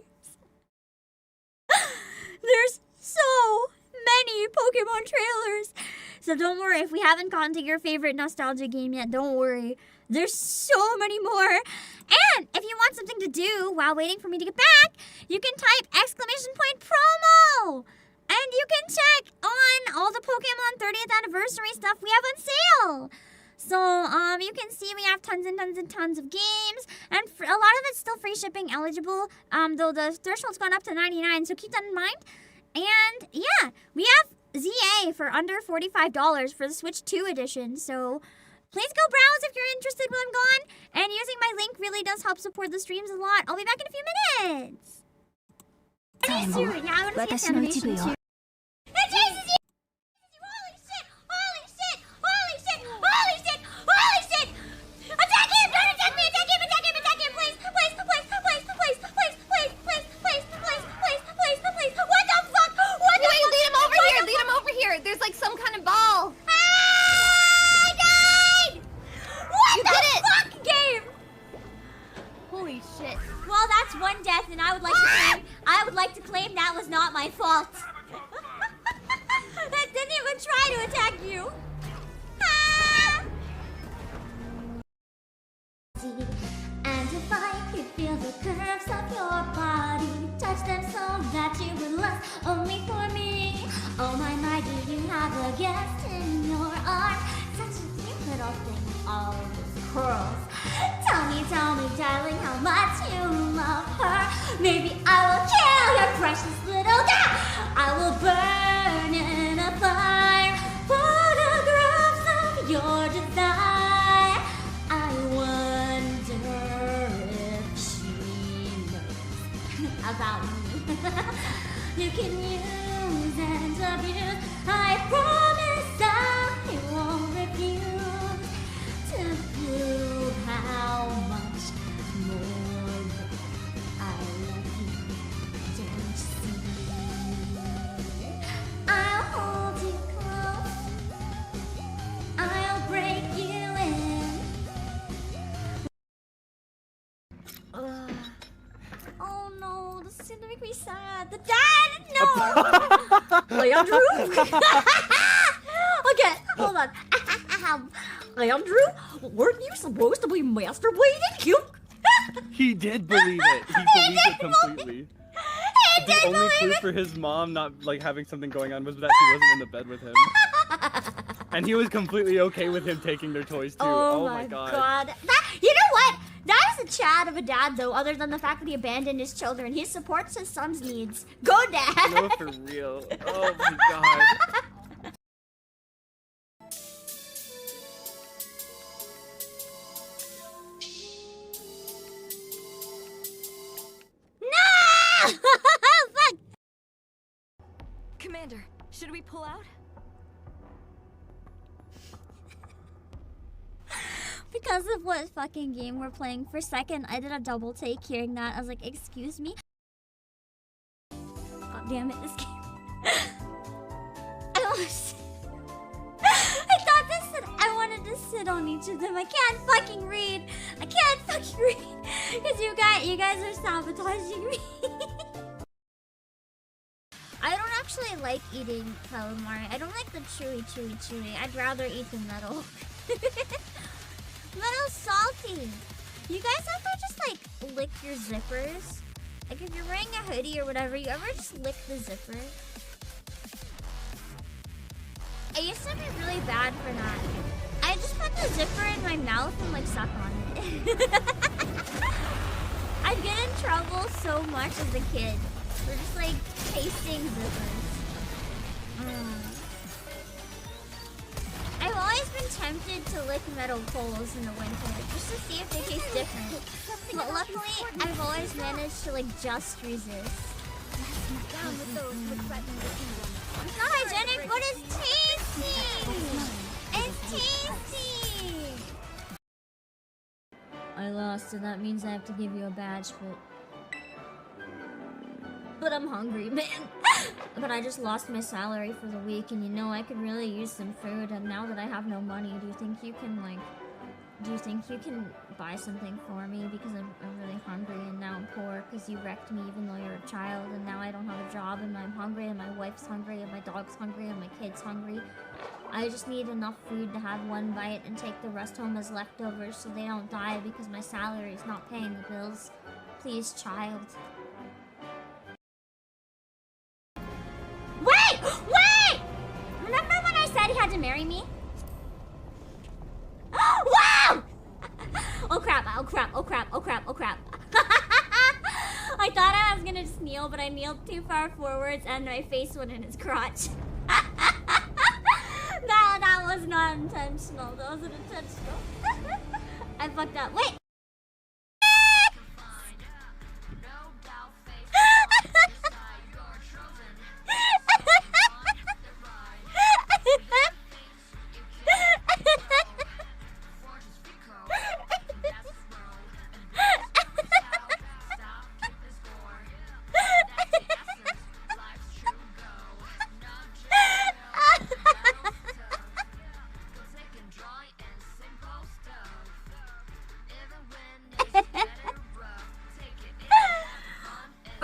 There's so many Pokemon trailers. So don't worry, if we haven't gotten to your favorite nostalgia game yet, don't worry. There's so many more. And if you want something to do while waiting for me to get back, you can type !promo. And you can check on all the Pokemon 30th anniversary stuff we have on sale. So, you can see we have tons and tons and tons of games, and a lot of it's still free shipping eligible, though the threshold's gone up to 99, so keep that in mind. And, yeah, we have ZA for under $45 for the Switch 2 edition, so please go browse if you're interested while I'm gone, and using my link really does help support the streams a lot. I'll be back in a few minutes! Yeah, I want to see its animation too. It chases you! Holy shit! Holy shit! Holy shit! Holy shit! Holy shit! Attack him! Don't attack me! Attack him! Attack him! Attack him! Please! Please! Please! Please! Please! Please! Please! Please! Please! Please! Please! Please! What the fuck? What the fuck? Wait, lead him over here! Lead him over here! There's like some kind of ball! I died! What the fuck, game? Holy shit. Well, that's one death, and I would like to claim that was not my fault. That didn't even try to attack you. And if I could feel the curves of your body, touch them so that you would lust only for me. Oh my, do you have a guest in your arms? Such a cute little thing, all those curls. Tell me, darling, how much you love her. Maybe I will kill your precious little girl. I will burn in a fire photographs of your desire. I wonder if she knows about me. You can use and abuse. I promise I won't refuse to prove how much more I love you. Don't you see? I'll hold you close. I'll break you in. Oh no, this is gonna make me sad. The dad! No! Leandro? Okay, hold on. Leandro, weren't you supposed to be masturbating? You? He did believe it. He believed it completely. The only clue for his mom not like having something going on was that she wasn't in the bed with him. And he was completely okay with him taking their toys too. Oh my god. You know what? That is a Chad of a dad, though, other than the fact that he abandoned his children. He supports his son's needs. Go, Dad! No, for real. Oh my god. No! Fuck! Commander, should we pull out? Because of what fucking game we're playing. For a second, I did a double take hearing that. I was like, excuse me? God damn it, this game. I thought this said I wanted to sit on each of them. I can't fucking read. I can't fucking read. Because you guys are sabotaging me. I don't actually like eating calamari. I don't like the chewy. I'd rather eat the metal. Metal's salty. You guys ever just like lick your zippers? Like if you're wearing a hoodie or whatever, you ever just lick the zipper? I used to be really bad for that. I just put the zipper in my mouth and like suck on it. I'd get in trouble so much as a kid for just like tasting zippers. I've always been tempted to lick metal poles in the winter just to see if they taste different. But luckily, I've always managed to like just resist. It's not hygienic, but it's tasty! It's tasty! I lost, so that means I have to give you a badge, but I'm hungry, man. But I just lost my salary for the week, and you know I could really use some food, and now that I have no money, do you think you can buy something for me? Because I'm really hungry, and now I'm poor because you wrecked me even though you're a child, and now I don't have a job, and I'm hungry, and my wife's hungry, and my dog's hungry, and my kid's hungry. I just need enough food to have one bite and take the rest home as leftovers so they don't die because my salary is not paying the bills. Please, child. Wait! Wait! Remember when I said he had to marry me? Wow! Oh crap, oh crap, oh crap, oh crap, oh crap. I thought I was gonna just kneel, but I kneeled too far forwards and my face went in his crotch. That was not intentional. That wasn't intentional. I fucked up. Wait!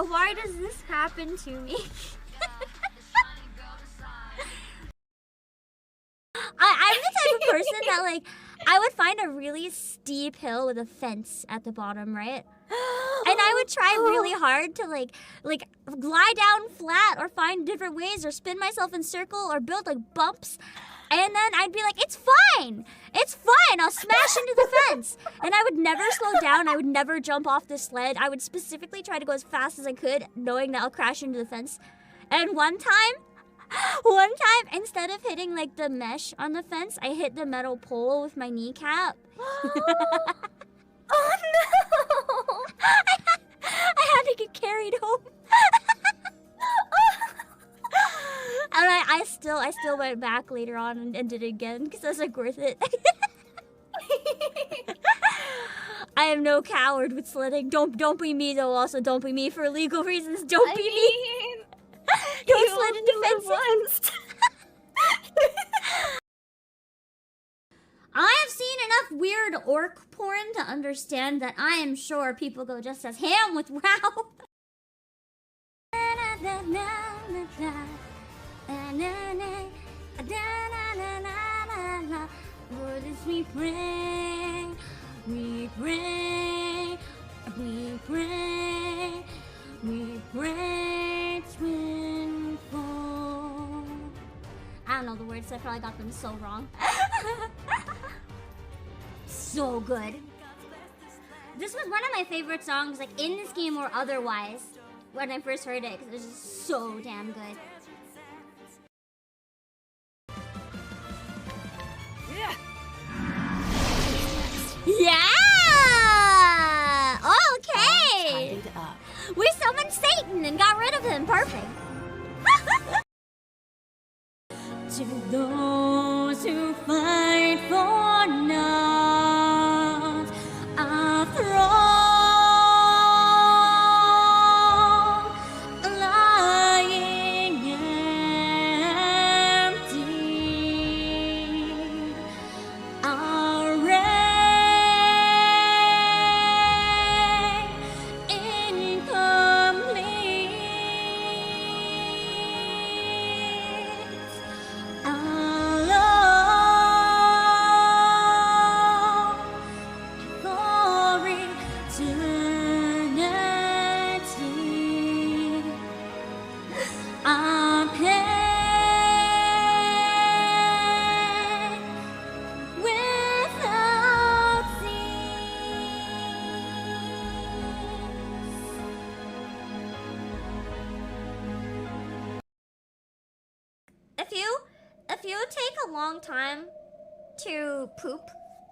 Why does this happen to me? I'm the type of person that like I would find a really steep hill with a fence at the bottom, right? And I would try really hard to like lie down flat or find different ways or spin myself in circle or build like bumps. And then I'd be like, it's fine. It's fine. I'll smash into the fence. And I would never slow down. I would never jump off the sled. I would specifically try to go as fast as I could, knowing that I'll crash into the fence. And one time, instead of hitting like the mesh on the fence, I hit the metal pole with my kneecap. Oh no! I had to get carried home. And I still went back later on and did it again because I was like worth it. I am no coward with sledding. Don't be me though. Also, don't be me for legal reasons. Don't be me. Don't sled into fences. I have seen enough weird orc porn to understand that I am sure people go just as ham with WoW. For this we pray, we pray, we pray, we pray, twin fall. I don't know the words, so I probably got them so wrong. So good. This was one of my favorite songs, like in this game or otherwise, when I first heard it, because it was just so damn good. Yeah! Yeah! Okay! We summoned Satan and got rid of him. Perfect. To those who fight for not a throne, lying if you take a long time to poop,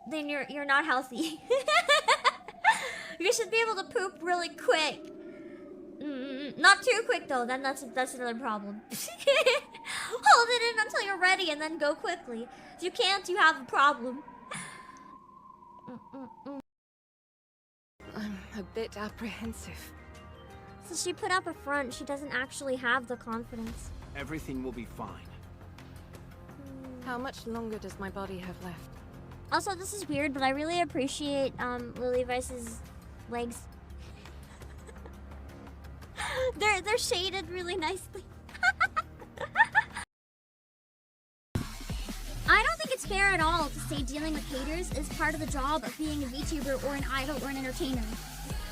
then you're not healthy. You should be able to poop really quick. Not too quick though. Then that's another problem. Hold it in until you're ready and then go quickly. If you can't, you have a problem. I'm a bit apprehensive. So she put up a front. She doesn't actually have the confidence. Everything will be fine. How much longer does my body have left? Also, this is weird, but I really appreciate Lily Vice's legs. They're shaded really nicely. I don't think it's fair at all to say dealing with haters is part of the job of being a VTuber or an idol or an entertainer.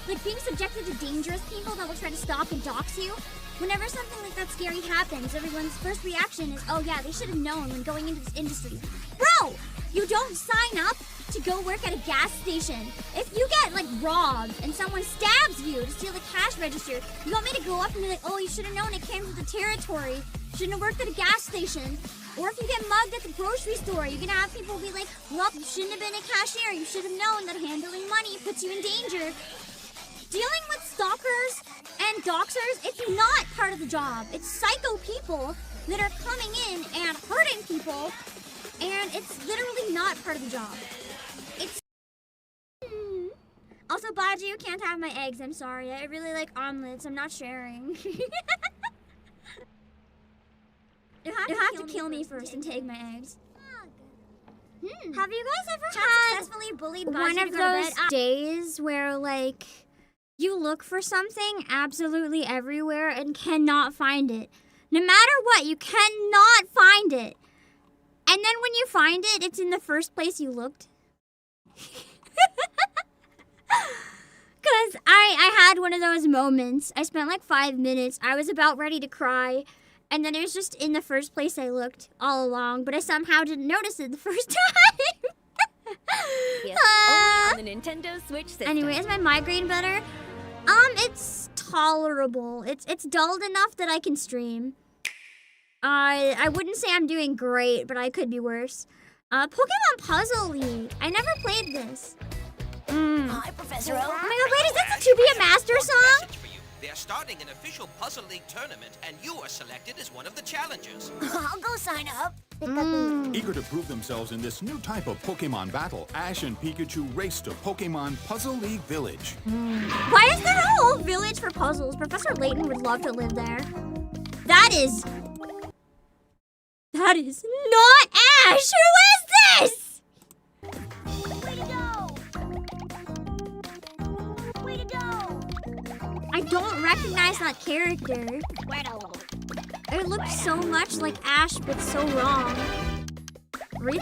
Like being subjected to dangerous people that will try to stalk and dox you. Whenever something like that scary happens, everyone's first reaction is, oh yeah, they should have known when going into this industry. Bro, you don't sign up to go work at a gas station. If you get like robbed and someone stabs you to steal the cash register, you want me to go up and be like, oh, you should have known it came with the territory. Shouldn't have worked at a gas station. Or if you get mugged at the grocery store, you're gonna have people be like, well, you shouldn't have been a cashier. You should have known that handling money puts you in danger. Dealing with stalkers and doxers, it's not part of the job. It's psycho people that are coming in and hurting people, and it's literally not part of the job. It's... Also, Baji, you can't have my eggs. I'm sorry. I really like omelets. I'm not sharing. You have to kill me first and take my eggs. Have you guys ever had successfully bullied one of those days where, like, you look for something absolutely everywhere and cannot find it? No matter what, you cannot find it. And then when you find it, it's in the first place you looked. Because I had one of those moments. I spent like 5 minutes. I was about ready to cry. And then it was just in the first place I looked all along. But I somehow didn't notice it the first time. Yes, only on the Nintendo Switch system. Anyway, is my migraine better? It's tolerable. It's dulled enough that I can stream. I wouldn't say I'm doing great, but I could be worse. Pokemon Puzzle League. I never played this. Hi, Professor Oak. Oh my god, wait, is this a To Be a Master song? They're starting an official Puzzle League tournament, and you are selected as one of the challengers. I'll go sign up. Eager to prove themselves in this new type of Pokemon battle, Ash and Pikachu race to Pokemon Puzzle League Village. Why is there a whole village for puzzles? Professor Layton would love to live there. That is not Ash! Who is this? Way to go! Way to go! I don't recognize that character. It looks so much like Ash, but so wrong. Richie?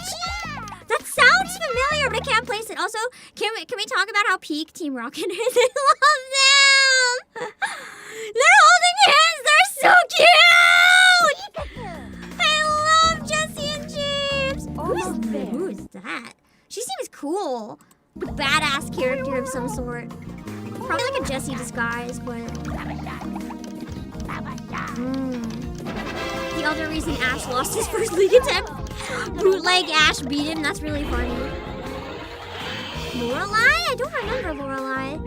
That sounds familiar, but I can't place it. Also, can we talk about how peak Team Rocket is? I love them! They're holding hands! They're so cute! I love Jessie and James! Who is that? She seems cool. A badass character of some sort. Probably like a Jessie disguise, but... The other reason Ash lost his first league attempt. Bootleg Ash beat him, that's really funny. Lorelei? I don't remember Lorelei.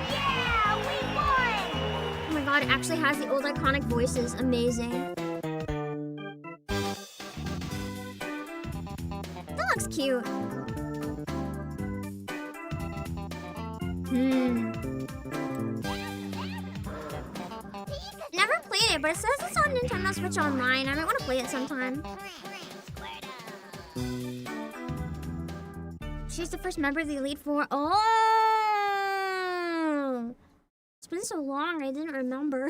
Yeah, we won! Oh my god, it actually has the old iconic voices. Amazing. That looks cute. Never played it, but it says it's on Nintendo Switch Online. I might want to play it sometime. She's the first member of the Elite Four. Oh! It's been so long, I didn't remember.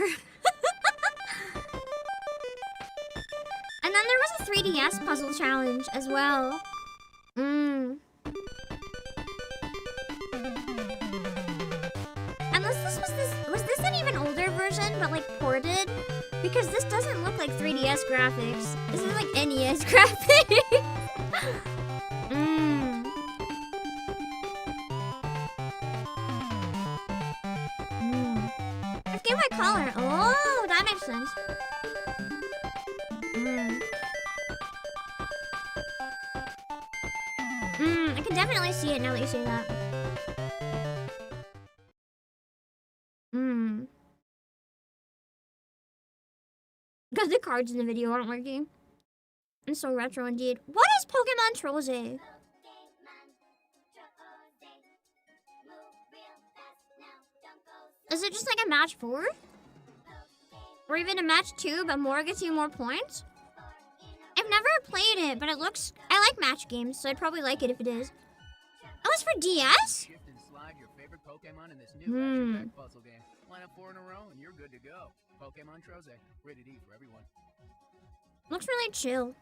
And then there was a 3DS puzzle challenge as well. Unless was this an even older version, but like ported? Because this doesn't look like 3DS graphics. This is like NES graphics. I forget my color. Oh, that makes sense. definitely see it now that you say that. Because the cards in the video aren't working. And so retro indeed. What is Pokemon Troze? Is it just like a match 4? Or even a match 2, but more gets you more points? I've never played it, but it looks... I like match games, so I'd probably like it if it is. Oh, it's for DS? Shift and slide your favorite Pokemon in this new action-packed puzzle game. Line up 4 in a row and you're good to go. Pokemon Troze, rated E for everyone. Looks really chill.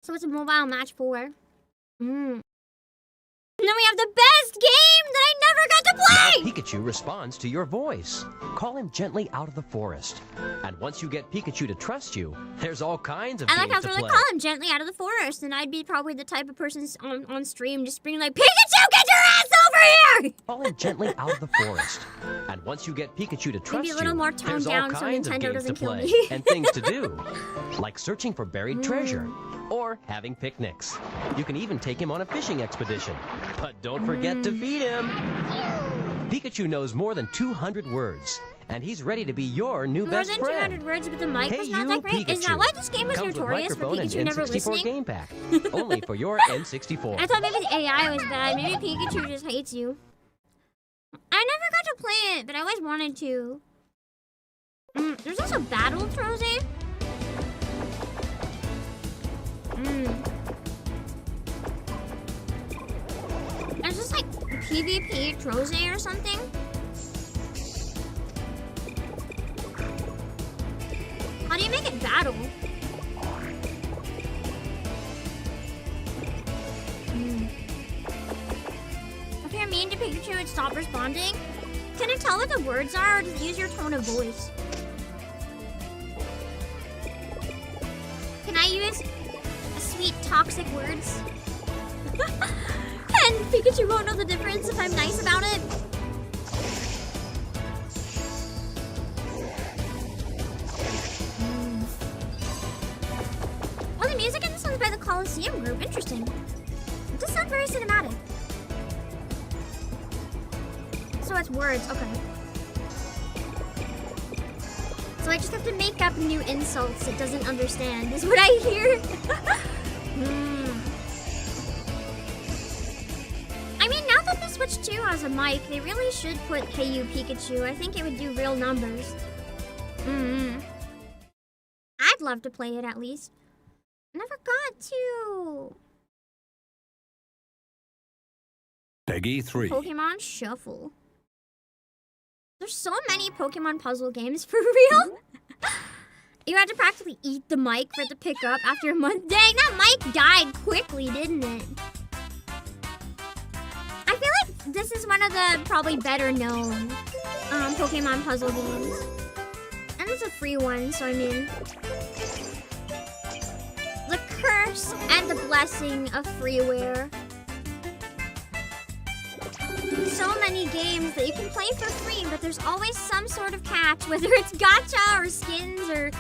So it's a mobile match 4. And then we have the best game that I never got to play! Now Pikachu responds to your voice. Call him gently out of the forest. And once you get Pikachu to trust you, there's all kinds of I like games how to they're play. like, call him gently out of the forest. And I'd be probably the type of person on stream just being like, Pikachu, get your ass over here! Call him gently out of the forest. And once you get Pikachu to trust Maybe a little more toned there's all down so kinds of Nintendo games doesn't to kill play me. and things to do. Like searching for buried treasure. Or having picnics. You can even take him on a fishing expedition. But don't forget to feed him. Pikachu knows more than 200 words. And he's ready to be your new best More than friend. 200 words, but the mic Hey was not you, that great? Is that Pikachu. why this game was Comes with notorious for microphone and Pikachu never N64 listening? game pack. Only for your N64. I thought maybe the AI was bad. Maybe Pikachu just hates you. I never got to play it, but I always wanted to. There's also Battle Troze. There's just like PvP Troze or something. How do you make it battle? If you're mean to Pikachu, it stop responding. Can it tell what the words are, or does it use your tone of voice? Can I use sweet, toxic words? And Pikachu won't know the difference if I'm nice about it. Oh, the music in this one's by the Coliseum group. Interesting. It does sound very cinematic. So it's words, okay. So I just have to make up new insults it doesn't understand, is what I hear. I mean, now that the Switch 2 has a mic, they really should put Hey You Pikachu. I think it would do real numbers. I'd love to play it at least. Never got to. Peggy 3. Pokemon Shuffle. There's so many Pokemon puzzle games, for real? You had to practically eat the mic for it to pick up after a month. Dang, that mic died quickly, didn't it? I feel like this is one of the probably better known Pokemon puzzle games. And it's a free one, so I mean... The curse and the blessing of freeware. So many games that you can play for free, but there's always some sort of catch, whether it's gacha or skins or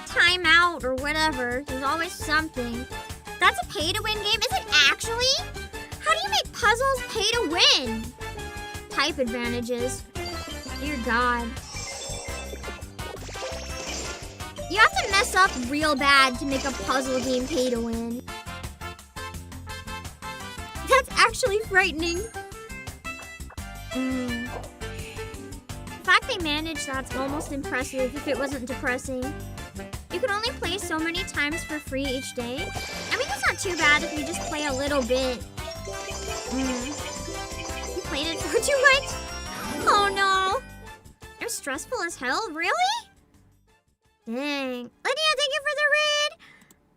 timeout or whatever. There's always something. That's a pay-to-win game? Is it actually? How do you make puzzles pay to win? Type advantages. Dear God. You have to mess up real bad to make a puzzle game pay to win. That's actually frightening. The fact they managed that's almost impressive if it wasn't depressing. You can only play so many times for free each day. I mean, that's not too bad if you just play a little bit. You played it for too much? Oh no. They're stressful as hell, really? Dang. Lydia, thank you for the raid!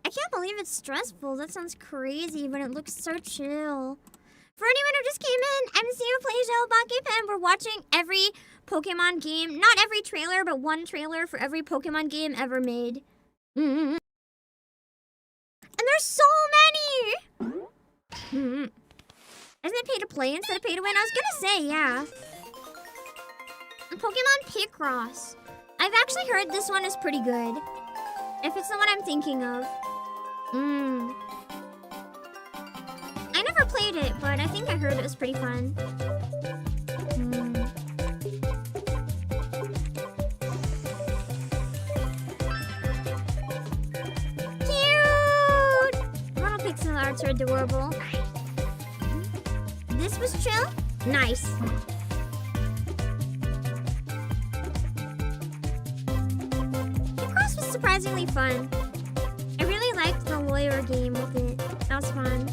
I can't believe it's stressful. That sounds crazy, but it looks so chill. For anyone who just came in, MCU plays Obake PAM. We're watching every Pokemon game. Not every trailer, but one trailer for every Pokemon game ever made. And there's so many! Isn't it pay to play instead of pay to win? I was gonna say, yeah. Pokemon Picross. I've actually heard this one is pretty good. If it's the one I'm thinking of. played it, but I think I heard it was pretty fun. Cute! Model pixel arts are adorable. This was chill? Nice. The cross was surprisingly fun. I really liked the lawyer game with it. That was fun.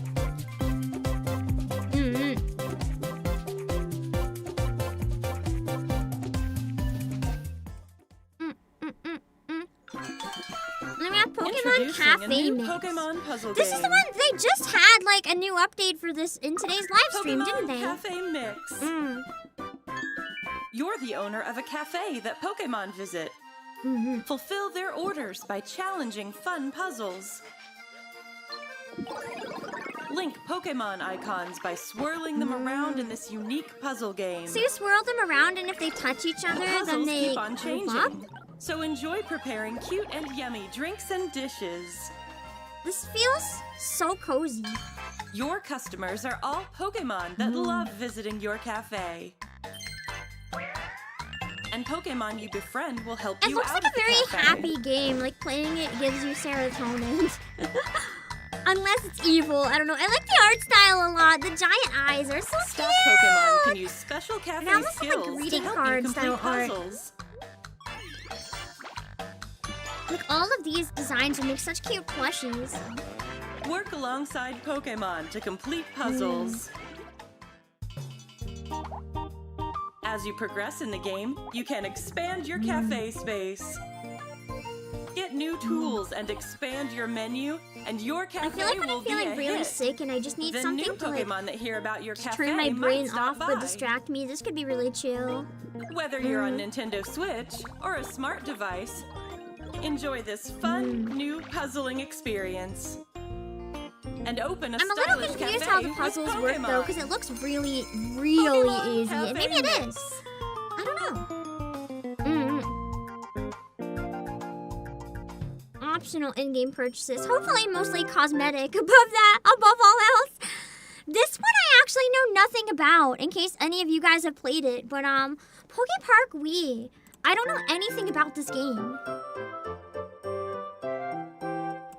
Then we have Pokemon Cafe Mix. Pokemon puzzle This is the one they just had like a new update for this in today's live stream, Pokemon didn't they? Cafe Mix. You're the owner of a cafe that Pokemon visit. Fulfill their orders by challenging fun puzzles. Link Pokemon icons by swirling them around in this unique puzzle game. So you swirl them around, and if they touch each other, then Puzzles they keep on move changing. up? So enjoy preparing cute and yummy drinks and dishes. This feels so cozy. Your customers are all Pokemon that love visiting your cafe. And Pokemon you befriend will help It you looks out like a of the very cafe. happy game. Like playing it gives you serotonin. Unless it's evil. I don't know. I like the art style a lot. The giant eyes are so Staff cute. Pokemon can use special cafe It almost skills looks like to greeting help card you style complete art. puzzles. Like all of these designs would make such cute plushies. Work alongside Pokemon to complete puzzles. As you progress in the game, you can expand your cafe space. Get new tools and expand your menu, and your cafe I feel like when will I'm be feeling a really hit. sick and I just need The something new to like Pokemon that hear about your cafe turn my brain might stop off but by. distract me, this could be really chill. Whether you're on Nintendo Switch or a smart device, enjoy this fun, new puzzling experience. And open a I'm a little stylish confused cafe how the with puzzles work though, Pokemon. because it looks really, really Pokemon easy. And maybe it Cafe is. I don't know. Optional in-game purchases. Hopefully mostly cosmetic. Above all else. This one I actually know nothing about, in case any of you guys have played it. But Poke Park Wii. I don't know anything about this game.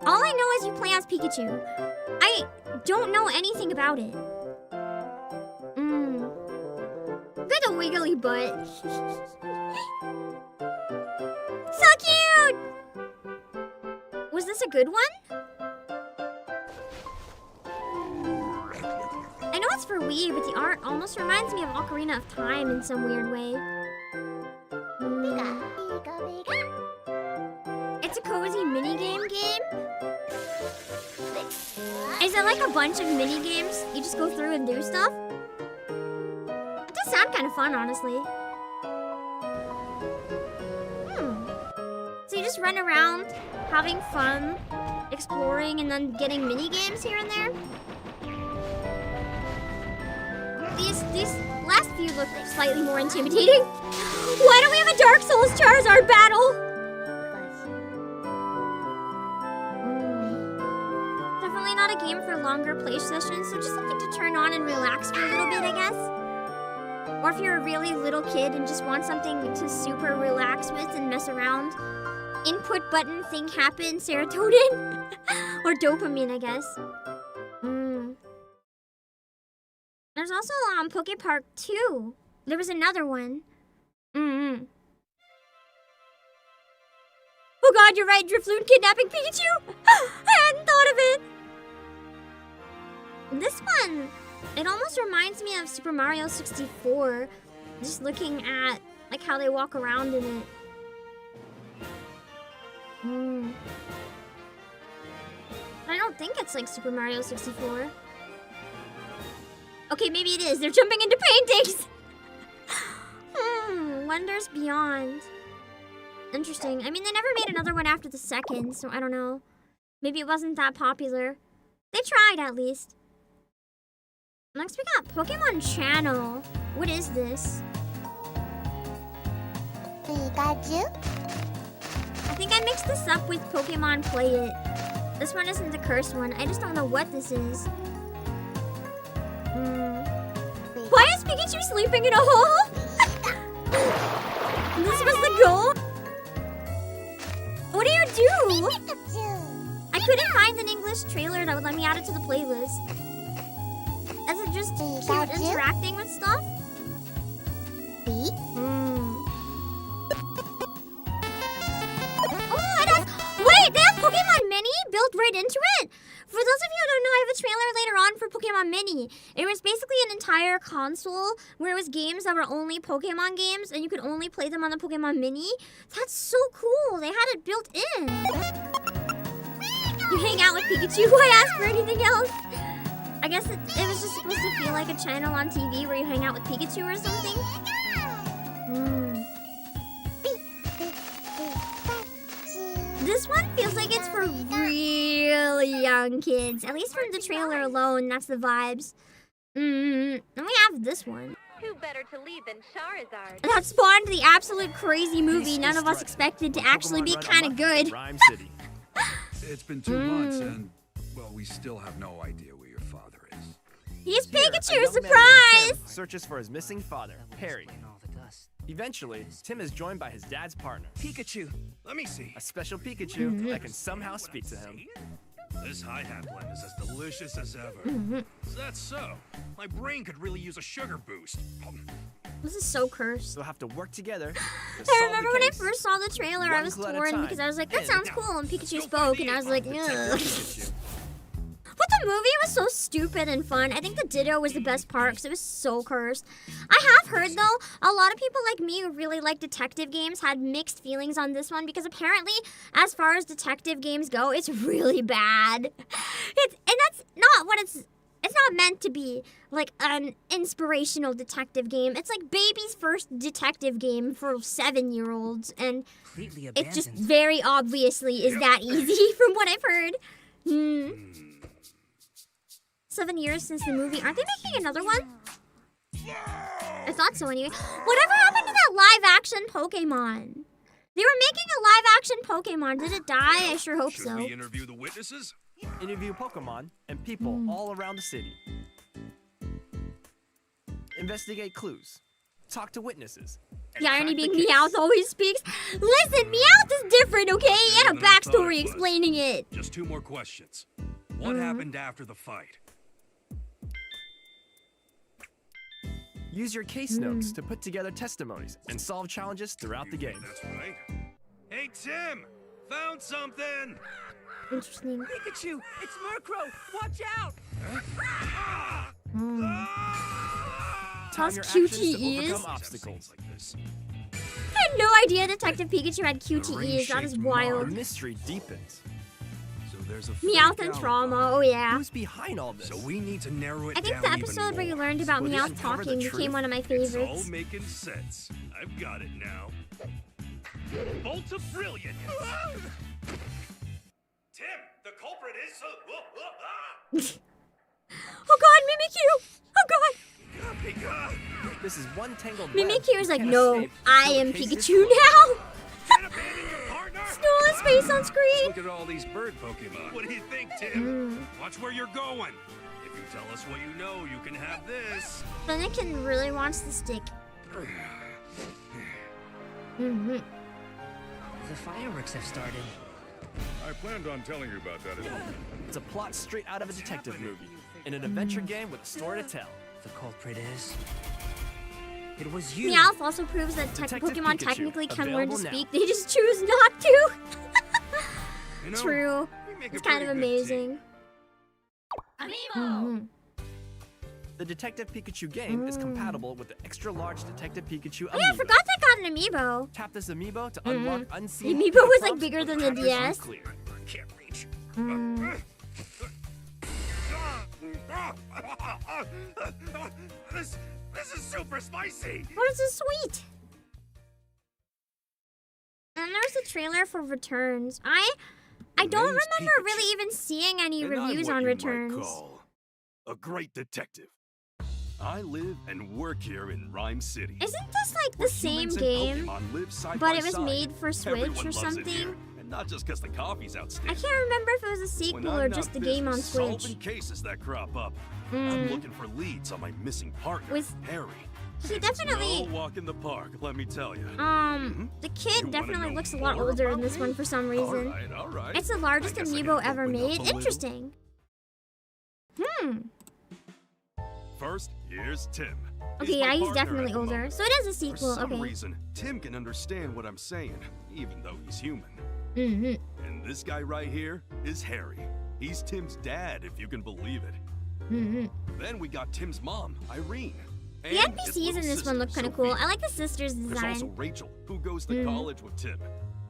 All I know is you play as Pikachu. I don't know anything about it. Got a wiggly butt. So cute! Was this a good one? I know it's for Wii, but the art almost reminds me of Ocarina of Time in some weird way. It's a cozy minigame game? Is it like a bunch of minigames? You just go through and do stuff? It does sound kind of fun, honestly. So you just run around, having fun, exploring, and then getting minigames here and there? These last few look slightly more intimidating. Why don't we have a Dark Souls Charizard battle? Definitely not a game for longer play sessions, so just something to turn on and relax for a little bit, I guess. Or if you're a really little kid and just want something to super relax with and mess around. Input button thing happen, serotonin. Or dopamine, I guess. There's also Poke Park 2. There was another one. Oh god, you're right, Drifloon kidnapping Pikachu! I hadn't thought of it! This one, it almost reminds me of Super Mario 64. Just looking at like how they walk around in it. I don't think it's like Super Mario 64. Okay, maybe it is. They're jumping into paintings! Wonders Beyond. Interesting. I mean, they never made another one after the second, so I don't know. Maybe it wasn't that popular. They tried, at least. Next, we got Pokemon Channel. What is this? Pikachu? I think I mixed this up with Pokemon Play It. This one isn't the cursed one. I just don't know what this is. Why is Pikachu sleeping in a hole? This was the goal? What do you do? I couldn't find an English trailer that would let me add it to the playlist. Is it just cute interacting with stuff? Oh, it has... Wait, they have Pokemon Mini built right into it? For those of you who don't know, I have a trailer later on for Pokemon Mini. It was basically an entire console where it was games that were only Pokemon games and you could only play them on the Pokemon Mini. That's so cool. They had it built in. You hang out with Pikachu. Why ask for anything else? I guess it was just supposed to feel like a channel on TV where you hang out with Pikachu or something. This one feels like it's for really young kids. At least from the trailer alone, that's the vibes. And we have this one. Who better to lead than Charizard? That spawned the absolute crazy movie none of us expected to actually be kind of good. Rhyme City. It's been 2 months and, well, we still have no idea where your father is. He's Here, Pikachu, a young man named surprise! Tim searches for his missing father, Perry. Eventually, Tim is joined by his dad's partner, Pikachu. Let me see. A special Pikachu that can somehow speak to him. This hi-hat blend is as delicious as ever. Is that so? My brain could really use a sugar boost. This is so cursed. They'll have to work together. I remember when I first saw the trailer, I was torn because I was like, that sounds cool, and Pikachu spoke, and I was like, ugh. But the movie was so stupid and fun. I think the Ditto was the best part because it was so cursed. I have heard, though, a lot of people like me who really like detective games had mixed feelings on this one because apparently, as far as detective games go, it's really bad. And that's not what it's not meant to be, like an inspirational detective game. It's like baby's first detective game for 7-year-olds, and it just very obviously is that easy from what I've heard. 7 years since the movie. Aren't they making another one? I thought so anyway. Whatever happened to that live-action Pokemon? They were making a live-action Pokemon. Did it die? I sure hope so. Should we interview the witnesses? Interview Pokemon and people all around the city. Investigate clues. Talk to witnesses. The irony being Meowth always speaks. Listen, Meowth is different, okay? He had a backstory explaining it. Just 2 more questions. What happened after the fight? Use your case notes to put together testimonies and solve challenges throughout the game. That's right. Hey, Tim! Found something! Interesting. Pikachu! It's Murkrow! Watch out! How Time your cute actions to he is. overcome obstacles. I had no idea Detective Pikachu had QTEs. That is wild. The mystery deepens. So there's a Meowth and trauma. Oh yeah. Who's behind all this? So we need to narrow it I think down the even episode where you more. learned about Will this Meowth uncover the talking truth? became one of my It's favorites. all making sense. I've got it now. Bolt of brilliance! Tim, the culprit is... Oh god, Mimikyu! Oh god! This is one tangled web. Mimikyu is like, Can't no, escape. I am Showcase his Pikachu now! Stolen space on screen! Look at all these bird Pokemon. What do you think, Tim? Watch where you're going. If you tell us what you know, you can have this. Fennekin really wants the stick. The fireworks have started. I planned on telling you about that. It's a plot straight out of a detective movie, in an adventure game with a story to tell. The culprit is... It was you. Meowth also proves that Detective Pokemon Pikachu, technically can learn to available now. speak, they just choose not to. You know, True. we make It's a kind of pretty good amazing. Amiibo! The Detective Pikachu game is compatible with the extra-large Detective Pikachu Oh yeah, I amiibo. forgot that got an amiibo. Tap this amiibo to unlock The unseen amiibo was like prompts bigger or than the chapters DS. unclear. Can't reach. This is super spicy. What is this sweet? And there's a trailer for Returns. I don't remember really even seeing any And reviews I'm on what you might Returns. call a great detective. I live and work here in Rhyme City. Isn't this like the where same humans and game, Pokemon live side but by it was side. made for Switch Everyone or loves it something? here, and not just because the coffee's I outstanding. can't remember if it was a When sequel I'm or not just the game on busy Switch. solving cases that crop up, I'm looking for leads on my missing partner, Harry. He definitely. No walk in the park, let me tell you. The kid definitely looks a lot older in this one for some reason. All right. It's the largest amiibo ever made. Interesting. First, here's Tim. Okay, yeah, he's definitely older. So it is a sequel. For some Okay. reason, Tim can understand what I'm saying, even though he's human. Mm-hmm. And this guy right here is Harry. He's Tim's dad, if you can believe it. Mm-hmm. Then we got Tim's mom, Irene. The and his NPCs in little this sister, one look kind of cool. Sophia. I like the sisters' There's also design. Rachel, who goes to college with Tim.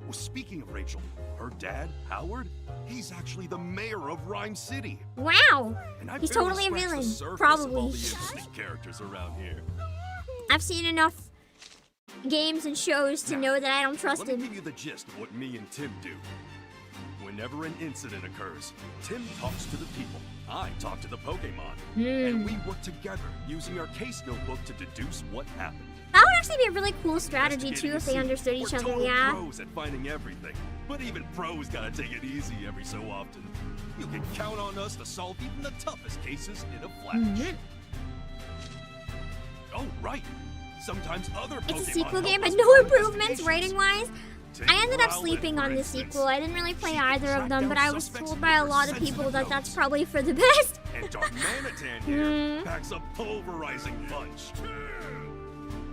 Well, speaking of Rachel, her dad, Howard, he's actually the mayor of Rhyme City. Wow! And I He's barely totally a scratched the villain. surface of Probably. all the interesting characters around here. I've seen enough games and shows to know that I don't trust Let me him. give you the gist of what me and Tim do. Whenever an incident occurs, Tim talks to the people. I talk to the Pokemon. And we work together using our case notebook to deduce what happened. That would actually be a really cool strategy too if they understood each other, yeah. We're pros at finding everything, but even pros gotta take it easy every so often. You can count on us to solve even the toughest cases in a flash. Oh, right. Sometimes other Pokemon It's a sequel help game, us but no find improvements investigations. rating-wise. I ended up sleeping on the sequel. I didn't really play either of them, but I was told by a lot of people that that's probably for the best. And Darmanitan here packs a pulverizing punch.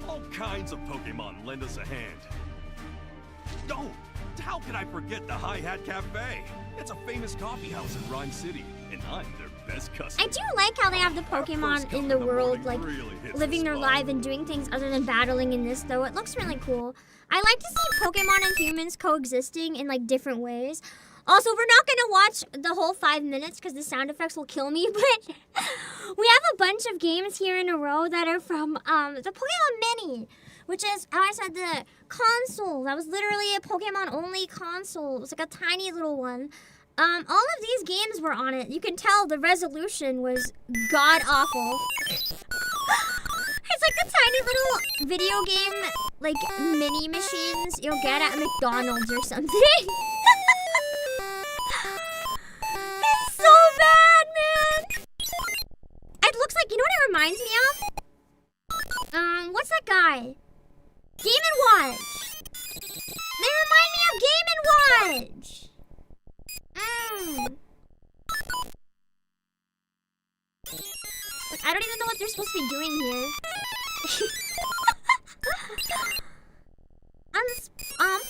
All kinds of Pokemon lend us a hand. Oh, how could I forget the Hi-Hat Cafe? It's a famous coffee house in Rhyme City, and I'm their best customer. I do like how they have the Pokemon in the world, like, hits living the their spot. life and doing things other than battling in this, though. It looks really cool. I like to see Pokemon and humans coexisting in, like, different ways. Also, we're not going to watch the whole 5 minutes because the sound effects will kill me, but we have a bunch of games here in a row that are from the Pokemon Mini, which is, how I said, the console. That was literally a Pokemon-only console. It was like a tiny little one. All of these games were on it. You can tell the resolution was god-awful. It's like the tiny little video game, like, mini machines you'll get at McDonald's or something. It's so bad, man! It looks like, you know what it reminds me of? What's that guy? Game & Watch! They remind me of Game & Watch! Like, I don't even know what they're supposed to be doing here. On this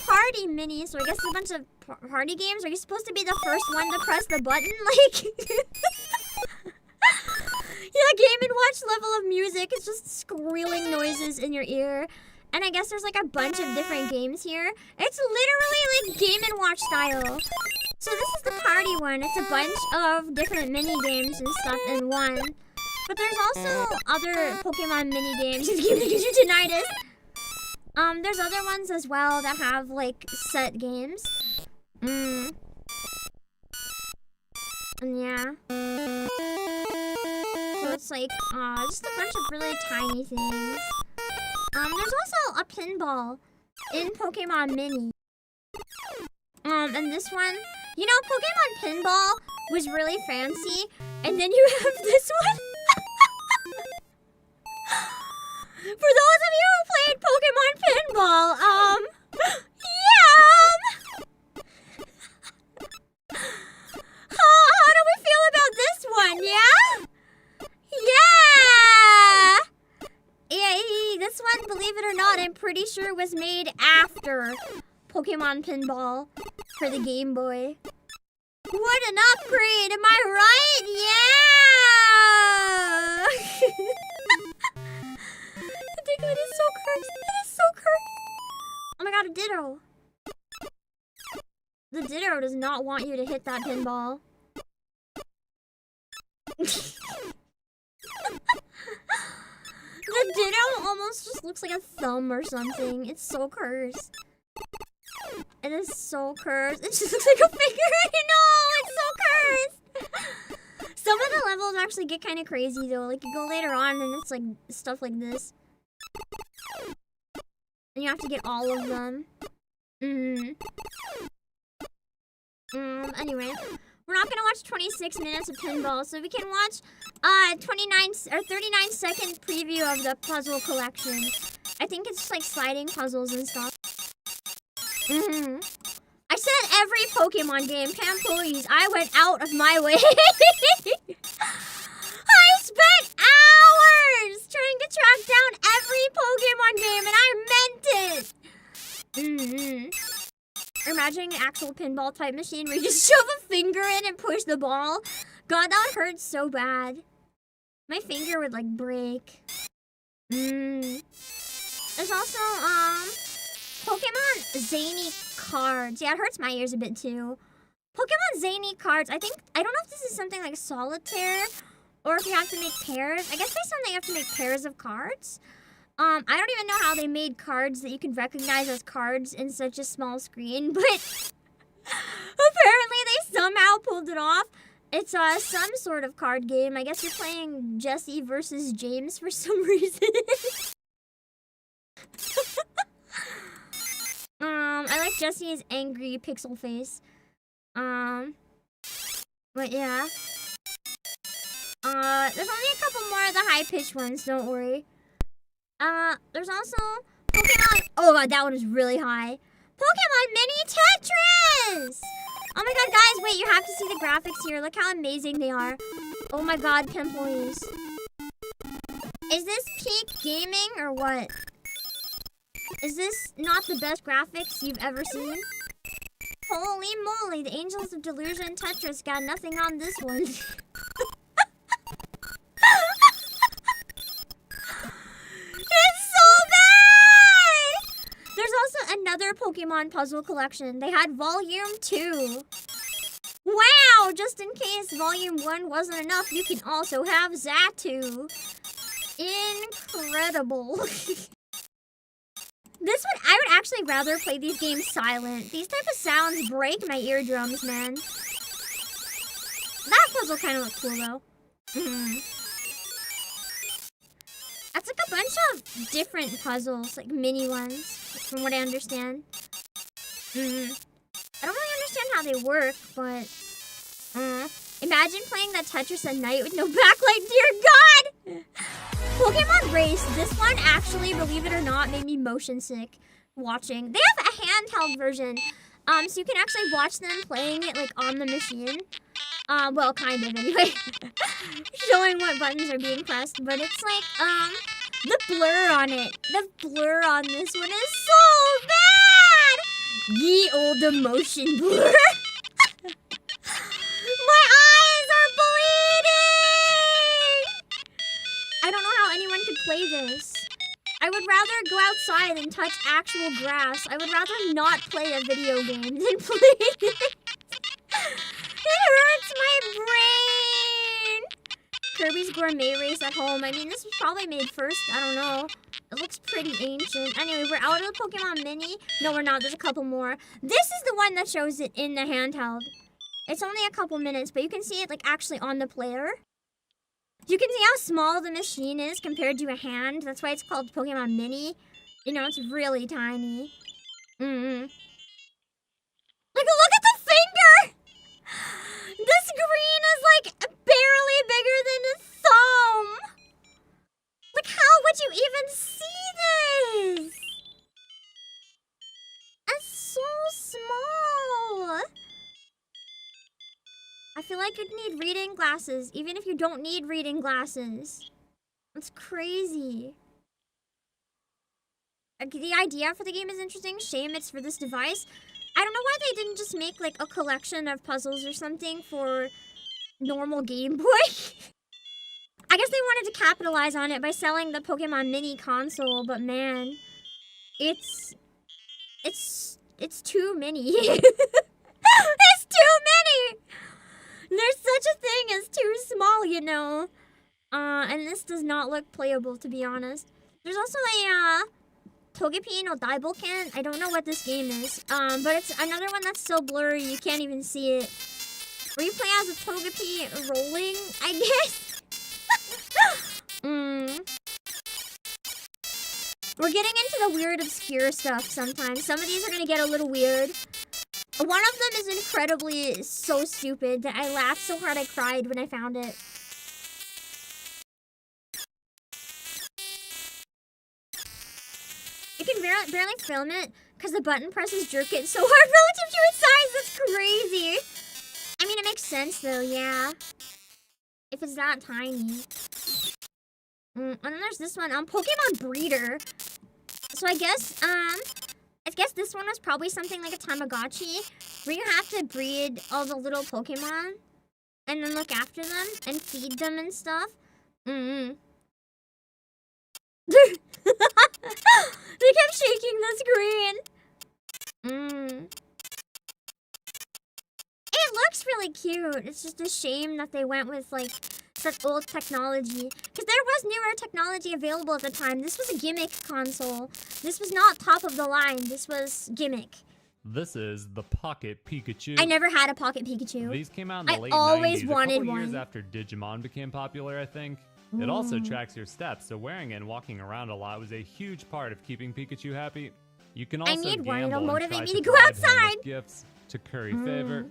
party mini, so I guess it's a bunch of party games. Are you supposed to be the first one to press the button? Like, yeah, Game & Watch level of music. It's just squealing noises in your ear. And I guess there's like a bunch of different games here. It's literally like Game & Watch style. So this is the party one. It's a bunch of different mini games and stuff in one. But there's also other Pokemon mini games. It's giving you tinnitus. There's other ones as well that have like set games. And yeah. So it's like just a bunch of really tiny things. There's also a pinball in Pokemon Mini. And this one, you know, Pokemon Pinball was really fancy, and then you have this one. For those of you who played Pokemon Pinball, how do we feel about this one, yeah? Yeah, this one, believe it or not, I'm pretty sure was made after Pokemon Pinball for the Game Boy. What an upgrade, am I right? Yeah! I think it is so cursed. It is so cursed. Oh my god, a Ditto. The Ditto does not want you to hit that pinball. The Ditto almost just looks like a thumb or something. It's so cursed. It is so cursed. It just looks like a finger. No, it's so cursed. Some of the levels actually get kind of crazy though. Like you go later on and it's like stuff like this. And you have to get all of them. Anyway, We're not gonna watch 26 minutes of pinball, so we can watch 39 or 39-second preview of the puzzle collection. I think it's like sliding puzzles and stuff. I said every Pokemon game. Pam, please. I went out of my way. I spent hours trying to track down every Pokemon game, and I meant it. Imagine an actual pinball type machine where you just shove a finger in and push the ball. God, that would hurt so bad. My finger would like break. There's also Pokemon Zany cards. Yeah, it hurts my ears a bit too. Pokemon Zany cards. I don't know if this is something like solitaire or if you have to make pairs. I guess based on that you have to make pairs of cards. I don't even know how they made cards that you can recognize as cards in such a small screen, but apparently they somehow pulled it off. It's some sort of card game. I guess you're playing Jesse versus James for some reason. I like Jesse's angry pixel face. But yeah. There's only a couple more of the high-pitched ones, don't worry. There's also Pokemon... Oh god, that one is really high. Pokemon Mini Tetris! Oh my god, guys, wait, you have to see the graphics here. Look how amazing they are. Oh my god, Pimples. Is this peak gaming or what? Is this not the best graphics you've ever seen? Holy moly, the Angels of Delusion Tetris got nothing on this one. It's so bad! There's also another Pokemon puzzle collection. They had Volume 2. Wow! Just in case Volume 1 wasn't enough, you can also have Zatu. Incredible. I would actually rather play these games silent. These type of sounds break my eardrums, man. That puzzle kind of looks cool, though. That's like a bunch of different puzzles, like mini ones, from what I understand. I don't really understand how they work, but... imagine playing that Tetris at night with no backlight, dear God! Pokemon Race, this one actually, believe it or not, made me motion sick watching. They have a handheld version, so you can actually watch them playing it, like, on the machine. Well, kind of, anyway. Showing what buttons are being pressed, but it's like, the blur on it. The blur on this one is so bad! Ye olde motion blur. My eyes are bleeding! I don't know how anyone could play this. I would rather go outside and touch actual grass. I would rather not play a video game than play it. It hurts my brain! Kirby's Gourmet Race at home. I mean, this was probably made first. I don't know. It looks pretty ancient. Anyway, we're out of the Pokemon Mini. No, we're not. There's a couple more. This is the one that shows it in the handheld. It's only a couple minutes, but you can see it, like, actually on the player. You can see how small the machine is compared to a hand. That's why it's called Pokemon Mini. You know, it's really tiny. Like, look at the finger! The screen is, like, barely bigger than a thumb! Like, how would you even see this? It's so small! I feel like you'd need reading glasses, even if you don't need reading glasses. That's crazy. The idea for the game is interesting. Shame it's for this device. I don't know why they didn't just make, like, a collection of puzzles or something for normal Game Boy. I guess they wanted to capitalize on it by selling the Pokemon Mini console, but man, it's too many. It's too many! There's such a thing as too small, you know. And this does not look playable, to be honest. There's also a, Togepi no Daiboken. I don't know what this game is. But it's another one that's so blurry you can't even see it. Where you play as a Togepi rolling, I guess. We're getting into the weird, obscure stuff sometimes. Some of these are gonna get a little weird. One of them is incredibly so stupid that I laughed so hard I cried when I found it. You can barely film it because the button presses jerk it so hard relative to its size. That's crazy. I mean, it makes sense though, yeah. If it's that tiny. And then there's this one, Pokemon Breeder. So I guess this one was probably something like a Tamagotchi, where you have to breed all the little Pokemon, and then look after them, and feed them and stuff. They kept shaking the screen. It looks really cute. It's just a shame that they went with, like, such old technology. Because there was newer technology available at the time. This was a gimmick console. This was not top of the line. This was gimmick. This is the Pocket Pikachu. I never had a Pocket Pikachu. These came out in the late 90s. I always wanted a couple one. years after Digimon became popular, I think. It also tracks your steps, so wearing and walking around a lot was a huge part of keeping Pikachu happy. You can also need one. gamble It'll motivate and try me to to go bribe him outside. with gifts to curry favor.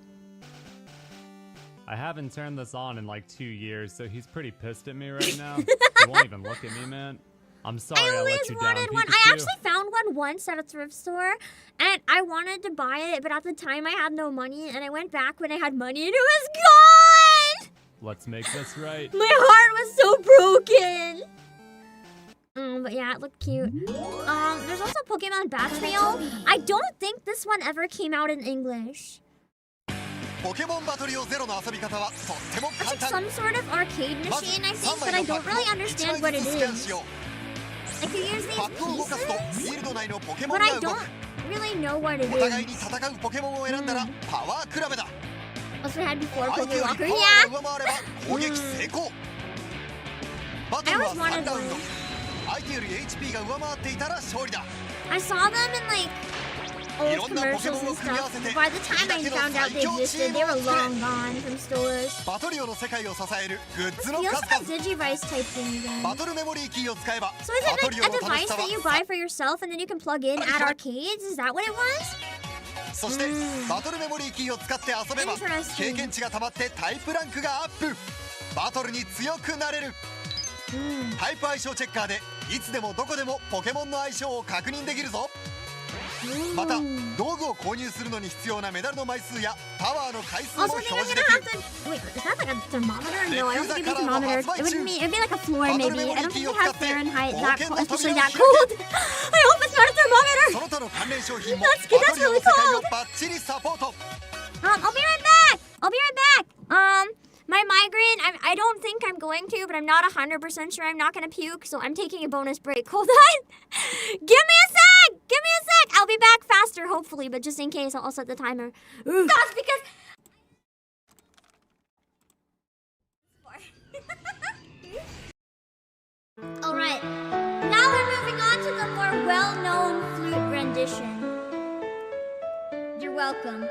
I haven't turned this on in like 2 years, so he's pretty pissed at me right now. He won't even look at me, man. I'm sorry I let you down, wanted one. Pikachu. I actually found one once at a thrift store, and I wanted to buy it, but at the time I had no money, and I went back when I had money, and it was gone! Let's make this right. My heart was so broken! But yeah, it looked cute. There's also Pokemon Batrio. I don't think this one ever came out in English. It's like some sort of arcade machine, I think, but I don't really understand what it is. I could use these pieces, but I don't really know what it is. Also, I had before Pokewalker, yeah! I always wanted one. I saw them in like old commercials and stuff. By the time I found out they existed, they were long gone from stores. It feels like a Digivice type thing then. So is it like a device that you buy for yourself and then you can plug in at arcades? Is that what it was? Interesting. タイプ相性チェッカーでいつでもどこでもポケモンの相性を確認できるぞ。また道具を購入するのに必要なメダルの枚数やパワーの回数も表示できる。 Wait, is that like a thermometer? No, I don't think it'd be a thermometer. It would be like a floor maybe. I don't think it has Fahrenheit that cold, especially that cold. I hope it's not a thermometer. That's really cold. I'll be right back. My migraine, I don't think I'm going to, but I'm not 100% sure I'm not going to puke, so I'm taking a bonus break. Hold on. Give me a sec. I'll be back faster, hopefully, but just in case, I'll set the timer. Ooh. That's because... Alright, now we're moving on to the more well-known flute rendition. You're welcome.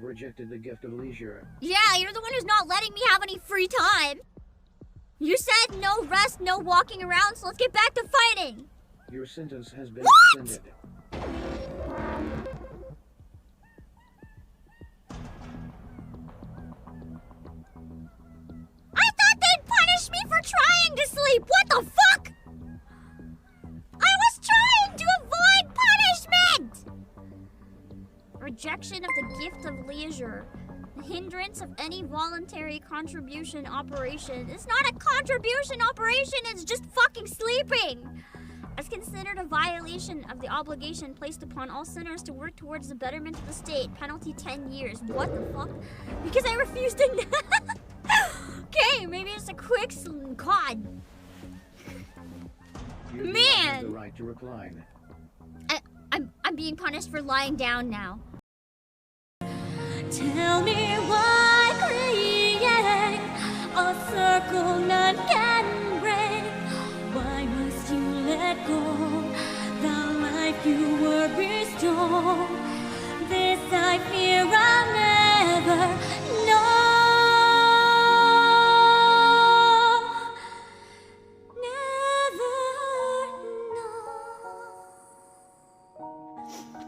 Rejected the gift of leisure. Yeah, you're the one who's not letting me have any free time. You said no rest, no walking around, so let's get back to fighting. Your sentence has been extended. I thought they'd punish me for trying to sleep. What the fuck? I was trying to avoid punishment. Rejection of the gift of leisure. The hindrance of any voluntary contribution operation. It's not a contribution operation, it's just fucking sleeping. It's considered a violation of the obligation placed upon all sinners to work towards the betterment of the state. Penalty 10 years. What the fuck? Because I refused to. Okay, maybe it's a quick God. You do not Man! have the right to recline. I'm being punished for lying down now. Tell me why create a circle none can break. Why must you let go the life you were bestowed? This I fear I'll never know.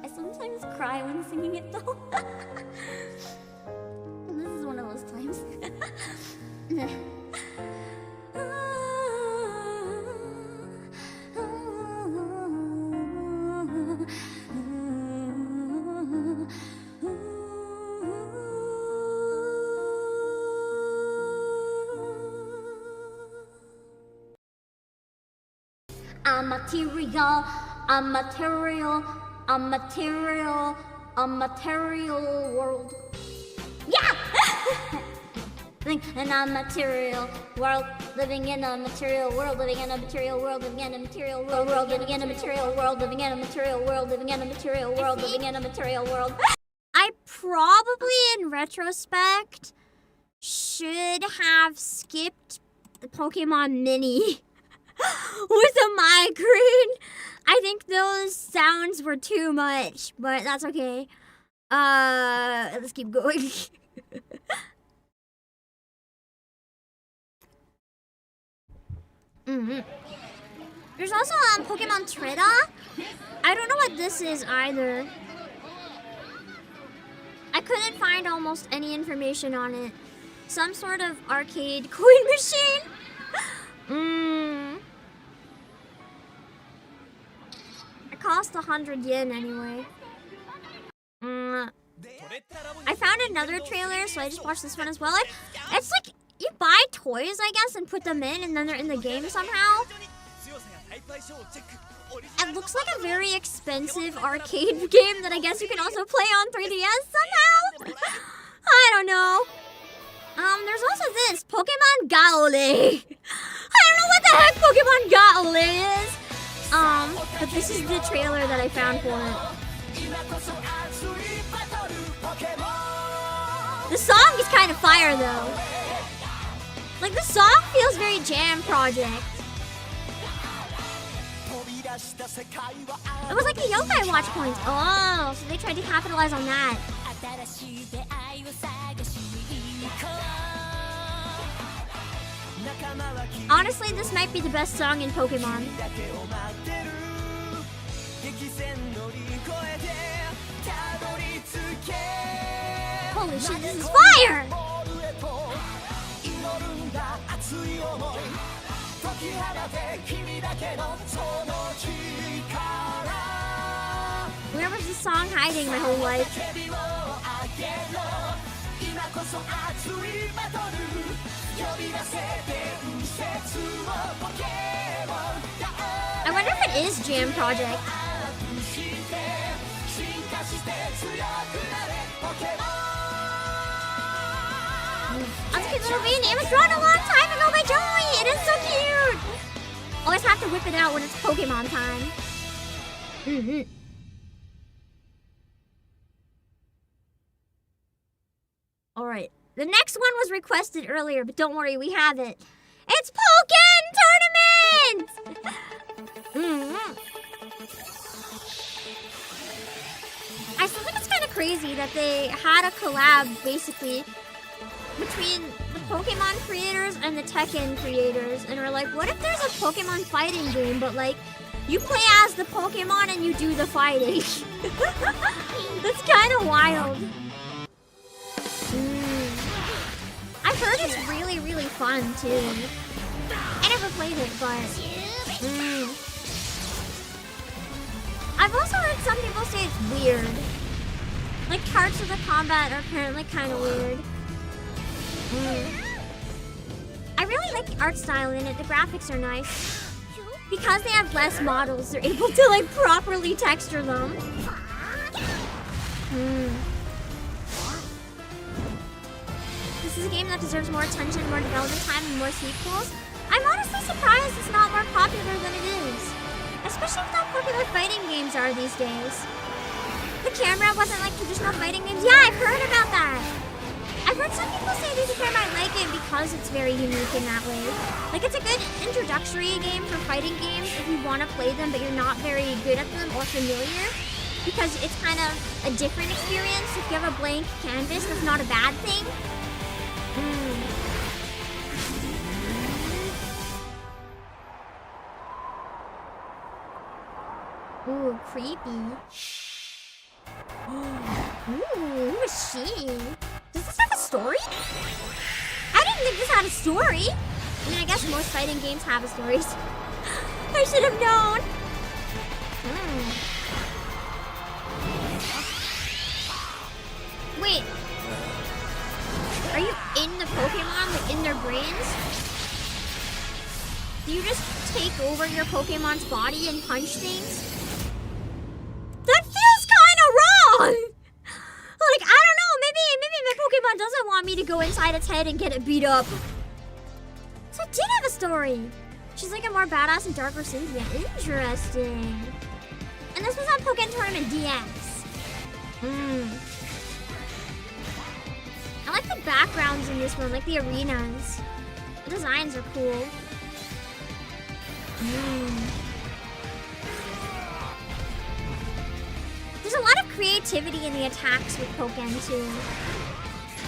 I sometimes cry when singing it though. This is one of those times. I'm material, I'm material, I'm material, a material world. Yeah! And I'm material world, living in a material world, living in a material world, living in a material world, living in a material world, living in a material world, living in a material world, living in a material world. I probably, in retrospect, should have skipped the Pokemon Mini with a migraine. I think those sounds were too much, but that's okay. Let's keep going. There's also Pokemon Trita. I don't know what this is either. I couldn't find almost any information on it. Some sort of arcade coin machine. It cost 100 yen anyway. I found another trailer, so I just watched this one as well. It's like you buy toys, I guess, and put them in, and then they're in the game somehow. It looks like a very expensive arcade game that I guess you can also play on 3DS somehow. I don't know. There's also this Pokemon Gaole. I don't know what the heck Pokemon Gaole is. But this is the trailer that I found for it. The song is kind of fire though. Like the song feels very Jam Project. It was like a Yokai Watch Points. Oh, so they tried to capitalize on that. Honestly, this might be the best song in Pokemon. Holy shit, this is fire! Where was this song hiding my whole life? I wonder if it is Jam Project. That's a cute little bean. It was drawn a long time ago by Joey. It is so cute. Always have to whip it out when it's Pokemon time. Alright. The next one was requested earlier, but don't worry, we have it. It's Pokken Tournament! I still think it's kind of crazy that they had a collab, basically, between the Pokemon creators and the Tekken creators. And we're like, what if there's a Pokemon fighting game, but like, you play as the Pokemon and you do the fighting? That's kind of wild. I've heard it's really, really fun, too. I never played it, but... I've also heard some people say it's weird. Like, parts of the combat are apparently kind of weird. I really like the art style in it. The graphics are nice. Because they have less models, they're able to, like, properly texture them. This is a game that deserves more attention, more development time, and more sequels. I'm honestly surprised it's not more popular than it is. Especially with how popular fighting games are these days. The camera wasn't like traditional fighting games. Yeah, I've heard about that. I've heard some people say they might like it because it's very unique in that way. Like, it's a good introductory game for fighting games if you want to play them but you're not very good at them or familiar. Because it's kind of a different experience. If you have a blank canvas, that's not a bad thing. Ooh, creepy. Ooh, who is she? Does this have a story? I didn't think this had a story. I mean, I guess most fighting games have a story. I should have known. Wait. Are you in the Pokemon, like in their brains? Do you just take over your Pokemon's body and punch things? That feels kind of wrong! Like, I don't know, maybe my Pokemon doesn't want me to go inside its head and get it beat up. So it did have a story. She's like a more badass and darker Cynthia. Interesting. And this was on Pokémon Tournament DX. I like the backgrounds in this one, like the arenas. The designs are cool. There's a lot of creativity in the attacks with Pokken too.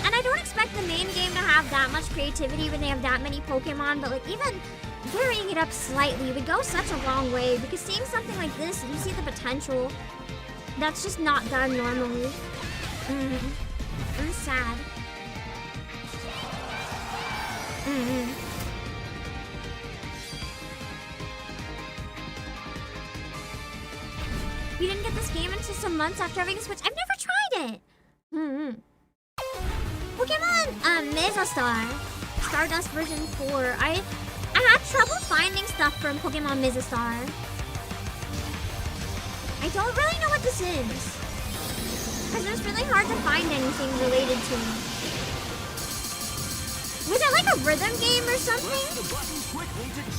And I don't expect the main game to have that much creativity when they have that many Pokemon, but like even varying it up slightly would go such a long way, because seeing something like this, you see the potential that's just not done normally. I'm sad. You didn't get this game until some months after having a Switch. I've never tried it. Pokemon Mesastar, Stardust version 4. I had trouble finding stuff from Pokemon Mesastar. I don't really know what this is, because it was really hard to find anything related to it. Was it like a rhythm game or something?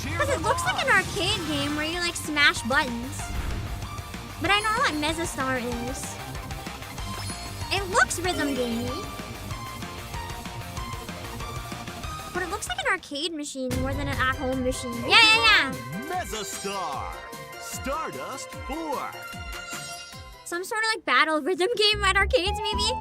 Because it looks like an arcade game where you like smash buttons. But I know what Mesastar is. It looks rhythm gamey. But it looks like an arcade machine more than an at-home machine. Yeah. Mesastar! Stardust 4! Some sort of like battle rhythm game at arcades maybe?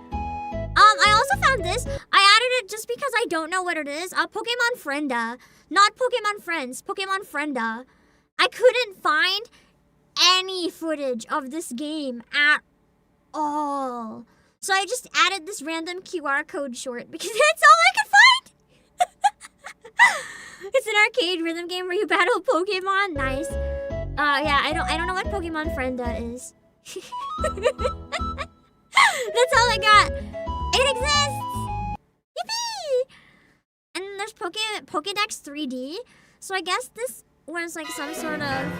I also found this. I added it just because I don't know what it is. Pokemon Frienda. Not Pokemon Friends. Pokemon Frienda. I couldn't find any footage of this game at all. So I just added this random QR code short because that's all I could find. It's an arcade rhythm game where you battle Pokemon. Nice. Yeah, I don't know what Pokemon Frienda is. That's all I got. It exists! Yippee! And then there's Pokédex 3D. So I guess this was like some sort of...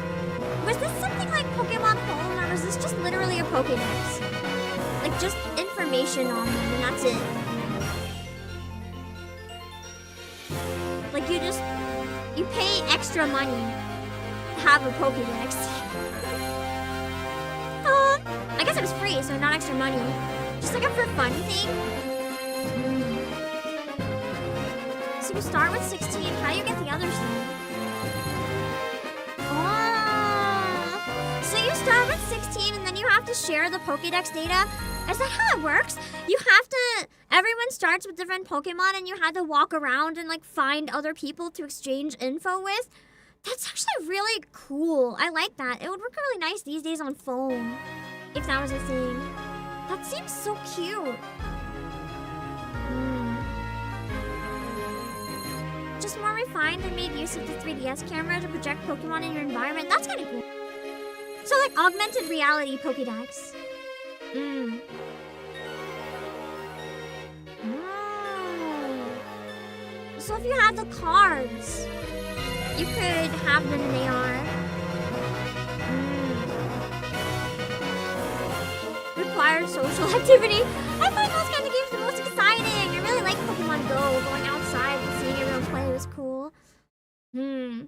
Was this something like Pokemon Home, or was this just literally a Pokédex? Like just information on them, and that's it. Like you pay extra money to have a Pokédex. I guess it was free, so not extra money. Just like a for fun thing. So you start with 16. How do you get the others then? Oh. So you start with 16 and then you have to share the Pokédex data. Is that how it works? You have to... Everyone starts with different Pokemon and you had to walk around and like find other people to exchange info with. That's actually really cool. I like that. It would work really nice these days on phone, if that was a thing. That seems so cute. Just more refined and made use of the 3DS camera to project Pokemon in your environment. That's kind of cool. So like augmented reality Pokédex. also if you had the cards, you could have them in AR. Required social activity. I find those kind of games the most exciting. I really like Pokemon Go. Going outside and seeing everyone play was cool. Nah,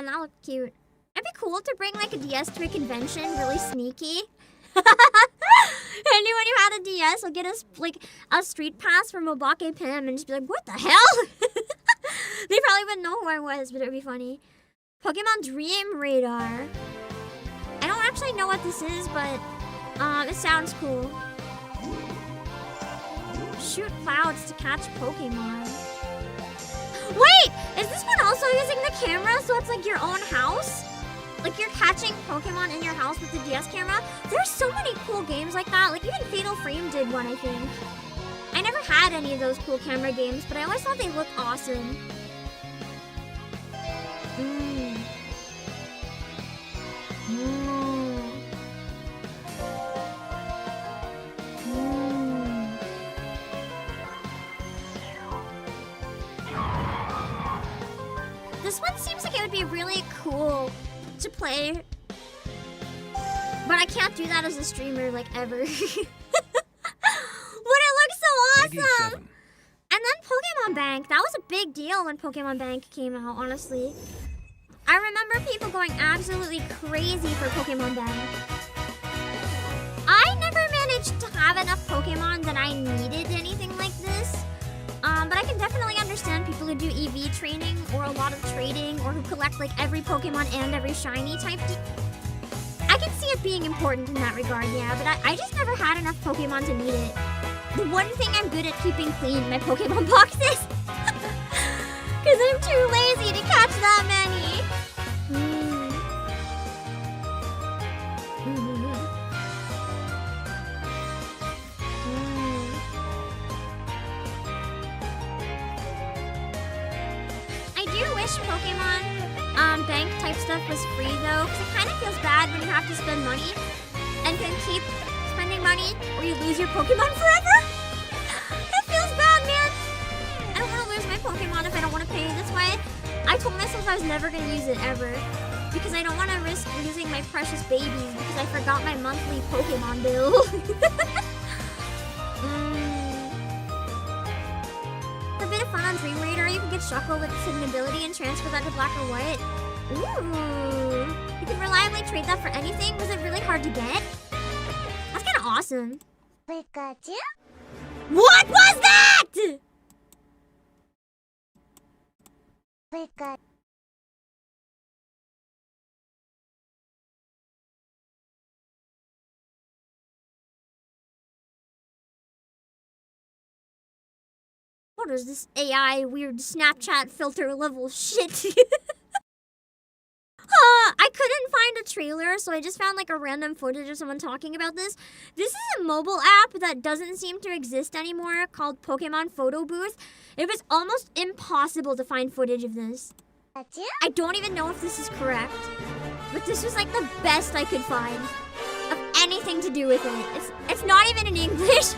that looked cute. It'd be cool to bring like a DS to a convention, really sneaky. Anyone who had a DS will get us like a street pass from Obake PAM and just be like, what the hell? They probably wouldn't know who I was, but it would be funny. Pokemon Dream Radar. I don't actually know what this is, but it sounds cool. Shoot clouds to catch Pokemon. Wait! Is this one also using the camera so it's like your own house? Like you're catching Pokemon in your house with the DS camera? There's so many cool games like that. Like even Fatal Frame did one, I think. I never had any of those cool camera games, but I always thought they looked awesome. This one seems like it would be really cool to play, but I can't do that as a streamer like ever. But it looks so awesome! And then Pokemon Bank. That was a big deal when Pokemon Bank came out, honestly. I remember people going absolutely crazy for Pokemon Bank. I never managed to have enough Pokemon that I needed anything like this. But I can definitely understand people who do EV training or a lot of trading or who collect like every Pokemon and every shiny type. I can see it being important in that regard, yeah, but I just never had enough Pokemon to need it. The one thing I'm good at keeping clean, my Pokemon boxes. Because I'm too lazy to catch that many. Pokemon Bank type stuff was free though, because it kind of feels bad when you have to spend money and then keep spending money or you lose your Pokemon forever. It feels bad, man. I don't want to lose my Pokemon if I don't want to pay this way. I told myself I was never going to use it ever because I don't want to risk losing my precious babies because I forgot my monthly Pokemon bill. A bit of fun on Dream Raider, you can get Shuckle with its hidden ability and transfer that to black or white. Ooh. You can reliably trade that for anything? Was it really hard to get? That's kind of awesome. Pikachu? What was that?! Pikachu. What is this AI weird Snapchat filter level shit? I couldn't find a trailer, so I just found like a random footage of someone talking about this. This is a mobile app that doesn't seem to exist anymore called Pokemon Photo Booth. It was almost impossible to find footage of this. I don't even know if this is correct, but this was like the best I could find of anything to do with it. It's not even in English.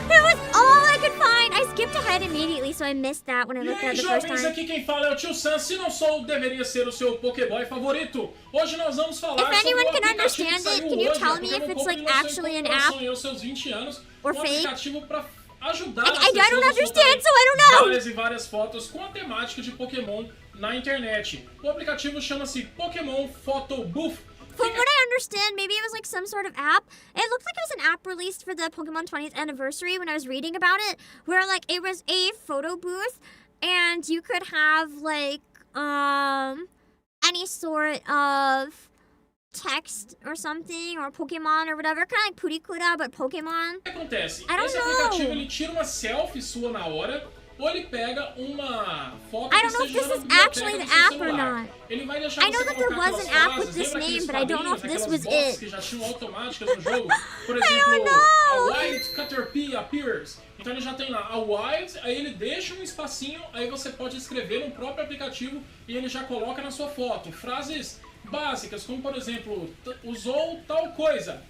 It was all I could find. I skipped ahead immediately, so I missed that when I looked at it the first time. Jovens, aqui quem fala é o Tio Sam. Se não sou, deveria ser o seu Pokéboy favorito. Hoje nós vamos falar if sobre anyone o can aplicativo understand que saiu it, can you hoje, tell me if it's like actually an app aos seus 20 anos, or fake? fake? Para ajudar I don't understand, so I don't know. Várias e várias fotos com a temática de Pokémon na internet. O aplicativo chama-se Pokémon Photo Booth. From what I understand, maybe it was like some sort of app. It looked like it was an app released for the Pokemon 20th anniversary when I was reading about it, where like it was a photo booth and you could have like any sort of text or something or Pokemon or whatever, kind of like Purikura but Pokemon. O que acontece? I don't Esse aplicativo ele tira uma selfie sua na hora. Ou ele pega uma foto I don't know if this is actually the app or not. I know that there was an app with this name, but I don't know if this was it. Que já tinham automáticas no jogo. Por exemplo, a Wild Caterpie appears. Então ele já tem lá a Wild, aí ele deixa um espacinho, aí você pode escrever no próprio aplicativo e ele já coloca na sua foto. Frases básicas, como por exemplo, usou tal coisa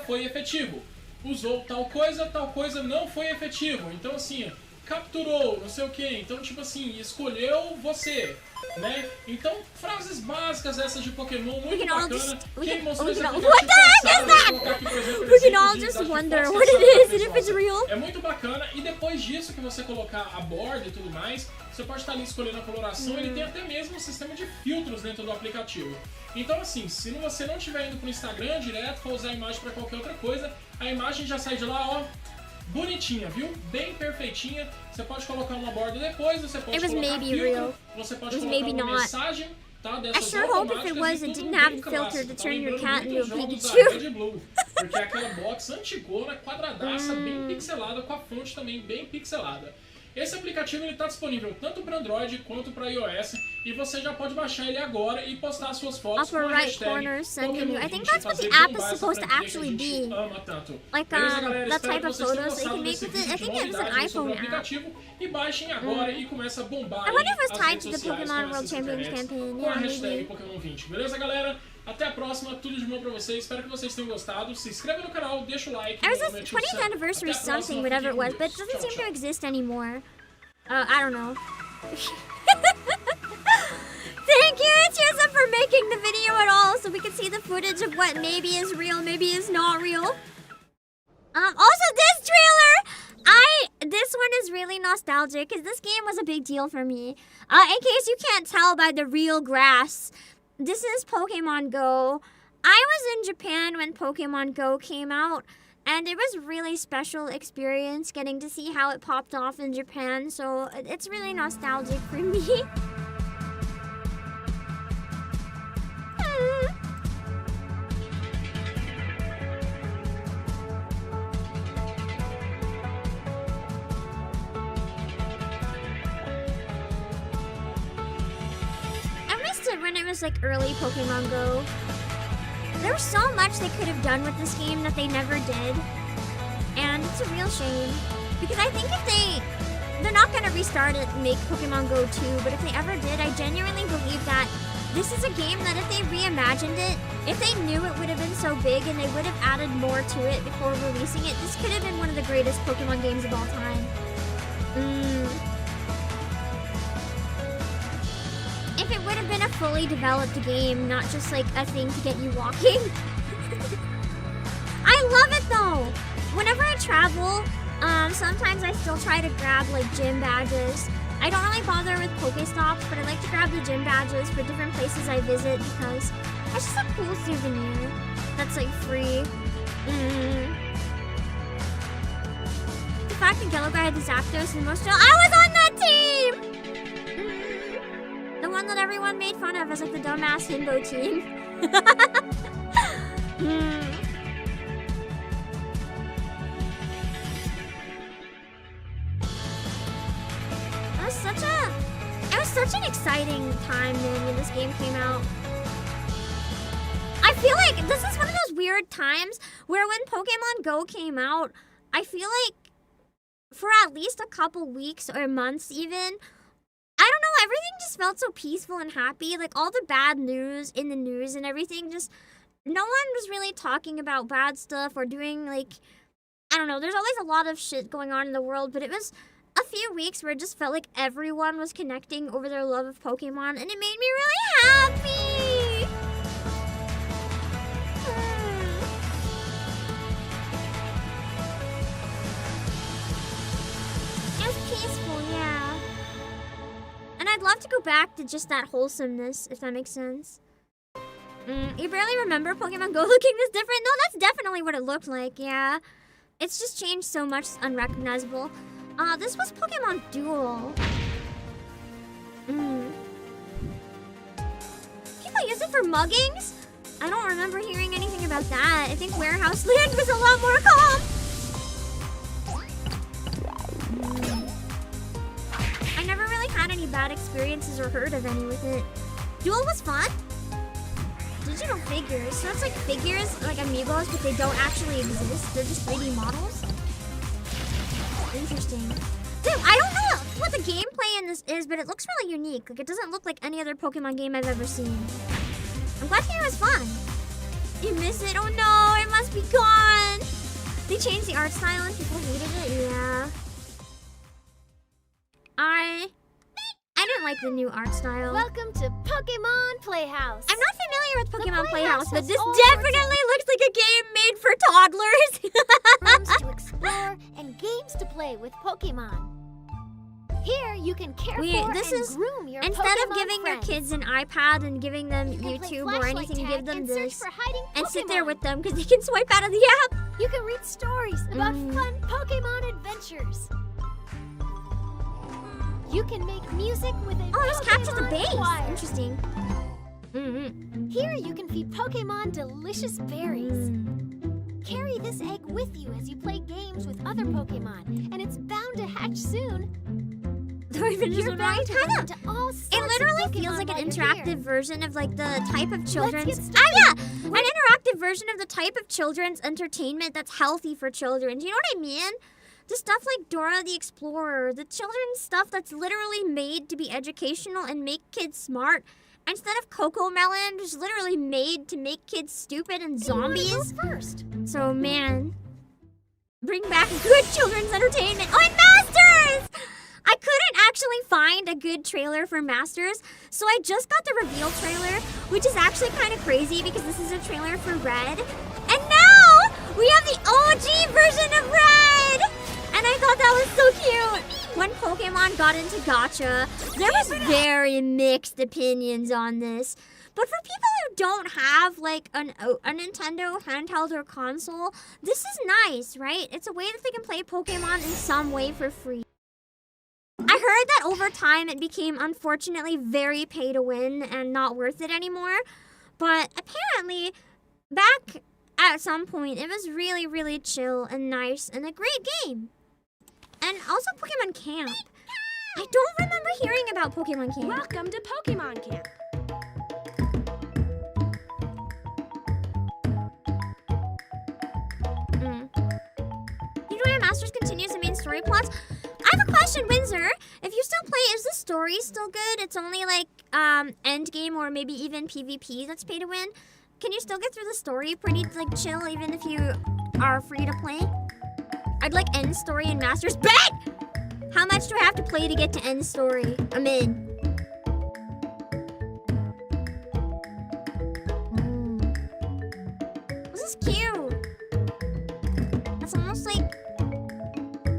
foi efetivo. usou tal coisa não foi efetivo. Então, assim, capturou, não sei o que. Então, tipo assim, escolheu você, né? Então, frases básicas essas de Pokémon, muito bacana. Quem mostrou esse aplicativo What the heck is vou colocar aqui, por exemplo, We can all exemplos de just atividade wonder que what pode it ser is and if it's real. É muito bacana. E depois disso que você colocar a borda e tudo mais, você pode estar ali escolhendo a coloração. Ele tem até mesmo um sistema de filtros dentro do aplicativo. Então, assim, se você não estiver indo pro Instagram direto, for usar a imagem para qualquer outra coisa, a imagem já sai de lá, ó, bonitinha, viu? Bem perfeitinha. Você pode colocar uma borda depois, você pode colocar filtro, você pode colocar uma mensagem, tá? I Dessas sure hope if it was, it didn't have the filter to turn your cat into a Pikachu. Porque é aquela box antigona, quadradaça, bem pixelada, com a fonte também bem pixelada. Esse aplicativo está disponível tanto para Android quanto para iOS e você já pode baixar ele agora e postar suas fotos com a hashtag Pokémon. I think that's what the app is supposed to actually be. Like that type of photos that you can make with it. I think it was an iPhone app. E baixem agora e começa a bombar. I wonder if it was tied to the Pokemon World Champions campaign. Com a hashtag Pokémon 20. Beleza, galera? Até a próxima, tudo de bom pra vocês. Espero que vocês tenham gostado. Se inscreva no canal, deixa o like. It was this 20th anniversary something, whatever it was, but it doesn't seem to exist anymore. I don't know. Thank you, Ichiza, for making the video at all, so we can see the footage of what maybe is real, maybe is not real. Also this trailer, this one is really nostalgic, because this game was a big deal for me. In case you can't tell by the real grass, this is Pokemon Go. I was in Japan when Pokemon Go came out, and it was a really special experience getting to see how it popped off in Japan, so it's really nostalgic for me. I missed it when it was like early Pokemon Go. There was so much they could have done with this game that they never did. And it's a real shame. Because I think if they're not going to restart it and make Pokemon Go 2, but if they ever did, I genuinely believe that this is a game that if they reimagined it, if they knew it would have been so big and they would have added more to it before releasing it, this could have been one of the greatest Pokemon games of all time. If it would have been a fully developed game, not just like a thing to get you walking. I love it though! Whenever I travel, sometimes I still try to grab like gym badges. I don't really bother with Pokestops, but I like to grab the gym badges for different places I visit because it's just a cool souvenir that's like free. The fact that Gallagher had the Zapdos and most I was on that team! The one that everyone made fun of as like the dumbass Himbo team. It was such an exciting time, man, when this game came out. I feel like this is one of those weird times where when Pokemon Go came out, I feel like for at least a couple weeks or months even, I don't know, everything just felt so peaceful and happy. Like all the bad news in the news and everything, just no one was really talking about bad stuff or doing like, I don't know, there's always a lot of shit going on in the world, but it was a few weeks where it just felt like everyone was connecting over their love of Pokemon, and it made me really happy! It was peaceful, yeah. And I'd love to go back to just that wholesomeness, if that makes sense. You barely remember Pokemon Go looking this different? No, that's definitely what it looked like, yeah. It's just changed so much, it's unrecognizable. This was Pokemon Duel. People use it for muggings? I don't remember hearing anything about that. I think Warehouse Land was a lot more calm. I never really had any bad experiences or heard of any with it. Duel was fun. Digital figures. So it's like figures, like amiibos, but they don't actually exist. They're just 3D models. Interesting. Dude, I don't know what the gameplay in this is, but it looks really unique. Like, it doesn't look like any other Pokemon game I've ever seen. I'm glad to hear it was fun. You miss it? Oh no, it must be gone. They changed the art style and people hated it. Yeah. I didn't like the new art style. Welcome to Pokemon Playhouse. I'm not familiar with Pokemon Playhouse, but has this all definitely looks like a game made for toddlers. Rooms to explore and games to play with Pokemon. Here you can care for This and is groom your instead Pokemon of giving friends. your kids an iPad and giving them You can play YouTube or flashlight anything, tag give them and search this for hiding and sit there Pokemon. with them because they can swipe out of the app. You can read stories about fun Pokemon adventures. You can make music with a Oh, this captures the Pokemon base. choir. Interesting. Here you can feed Pokemon delicious berries. Carry this egg with you as you play games with other Pokemon, and it's bound to hatch soon. You're bound to run into all sorts It literally of Pokemon feels like an while you're interactive here. version of like the type of children's get started. an interactive version of the type of children's entertainment that's healthy for children. Do you know what I mean? The stuff like Dora the Explorer, the children's stuff that's literally made to be educational and make kids smart. Instead of Coco Melon, just literally made to make kids stupid and zombies. First. So man, bring back good children's entertainment. Oh, and Masters! I couldn't actually find a good trailer for Masters, so I just got the reveal trailer, which is actually kind of crazy because this is a trailer for Red. And now we have the OG version of Red! And I thought that was so cute. When Pokemon got into gacha, there was very mixed opinions on this. But for people who don't have like a Nintendo handheld or console, this is nice, right? It's a way that they can play Pokemon in some way for free. I heard that over time it became unfortunately very pay to win and not worth it anymore. But apparently, back at some point, it was really, really chill and nice and a great game. And also Pokemon Camp. I don't remember hearing about Pokemon Camp. Welcome to Pokemon Camp. Usually Masters continues the main story plots. I have a question, Windsor. If you still play, is the story still good? It's only like end game or maybe even PvP that's pay to win. Can you still get through the story pretty like chill even if you are free to play? I'd like end story and Masters. Bet! How much do I have to play to get to end story? I'm in. This is cute. It's almost like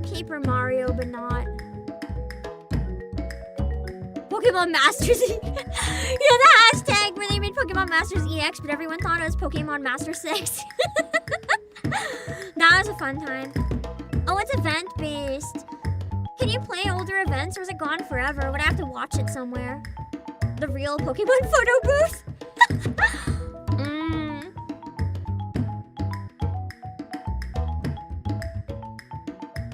Paper Mario, but not. Pokemon Masters. Yeah, the hashtag where they made Pokemon Masters EX, but everyone thought it was Pokemon Master 6. That was a fun time. Oh, it's event-based. Can you play older events, or is it gone forever? Would I have to watch it somewhere? The real Pokemon photo booth?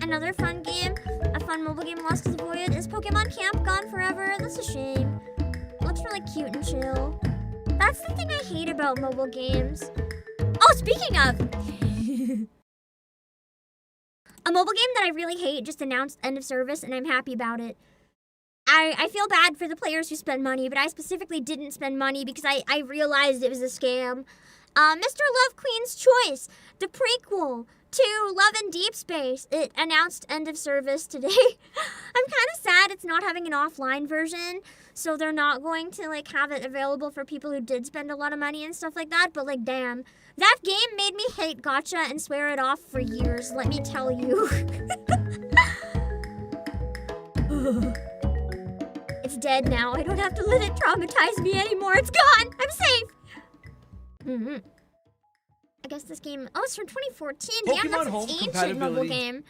Another fun game, a fun mobile game lost to the void, is Pokemon Camp gone forever? That's a shame. Looks really cute and chill. That's the thing I hate about mobile games. Oh, speaking of! A mobile game that I really hate just announced end of service, and I'm happy about it. I feel bad for the players who spend money, but I specifically didn't spend money because I realized it was a scam. Mr. Love Queen's Choice, the prequel to Love in Deep Space. It announced end of service today. I'm kind of sad it's not having an offline version, so they're not going to like have it available for people who did spend a lot of money and stuff like that, but like damn. That game made me hate gacha and swear it off for years, let me tell you. It's dead now. I don't have to let it traumatize me anymore. It's gone. I'm safe. I guess this game... Oh, it's from 2014. Damn, Pokemon that's Home an ancient compatibility. mobile game.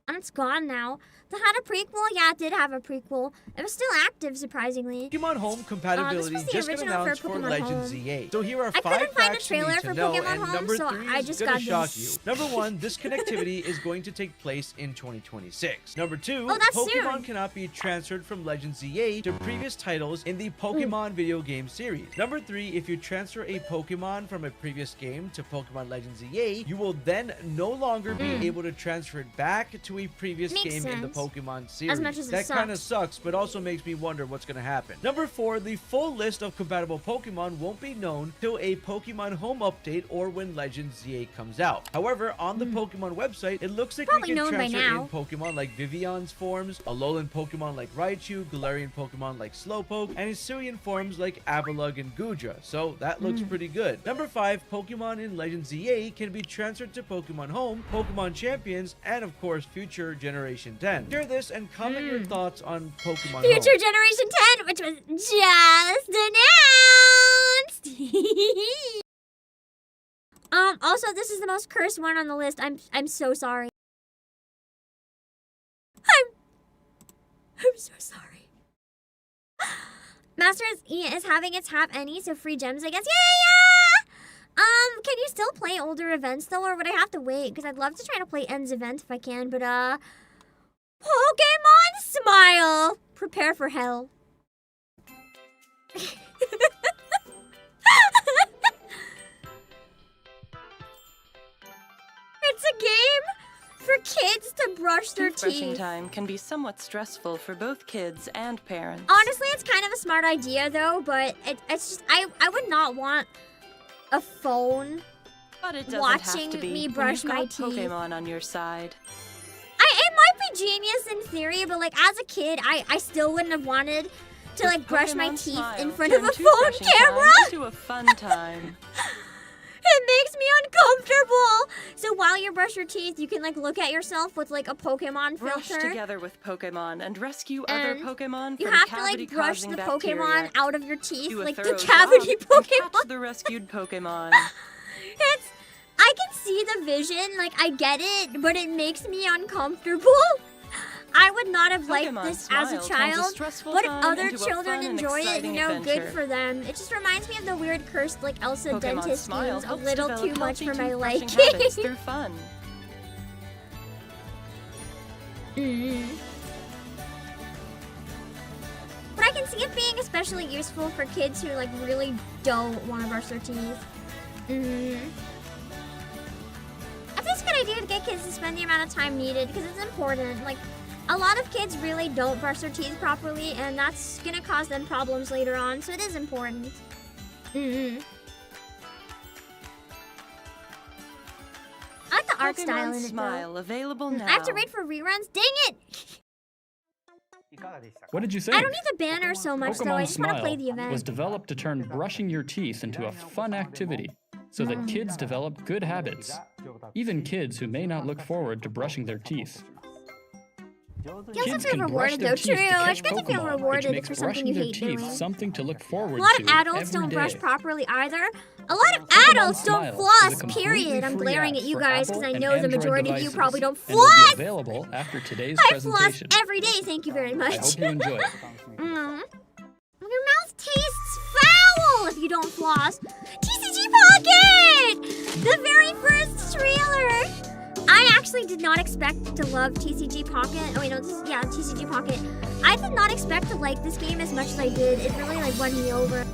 And it's gone now. That had a prequel? Yeah, it did have a prequel. It was still active, surprisingly. Pokemon Home compatibility this was the just got original announced for for Pokemon Legends Home. Z8. So here are I 5 couldn't find a facts you trailer need to for know, Pokemon and Home, number so 3 I is just gonna got shock this. you. Number 1, this connectivity is going to take place in 2026. Number 2, Oh, that's Pokemon soon. cannot be transferred from Legends Z8 to previous titles in the Pokemon video game series. Number 3, if you transfer a Pokemon from a previous game to Pokemon Legends Z8, you will then no longer be able to transfer it back to to a previous Makes game in the sense. Pokemon series. much as it that kind of sucks. sucks, but also makes me wonder what's going to happen. Number 4, the full list of compatible Pokemon won't be known till a Pokemon Home update or when Legends ZA comes out. However, on the Pokemon website, it looks like Probably we can known by transfer now. in Pokemon like Vivion's forms, Alolan Pokemon like Raichu, Galarian Pokemon like Slowpoke, and Hisuian forms like Avalugg and Goodra, so that looks pretty good. Number 5, Pokemon in Legends ZA can be transferred to Pokemon Home, Pokemon Champions, and of course Future Generation 10. Share this and comment your thoughts on Pokemon Future Home. Generation 10, which was just announced. Also, this is the most cursed one on the list. I'm so sorry. I'm so sorry. Masters is having its half any, so free gems, I guess. Yeah! Can you still play older events though, or would I have to wait? Because I'd love to try to play End's event if I can, but Pokemon Smile! Prepare for hell. It's a game for kids to brush their Toothbrushing teeth. time can be somewhat stressful for both kids and parents. Honestly, it's kind of a smart idea though, but it's just I would not want a phone But it doesn't watching have to be me when brush you've my got teeth. Pokemon on your side. It might be genius in theory, but like as a kid, I still wouldn't have wanted to like brush my Pokemon teeth Smile, in front of turn a phone toothbrushing camera. time into a fun time. It makes me uncomfortable. So while you brush your teeth, you can like look at yourself with like a Pokemon Brush filter. together with Pokemon and rescue And other Pokemon you from have to like brush cavity-causing the bacteria. Pokemon out of your teeth, Do a like the thorough cavity job and Pokemon. catch the rescued Pokemon. I can see the vision, like I get it, but it makes me uncomfortable. I would not have liked Pokemon this as Smile a turns a child, stressful but if time other into a children fun and enjoy it, exciting good adventure. for them. It just reminds me of the weird cursed like Elsa Pokemon dentist Smile schemes, a helps little develop too much healthy for my toothbrushing liking. habits through fun. But I can see it being especially useful for kids who like really don't want to brush their teeth. I think it's a good idea to get kids to spend the amount of time needed because it's important. Like, a lot of kids really don't brush their teeth properly, and that's gonna cause them problems later on, so it is important. I like the art style in it, Smile though. available now. I have to wait for reruns? Dang it! What did you think? I don't need the banner so much, though. I Pokemon just want to play Smile the event. was developed to turn brushing your teeth into a fun activity so that kids develop good habits. Even kids who may not look forward to brushing their teeth. Feels Kids feel can brush rewarded, their though. teeth to True, catch it's good to feel Pokemon, which rewarded makes for something brushing you their hate teeth doing. something to look A forward lot to of adults every don't day. brush properly either. A lot of adults don't Smile is a floss, completely period. I'm free glaring app at you for guys because Apple I and know the Android majority of you devices probably don't and will be floss. available after today's I floss presentation. every day, thank you very much. I hope you enjoy it. Your mouth tastes foul if you don't floss. TCG Pocket! The very first trailer! I actually did not expect to love TCG Pocket. Oh wait, no, TCG Pocket. I did not expect to like this game as much as I did. It really like won me over.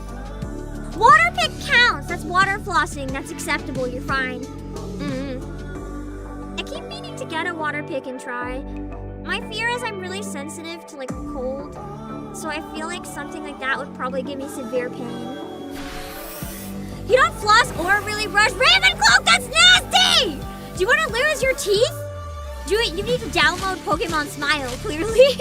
Water pick counts. That's water flossing. That's acceptable. You're fine. I keep meaning to get a water pick and try. My fear is I'm really sensitive to like cold, so I feel like something like that would probably give me severe pain. You don't floss or really brush Ravencloak. That's nasty. Do you want to lose your teeth? You need to download Pokemon Smile, clearly.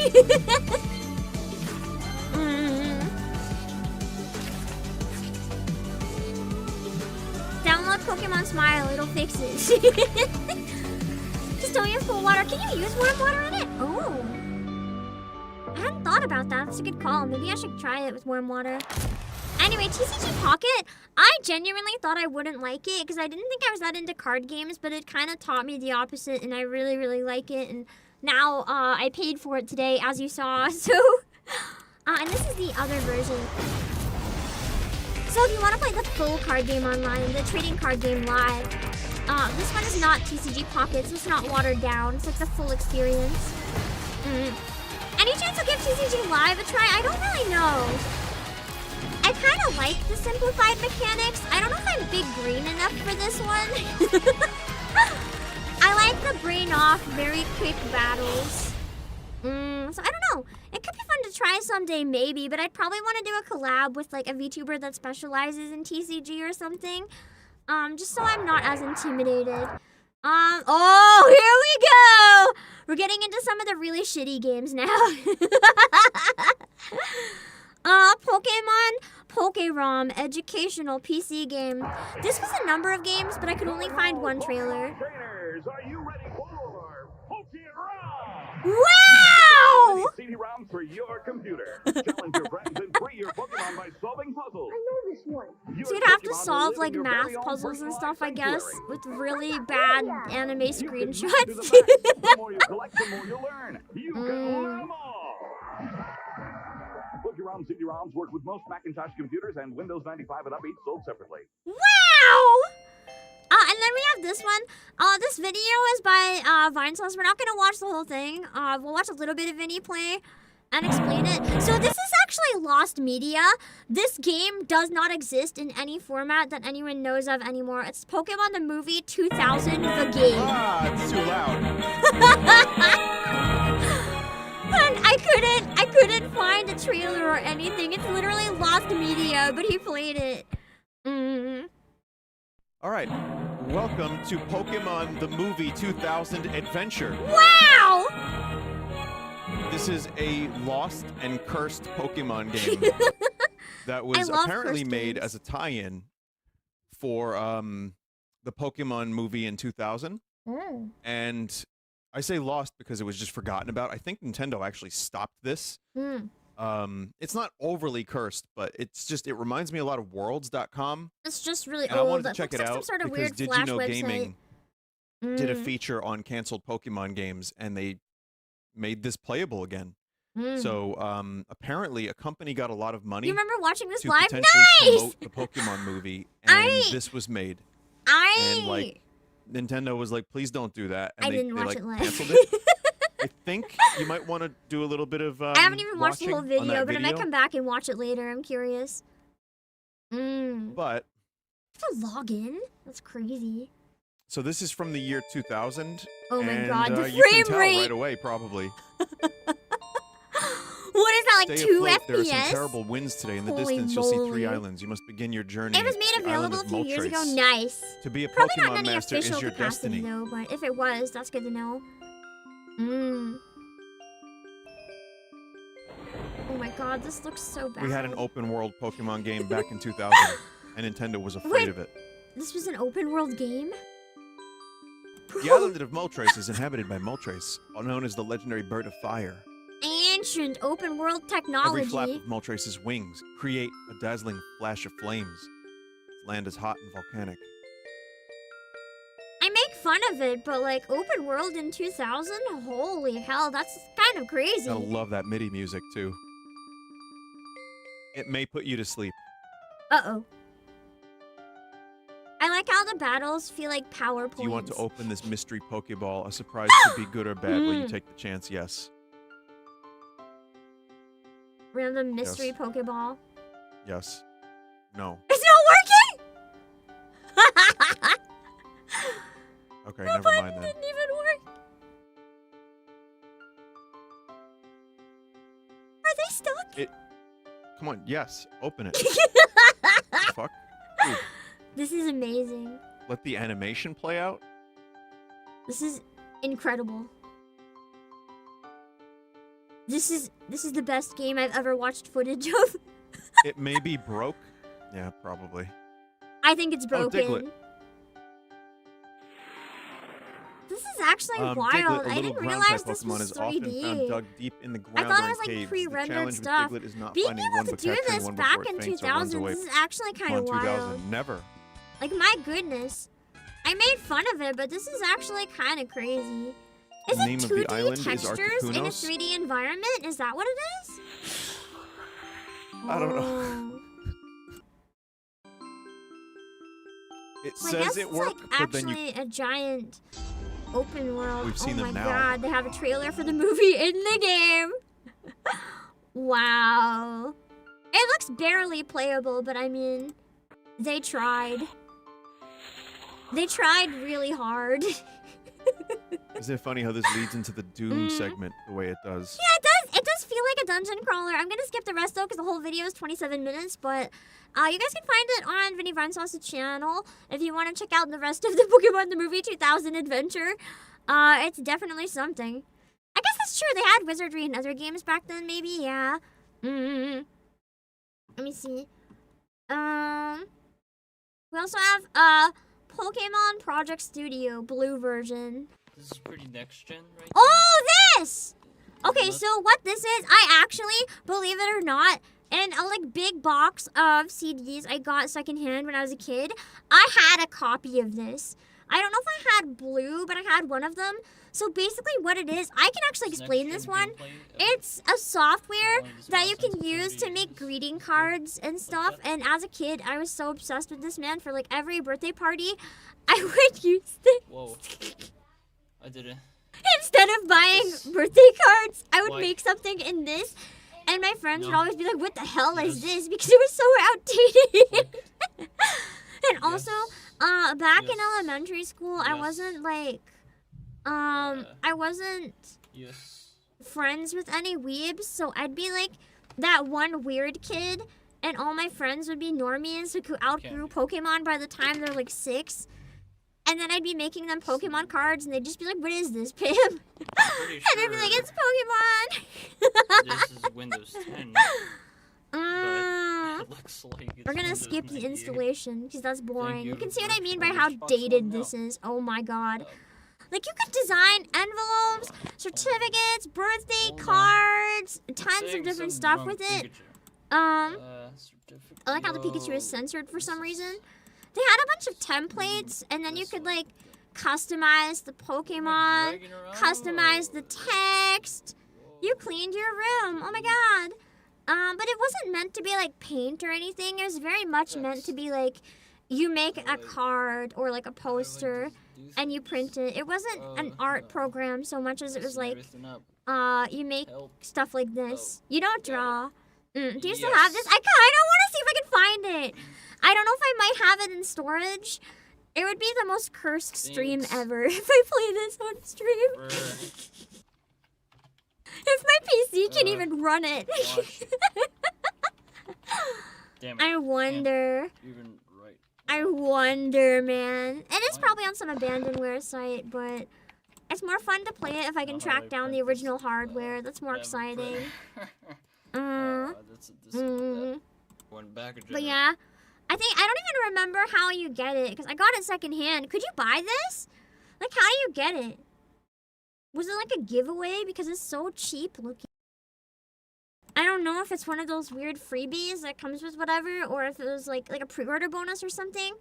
Download Pokemon Smile, it'll fix it. Just don't use cold water. Can you use warm water in it? Oh. I hadn't thought about that. That's a good call. Maybe I should try it with warm water. Anyway, TCG Pocket, I genuinely thought I wouldn't like it because I didn't think I was that into card games, but it kind of taught me the opposite, and I really, really like it. And now I paid for it today, as you saw. So, and this is the other version. So if you want to play the full card game online, the trading card game live, this one is not TCG Pocket, so it's not watered down. It's like the full experience. Any chance I'll give TCG Live a try? I don't really know. I kind of like the simplified mechanics. I don't know if I'm big green enough for this one. I like the brain off, very quick battles. So I don't know. It could be fun to try someday, maybe, but I'd probably want to do a collab with like a VTuber that specializes in TCG or something. Just so I'm not as intimidated. Oh, here we go! We're getting into some of the really shitty games now. Pokemon Pokerom educational PC game. This was a number of games, but I could only find one trailer. Trainers, are you ready for Pokerom? Wow! CD-ROMs for your computer. Challenge your friends and free your Pokemon by solving puzzles. I know this one. So you'd have to solve like math puzzles and stuff, I guess, with really bad anime screenshots. The more you collect, the more you learn. You can learn them all. Pokerom CD-ROMs work with most Macintosh computers and Windows 95 and up, each sold separately. Wow! And then we have this one. This video is by Vinesauce. We're not gonna watch the whole thing. We'll watch a little bit of Vinny play and explain it. So this is actually lost media. This game does not exist in any format that anyone knows of anymore. It's Pokemon the Movie 2000, the game. Ah, it's too loud. And I couldn't find a trailer or anything. It's literally lost media, but he played it. All right, welcome to Pokemon the Movie 2000 Adventure. Wow! This is a lost and cursed Pokemon game that was apparently made as a tie-in for the Pokemon movie in 2000. And I say lost because it was just forgotten about. I think Nintendo actually stopped this. It's not overly cursed, but it's just, it reminds me a lot of worlds.com. It's just really and old. I wanted to check it like out some sort of because weird Did Flash You Know website. Gaming did a feature on canceled Pokemon games, and they made this playable again. So apparently a company got a lot of money. You remember watching this to live? potentially Nice! promote the Pokemon movie, and this was made. And like Nintendo was like, please don't do that. And I they didn't watch like it live. canceled it. I think you might want to do a little bit of I haven't even watched the whole watching on video, that but I might come back and watch it later. I'm curious. But To log in? That's crazy. so this is from the year 2000. Oh my and, God, the you can frame tell rate. right away, probably. What is that, like Stay 2 afloat. There are FPS? some terrible winds today. In the Holy distance, you'll see 3 moly. islands. You must begin your journey. It was made to the island available a of few years ago. Moltres. Nice. To be a Probably not Pokemon in any master official is your capacity destiny. though, but if it was, that's good to know. Oh my God, this looks so bad. We had an open world Pokemon game back in 2000, and Nintendo was afraid Wait. of it. This was an open world game? The island of Moltres is inhabited by Moltres, known as the legendary bird of fire. Ancient open world technology. Every flap of Moltres' wings create a dazzling flash of flames. Its land is hot and volcanic. I make fun of it, but like open world in 2000? Holy hell, that's kind of crazy. Gotta love that MIDI music too. It may put you to sleep. Uh-oh. I like how the battles feel like PowerPoints. Do you want to open this mystery Pokeball? A surprise could be good or bad. Will you take the chance? Yes. Random mystery Pokeball. Yes. No. It's not working! Okay, The never button mind then. didn't even work. Are they stuck? Come on, yes. Open it. Fuck. Dude, This is amazing. let the animation play out. This is incredible. This is the best game I've ever watched footage of. It may be broke. Yeah, probably. I think it's Oh, broken. Diglett. This is actually wild. Diglett, a I little didn't ground realize type this Pokemon was is often 3D. found dug deep in the I ground thought or it in was like caves. The pre-rendered challenge stuff. with Diglett is not Being finding able one to but do capturing this one back before in it faints or runs 2000, away. this is actually kind Come of on, wild. 2000, never. Like my goodness. I made fun of it, but this is actually kind of crazy. Is The it name of 2D the island is textures in a Articunos? 3D environment? Is that what it is? I don't know. Oh. It Well, I says guess it it's worked, like but then you actually a giant open world. We've seen oh them my now. God, they have a trailer for the movie in the game. Wow. It looks barely playable, but I mean, they tried. They tried really hard. Isn't it funny how this leads into the Doom segment the way it does? Yeah, it does. It does feel like a dungeon crawler. I'm gonna skip the rest though, because the whole video is 27 minutes. But you guys can find it on Vinny Vinesauce's channel if you want to check out the rest of the Pokemon the Movie 2000 adventure. It's definitely something. I guess that's true. They had wizardry in other games back then, maybe. Yeah. Let me see. We also have Pokemon Project Studio blue version. This is pretty next gen, right? Oh, this! Okay, so what this is, I actually, believe it or not, in a like big box of CDs I got secondhand when I was a kid, I had a copy of this. I don't know if I had blue, but I had one of them. So basically what it is, I can actually explain this one. It's a software that you can use to make greeting cards and stuff. And as a kid, I was so obsessed with this, man. For like every birthday party, I would use this. Whoa. I didn't. Instead of buying birthday cards, I would make something in this. And my friends would always be like, what the hell is this? Because it was so outdated. And also, back in elementary school, I wasn't like... I wasn't friends with any weebs, so I'd be like that one weird kid, and all my friends would be normies who outgrew Pokemon by the time they're like 6. And then I'd be making them Pokemon cards, and they'd just be like, what is this, Pam? And I'd be like, it's Pokemon! This is Windows 10. But it looks like it's We're gonna Windows skip the 98. installation, because that's boring. You can see what I mean by for how Xbox dated One this is. Oh my god. Like, you could design envelopes, certificates, birthday cards, tons of different stuff with it. I like how the Pikachu is censored for some reason. They had a bunch of templates, and then you could, like, customize the Pokemon, customize the text. You cleaned your room. Oh my god. But it wasn't meant to be, like, paint or anything. It was very much meant to be, like, you make a card or, like, a poster, and you print it. It wasn't an art program so much as it was, like, you make stuff like this. You don't draw. Do you still have this? I kind of want to see if I can find it. I don't know if I might have it in storage. It would be the most cursed stream ever if I play this on stream. If my PC can even run it. Damn it. I wonder. Even right. I wonder, man. And it's probably on some abandonware site, but it's more fun to play it if I can track down the original hardware. That's more exciting. One back But yeah, I don't even remember how you get it, because I got it secondhand. Could you buy this? Like, how do you get it? Was it like a giveaway? Because it's so cheap looking. I don't know if it's one of those weird freebies that comes with whatever, or if it was like a pre-order bonus or something.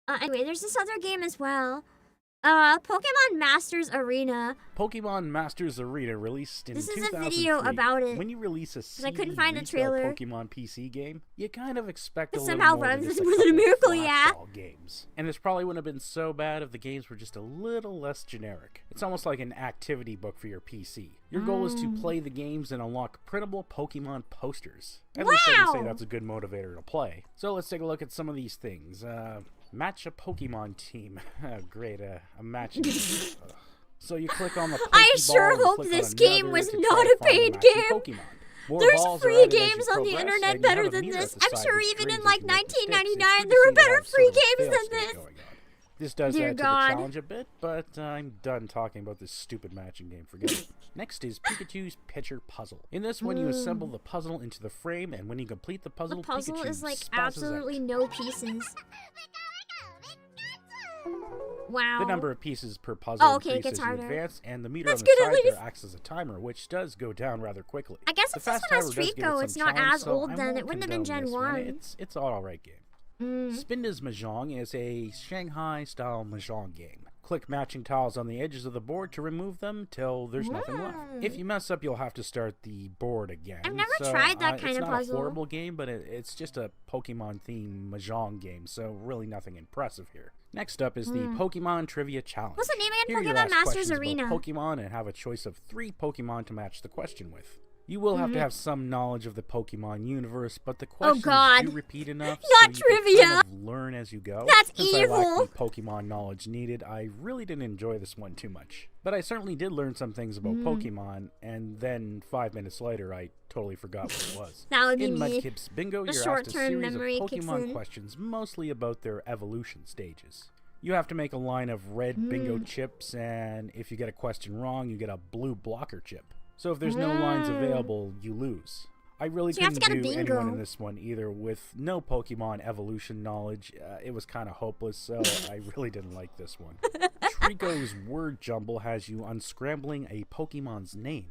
Anyway, there's this other game as well. Pokemon Masters Arena. Pokemon Masters Arena released in 2003. This is a video about it. When you release a CD I couldn't find a retail trailer. Pokemon PC game, you kind of expect a It little somehow more runs than just more than a miracle, yeah. flashball games. And this probably wouldn't have been so bad if the games were just a little less generic. It's almost like an activity book for your PC. Your goal is to play the games and unlock printable Pokemon posters. At least I can say that's a good motivator to play. So let's take a look at some of these things. Match a Pokemon team. Great, a matching. So you click on the Pokeball. I sure and hope click this on game another was to not try a to find paid matching game. Pokemon. More There's balls are free added as you games on the progress, internet and you better have a than meter this. at the I'm side sure which even in screens like as you make the picks. It's 1999 good there to were see better that free sort of a games than fail-safe this. going on. This does Dear add to God. the challenge a bit, but I'm done talking about this stupid matching game. Forget it. Next is Pikachu's Picture Puzzle. In this one, you assemble the puzzle into the frame, and when you complete the puzzle, The puzzle Pikachu is like spazzes absolutely out. no pieces. Wow. The number of pieces per puzzle Oh, okay, it increases gets as you harder. advance, and the meter That's on the good, at side there least. acts as a timer, which does go down rather quickly. I guess The if this fast one has timer does Street give it Go, some it's not challenge, as so old I then. won't It wouldn't have been condone Gen this 1. It's an alright game. Spinda's Mahjong is a Shanghai-style Mahjong game. Click matching tiles on the edges of the board to remove them till there's nothing left. If you mess up, you'll have to start the board again. I've never So, tried that kind of It's not puzzle. a horrible game, but it's just a Pokemon-themed Mahjong game, so really nothing impressive here. Next up is the Pokemon Trivia Challenge. What's the name again? Here you'll Pokemon ask Masters questions about Arena. Pokemon and have a choice of 3 Pokemon to match the question with. You will have to have some knowledge of the Pokemon universe, but the questions God. do repeat enough Not so you trivia. can kind of learn as you go. That's Since evil. I lack the Pokemon knowledge needed, I really didn't enjoy this one too much. But I certainly did learn some things about Pokemon, and then 5 minutes later, I totally forgot what it was. That would be In me. Mudkip's Bingo, The you're asked a short-term series memory of kicks Pokemon in. questions, mostly about their evolution stages. You have to make a line of red bingo chips, and if you get a question wrong, you get a blue blocker chip. So if there's no lines available, you lose. I really So you have to couldn't get a do anyone bingo. in this one either with no Pokemon evolution knowledge. It was kind of hopeless, so I really didn't like this one. Trico's word jumble has you unscrambling a Pokemon's name.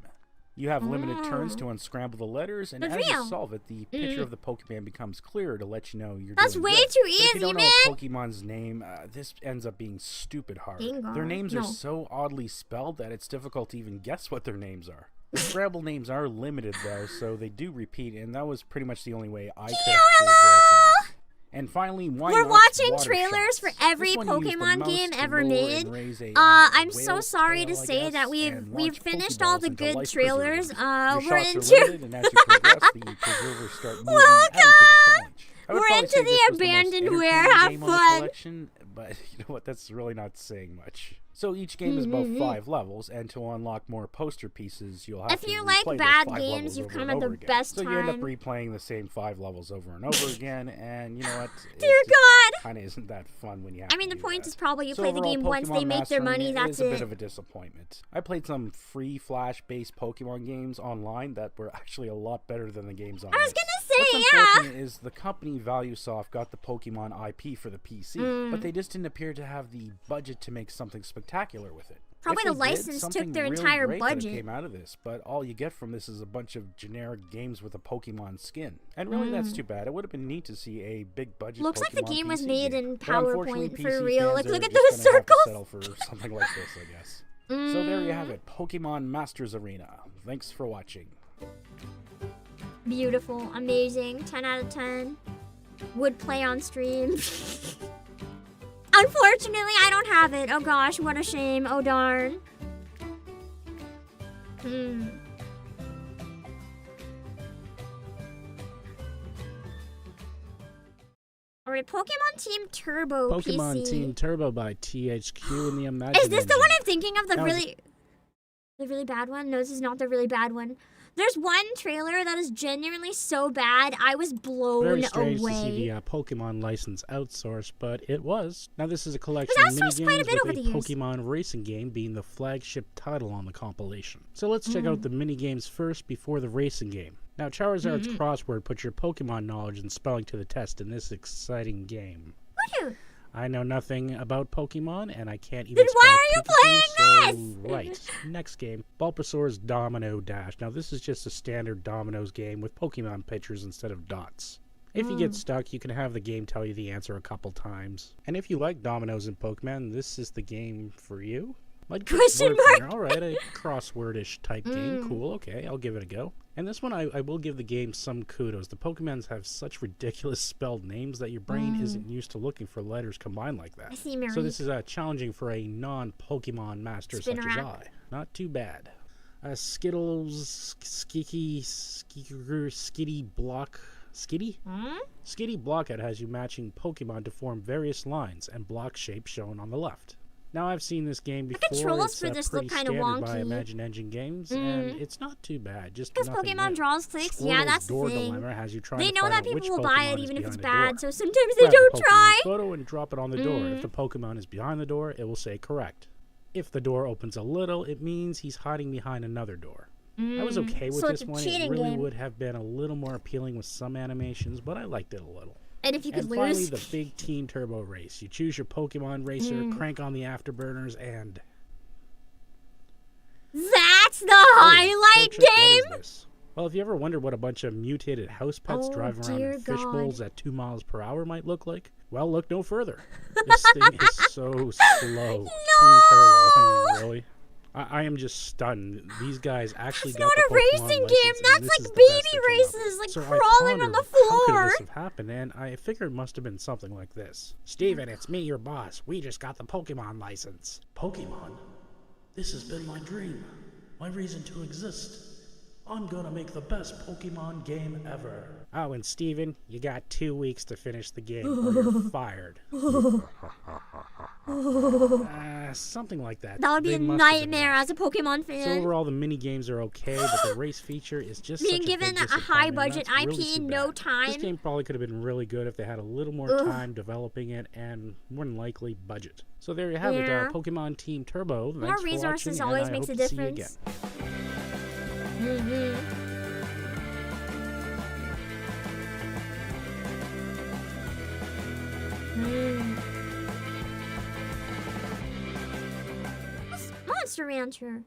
You have limited turns to unscramble the letters, and That's as you real. solve it, the picture of the Pokemon becomes clearer to let you know you're That's doing way good. too But if you easy, don't know man. a Pokemon's name, this ends up being stupid hard. Gengar. Their names No. are so oddly spelled that it's difficult to even guess what their names are. The Scrabble names are limited, though, so they do repeat, and that was pretty much the only way I could actually advance them. And finally, why We're not watching water trailers shots? for every This one used the Pokemon mouse game to ever lower made. and raise a, I'm so whale's sorry to tail, I say guess, that we've and we've launch finished all Pokeballs the into good life trailers. preservers. We're Your shots are into limited, and as you progress, the preservers start moving Welcome! adding to the challenge. I would We're probably into say the this was most abandoned entertaining ware. Have game on the fun. collection, but you know what? That's really not saying much. So each game is about 5 levels, and to unlock more poster pieces, you'll have If to you replay like those bad 5 games, levels you've over come and at the over again. best So you end up time. replaying the same 5 levels over and over again, and you know what? Dear God! Kind of isn't that fun when you have I mean, to the do point that. is probably you So play the overall, game once, they Pokemon make their Mastering money, that's is a bit it. of a disappointment. I played some free Flash-based Pokemon games online that were actually a lot better than the games on I was this. gonna say, What's yeah. unfortunate is the company ValueSoft got the Pokemon IP for the PC, but they just didn't appear to have the budget to make something spectacular with it. Probably If the they did, license took something their really entire great could have budget. came out of this, but all you get from this is a bunch of generic games with a Pokemon skin. And really, that's too bad. It would have been neat to see a big budget Looks like the Pokemon game was PC made game. in But unfortunately, PowerPoint for PC real. fans Like, are look at just those gonna have to circles. settle for something like this, I guess. So there you have it, Pokemon Masters Arena. Thanks for watching. Beautiful, amazing, 10 out of 10. Would play on stream. Unfortunately, I don't have it. Oh gosh, what a shame. Oh darn. Alright, Pokemon Team Turbo Pokemon PC. Team Turbo by THQ in the Imagine Is this the Engine. one I'm thinking of? The That was- really bad one? No, this is not the really bad one. There's one trailer that is genuinely so bad, I was blown Very strange away. to see the Pokemon license outsourced, but it was. Now this is a collection It of was outsourced quite a minigames bit with over a the years. Pokemon racing game being the flagship title on the compilation. So let's check Mm. out the minigames first before the racing game. Now Charizard's Mm-hmm. crossword puts your Pokemon knowledge and spelling to the test in this exciting game. Woohoo! I know nothing about Pokemon, and I can't even Then why spell are you Pikachu, playing so- Right. Next game, Bulbasaur's Domino Dash. Now this is just a standard Dominoes game with Pokemon pictures instead of dots. If you get stuck, you can have the game tell you the answer a couple times. And if you like dominoes and Pokemon, this is the game for you. Like Question mark. All right, a crosswordish type game. Cool. Okay, I'll give it a go. And this one, I will give the game some kudos. The Pokemons have such ridiculous spelled names that your brain isn't used to looking for letters combined like that. I see Mary. So this is challenging for a non-Pokemon master such as Spinarak. I. Not too bad. Skittles, Skitty Block. Skitty? Skitty Blockhead has you matching Pokemon to form various lines and block shapes shown on the left. Now I've seen this game before. controls It's for this look pretty kinda standard by wonky. Imagine Engine games, and it's not too bad. Just Because nothing Pokemon new. draws clicks, yeah, Squirtle's that's the door thing. dilemma has you trying They to know find that out people which will buy Pokemon it is even if it's behind the door. bad, so sometimes they Grab the don't Pokemon's try. photo and drop it on the door. If the Pokemon is behind the door, it will say correct. If the door opens a little, it means he's hiding behind another door. I was okay with So this it's a one. It cheating really game. would have been a little more appealing with some animations, but I liked it a little. And if you could And finally, lose. the big Team Turbo race. You choose your Pokemon racer, crank on the afterburners, and... That's the Oh, highlight Torchic, what game? is this? Well, if you ever wondered what a bunch of mutated house pets Oh, driving around dear in fish God. bowls at 2 miles per hour might look like, well, look no further. This thing is so slow. Team Turbo, I mean, really? I am just stunned. These guys actually It's got not the a Pokemon racing license, game. and That's this like is the best baby that came up. races, like So I crawling on pondered, the how could floor. this have happened? And I figured it must have been something like this. Steven, it's me, your boss. We just got the Pokemon license. Pokemon? This has been my dream. My reason to exist. I'm gonna make the best Pokemon game ever. Oh, and Steven, you got 2 weeks to finish the game or you're fired. Something like that. That would be They a must have been nightmare rushed. as a Pokemon fan. So overall, the mini games are okay, but the race feature is just Being such given a big a high disappointment, budget and that's IP really too in no bad. time. This game probably could have been really good if they had a little more Ugh. time developing it and more than likely budget. So there you have it, Yeah. Pokemon Team Turbo. More Thanks for resources watching, always and I makes hope a to see you difference. again. Monster Rancher.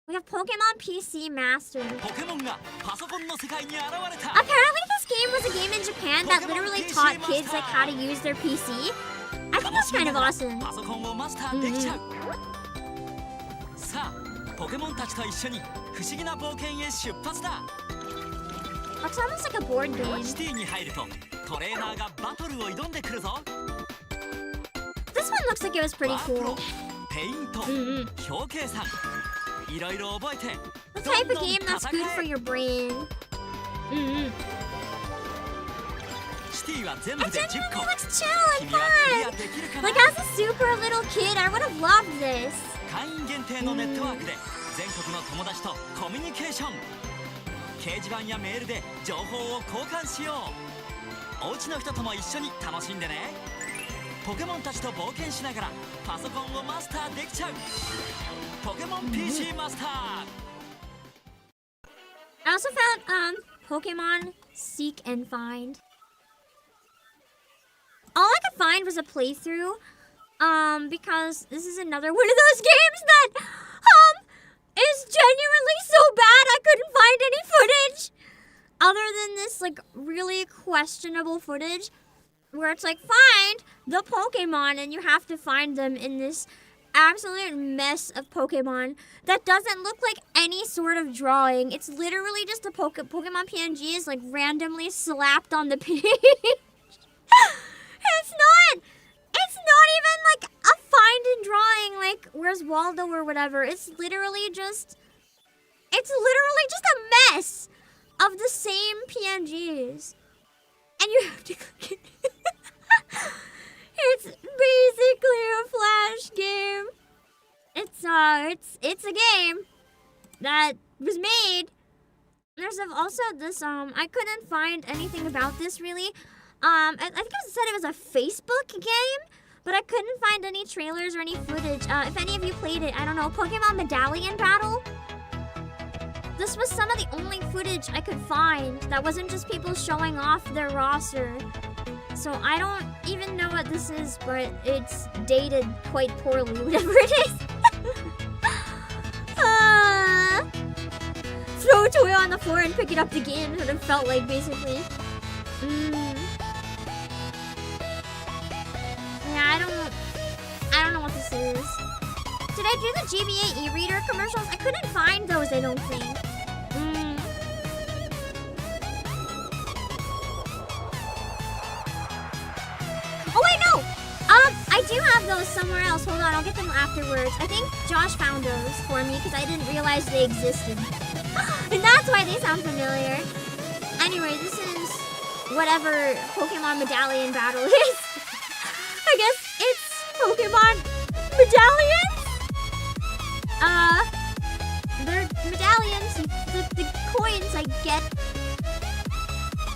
We have Pokemon PC Master. Apparently this game was a game in Japan that literally taught kids like how to use their PC. I think that's kind of awesome. さあ、ポケモンたちと一緒に不思議な冒険へ出発だ。 It's almost like a board game. シティに入るとトレーナーがバトルを挑んでくるぞ。 This one looks like it was pretty cool. ペイント、表計算、いろいろ覚えて。 The type of game that's good for your brain. シティは全部 It で10 genuinely 個。 looks chill and 君はクリア fun. できるかな？ Like as a super little kid, I would have loved this. 会員限定のネットワークで全国の友達とコミュニケーション。掲示板やメールで情報を交換しよう。お家の人とも一緒に楽しんでね。ポケモンたちと冒険しながらパソコンをマスターできちゃう。ポケモン PC マスター。 I also found Pokemon Seek and Find. All I could find was a playthrough, because this is another one of those games that is genuinely so bad I couldn't find any footage other than this like really questionable footage where it's like find the Pokemon and you have to find them in this absolute mess of Pokemon that doesn't look like any sort of drawing. It's literally just a Pokemon PNG is like randomly slapped on the page. It's not even like a find and drawing like where's Waldo or whatever. It's literally just a mess of the same PNGs. And you have to click it. It's basically a Flash game. It's a game that was made. There's also this I couldn't find anything about this really. I think it said it was a Facebook game, but I couldn't find any trailers or any footage. If any of you played it, I don't know, Pokemon Medallion Battle? This was some of the only footage I could find that wasn't just people showing off their roster. So I don't even know what this is, but it's dated quite poorly, whatever it is. Throw a toy on the floor and pick it up again, what it felt like, basically. Yeah, I don't know what this is. Did I do the GBA e-reader commercials? I couldn't find those, I don't think. Oh wait, no! I do have those somewhere else. Hold on, I'll get them afterwards. I think Josh found those for me because I didn't realize they existed. And that's why they sound familiar. Anyway, this is whatever Pokemon Medallion Battle is. I guess it's Pokemon Medallions? They're medallions, the coins I get.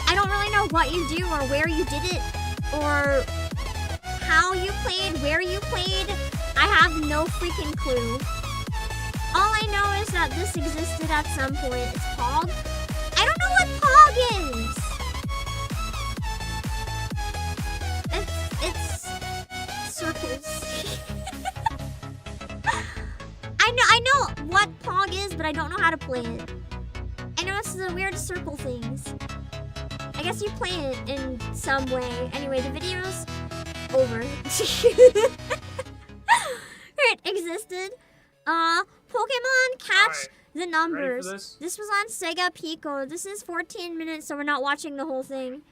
I don't really know what you do or where you did it or how you played, where you played. I have no freaking clue. All I know is that this existed at some point. It's Pog. I don't know what Pog is. It's circles. I know what Pog is, but I don't know how to play it. I know it's the weird circle things. I guess you play it in some way. Anyway, the video's over. It existed. Pokemon Catch the Numbers. This was on Sega Pico. This is 14 minutes, so we're not watching the whole thing.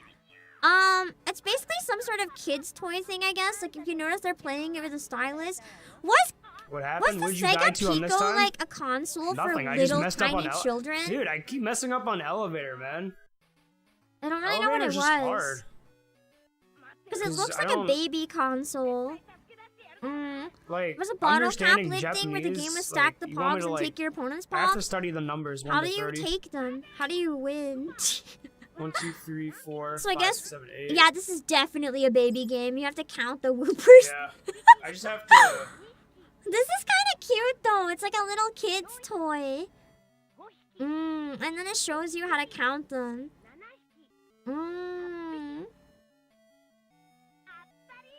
It's basically some sort of kids toy thing, I guess. Like if you notice they're playing it with a stylus. What Was happened? the What did you die Sega to on this Pico time? like a console Nothing. for I just little messed up tiny on children? Dude, I keep messing up on elevator, man. I don't really know what it Elevator's just was. hard. Because it 'Cause looks I like a don't- baby console. Like, It was a bottle cap understanding lid thing where the game Japanese, was stack the like, you want me pogs to, and like, take your opponent's I have to pogs. study the numbers 1 How to do you 30. take them? How do you win? 1, 2, 3, 4, So I 5, guess, 6, 7, 8. yeah, this is definitely a baby game. You have to count the whoopers. Yeah. I just have to. This is kind of cute though. It's like a little kid's toy. And then it shows you how to count them.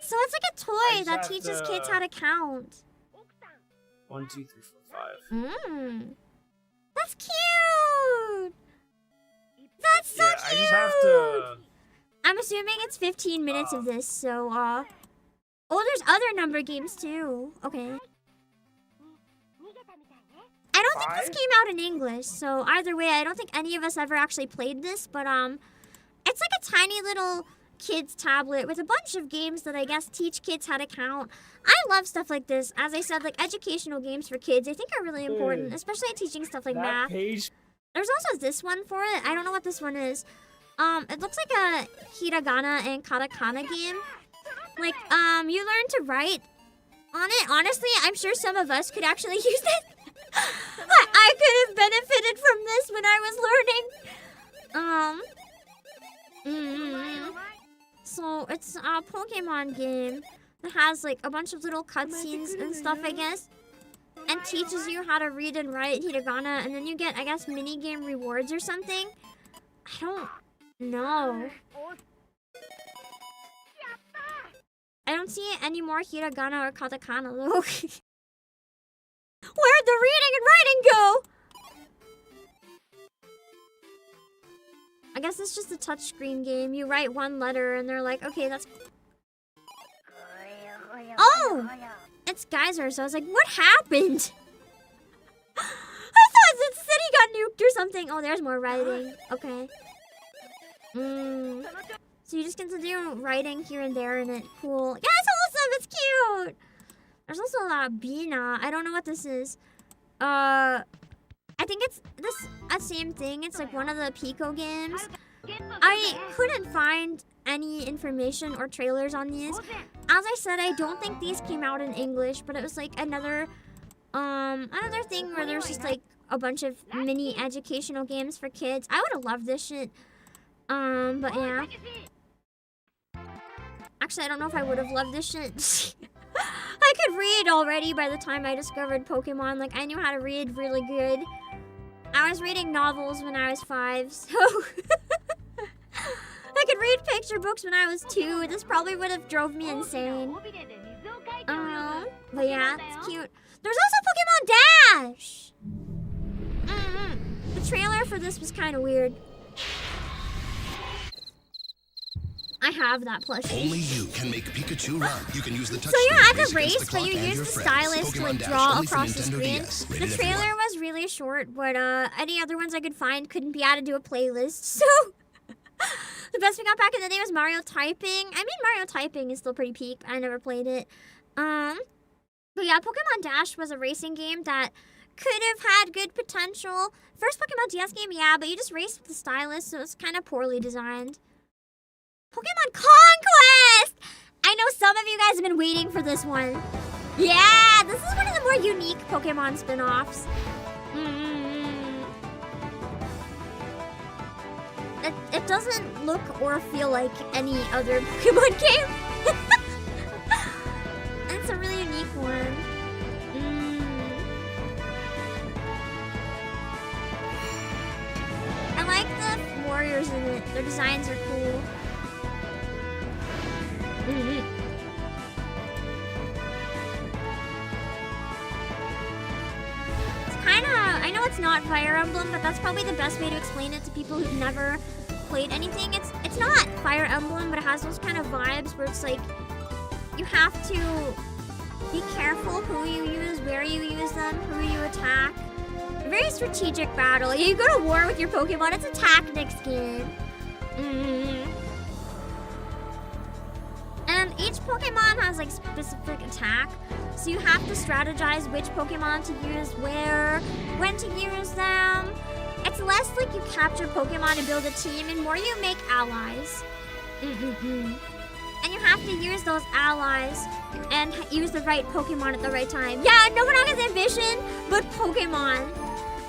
So it's like a toy that just teaches have kids to- how to count. 1, 2, 3, 4, 5. That's cute. That's so Yeah, cute. I just have to. I'm assuming it's 15 minutes of this, so oh, there's other number games too. Okay. I don't think this came out in English, so either way, I don't think any of us ever actually played this, but it's like a tiny little kids tablet with a bunch of games that I guess teach kids how to count. I love stuff like this. As I said, like educational games for kids I think are really important, especially teaching stuff like math. Page. There's also this one for it. I don't know what this one is. It looks like a hiragana and katakana game. Like, you learn to write on it. Honestly, I'm sure some of us could actually use it. I could have benefited from this when I was learning. So it's a Pokemon game that has like a bunch of little cutscenes and stuff, I guess, and teaches you how to read and write hiragana, and then you get, I guess, mini game rewards or something. I don't know. I don't see any more hiragana or katakana though. Where'd the reading and writing go? I guess it's just a touchscreen game. You write one letter and they're like, okay, that's... Oh! It's Geyser, so I was like, what happened? I thought the city got nuked or something. Oh, there's more writing. Okay. So you just get to do writing here and there and it. Cool. Yeah, it's awesome. It's cute. There's also Bina. I don't know what this is. I think it's a same thing. It's like one of the Pico games. I couldn't find any information or trailers on these. As I said, I don't think these came out in English, but it was like another thing where there's just like a bunch of mini educational games for kids. I would have loved this shit. But yeah. Actually, I don't know if I would have loved this shit. I could read already by the time I discovered Pokemon. Like, I knew how to read really good. I was reading novels when I was 5, so... I could read picture books when I was 2. This probably would have drove me insane. But yeah, it's cute. There's also Pokemon Dash! The trailer for this was kind of weird. I have that plushie. Only you can make Pikachu run. You can use the touch So you're screen at to the race against race, the but you clock and use your the friends. stylus to Pokemon like Dash draw only for across the Nintendo screen. DS. The Rated trailer everyone. was really short, but any other ones I could find couldn't be added to a playlist. So the best we got back in the day was Mario Typing. I mean, Mario Typing is still pretty peak. I never played it. But yeah, Pokemon Dash was a racing game that could have had good potential. First Pokemon DS game, yeah, but you just raced with the stylus, so it's kind of poorly designed. Pokemon Conquest! I know some of you guys have been waiting for this one. Yeah, this is one of the more unique Pokemon spin-offs. It doesn't look or feel like any other Pokemon game. It's a really unique one. I like the warriors in it. Their designs are cool. It's kind of... I know it's not Fire Emblem, but that's probably the best way to explain it to people who've never played anything. It's not Fire Emblem, but it has those kind of vibes where it's like you have to be careful who you use, where you use them, who you attack. Very strategic battle. You go to war with your Pokemon. It's a tactics game. And each Pokemon has like specific attack, so you have to strategize which Pokemon to use where, when to use them. It's less like you capture Pokemon and build a team, and more you make allies. And you have to use those allies and use the right Pokemon at the right time. Yeah, Nobunaga's ambition, but Pokemon.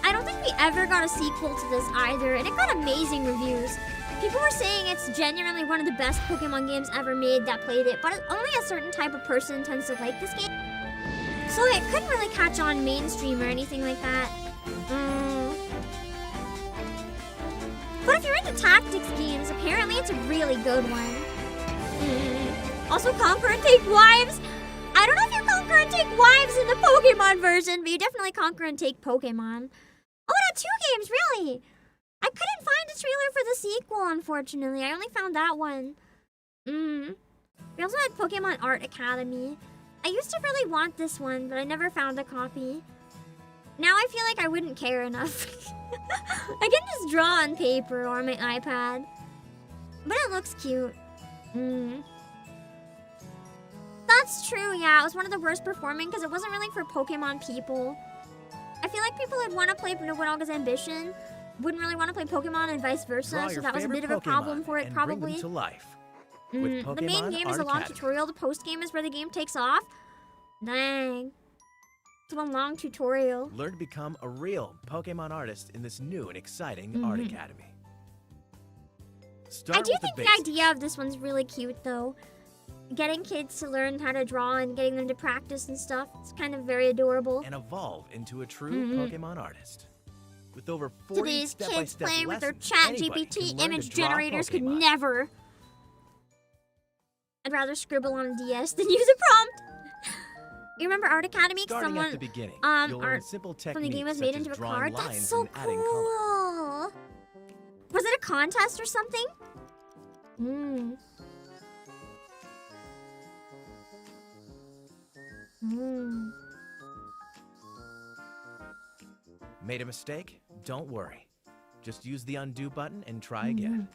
I don't think we ever got a sequel to this either, and it got amazing reviews. People were saying it's genuinely one of the best Pokemon games ever made that played it, but only a certain type of person tends to like this game. So it couldn't really catch on mainstream or anything like that. But if you're into tactics games, apparently it's a really good one. Also, conquer and take wives. I don't know if you conquer and take wives in the Pokemon version, but you definitely conquer and take Pokemon. Oh, it had 2 games, really? I couldn't find a trailer for the sequel, unfortunately. I only found that one. We also had Pokemon Art Academy. I used to really want this one, but I never found a copy. Now I feel like I wouldn't care enough. I can just draw on paper or my iPad. But it looks cute. That's true, yeah. It was one of the worst performing because it wasn't really for Pokemon people. I feel like people would want to play Nobunaga's Ambition wouldn't really want to play Pokemon and vice versa, so that was a bit of a problem for it, probably. To life. The main game is a long tutorial, the post game is where the game takes off. Dang. It's one long tutorial. Learn to become a real Pokemon artist in this new and exciting art academy. I do think the idea of this one's really cute, though. Getting kids to learn how to draw and getting them to practice and stuff. It's kind of very adorable. And evolve into a true Pokemon artist. With over 40 Today's kids step-by-step playing with their lessons, ChatGPT image generators could never. I'd rather scribble on a DS than use a prompt. You remember Art Academy? Starting Someone, at the beginning, you'll learn art simple from the game was techniques made such into as a card. drawing That's lines so and adding color. cool. Was it a contest or something? Made a mistake? Don't worry. Just use the undo button and try again.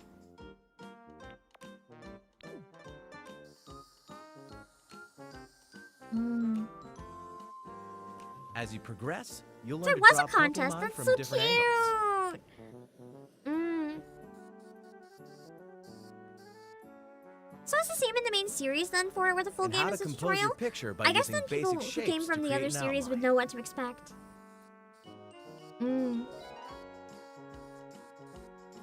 As you progress, you'll learn There to was draw a contest. Pokemon That's from so different angles. cute. So it's the same in the main series then for it, where the full And game how to is a compose tutorial? your picture by I guess using then people basic who came shapes from to the other create an series would outline. know what to expect.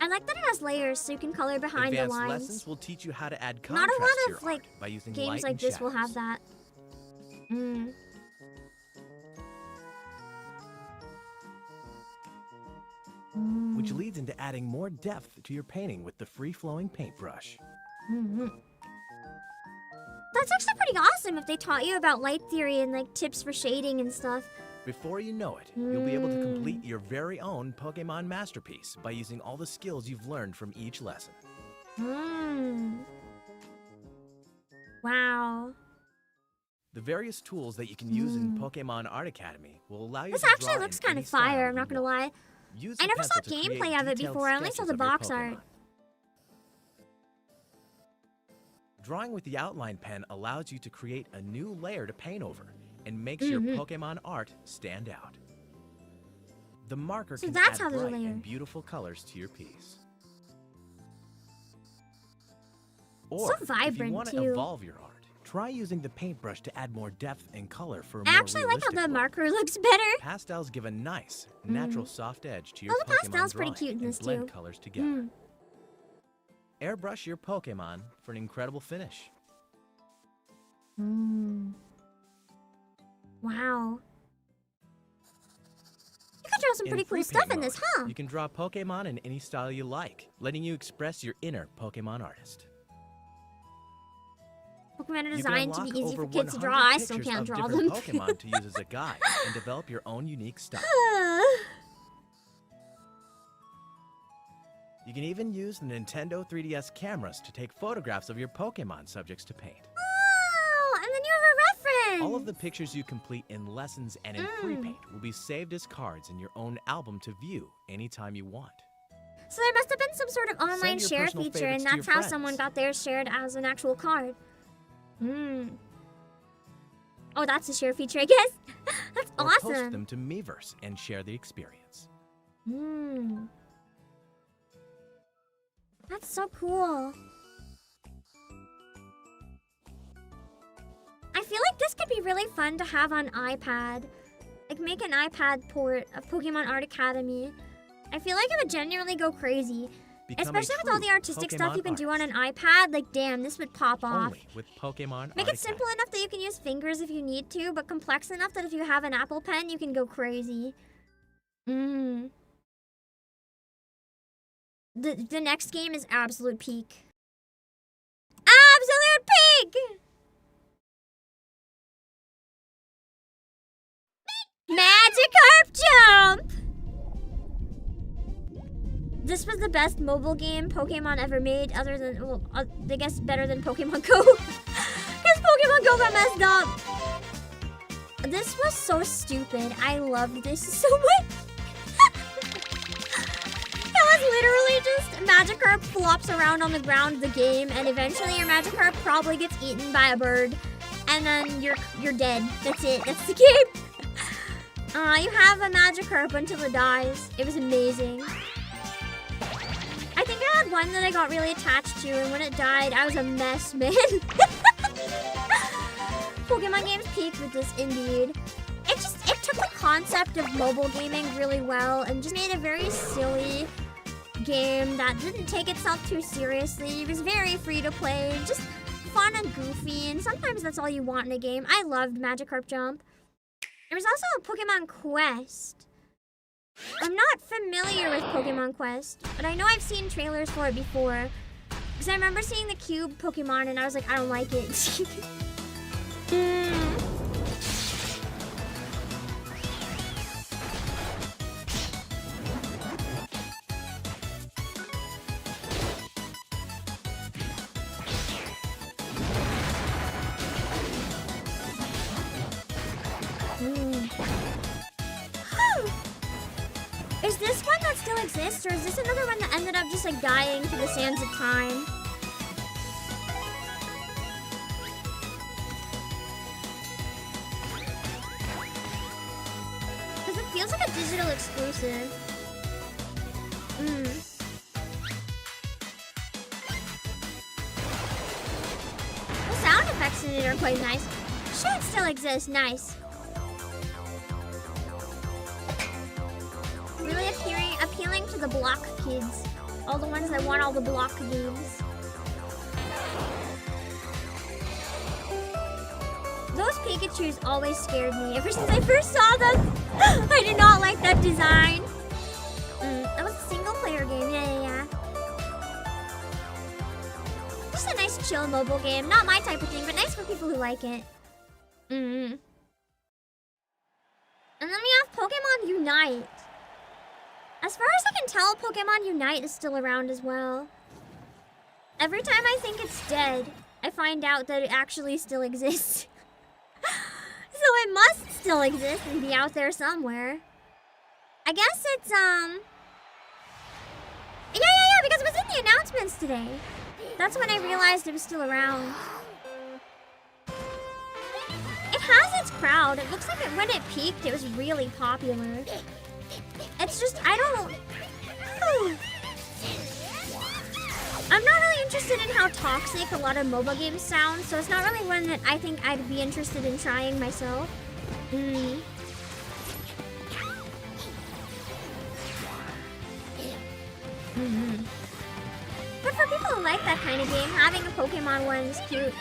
I like that it has layers so you can color behind Advanced the lines. lessons will teach you how to add Not contrast a lot to of your like art by using games light like and this will have shadows. that. Which leads into adding more depth to your painting with the free-flowing paintbrush. That's actually pretty awesome if they taught you about light theory and like tips for shading and stuff. Before you know it, you'll be able to complete your very own Pokemon masterpiece by using all the skills you've learned from each lesson. Wow. The various tools that you can use in Pokemon Art Academy will allow you This to draw actually looks in kind any of fire, style I'm not you gonna lie. Use I a never saw pencil to create gameplay of it detailed before, I only saw sketches the of your box art. Pokemon. Drawing with the outline pen allows you to create a new layer to paint over and makes your Pokemon art stand out. The marker So can that's add how there's a bright layer. and beautiful colors to your piece. Or So if you vibrant, want to too. evolve your art, try using the paintbrush to add more depth and color for a I more actually like how realistic the look. marker looks better. Pastels give a nice, natural soft edge to your Oh, the Pokemon pastel's pretty drawing cute in and this blend too. colors together. Airbrush your Pokemon for an incredible finish. Wow. You could draw some pretty free cool stuff paint in this, mode, huh? You can draw Pokemon in any style you like, letting you express your inner Pokemon artist. Pokemon are You can designed to unlock be easy over for kids to 100 draw. I still pictures can't of draw different them. Pokemon to use as a guide and develop your own unique style. You can even use the Nintendo 3DS cameras to take photographs of your Pokemon subjects to paint. Oh, and then you have a reference. All of the pictures you complete in lessons and in free paint will be saved as cards in your own album to view anytime you want. So there must have been some sort of online Send your share personal feature, and favorites to that's your how friends. someone got theirs shared as an actual card. Oh, that's a share feature, I guess. That's Or awesome. post them to Miiverse and share the experience. That's so cool. I feel like this could be really fun to have on iPad. Like, make an iPad port of Pokemon Art Academy. I feel like it would genuinely go crazy. Especially with all the artistic stuff you can do on an iPad. Like, damn, this would pop off. Only with Pokemon Make Art it simple enough that you can use fingers if you need to, but complex enough that if you have an Apple Pen, you can go crazy. The next game is Absolute Peak. Absolute Peak! Magikarp Jump! This was the best mobile game Pokemon ever made, other than, well, I guess better than Pokemon Go. Because Pokemon Go got messed up. This was so stupid. I loved this so much. It was literally just Magikarp flops around on the ground of the game, and eventually your Magikarp probably gets eaten by a bird, and then you're dead. That's it. That's the game. You have a Magikarp until it dies. It was amazing. I think I had one that I got really attached to, and when it died, I was a mess, man. Pokemon games peaked with this, indeed. It took the concept of mobile gaming really well and just made a very silly game that didn't take itself too seriously. It was very free to play, just fun and goofy, and sometimes that's all you want in a game. I loved Magikarp Jump. There was also a Pokemon Quest. I'm not familiar with Pokemon Quest, but I know I've seen trailers for it before. Because I remember seeing the cube Pokemon and I was like, I don't like it. Is this one that still exists, or is this another one that ended up just like dying to the sands of time? Because it feels like a digital exclusive. The sound effects in it are quite nice. Should still exist, nice. Really appealing to the block kids. All the ones that want all the block games. Those Pikachus always scared me. Ever since I first saw them, I did not like that design. That was a single player game, yeah. Just a nice chill mobile game. Not my type of thing, but nice for people who like it. And then we have Pokemon Unite. As far as I can tell, Pokemon Unite is still around as well. Every time I think it's dead, I find out that it actually still exists. So it must still exist and be out there somewhere. I guess it's, Yeah, because it was in the announcements today. That's when I realized it was still around. It has its crowd. It looks like when it peaked, it was really popular. It's just, I'm not really interested in how toxic a lot of mobile games sound, so it's not really one that I think I'd be interested in trying myself. But for people who like that kind of game, having a Pokemon one is cute.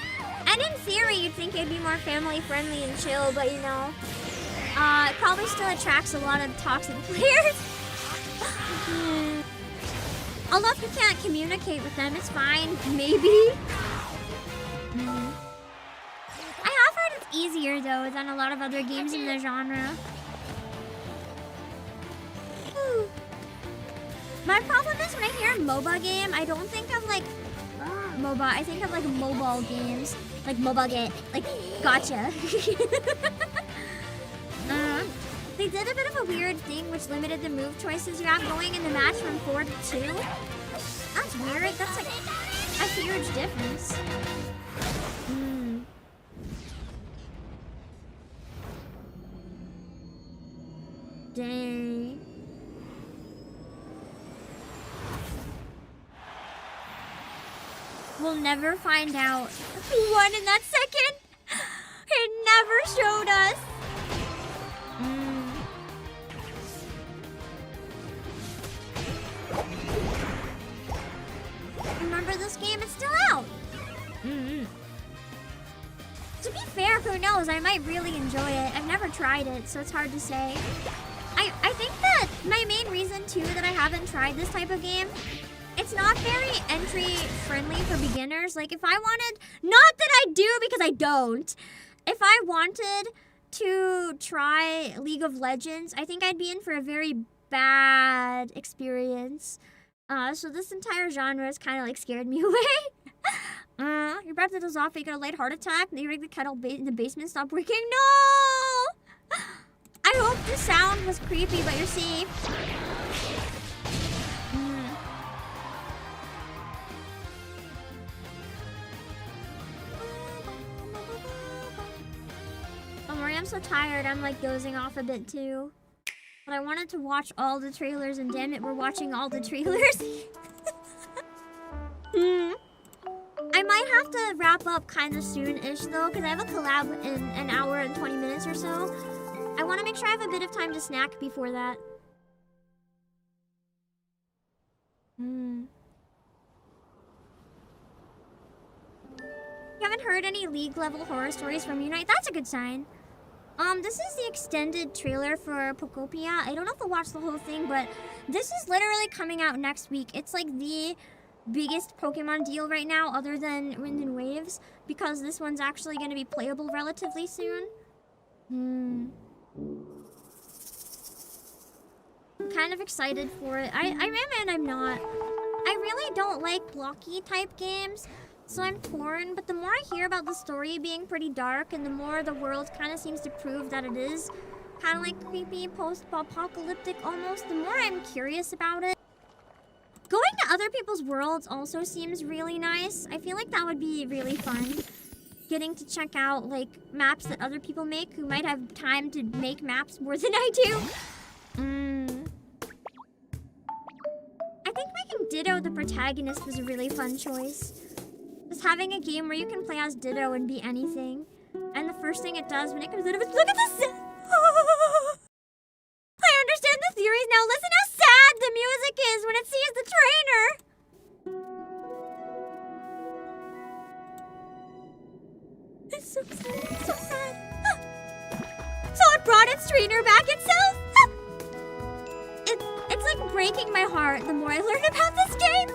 And in theory, you'd think it'd be more family friendly and chill, but you know, it probably still attracts a lot of toxic players. Although if you can't communicate with them, it's fine, maybe. I have heard it's easier though than a lot of other games in the genre. My problem is when I hear MOBA game, I don't think of like MOBA, I think of like mobile games. Like mobile game, like gotcha. They did a bit of a weird thing which limited the move choices you have going in the match from 4 to 2. That's weird, that's like a huge difference. Dang. We'll never find out who won in that second. It never showed us. Remember this game? It's still out. To be fair, who knows? I might really enjoy it. I've never tried it, so it's hard to say. I think that my main reason, too, that I haven't tried this type of game, it's not very entry-friendly for beginners. Like, if I wanted... Not that I do, because I don't. If I wanted to try League of Legends, I think I'd be in for a very bad experience. So this entire genre has kind of, like, scared me away. Your breath is off, you got a light heart attack, you rig the kettle in the basement, stop working. No! I hope the sound was creepy, but you're safe. Don't worry, I'm so tired, I'm like dozing off a bit too. But I wanted to watch all the trailers, and damn it, we're watching all the trailers. I might have to wrap up kind of soon-ish though, because I have a collab in an hour and 20 minutes or so. I want to make sure I have a bit of time to snack before that. You haven't heard any League-level horror stories from Unite? That's a good sign. This is the extended trailer for Pokopia. I don't know if I'll watch the whole thing, but this is literally coming out next week. It's like the biggest Pokemon deal right now, other than Wind and Waves, because this one's actually going to be playable relatively soon. I'm kind of excited for it. I am and I'm not. I really don't like blocky type games, so I'm torn, but the more I hear about the story being pretty dark, and the more the world kind of seems to prove that it is kind of like creepy, post-apocalyptic almost, the more I'm curious about it. Going to other people's worlds also seems really nice. I feel like that would be really fun. Getting to check out, like, maps that other people make who might have time to make maps more than I do. I think making Ditto the protagonist was a really fun choice. Just having a game where you can play as Ditto and be anything. And the first thing it does when it comes out of it, look at this! I understand the theories now. Listen how sad the music is when it sees the trainer. It's so sad. It's so sad. So it brought its trainer back itself. It's like breaking my heart the more I learn about this game.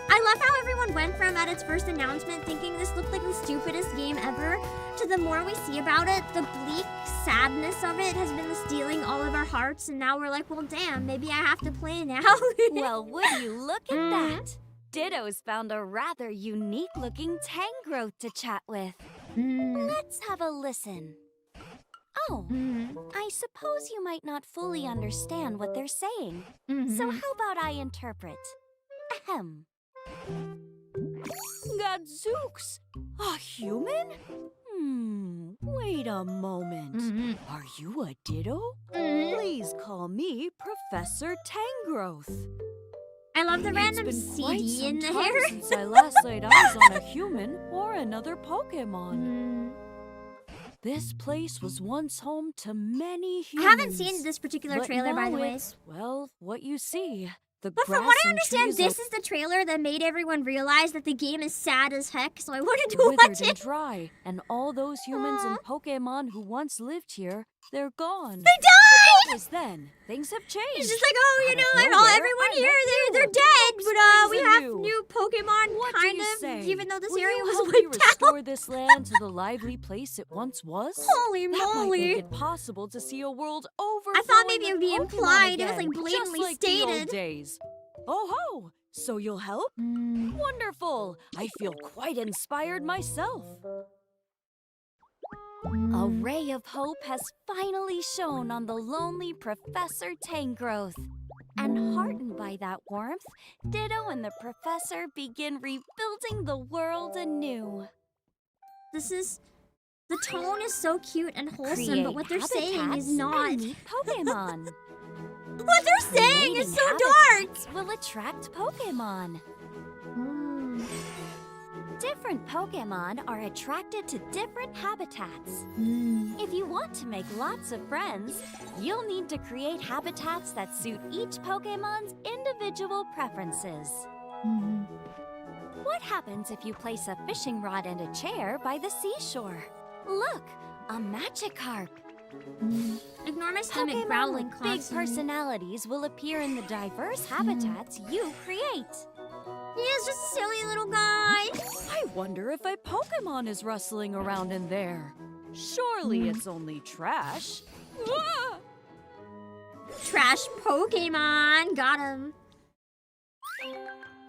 I love how everyone went from at its first announcement thinking this looked like the stupidest game ever, to the more we see about it, the bleak sadness of it has been stealing all of our hearts, and now we're like, well, damn, maybe I have to play now. Well, would you look at that? Ditto's found a rather unique-looking Tangrowth to chat with. Let's have a listen. Oh, I suppose you might not fully understand what they're saying. So how about I interpret? Ahem. Gadzooks! A human? Wait a moment. Are you a Ditto? Please call me Professor Tangrowth. I love the random CD in the hair. Since I last laid eyes on a human or another Pokemon. This place was once home to many humans. I haven't seen this particular trailer, by the way. Well, what you see. But from what I understand, this is the trailer that made everyone realize that the game is sad as heck, so I wanted to watch it. And dry, and all those humans and Pokemon who once lived here, they're gone. They died! What was then? Things have changed. It's just like, oh, you know, and everyone here, they're dead, but we have new Pokemon, kind of, even though this area was wiped out. Restore this land to the lively place it once was? Holy That might moly! make it possible to see a world overflowing I thought maybe it would be with Pokemon implied. It was again, like blatantly just like the old stated. days. Oh ho! So you'll help? Wonderful! I feel quite inspired myself. A ray of hope has finally shone on the lonely Professor Tangrowth. And heartened by that warmth, Ditto and the Professor begin rebuilding the world anew. This is The tone is so cute and wholesome, Create but what they're saying habitats is not. and meet Pokemon. What they're saying is so dark. Habitats will attract Pokemon. Different Pokemon are attracted to different habitats. If you want to make lots of friends, you'll need to create habitats that suit each Pokemon's individual preferences. What happens if you place a fishing rod and a chair by the seashore? Look, a Magikarp. Ignore my stomach Pokemon growling with big constantly. personalities will appear in the diverse habitats you create. He is just a silly little guy. I wonder if a Pokemon is rustling around in there. Surely it's only trash. Ah! Trash Pokemon. Got him.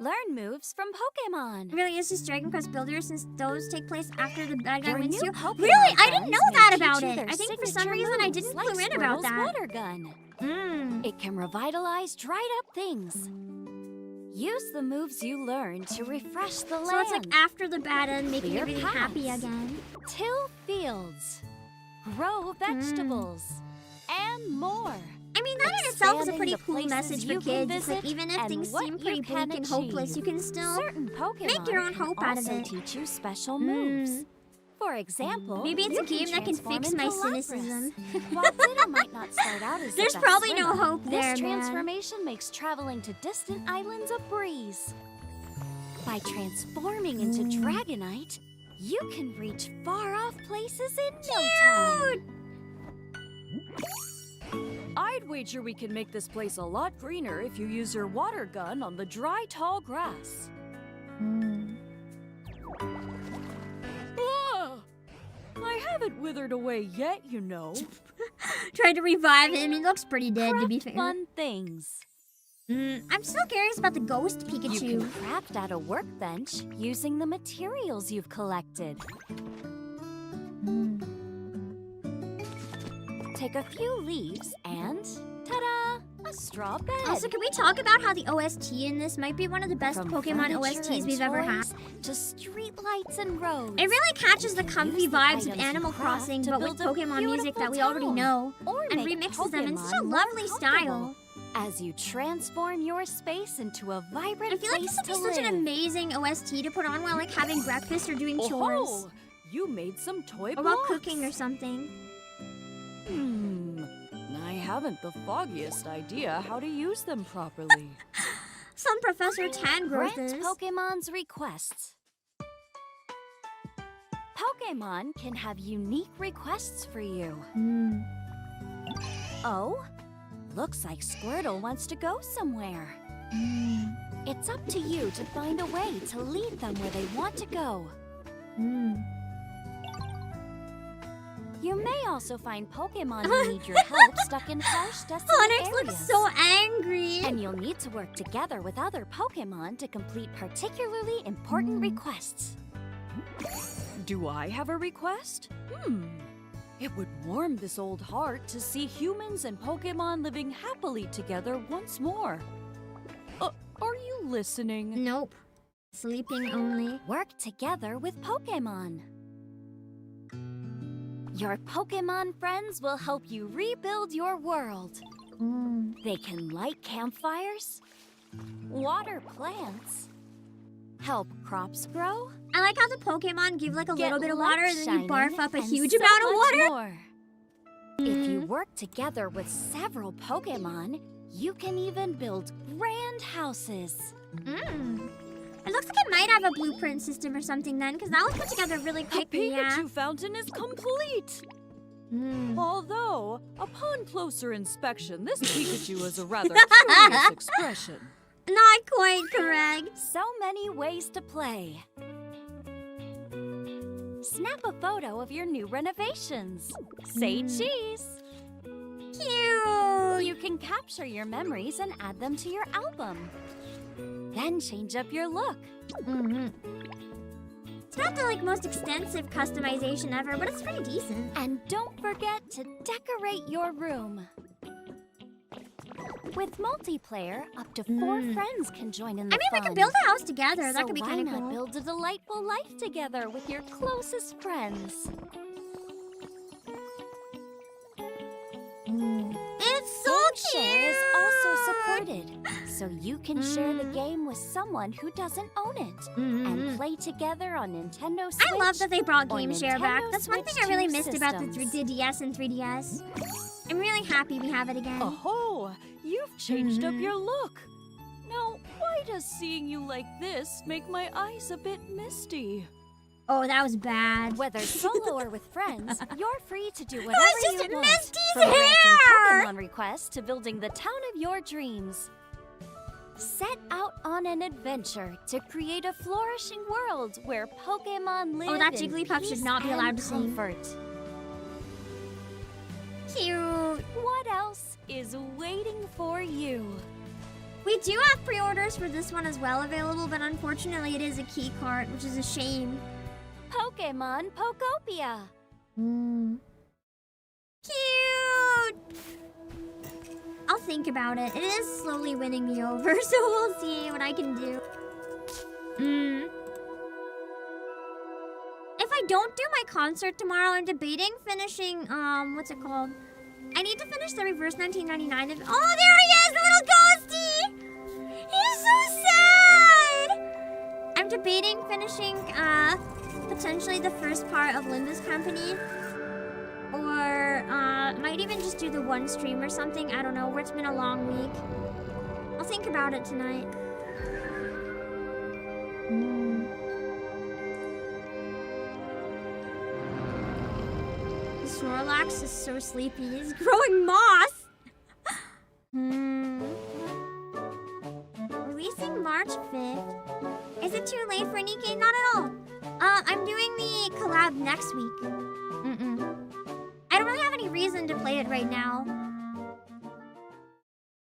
Learn moves from Pokemon. Really, is this Dragon Quest Builder since those take place after the bad guy Your wins new you? Pokemon Really? I didn't friends know may that teach about you it. their I think for some signature reason I moves, didn't like clue in about Squirtle's that. water gun. It can revitalize dried up things. Use the moves you learn to refresh the land. So it's like after the bad end, making Clear everything happy paths. again. Till fields. Grow vegetables. And more. I mean, that in itself is a Expanding pretty the cool places message for you can kids. It's like, visit even if and things what seem you pretty can bleak and hopeless, achieve. you can still Certain Pokemon make your own can hope out of also it. teach you special moves. For example, Maybe it's you a game that can transform fix my into Lapras. cynicism. While Ditto might not start out as the There's best probably no swimmer, hope there, This man. transformation makes traveling to distant islands a breeze. By transforming into Dragonite, you can reach far-off places in no time. I'd wager we can make this place a lot greener if you use your water gun on the dry, tall grass. Ah! I haven't withered away yet, you know. Tried to revive him. He looks pretty dead, to be fair. Fun things. I'm still curious about the ghost Pikachu. You can craft at a workbench using the materials you've collected. Take a few leaves and, ta-da, a straw bed. Also, can we talk about how the OST in this might be one of the best From Pokemon furniture OSTs and we've ever had? toys to street lights and roads. It really catches the comfy Use the vibes items of you Animal craft Crossing, to but with build a Pokemon music that we beautiful already town, know, or and make remixes them in such a Pokemon more lovely style. comfortable as you transform your space into a vibrant I feel like place this would to be such live. an amazing OST to put on while like having breakfast or doing chores. Oh, you made some toy Or while blocks. cooking or something. I haven't the foggiest idea how to use them properly. Some Professor Tangrowth Grant is. Pokemon's requests. Pokemon can have unique requests for you. Oh, looks like Squirtle wants to go somewhere. It's up to you to find a way to lead them where they want to go. You may also find Pokemon who need your help stuck in harsh, desolate Onyx areas. looks so angry. And you'll need to work together with other Pokemon to complete particularly important requests. Do I have a request? It would warm this old heart to see humans and Pokemon living happily together once more. Are you listening? Nope. Sleeping only. Work together with Pokemon. Your Pokemon friends will help you rebuild your world. They can light campfires, water plants, help crops grow. I like how the Pokemon give like a Get little bit of light water and then you barf shining, up a and huge so amount of much water. more. If you work together with several Pokemon, you can even build grand houses. It looks like it might have a blueprint system or something then, because that was put together really quickly, The yeah. Pikachu fountain is complete. Although, upon closer inspection, this Pikachu has a rather curious expression. Not quite correct. So many ways to play. Snap a photo of your new renovations. Say cheese. Cute. You can capture your memories and add them to your album. Then change up your look. It's not the like most extensive customization ever, but it's pretty decent. And don't forget to decorate your room. With multiplayer, up to 4 friends can join in the I mean, we fun. could build a house together. So That could be why kind of not cool. build a delightful life together with your closest friends? started, so you can share the game with someone who doesn't own it and play together on Nintendo Switch. I love that they brought or Game Share back. Nintendo That's one Switch thing I really 2 missed about the systems. DS and 3DS. I'm really happy we have it again. Oh, you've changed up your look. Now, why does seeing you like this make my eyes a bit misty? Oh, that was bad. Whether solo or with friends, you're free to do whatever was just you want. Misty's From granting hair! Pokemon requests to building the town of your dreams. Set out on an adventure to create a flourishing world where Pokemon live that in Jigglypuff should peace not be and allowed to sing. comfort. Cute. What else is waiting for you? We do have pre-orders for this one as well available, but unfortunately it is a key card, which is a shame. Pokemon Pokopia. Cute! I'll think about it. It is slowly winning me over, so we'll see what I can do. If I don't do my concert tomorrow, I'm debating finishing, what's it called? I need to finish the Reverse 1999 of— oh, there he is, the little ghosty! He's so sad! I'm debating finishing, potentially the first part of Linda's Company. Or, might even just do the one stream or something. I don't know, it's been a long week. I'll think about it tonight. The Snorlax is so sleepy. He's growing moss! Releasing March 5th. Is it too late for Nikkei? Not at all. I'm doing the collab next week. I don't really have any reason to play it right now.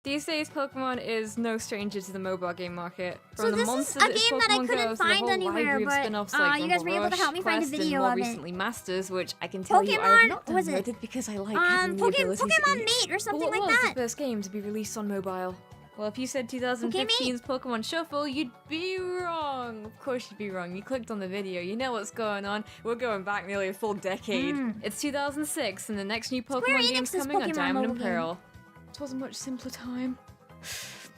These days, Pokemon is no stranger to the mobile game market. So From the this is monster a that's game that I Pokemon couldn't Go to the find whole anywhere, library of but, spin-offs like you guys were able to Rumble help me Rush, find a Quest, video and more of it. recently Masters, which I can tell you I have not was downloaded it? because I like having the ability to Pokemon eat. Mate or something But what like was that. the first game to be released on mobile? Well, if you said 2015's Pokemon Shuffle, you'd be wrong. Of course you'd be wrong. You clicked on the video. You know what's going on. We're going back nearly a full decade. It's 2006, and the next new Pokemon game's Enix's coming on Pokemon Diamond and mobile game. Pearl. It was a much simpler time.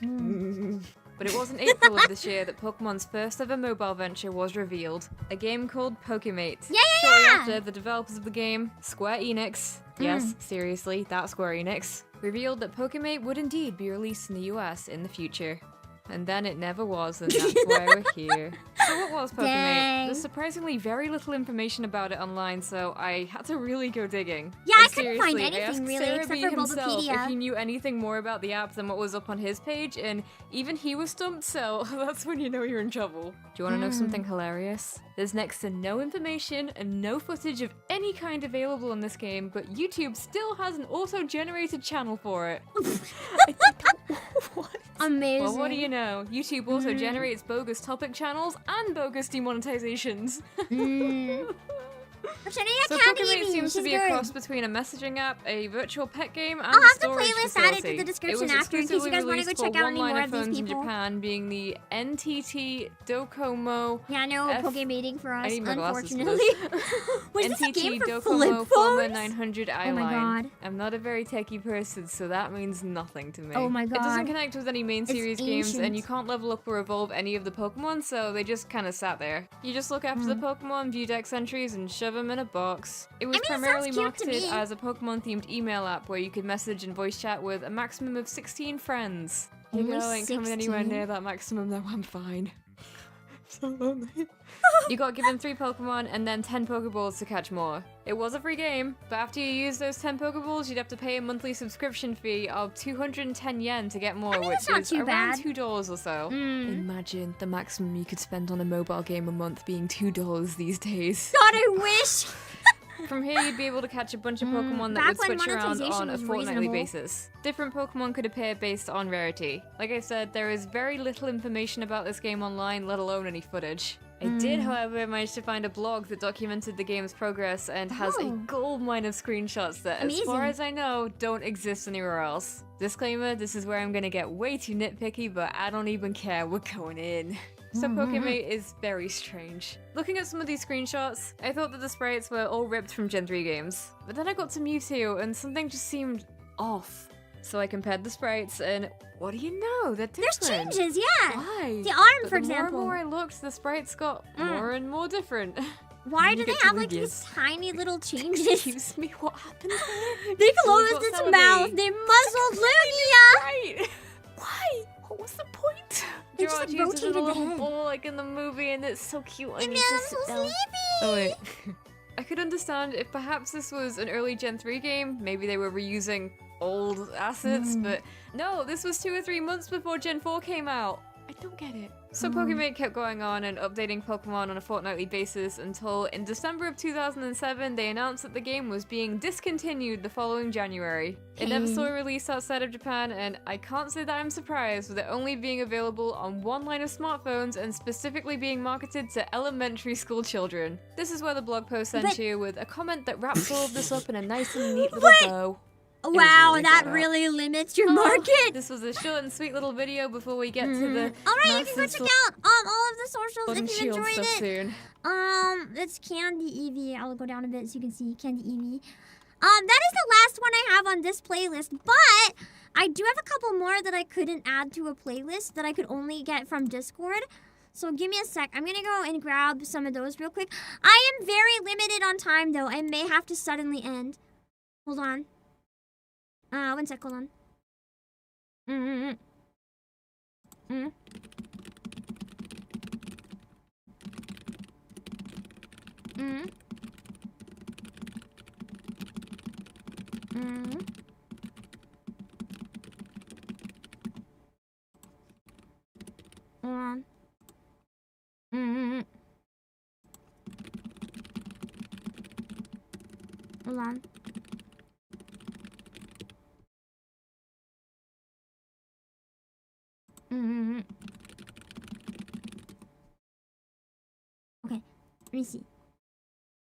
But it wasn't April of this year that Pokemon's first ever mobile venture was revealed. A game called Pokemate. Shortly after, the developers of the game, Square Enix, yes, seriously, that Square Enix, revealed that Pokemate would indeed be released in the US in the future. And then it never was, and that's why we're here. So what was Pokemate? Dang. There's surprisingly very little information about it online, so I had to really go digging. Yeah, And I couldn't find seriously, I anything asked really, Sarah except B for himself Bulbapedia. if he knew anything more about the app than what was up on his page, and even he was stumped, so that's when you know you're in trouble. Do you want to know something hilarious? There's next to no information and no footage of any kind available in this game, but YouTube still has an auto-generated channel for it. Amazing. Well, what do you know? YouTube also generates bogus topic channels and bogus demonetizations. So Pokemate seems to be a cross between a messaging app, a virtual pet game, and I'll a have the storage playlist facility. added to the description It was after in case you guys want to go exclusively check released out for any more one-liner of these phones in people. Japan, being the NTT Docomo. Yeah, no Pokemating for us, I need my glasses for unfortunately. this. Was this a game for Docomo flip Forma phones? 900 Oh my i-line. god. I'm not a very techie person, so that means nothing to me. Oh my It doesn't god. connect with any main It's series games, and ancient. you can't level up or evolve any of the Pokemon, so they just kind of sat there. You just look after the Pokemon, view dex entries, and shove them in a box. It was primarily cute to marketed me. as a Pokemon-themed email app where you could message and voice chat with a maximum of 16 friends. Your Only girl ain't coming anywhere 16? near that maximum, though. I'm fine. So lonely. You got given 3 Pokemon and then 10 Pokeballs to catch more. It was a free game, but after you use those 10 Pokeballs, you'd have to pay a monthly subscription fee of 210 yen to get more, which that's not is too around bad. $2 or so. Imagine the maximum you could spend on a mobile game a month being $2 these days. God, I wish! From here, you'd be able to catch a bunch of Pokemon that back would when switch around monetization on a was fortnightly reasonable. basis. Different Pokemon could appear based on rarity. Like I said, there is very little information about this game online, let alone any footage. I did, however, manage to find a blog that documented the game's progress and has a goldmine of screenshots that, as far Amazing. as I know, don't exist anywhere else. Disclaimer, this is where I'm gonna get way too nitpicky, but I don't even care, we're going in. So Pokemate is very strange. Looking at some of these screenshots, I thought that the sprites were all ripped from Gen 3 games. But then I got to Mewtwo and something just seemed off. So I compared the sprites, and what do you know? They're different. There's changes, yeah. Why? The arm, But for the example. more and more I looked, the sprites got more and more different. Why You do they get to have read like these this. tiny little changes? Excuse me, what happened? They Oh, closed God, its tell mouth. me. They muzzled Lugia. Right. Why? What was the point? They just, like, George uses rotated a the little head. ball like in the movie, and it's so cute. I And need now to I'm sit so down. sleepy. Oh wait. I could understand if perhaps this was an early Gen 3 game, maybe they were reusing old assets, but no, this was 2 or 3 months before Gen 4 came out. I don't get it. So Pokemate kept going on and updating Pokemon on a fortnightly basis until in December of 2007 they announced that the game was being discontinued the following January. It never saw a release outside of Japan, and I can't say that I'm surprised with it only being available on one line of smartphones and specifically being marketed to elementary school children. This is where the blog post ends you with a comment that wraps all of this up in a nice and neat little bow. Wow, really that bad. really limits your market. This was a short and sweet little video before we get to the Alright, you can go massive check out all of the socials Sword and if you Shield enjoyed stuff it. soon. It's Candy Eevee. I'll go down a bit so you can see Candy Eevee. That is the last one I have on this playlist, but I do have a couple more that I couldn't add to a playlist that I could only get from Discord. So give me a sec. I'm gonna go and grab some of those real quick. I am very limited on time though. I may have to suddenly end. Hold on. 1 sec, hold on. Hold on. Hold on. Okay, let me see.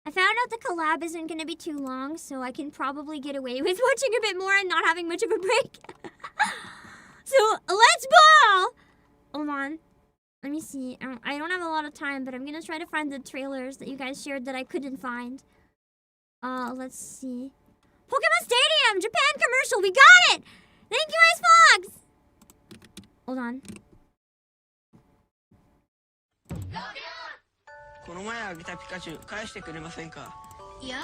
I found out the collab isn't going to be too long, so I can probably get away with watching a bit more and not having much of a break. So, let's ball! Hold on. Let me see. I don't have a lot of time, but I'm going to try to find the trailers that you guys shared that I couldn't find. Let's see. Pokemon Stadium! Japan commercial! We got it! Thank you, Ice Fox! Hold on. この前あげたピカチュウ返してくれませんかいや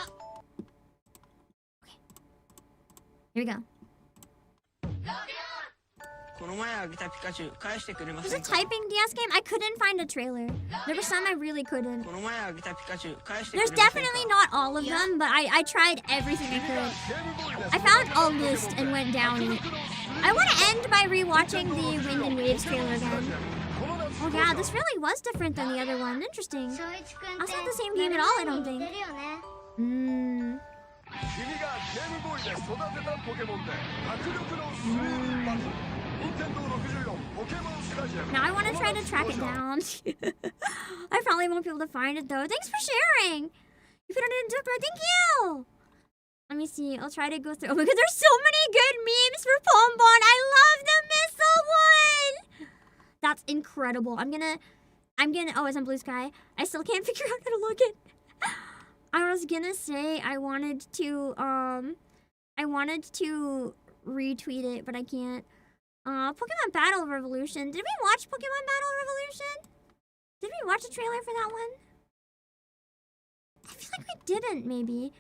Here we go. この前あげたピカチュウ返してくれま There's せ a んか typing DS game? I couldn't find a trailer. There were some I really couldn't. この前あげたピカチュウ返してく There's れませんか definitely not all of them, but I tried everything I could. I found a list and went down it. I want to end by rewatching the Wind and Waves trailer again. Oh yeah, this really was different than the other one. Interesting. That's not the same game at all, I don't think. 君がゲームボーイで育てたポケモンで迫力の 3D バトル任天堂64ポケモンスタジアム Now I want to try to track it down. I probably won't be able to find it though. Thanks for sharing. You put it in Discord. Thank you. Let me see. I'll try to go through. Oh my god, there's so many good memes for Pombon. I love the missile one. That's incredible. I'm gonna. Oh, it's on Blue Sky. I still can't figure out how to log in. I was gonna say I wanted to retweet it, but I can't. Pokemon Battle Revolution. Did we watch Pokemon Battle Revolution? Did we watch a trailer for that one? I feel like we didn't, maybe.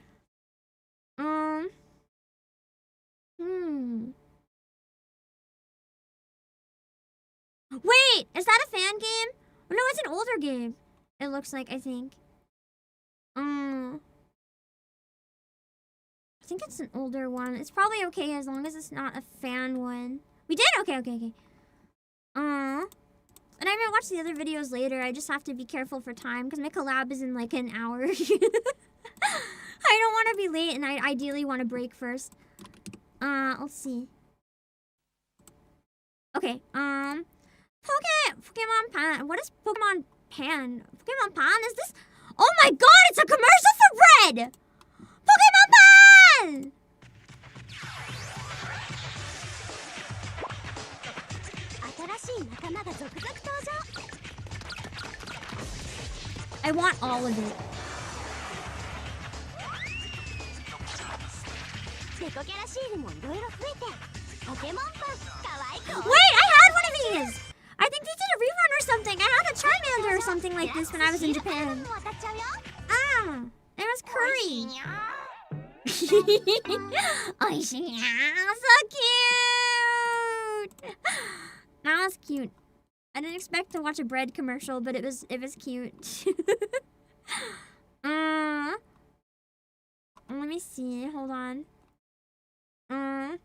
Wait, is that a fan game? Oh, no, it's an older game. It looks like, I think. I think it's an older one. It's probably okay as long as it's not a fan one. We did? Okay. And I might watch the other videos later. I just have to be careful for time because my collab is in like an hour. I don't want to be late and I ideally want to break first. Let's see. Okay, Pokemon Pan. What is Pokemon Pan? Pokemon Pan? Is this? Oh my god, it's a commercial for bread! Pokemon Pan! I want all of it. I had one of these! I think they did a rerun or something. I had a Charmander or something like this when I was in Japan. Ah, it was curry. Oishi, so cute! That was cute. I didn't expect to watch a bread commercial, but it was cute. Let me see. Hold on. Pokemon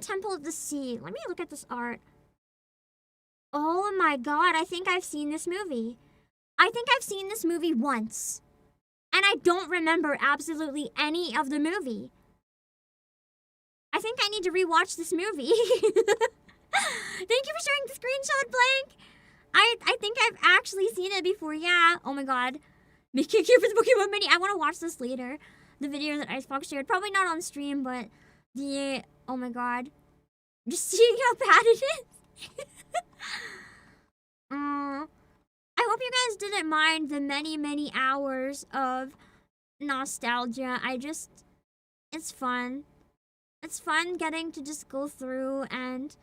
Temple of the Sea. Let me look at this art. Oh my god, I think I've seen this movie. I think I've seen this movie once. And I don't remember absolutely any of the movie. I think I need to rewatch this movie. Thank you for sharing the screenshot, Blank. I think I've actually seen it before. Yeah. Oh my god. Make it cute for the Pokemon Mini. I want to watch this later. The video that Icebox shared. Probably not on stream, but the... Oh my god. Just seeing how bad it is. I hope you guys didn't mind the many, many hours of nostalgia. It's fun. It's fun getting to just go through and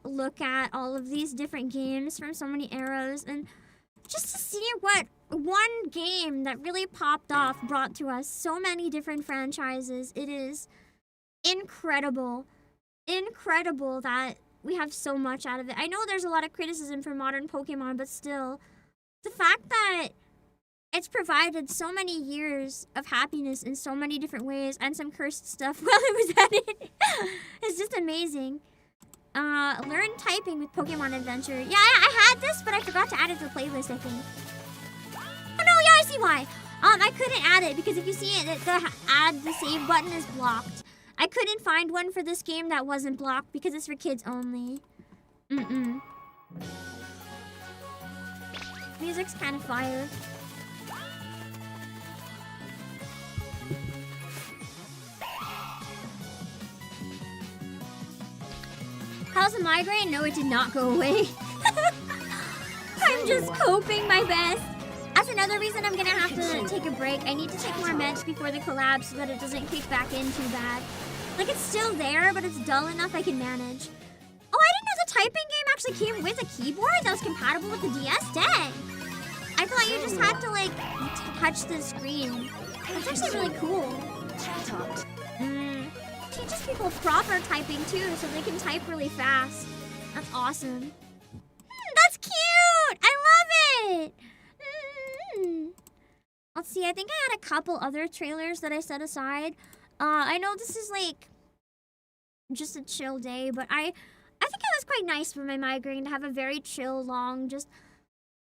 look at all of these different games from so many eras and just to see what one game that really popped off brought to us so many different franchises. It is incredible. Incredible that we have so much out of it. I know there's a lot of criticism for modern Pokemon, but still, the fact that it's provided so many years of happiness in so many different ways and some cursed stuff while it was at it is just amazing. Learn typing with Pokemon Adventure. Yeah, I had this, but I forgot to add it to the playlist, I think. Oh no, yeah, I see why. I couldn't add it because if you see it, the add the save button is blocked. I couldn't find one for this game that wasn't blocked because it's for kids only. Music's kind of fire. How's the migraine? No, it did not go away. I'm just coping my best. That's another reason I'm gonna have to take a break. I need to take more meds before the collab so that it doesn't kick back in too bad. Like, it's still there, but it's dull enough I can manage. Oh, I didn't know the typing game actually came with a keyboard that was compatible with the DS. Dang. I thought you just had to, like, touch the screen. That's actually really cool. Teaches people proper typing, too, so they can type really fast. That's awesome. That's cute! I love it! Let's see, I think I had a couple other trailers that I set aside. I know this is, like, just a chill day, but I think it was quite nice for my migraine to have a very chill, long, just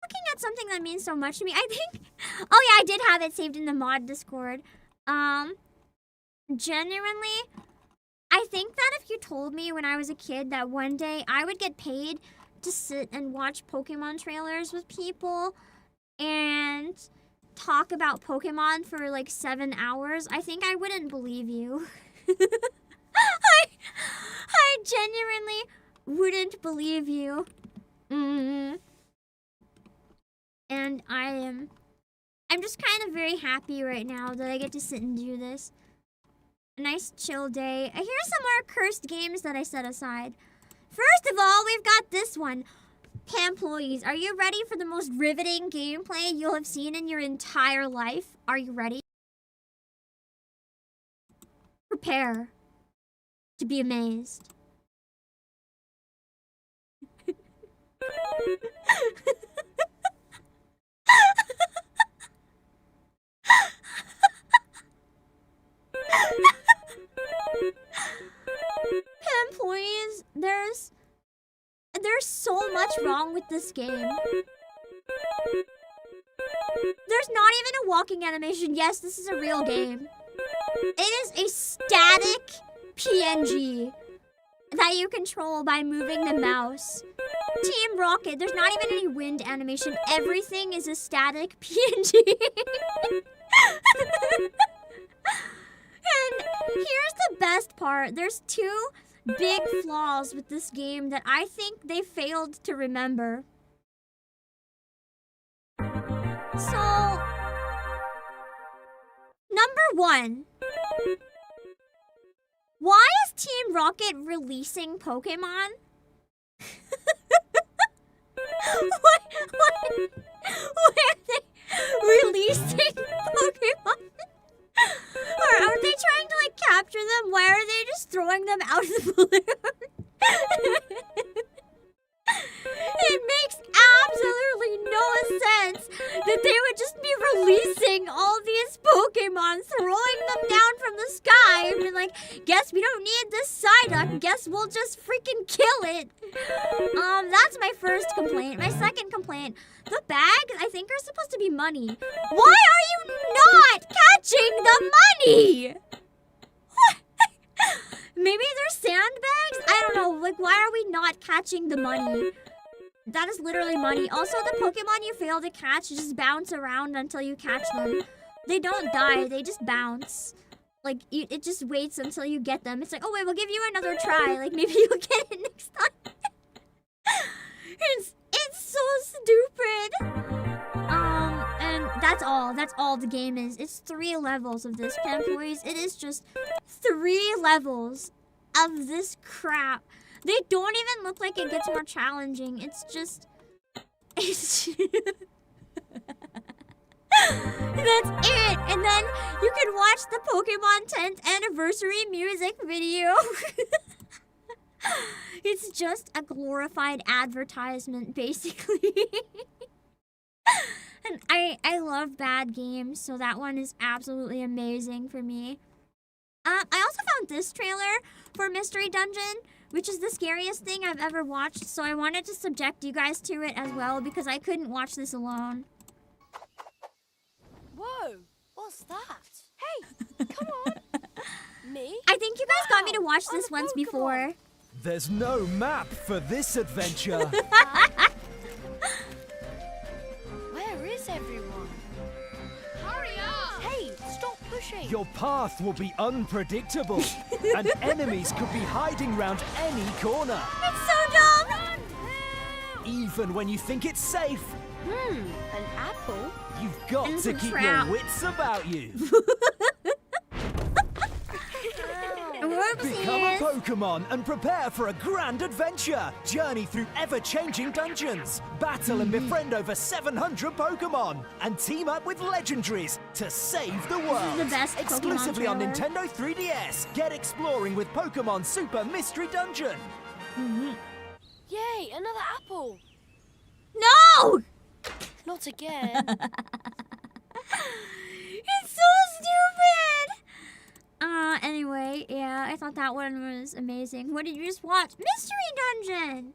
looking at something that means so much to me. I think... Oh, yeah, I did have it saved in the mod Discord. Genuinely, I think that if you told me when I was a kid that one day I would get paid to sit and watch Pokemon trailers with people and talk about Pokemon for like 7 hours, I think I wouldn't believe you. I genuinely wouldn't believe you. And I'm just kind of very happy right now that I get to sit and do this. A nice chill day. Here's some more cursed games that I set aside. First of all, we've got this one. Pamployees, are you ready for the most riveting gameplay you'll have seen in your entire life? Are you ready? Prepare to be amazed. Employees, there's so much wrong with this game. There's not even a walking animation. Yes, this is a real game. It is a static PNG that you control by moving the mouse. Team Rocket, there's not even any wind animation. Everything is a static PNG. And here's the best part. There's two big flaws with this game that I think they failed to remember. So, number one. Why is is Team Rocket releasing Pokemon? What are they releasing Pokemon? Or are they trying to like capture them? Why are they just throwing them out of the balloon? It makes absolutely no sense that they would just be releasing all these Pokemon, throwing them down from the sky, and be like, guess we don't need this Psyduck, guess we'll just freaking kill it. That's my first complaint. My second complaint, the bags, I think, are supposed to be money. Why are you not catching the money? What? Maybe they're sandbags? I don't know. Like, why are we not catching the money? That is literally money. Also, the Pokemon you fail to catch just bounce around until you catch them. They don't die. They just bounce. Like, it just waits until you get them. It's like, oh, wait, we'll give you another try. Like, maybe you'll get it next time. It's so stupid. And that's all. That's all the game is. It's 3 levels of this, Panpoys. It is just 3 levels of this crap. They don't even look like it gets more challenging. It's just... That's it. And then you can watch the Pokemon 10th anniversary music video. It's just a glorified advertisement, basically. And I love bad games, so that one is absolutely amazing for me. I also found this trailer for Mystery Dungeon, which is the scariest thing I've ever watched, so I wanted to subject you guys to it as well because I couldn't watch this alone. Whoa, what's that? Hey, come on. Me? I think you guys got me to watch this once before. There's no map for this adventure. Where is everyone? Hurry up! Hey, stop pushing. Your path will be unpredictable, and enemies could be hiding round any corner. It's so dumb! Even when you think it's safe. An apple? You've got And to some keep trap. your wits about you. Become a Pokemon and prepare for a grand adventure. Journey through ever-changing dungeons. Battle and befriend over 700 Pokemon. And team up with legendaries to save the world. the best Pokemon Exclusively on trailer. Nintendo 3DS. Get exploring with Pokemon Super Mystery Dungeon. Yay, another apple. No! Not again. It's so stupid! Anyway, yeah, I thought that one was amazing. What did you just watch? Mystery Dungeon!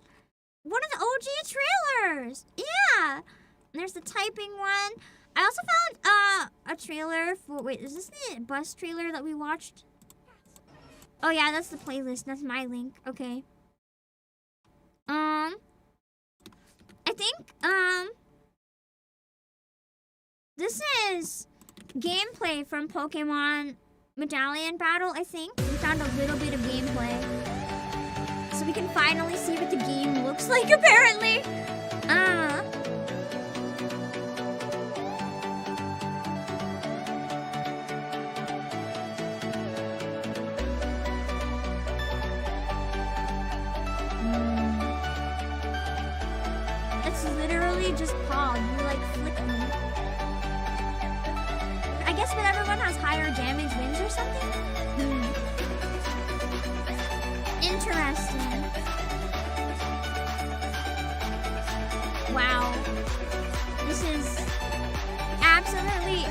One of the OG trailers! Yeah! There's the typing one. I also found, a trailer for, wait, is this the bus trailer that we watched? Oh yeah, that's the playlist. That's my link. Okay. I think, this is gameplay from Pokemon Medallion Battle, I think. We found a little bit of gameplay. So we can finally see what the game looks like, apparently. It's literally just Pog. You like flick them. I guess whenever one has higher damage wins or something? Interesting. Wow. This is absolutely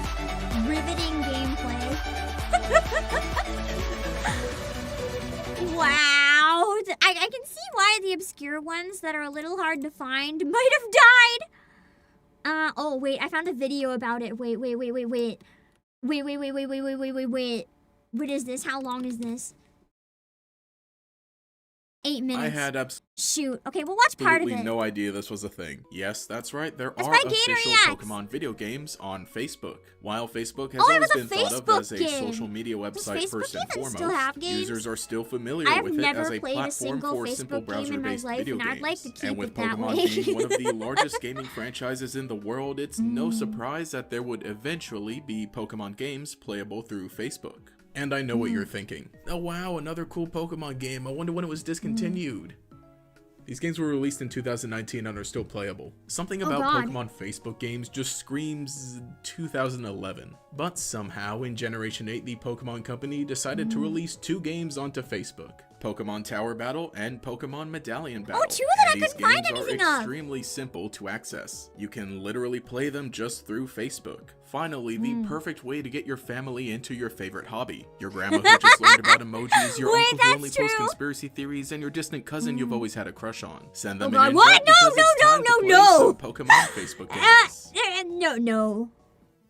riveting gameplay. Wow. I can see why the obscure ones that are a little hard to find might have died. Oh, wait. I found a video about it. Wait. Wait. What is this? How long is this? 8 minutes. I had Shoot. Okay, we'll watch part of absolutely it. no idea this was a thing. Yes, that's right. There That's are by official Gator Pokemon video games on Facebook. While Facebook has Oh, it always was a been thought of Facebook as a game. social media Does website Facebook first and even foremost, still have games? users are still familiar I've with it never as a played a platform single for simple Facebook game in my browser-based life, video and games. I'd like to keep And with it that Pokemon way. being one of the largest gaming franchises in the world, it's no surprise that there would eventually be Pokemon games playable through Facebook. And I know what you're thinking. Oh wow, another cool Pokemon game. I wonder when it was discontinued. These games were released in 2019 and are still playable. Something about Pokemon Facebook games just screams 2011. But somehow, in Generation 8, the Pokemon Company decided to release 2 games onto Facebook. Pokemon Tower Battle and Pokemon Medallion Battle. Oh, 2 that I These couldn't find games are anything of. extremely simple to access. You can literally play them just through Facebook. Finally, the perfect way to get your family into your favorite hobby. Your grandma who just learned about emojis, your uncle who only posts conspiracy theories, and your distant cousin you've always had a crush on. Send them an invite because it's time to play some Pokemon Facebook games. No.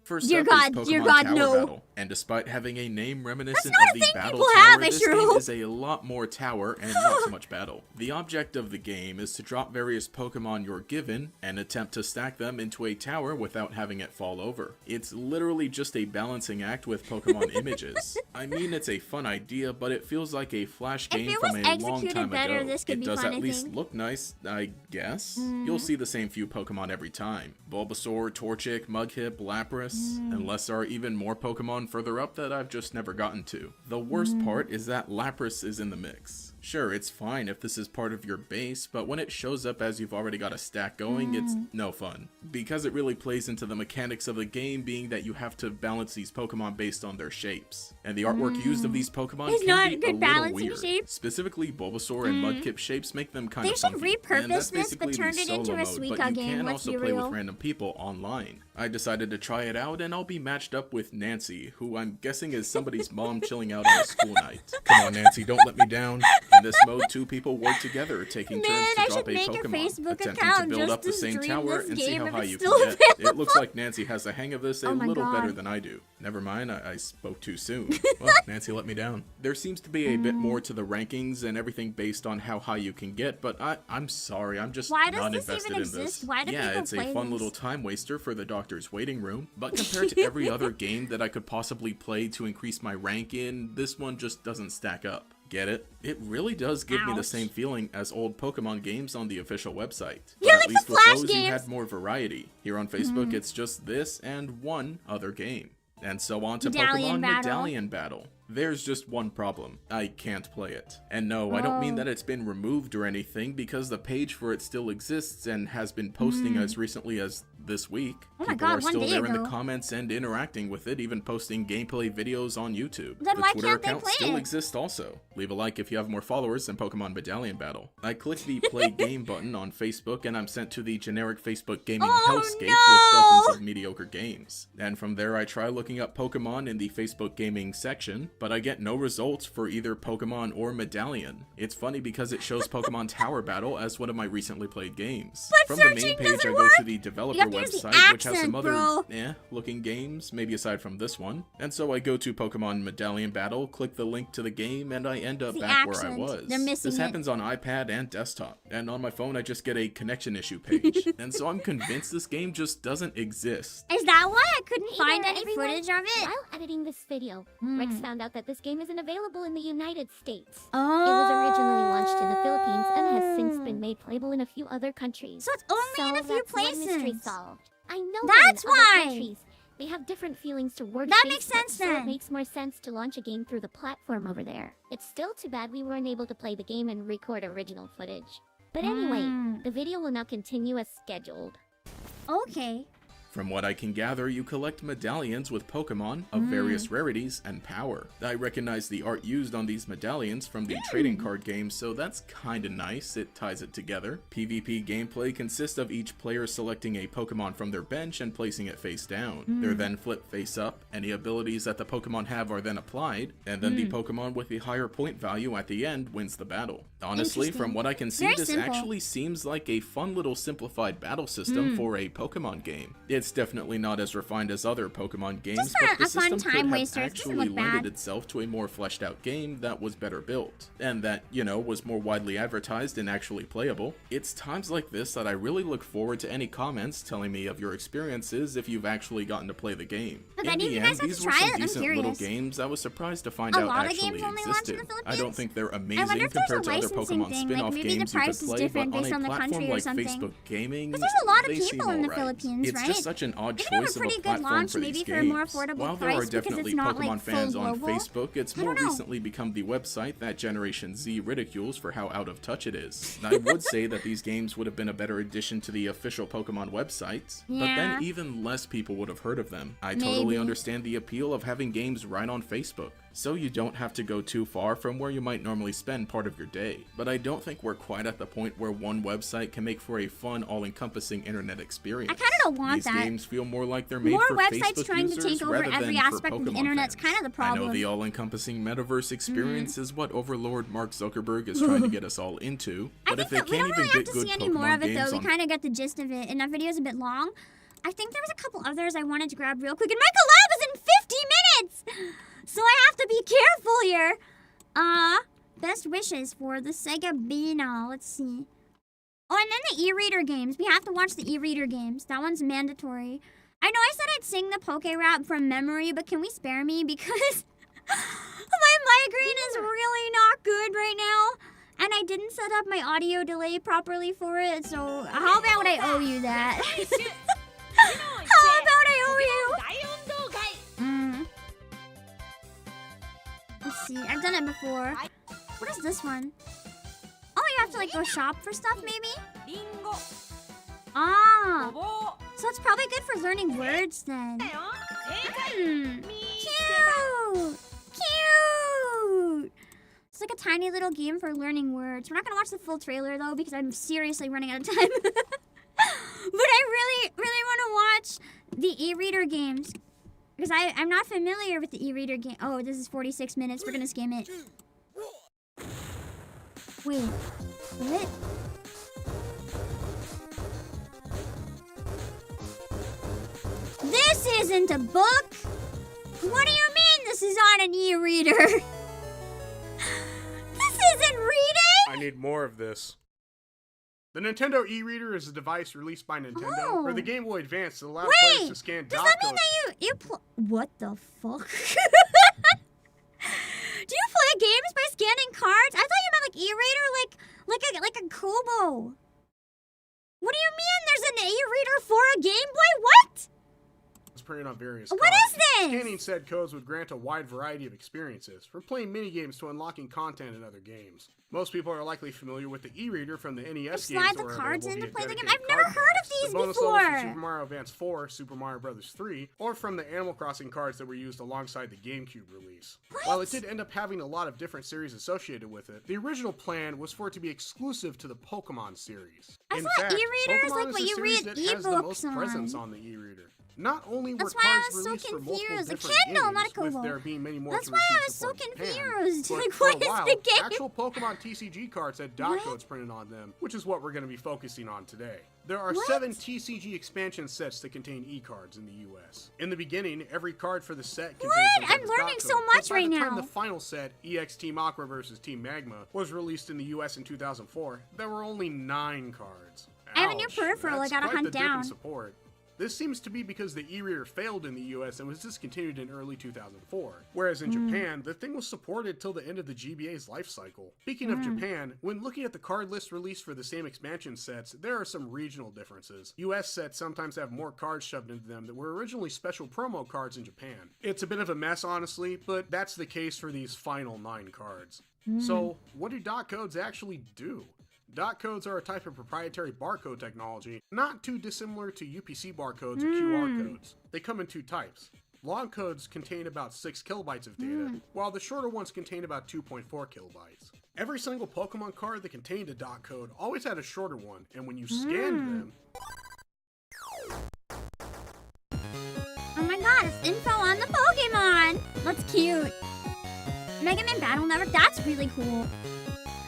First Dear up God, is dear Pokemon God, Tower no. Battle, and despite having a name reminiscent not of a the thing Battle people Tower, have, this sure game hope. is a lot more tower and not so much battle. The object of the game is to drop various Pokemon you're given and attempt to stack them into a tower without having it fall over. It's literally just a balancing act with Pokemon images. I mean, it's a fun idea, but it feels like a Flash game from a long time better, ago. this could It be does fun, at I least think. look nice, I guess. You'll see the same few Pokemon every time. Bulbasaur, Torchic, Mudkip, Lapras, unless there are even more Pokemon further up that I've just never gotten to. The worst part is that Lapras is in the mix. Sure, it's fine if this is part of your base, but when it shows up as you've already got a stack going, it's no fun. Because it really plays into the mechanics of the game, being that you have to balance these Pokemon based on their shapes. And the artwork used of these Pokemon There's can not be good a little balancing weird. shapes. Specifically, Bulbasaur and Mudkip shapes make them kind They of should funky. repurpose And that's this, but basically turn the it into solo a mode, Suika but you game, can let's also be play real. with random people online. I decided to try it out, and I'll be matched up with Nancy, who I'm guessing is somebody's mom chilling out on a school night. Come on, Nancy, don't let me down. In this mode, 2 people work together, taking turns Man, to I drop should a make a Pokemon, Facebook attempting to account build just up the to same stream tower this and see game how if high it's you still can get. It looks like Nancy has the hang of this a Oh my little better God. than I do. Never mind, I spoke too soon. Well, Nancy let me down. There seems to be a bit more to the rankings and everything based on how high you can get, but I'm sorry, I'm just Why does not this invested even in this. exist? Why do Yeah, people it's play a fun this? little time waster for the doctor's waiting room, but compared to every other game that I could possibly play to increase my rank in, this one just doesn't stack up. Get it? It really does give me the same feeling as old Pokemon games on the official website. Yeah, But like at least the with Flash those, you games. had more variety. Here on Facebook, it's just this and one other game. And so on to Medallion Pokemon Battle. Medallion Battle. There's just one problem. I can't play it. And no, I don't mean that it's been removed or anything, because the page for it still exists and has been posting as recently as this week. Oh my People God, are one still day there in ago. the comments and interacting with it, even posting gameplay videos on YouTube. Then The why Twitter can't they account play still it? exists also. Leave a like if you have more followers than Pokemon Medallion Battle. I click the play game button on Facebook and I'm sent to the generic Facebook gaming hellscape with dozens of mediocre games. And from there I try looking up Pokemon in the Facebook gaming section, but I get no results for either Pokemon or Medallion. It's funny because it shows Pokemon Tower Battle as one of my recently played games. But From the main searching page I doesn't go work. to the developer have to use the website, which has accent, some other bro. looking games, maybe aside from this one. And so I go to Pokemon Medallion Battle, click the link to the game, and I end up The back where I accent. was. They're missing This it. happens on iPad and desktop, and on my phone I just get a connection issue page. And so I'm convinced this game just doesn't exist. Is that why I couldn't Hey find there, any everyone. footage of it? While editing this video, Rex found out that this game isn't available in the United States. Oh. It was originally launched in the Philippines and has since been made playable in a few other countries. So it's only in a few that's one mystery places. solved. I know That's that in other why. countries, they have different feelings towards That makes Facebook, sense so then. it makes more sense to launch a game through the platform over there. It's still too bad we weren't able to play the game and record original footage. But anyway, the video will now continue as scheduled. Okay. From what I can gather, you collect medallions with Pokemon of various rarities and power. I recognize the art used on these medallions from the trading card game, so that's kinda nice, it ties it together. PvP gameplay consists of each player selecting a Pokemon from their bench and placing it face down. They're then flipped face up, any abilities that the Pokemon have are then applied, and then the Pokemon with the higher point value at the end wins the battle. Honestly, from what I can see, Very this simple. actually seems like a fun little simplified battle system for a Pokemon game. It's definitely not as refined as other Pokemon games, Just but the a fun system time could have waster. It doesn't actually look lended bad. itself to a more fleshed out game that was better built, and that, you know, was more widely advertised and actually playable. It's times like this that I really look forward to any comments telling me of your experiences if you've actually gotten to play the game. If In any of the you end, guys got these to were try some it, I'm decent little curious. games I was surprised to find A out lot of actually games only launch in existed. the I don't Philippines? think they're I amazing wonder if there's a compared to other licensing Pokemon thing, like spin-off maybe the games you price could is play, different but on based a on the country platform or like something. Facebook Gaming, Because there's a lot of they seem people in the alright. Philippines, It's right? just such such an odd They could have choice a of a pretty good platform launch, for these maybe for games. a more affordable While there price, are because definitely it's not, Pokemon like, fans full on global. Facebook, it's I more don't know. recently become the website that Generation Z ridicules for how out of touch it is. And I would say that these games would have been a better addition to the official Pokemon websites, but Yeah. then even less people would have heard of them. I totally Maybe. understand the appeal of having games right on Facebook, so you don't have to go too far from where you might normally spend part of your day. But I don't think we're quite at the point where one website can make for a fun, all-encompassing internet experience. I kind of don't want These that. games feel more like they're made More for websites Facebook trying to users take over rather every than for aspect of the Pokemon internet's fans. kind of the problem. I know the all-encompassing metaverse experience is what Overlord Mark Zuckerberg is trying to get us all into, but if they we can't don't even really have get to good see any more Pokemon of it, games though. on We kind of got the gist of it, and that video's a bit long. I think there was a couple others I wanted to grab real quick, and my collab is in 50 minutes! So I have to be careful here. Best wishes for the Sega Beano. Let's see. Oh, and then the e-reader games. We have to watch the e-reader games. That one's mandatory. I know I said I'd sing the Poke Rap from memory, but can we spare me? Because my migraine is really not good right now. And I didn't set up my audio delay properly for it, so how about I owe you that? How about I owe you? Let's see, I've done it before. What is this one? Oh, you have to like go shop for stuff maybe? Ah, so it's probably good for learning words then. Cute! Cute! It's like a tiny little game for learning words. We're not gonna watch the full trailer though because I'm seriously running out of time. But I really, really want to watch the e-reader games. Because I'm not familiar with the e-reader game. Oh, this is 46 minutes. We're gonna skim it. Wait, what? This isn't a book! What do you mean this is on an e-reader? This isn't reading? I need more of this. The Nintendo e-reader is a device released by Nintendo for the Game Boy Advance that allows players to scan does dot that mean codes. that you what the fuck? Do you play games by scanning cards? I thought you meant like e-reader, like a Kobo. What do you mean there's an e-reader for a Game Boy? What? It's printed on various What cards. is this? Scanning said codes would grant a wide variety of experiences, from playing minigames to unlocking content in other games. Most people are likely familiar with the e-reader from the NES games. Slide the that were cards available in to via play the game. dedicated I've never card heard of packs. these The bonus levels from before. Super Mario Advance 4, Super Mario Bros. 3, or from the Animal Crossing cards that were used alongside the GameCube release. While it did end up having a lot of different series associated with it, the original plan was for it to be exclusive to the Pokemon series. I In thought fact, e-reader is Pokemon like is what the you series read that has the most ebooks presence on. on the e-reader. Not only were That's why I cards was so released for multiple confused. A different Kindle, not a games, with Kobo. there being many more That's to why I receive was so support in Japan, confused. but Like, for what a is while, the game? actual Pokemon TCG cards had dot codes printed on them, which is what we're going to be focusing on today. There are 7 TCG expansion sets that contain e-cards in the US. In the beginning, every card for the set contains some I'm kind of learning dot so code, much but by right the time now. the final set, EX Team Aqua vs. Team Magma, was released in the US in 2004, there were only 9 cards. I have a new Ouch, peripheral I that's gotta quite hunt the dip in down. support. This seems to be because the e-reader failed in the US and was discontinued in early 2004, whereas in Japan, the thing was supported till the end of the GBA's life cycle. Speaking of Japan, when looking at the card list released for the same expansion sets, there are some regional differences. US sets sometimes have more cards shoved into them that were originally special promo cards in Japan. It's a bit of a mess, honestly, but that's the case for these final 9 cards. So, what do dot codes actually do? Dot codes are a type of proprietary barcode technology, not too dissimilar to UPC barcodes or QR codes. They come in 2 types. Long codes contain about 6 kilobytes of data, while the shorter ones contain about 2.4 kilobytes. Every single Pokemon card that contained a dot code always had a shorter one, and when you scanned them... Oh my god, it's info on the Pokemon! That's cute. Mega Man Battle Network, that's really cool.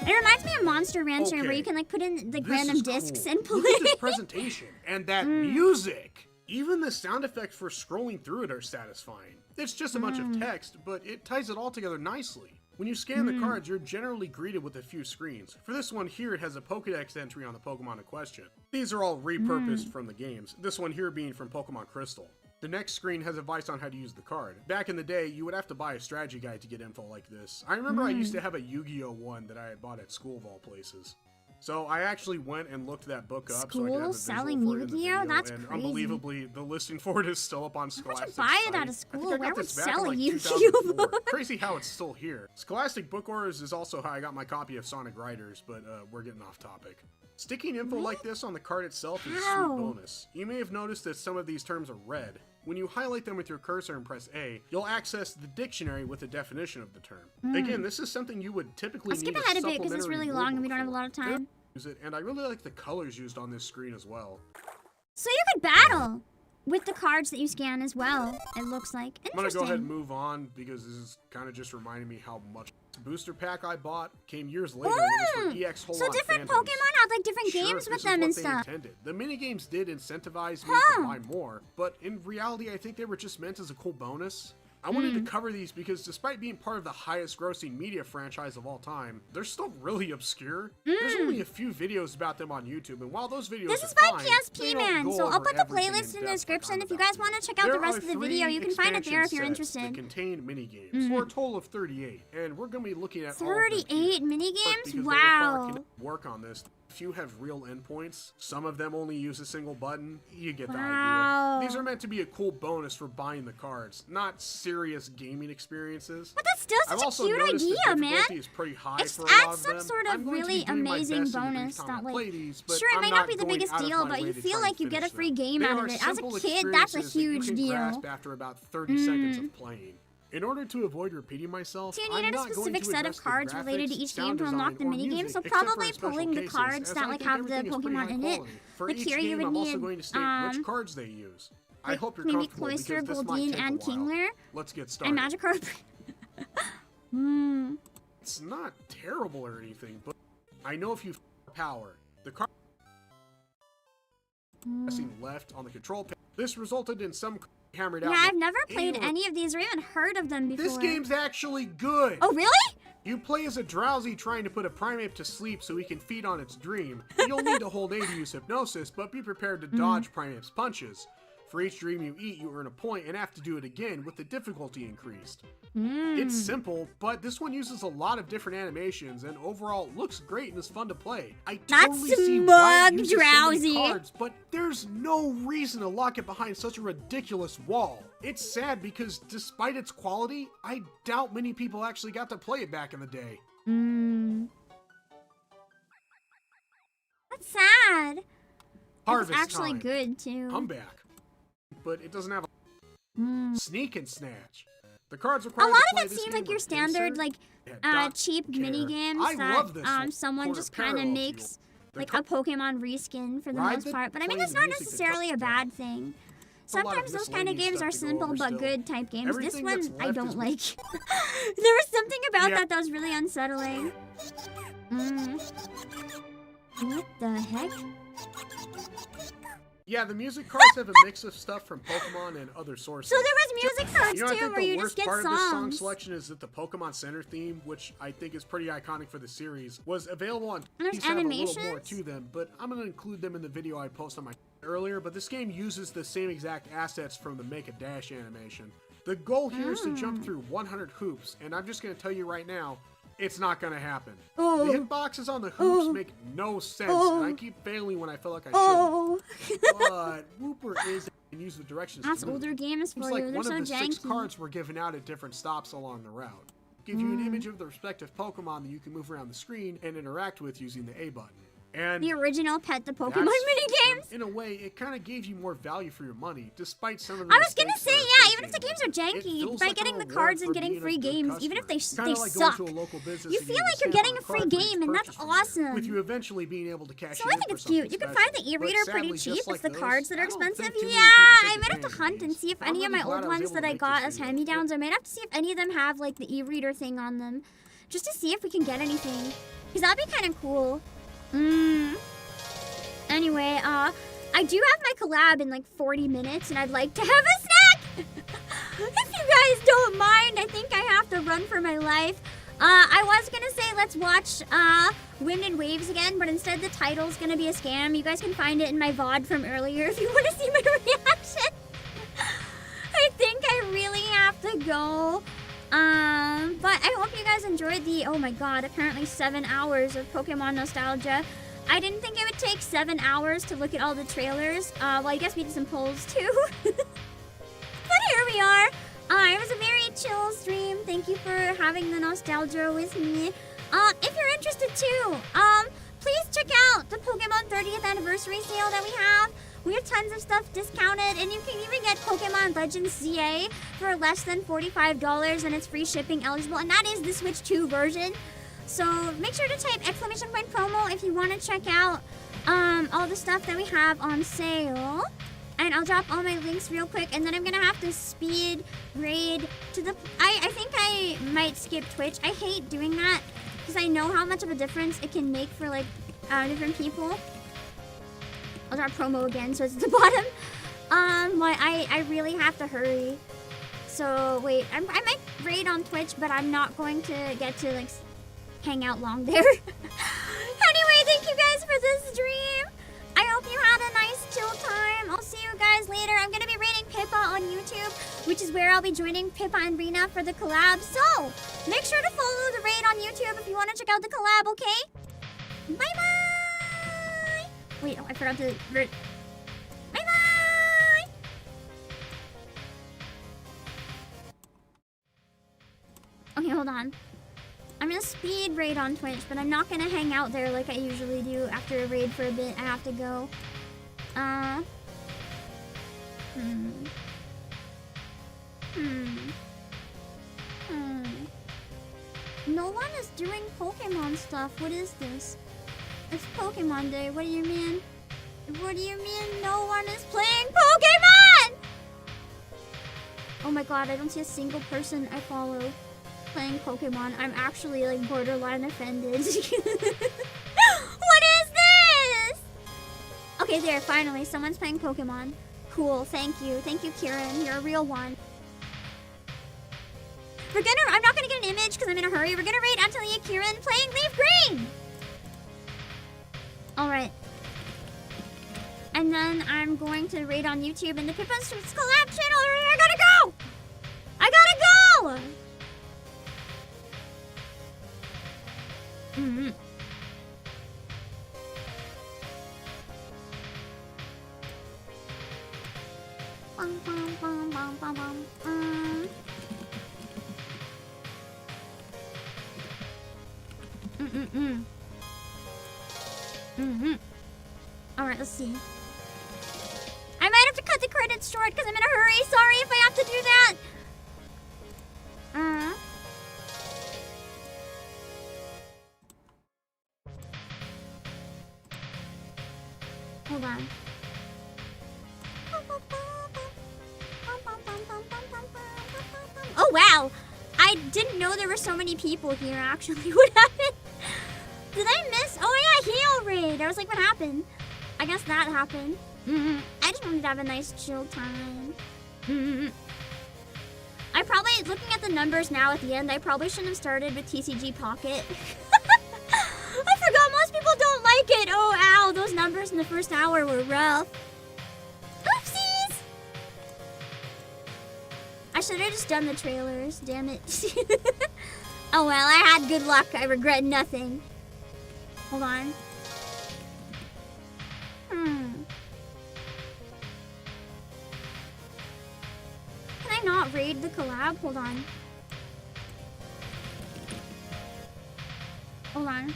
It reminds me of Monster Rancher, where Okay. you can like put in like This random is discs cool. and play. Look at this presentation and that music. Even the sound effects for scrolling through it are satisfying. It's just a bunch of text, but it ties it all together nicely. When you scan the cards, you're generally greeted with a few screens. For this one here, it has a Pokédex entry on the Pokemon in question. These are all repurposed from the games, this one here being from Pokemon Crystal. The next screen has advice on how to use the card. Back in the day, you would have to buy a strategy guide to get info like this. I remember I used to have a Yu-Gi-Oh! One that I had bought at school of all places. So I actually went and looked that book up School so I could have a selling visual for it in the Yu-Gi-Oh? video, That's and crazy. unbelievably, the listing for it is still up on Scholastic's buy it site. out of school? I think I Where got would this back in, sell a like, Yu-Gi-Oh 2004. book? Crazy how it's still here. Scholastic Book Orders is also how I got my copy of Sonic Riders, but we're getting off topic. Sticking info like this on the card itself is a How? sweet bonus. You may have noticed that some of these terms are red. When you highlight them with your cursor and press A, you'll access the dictionary with a definition of the term. Again, this is something you would typically I'll skip need ahead a bit supplementary because it's really rule long and book we don't have a for. lot of time. Use it, and I really like the colors used on this screen as well. So you could battle with the cards that you scan as well, it looks like. I'm gonna Interesting. go ahead and move on because this is kind of just reminding me how much this booster pack I bought came years later. And it was for EX Whole So Lot different Phantoms. Pokemon had like different Sure, games this with is them what and they stuff. intended. The minigames did incentivize me to buy more, but in reality, I think they were just meant as a cool bonus. I wanted to cover these because despite being part of the highest grossing media franchise of all time, they're still really obscure. There's only a few videos about them on YouTube, and while those videos This are is by fine, PSP they don't Man, go so I'll over put the everything playlist in the depth description. like If you I'm guys want to check out the there rest are of the 3 video, you can find it there if you're expansion sets interested. that contain minigames for a total of 38, and we're going to be looking at all of them 38 here. But minigames? because they Wow. require kinetic work on this. Few have real endpoints. Some of them only use a single button. You get the Wow. idea. These are meant to be a cool bonus for buying the cards, not serious gaming experiences. But that's still I've such also a cute noticed the idea, man. difficulty is pretty high It for a lot adds of some them. sort of I'm going to be really doing my amazing best in the brief bonus time that, I like, play these, but sure, it I'm might not be the going biggest out of deal, my but way you to feel try like and you get a finish free them. game They out are of it. As a simple kid, that's a experiences that you huge can deal. grasp after about 30 seconds of playing. In order to avoid repeating myself, So you I'm needed a not going specific to set of address the cards related to graphics, each sound game to unlock the design, or minigames, music, so except for probably in special pulling the cases, cards as that I like think have the everything is pretty Pokemon high in it. quality. For Like each here you game, would I'm also need going to state which cards they use. I hope you're maybe comfortable Cloyster, because this might Goldeen, take a and while. Kingler, Let's get started. and Magikarp. It's not terrible or anything, but I know if you power the card pressing left on the control pad, this resulted in some hammered out. Yeah, I've never in played your- any of these or even heard of them before. This game's actually good. Oh, really? You play as a drowsy trying to put a primate to sleep so he can feed on its dream. You'll need to hold A to use hypnosis, but be prepared to dodge primate's punches. For each dream you eat, you earn a point and have to do it again with the difficulty increased. It's simple, but this one uses a lot of different animations and overall looks great and is fun to play. I Not totally see why it smug, uses so many drowsy. cards, but there's no reason to lock it behind such a ridiculous wall. It's sad because despite its quality, I doubt many people actually got to play it back in the day. That's sad. Harvest It's actually time. good too. I'm back. But it doesn't have Mm. a sneak and snatch. The cards A required lot to of play it this seems game like your were standard, insert like, and dot cheap care. mini games I that love this one. someone Quarter just kind of parallel makes to you. like a Pokemon reskin for the Ride most the part. But I mean, play that's the not music that necessarily a cuts bad thing. a lot of Sometimes those kind of miscellaneous games are stuff to go simple over but still. good type games. This Everything one that's I left don't is- like. There was something about Yeah. that was really unsettling. What the heck? Yeah, the music cards have a mix of stuff from Pokemon and other sources. So there was music cards You know, I too, think where the you worst just get part of this song songs. selection is that the Pokemon Center theme, which I think is pretty iconic for the series, was available on. And there's these have a little more animations? to them, but I'm gonna include them in the video I post on my earlier. But this game uses the same exact assets from the Make a Dash animation. The goal here is to jump through 100 hoops, and I'm just gonna tell you right now, it's not gonna happen. Oh. The hitboxes on the hoops make no sense, and I keep failing when I feel like I should. But Wooper is and use the directions. That's to move. older games for Seems like you. They're one so of the 6 janky. cards were given out at different stops along the route. Give you an image of the respective Pokemon that you can move around the screen and interact with using the A button. And The original Pet the Pokemon that's mini games. In a way, it kind of gave you more value for your money, despite some of the I was gonna mistakes say, that are yeah, even if the associated games are with it. It janky, feels by like a getting the reward cards for and getting being a free good games, even if they Kinda like suck, going to a local business you and feel getting like you're stamp getting on a a free card for each game, and that's purchase from there, awesome. With you eventually being able to cash So in I think for it's something cute. You can special. find the e-reader But pretty sadly, cheap. just like It's the those, cards that are I don't expensive. think too many Yeah, people I take might have to advantage of hunt and these. see if I'm any of my really glad old I was ones able that to I make got this as video. hand-me-downs, I might have to see if any of them have like the e-reader thing on them, just to see if we can get anything, because that'd be kind of cool. Anyway, I do have my collab in like 40 minutes, and I'd like to have a snack. If you guys don't mind, I think I have to run for my life. I was gonna say let's watch Wind and Waves again, but instead the title's gonna be a scam. You guys can find it in my VOD from earlier if you want to see my reaction. I think I really have to go. But I hope you guys enjoyed the, oh my god, apparently 7 hours of Pokemon nostalgia. I didn't think it would take 7 hours to look at all the trailers. Well, I guess we did some polls too. But here we are. It was a very chill stream. Thank you for having the nostalgia with me. If you're interested too, please check out the Pokemon 30th anniversary sale that we have. We have tons of stuff discounted, and you can even get Pokemon Legends ZA for less than $45, and it's free shipping eligible, and that is the Switch 2 version. So make sure to type !promo if you want to check out all the stuff that we have on sale. And I'll drop all my links real quick, and then I'm gonna have to speed raid to the... I think I might skip Twitch. I hate doing that, because I know how much of a difference it can make for, like, different people. I'll drop promo again, so it's at the bottom. But I really have to hurry. So, wait, I might raid on Twitch, but I'm not going to get to, like, hang out long there. Anyway, thank you guys for this stream. I hope you had a nice chill time. I'll see you guys later. I'm going to be raiding Pippa on YouTube, which is where I'll be joining Pippa and Rena for the collab. So, make sure to follow the raid on YouTube if you want to check out the collab, okay? Bye-bye! Wait, oh, I forgot to... Bye-bye! Okay, hold on. I'm gonna speed raid on Twitch, but I'm not gonna hang out there like I usually do. After a raid for a bit, I have to go. No one is doing Pokemon stuff. What is this? It's Pokemon Day. What do you mean? What do you mean no one is playing Pokemon? Oh my god, I don't see a single person I follow playing Pokemon. I'm actually like borderline offended. What is this? Okay, there, finally, someone's playing Pokemon. Cool, thank you. Thank you, Kieran. You're a real one. I'm not gonna get an image because I'm in a hurry. We're gonna raid Atelier Kieran playing Leaf Green. Alright. And then I'm going to raid on YouTube and the Pippa's collab channel. I gotta go! I gotta go! Alright, let's see. I might have to cut the credits short because I'm in a hurry. Sorry if I have to do that. Hold on. Oh wow! I didn't know there were so many people here actually. What happened? Did I miss? Oh yeah, heal raid. I was like, what happened? I guess that happened. I just wanted to have a nice chill time. I probably, looking at the numbers now at the end, I probably shouldn't have started with TCG Pocket. I forgot most people don't like it. Oh, ow, those numbers in the first hour were rough. Oopsies! I should have just done the trailers, damn it. Oh well, I had good luck. I regret nothing. Hold on. Can I not raid the collab? Hold on. Hold on.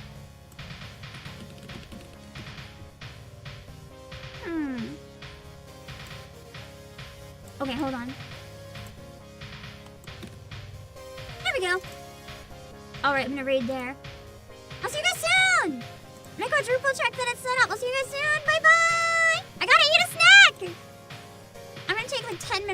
Okay, hold on. There we go. Alright, I'm gonna raid there. I'll see you guys soon! I'm gonna go triple check that it's set up. I'll see you guys soon. Bye-bye! I gotta eat a snack! I'm gonna take like 10 minutes.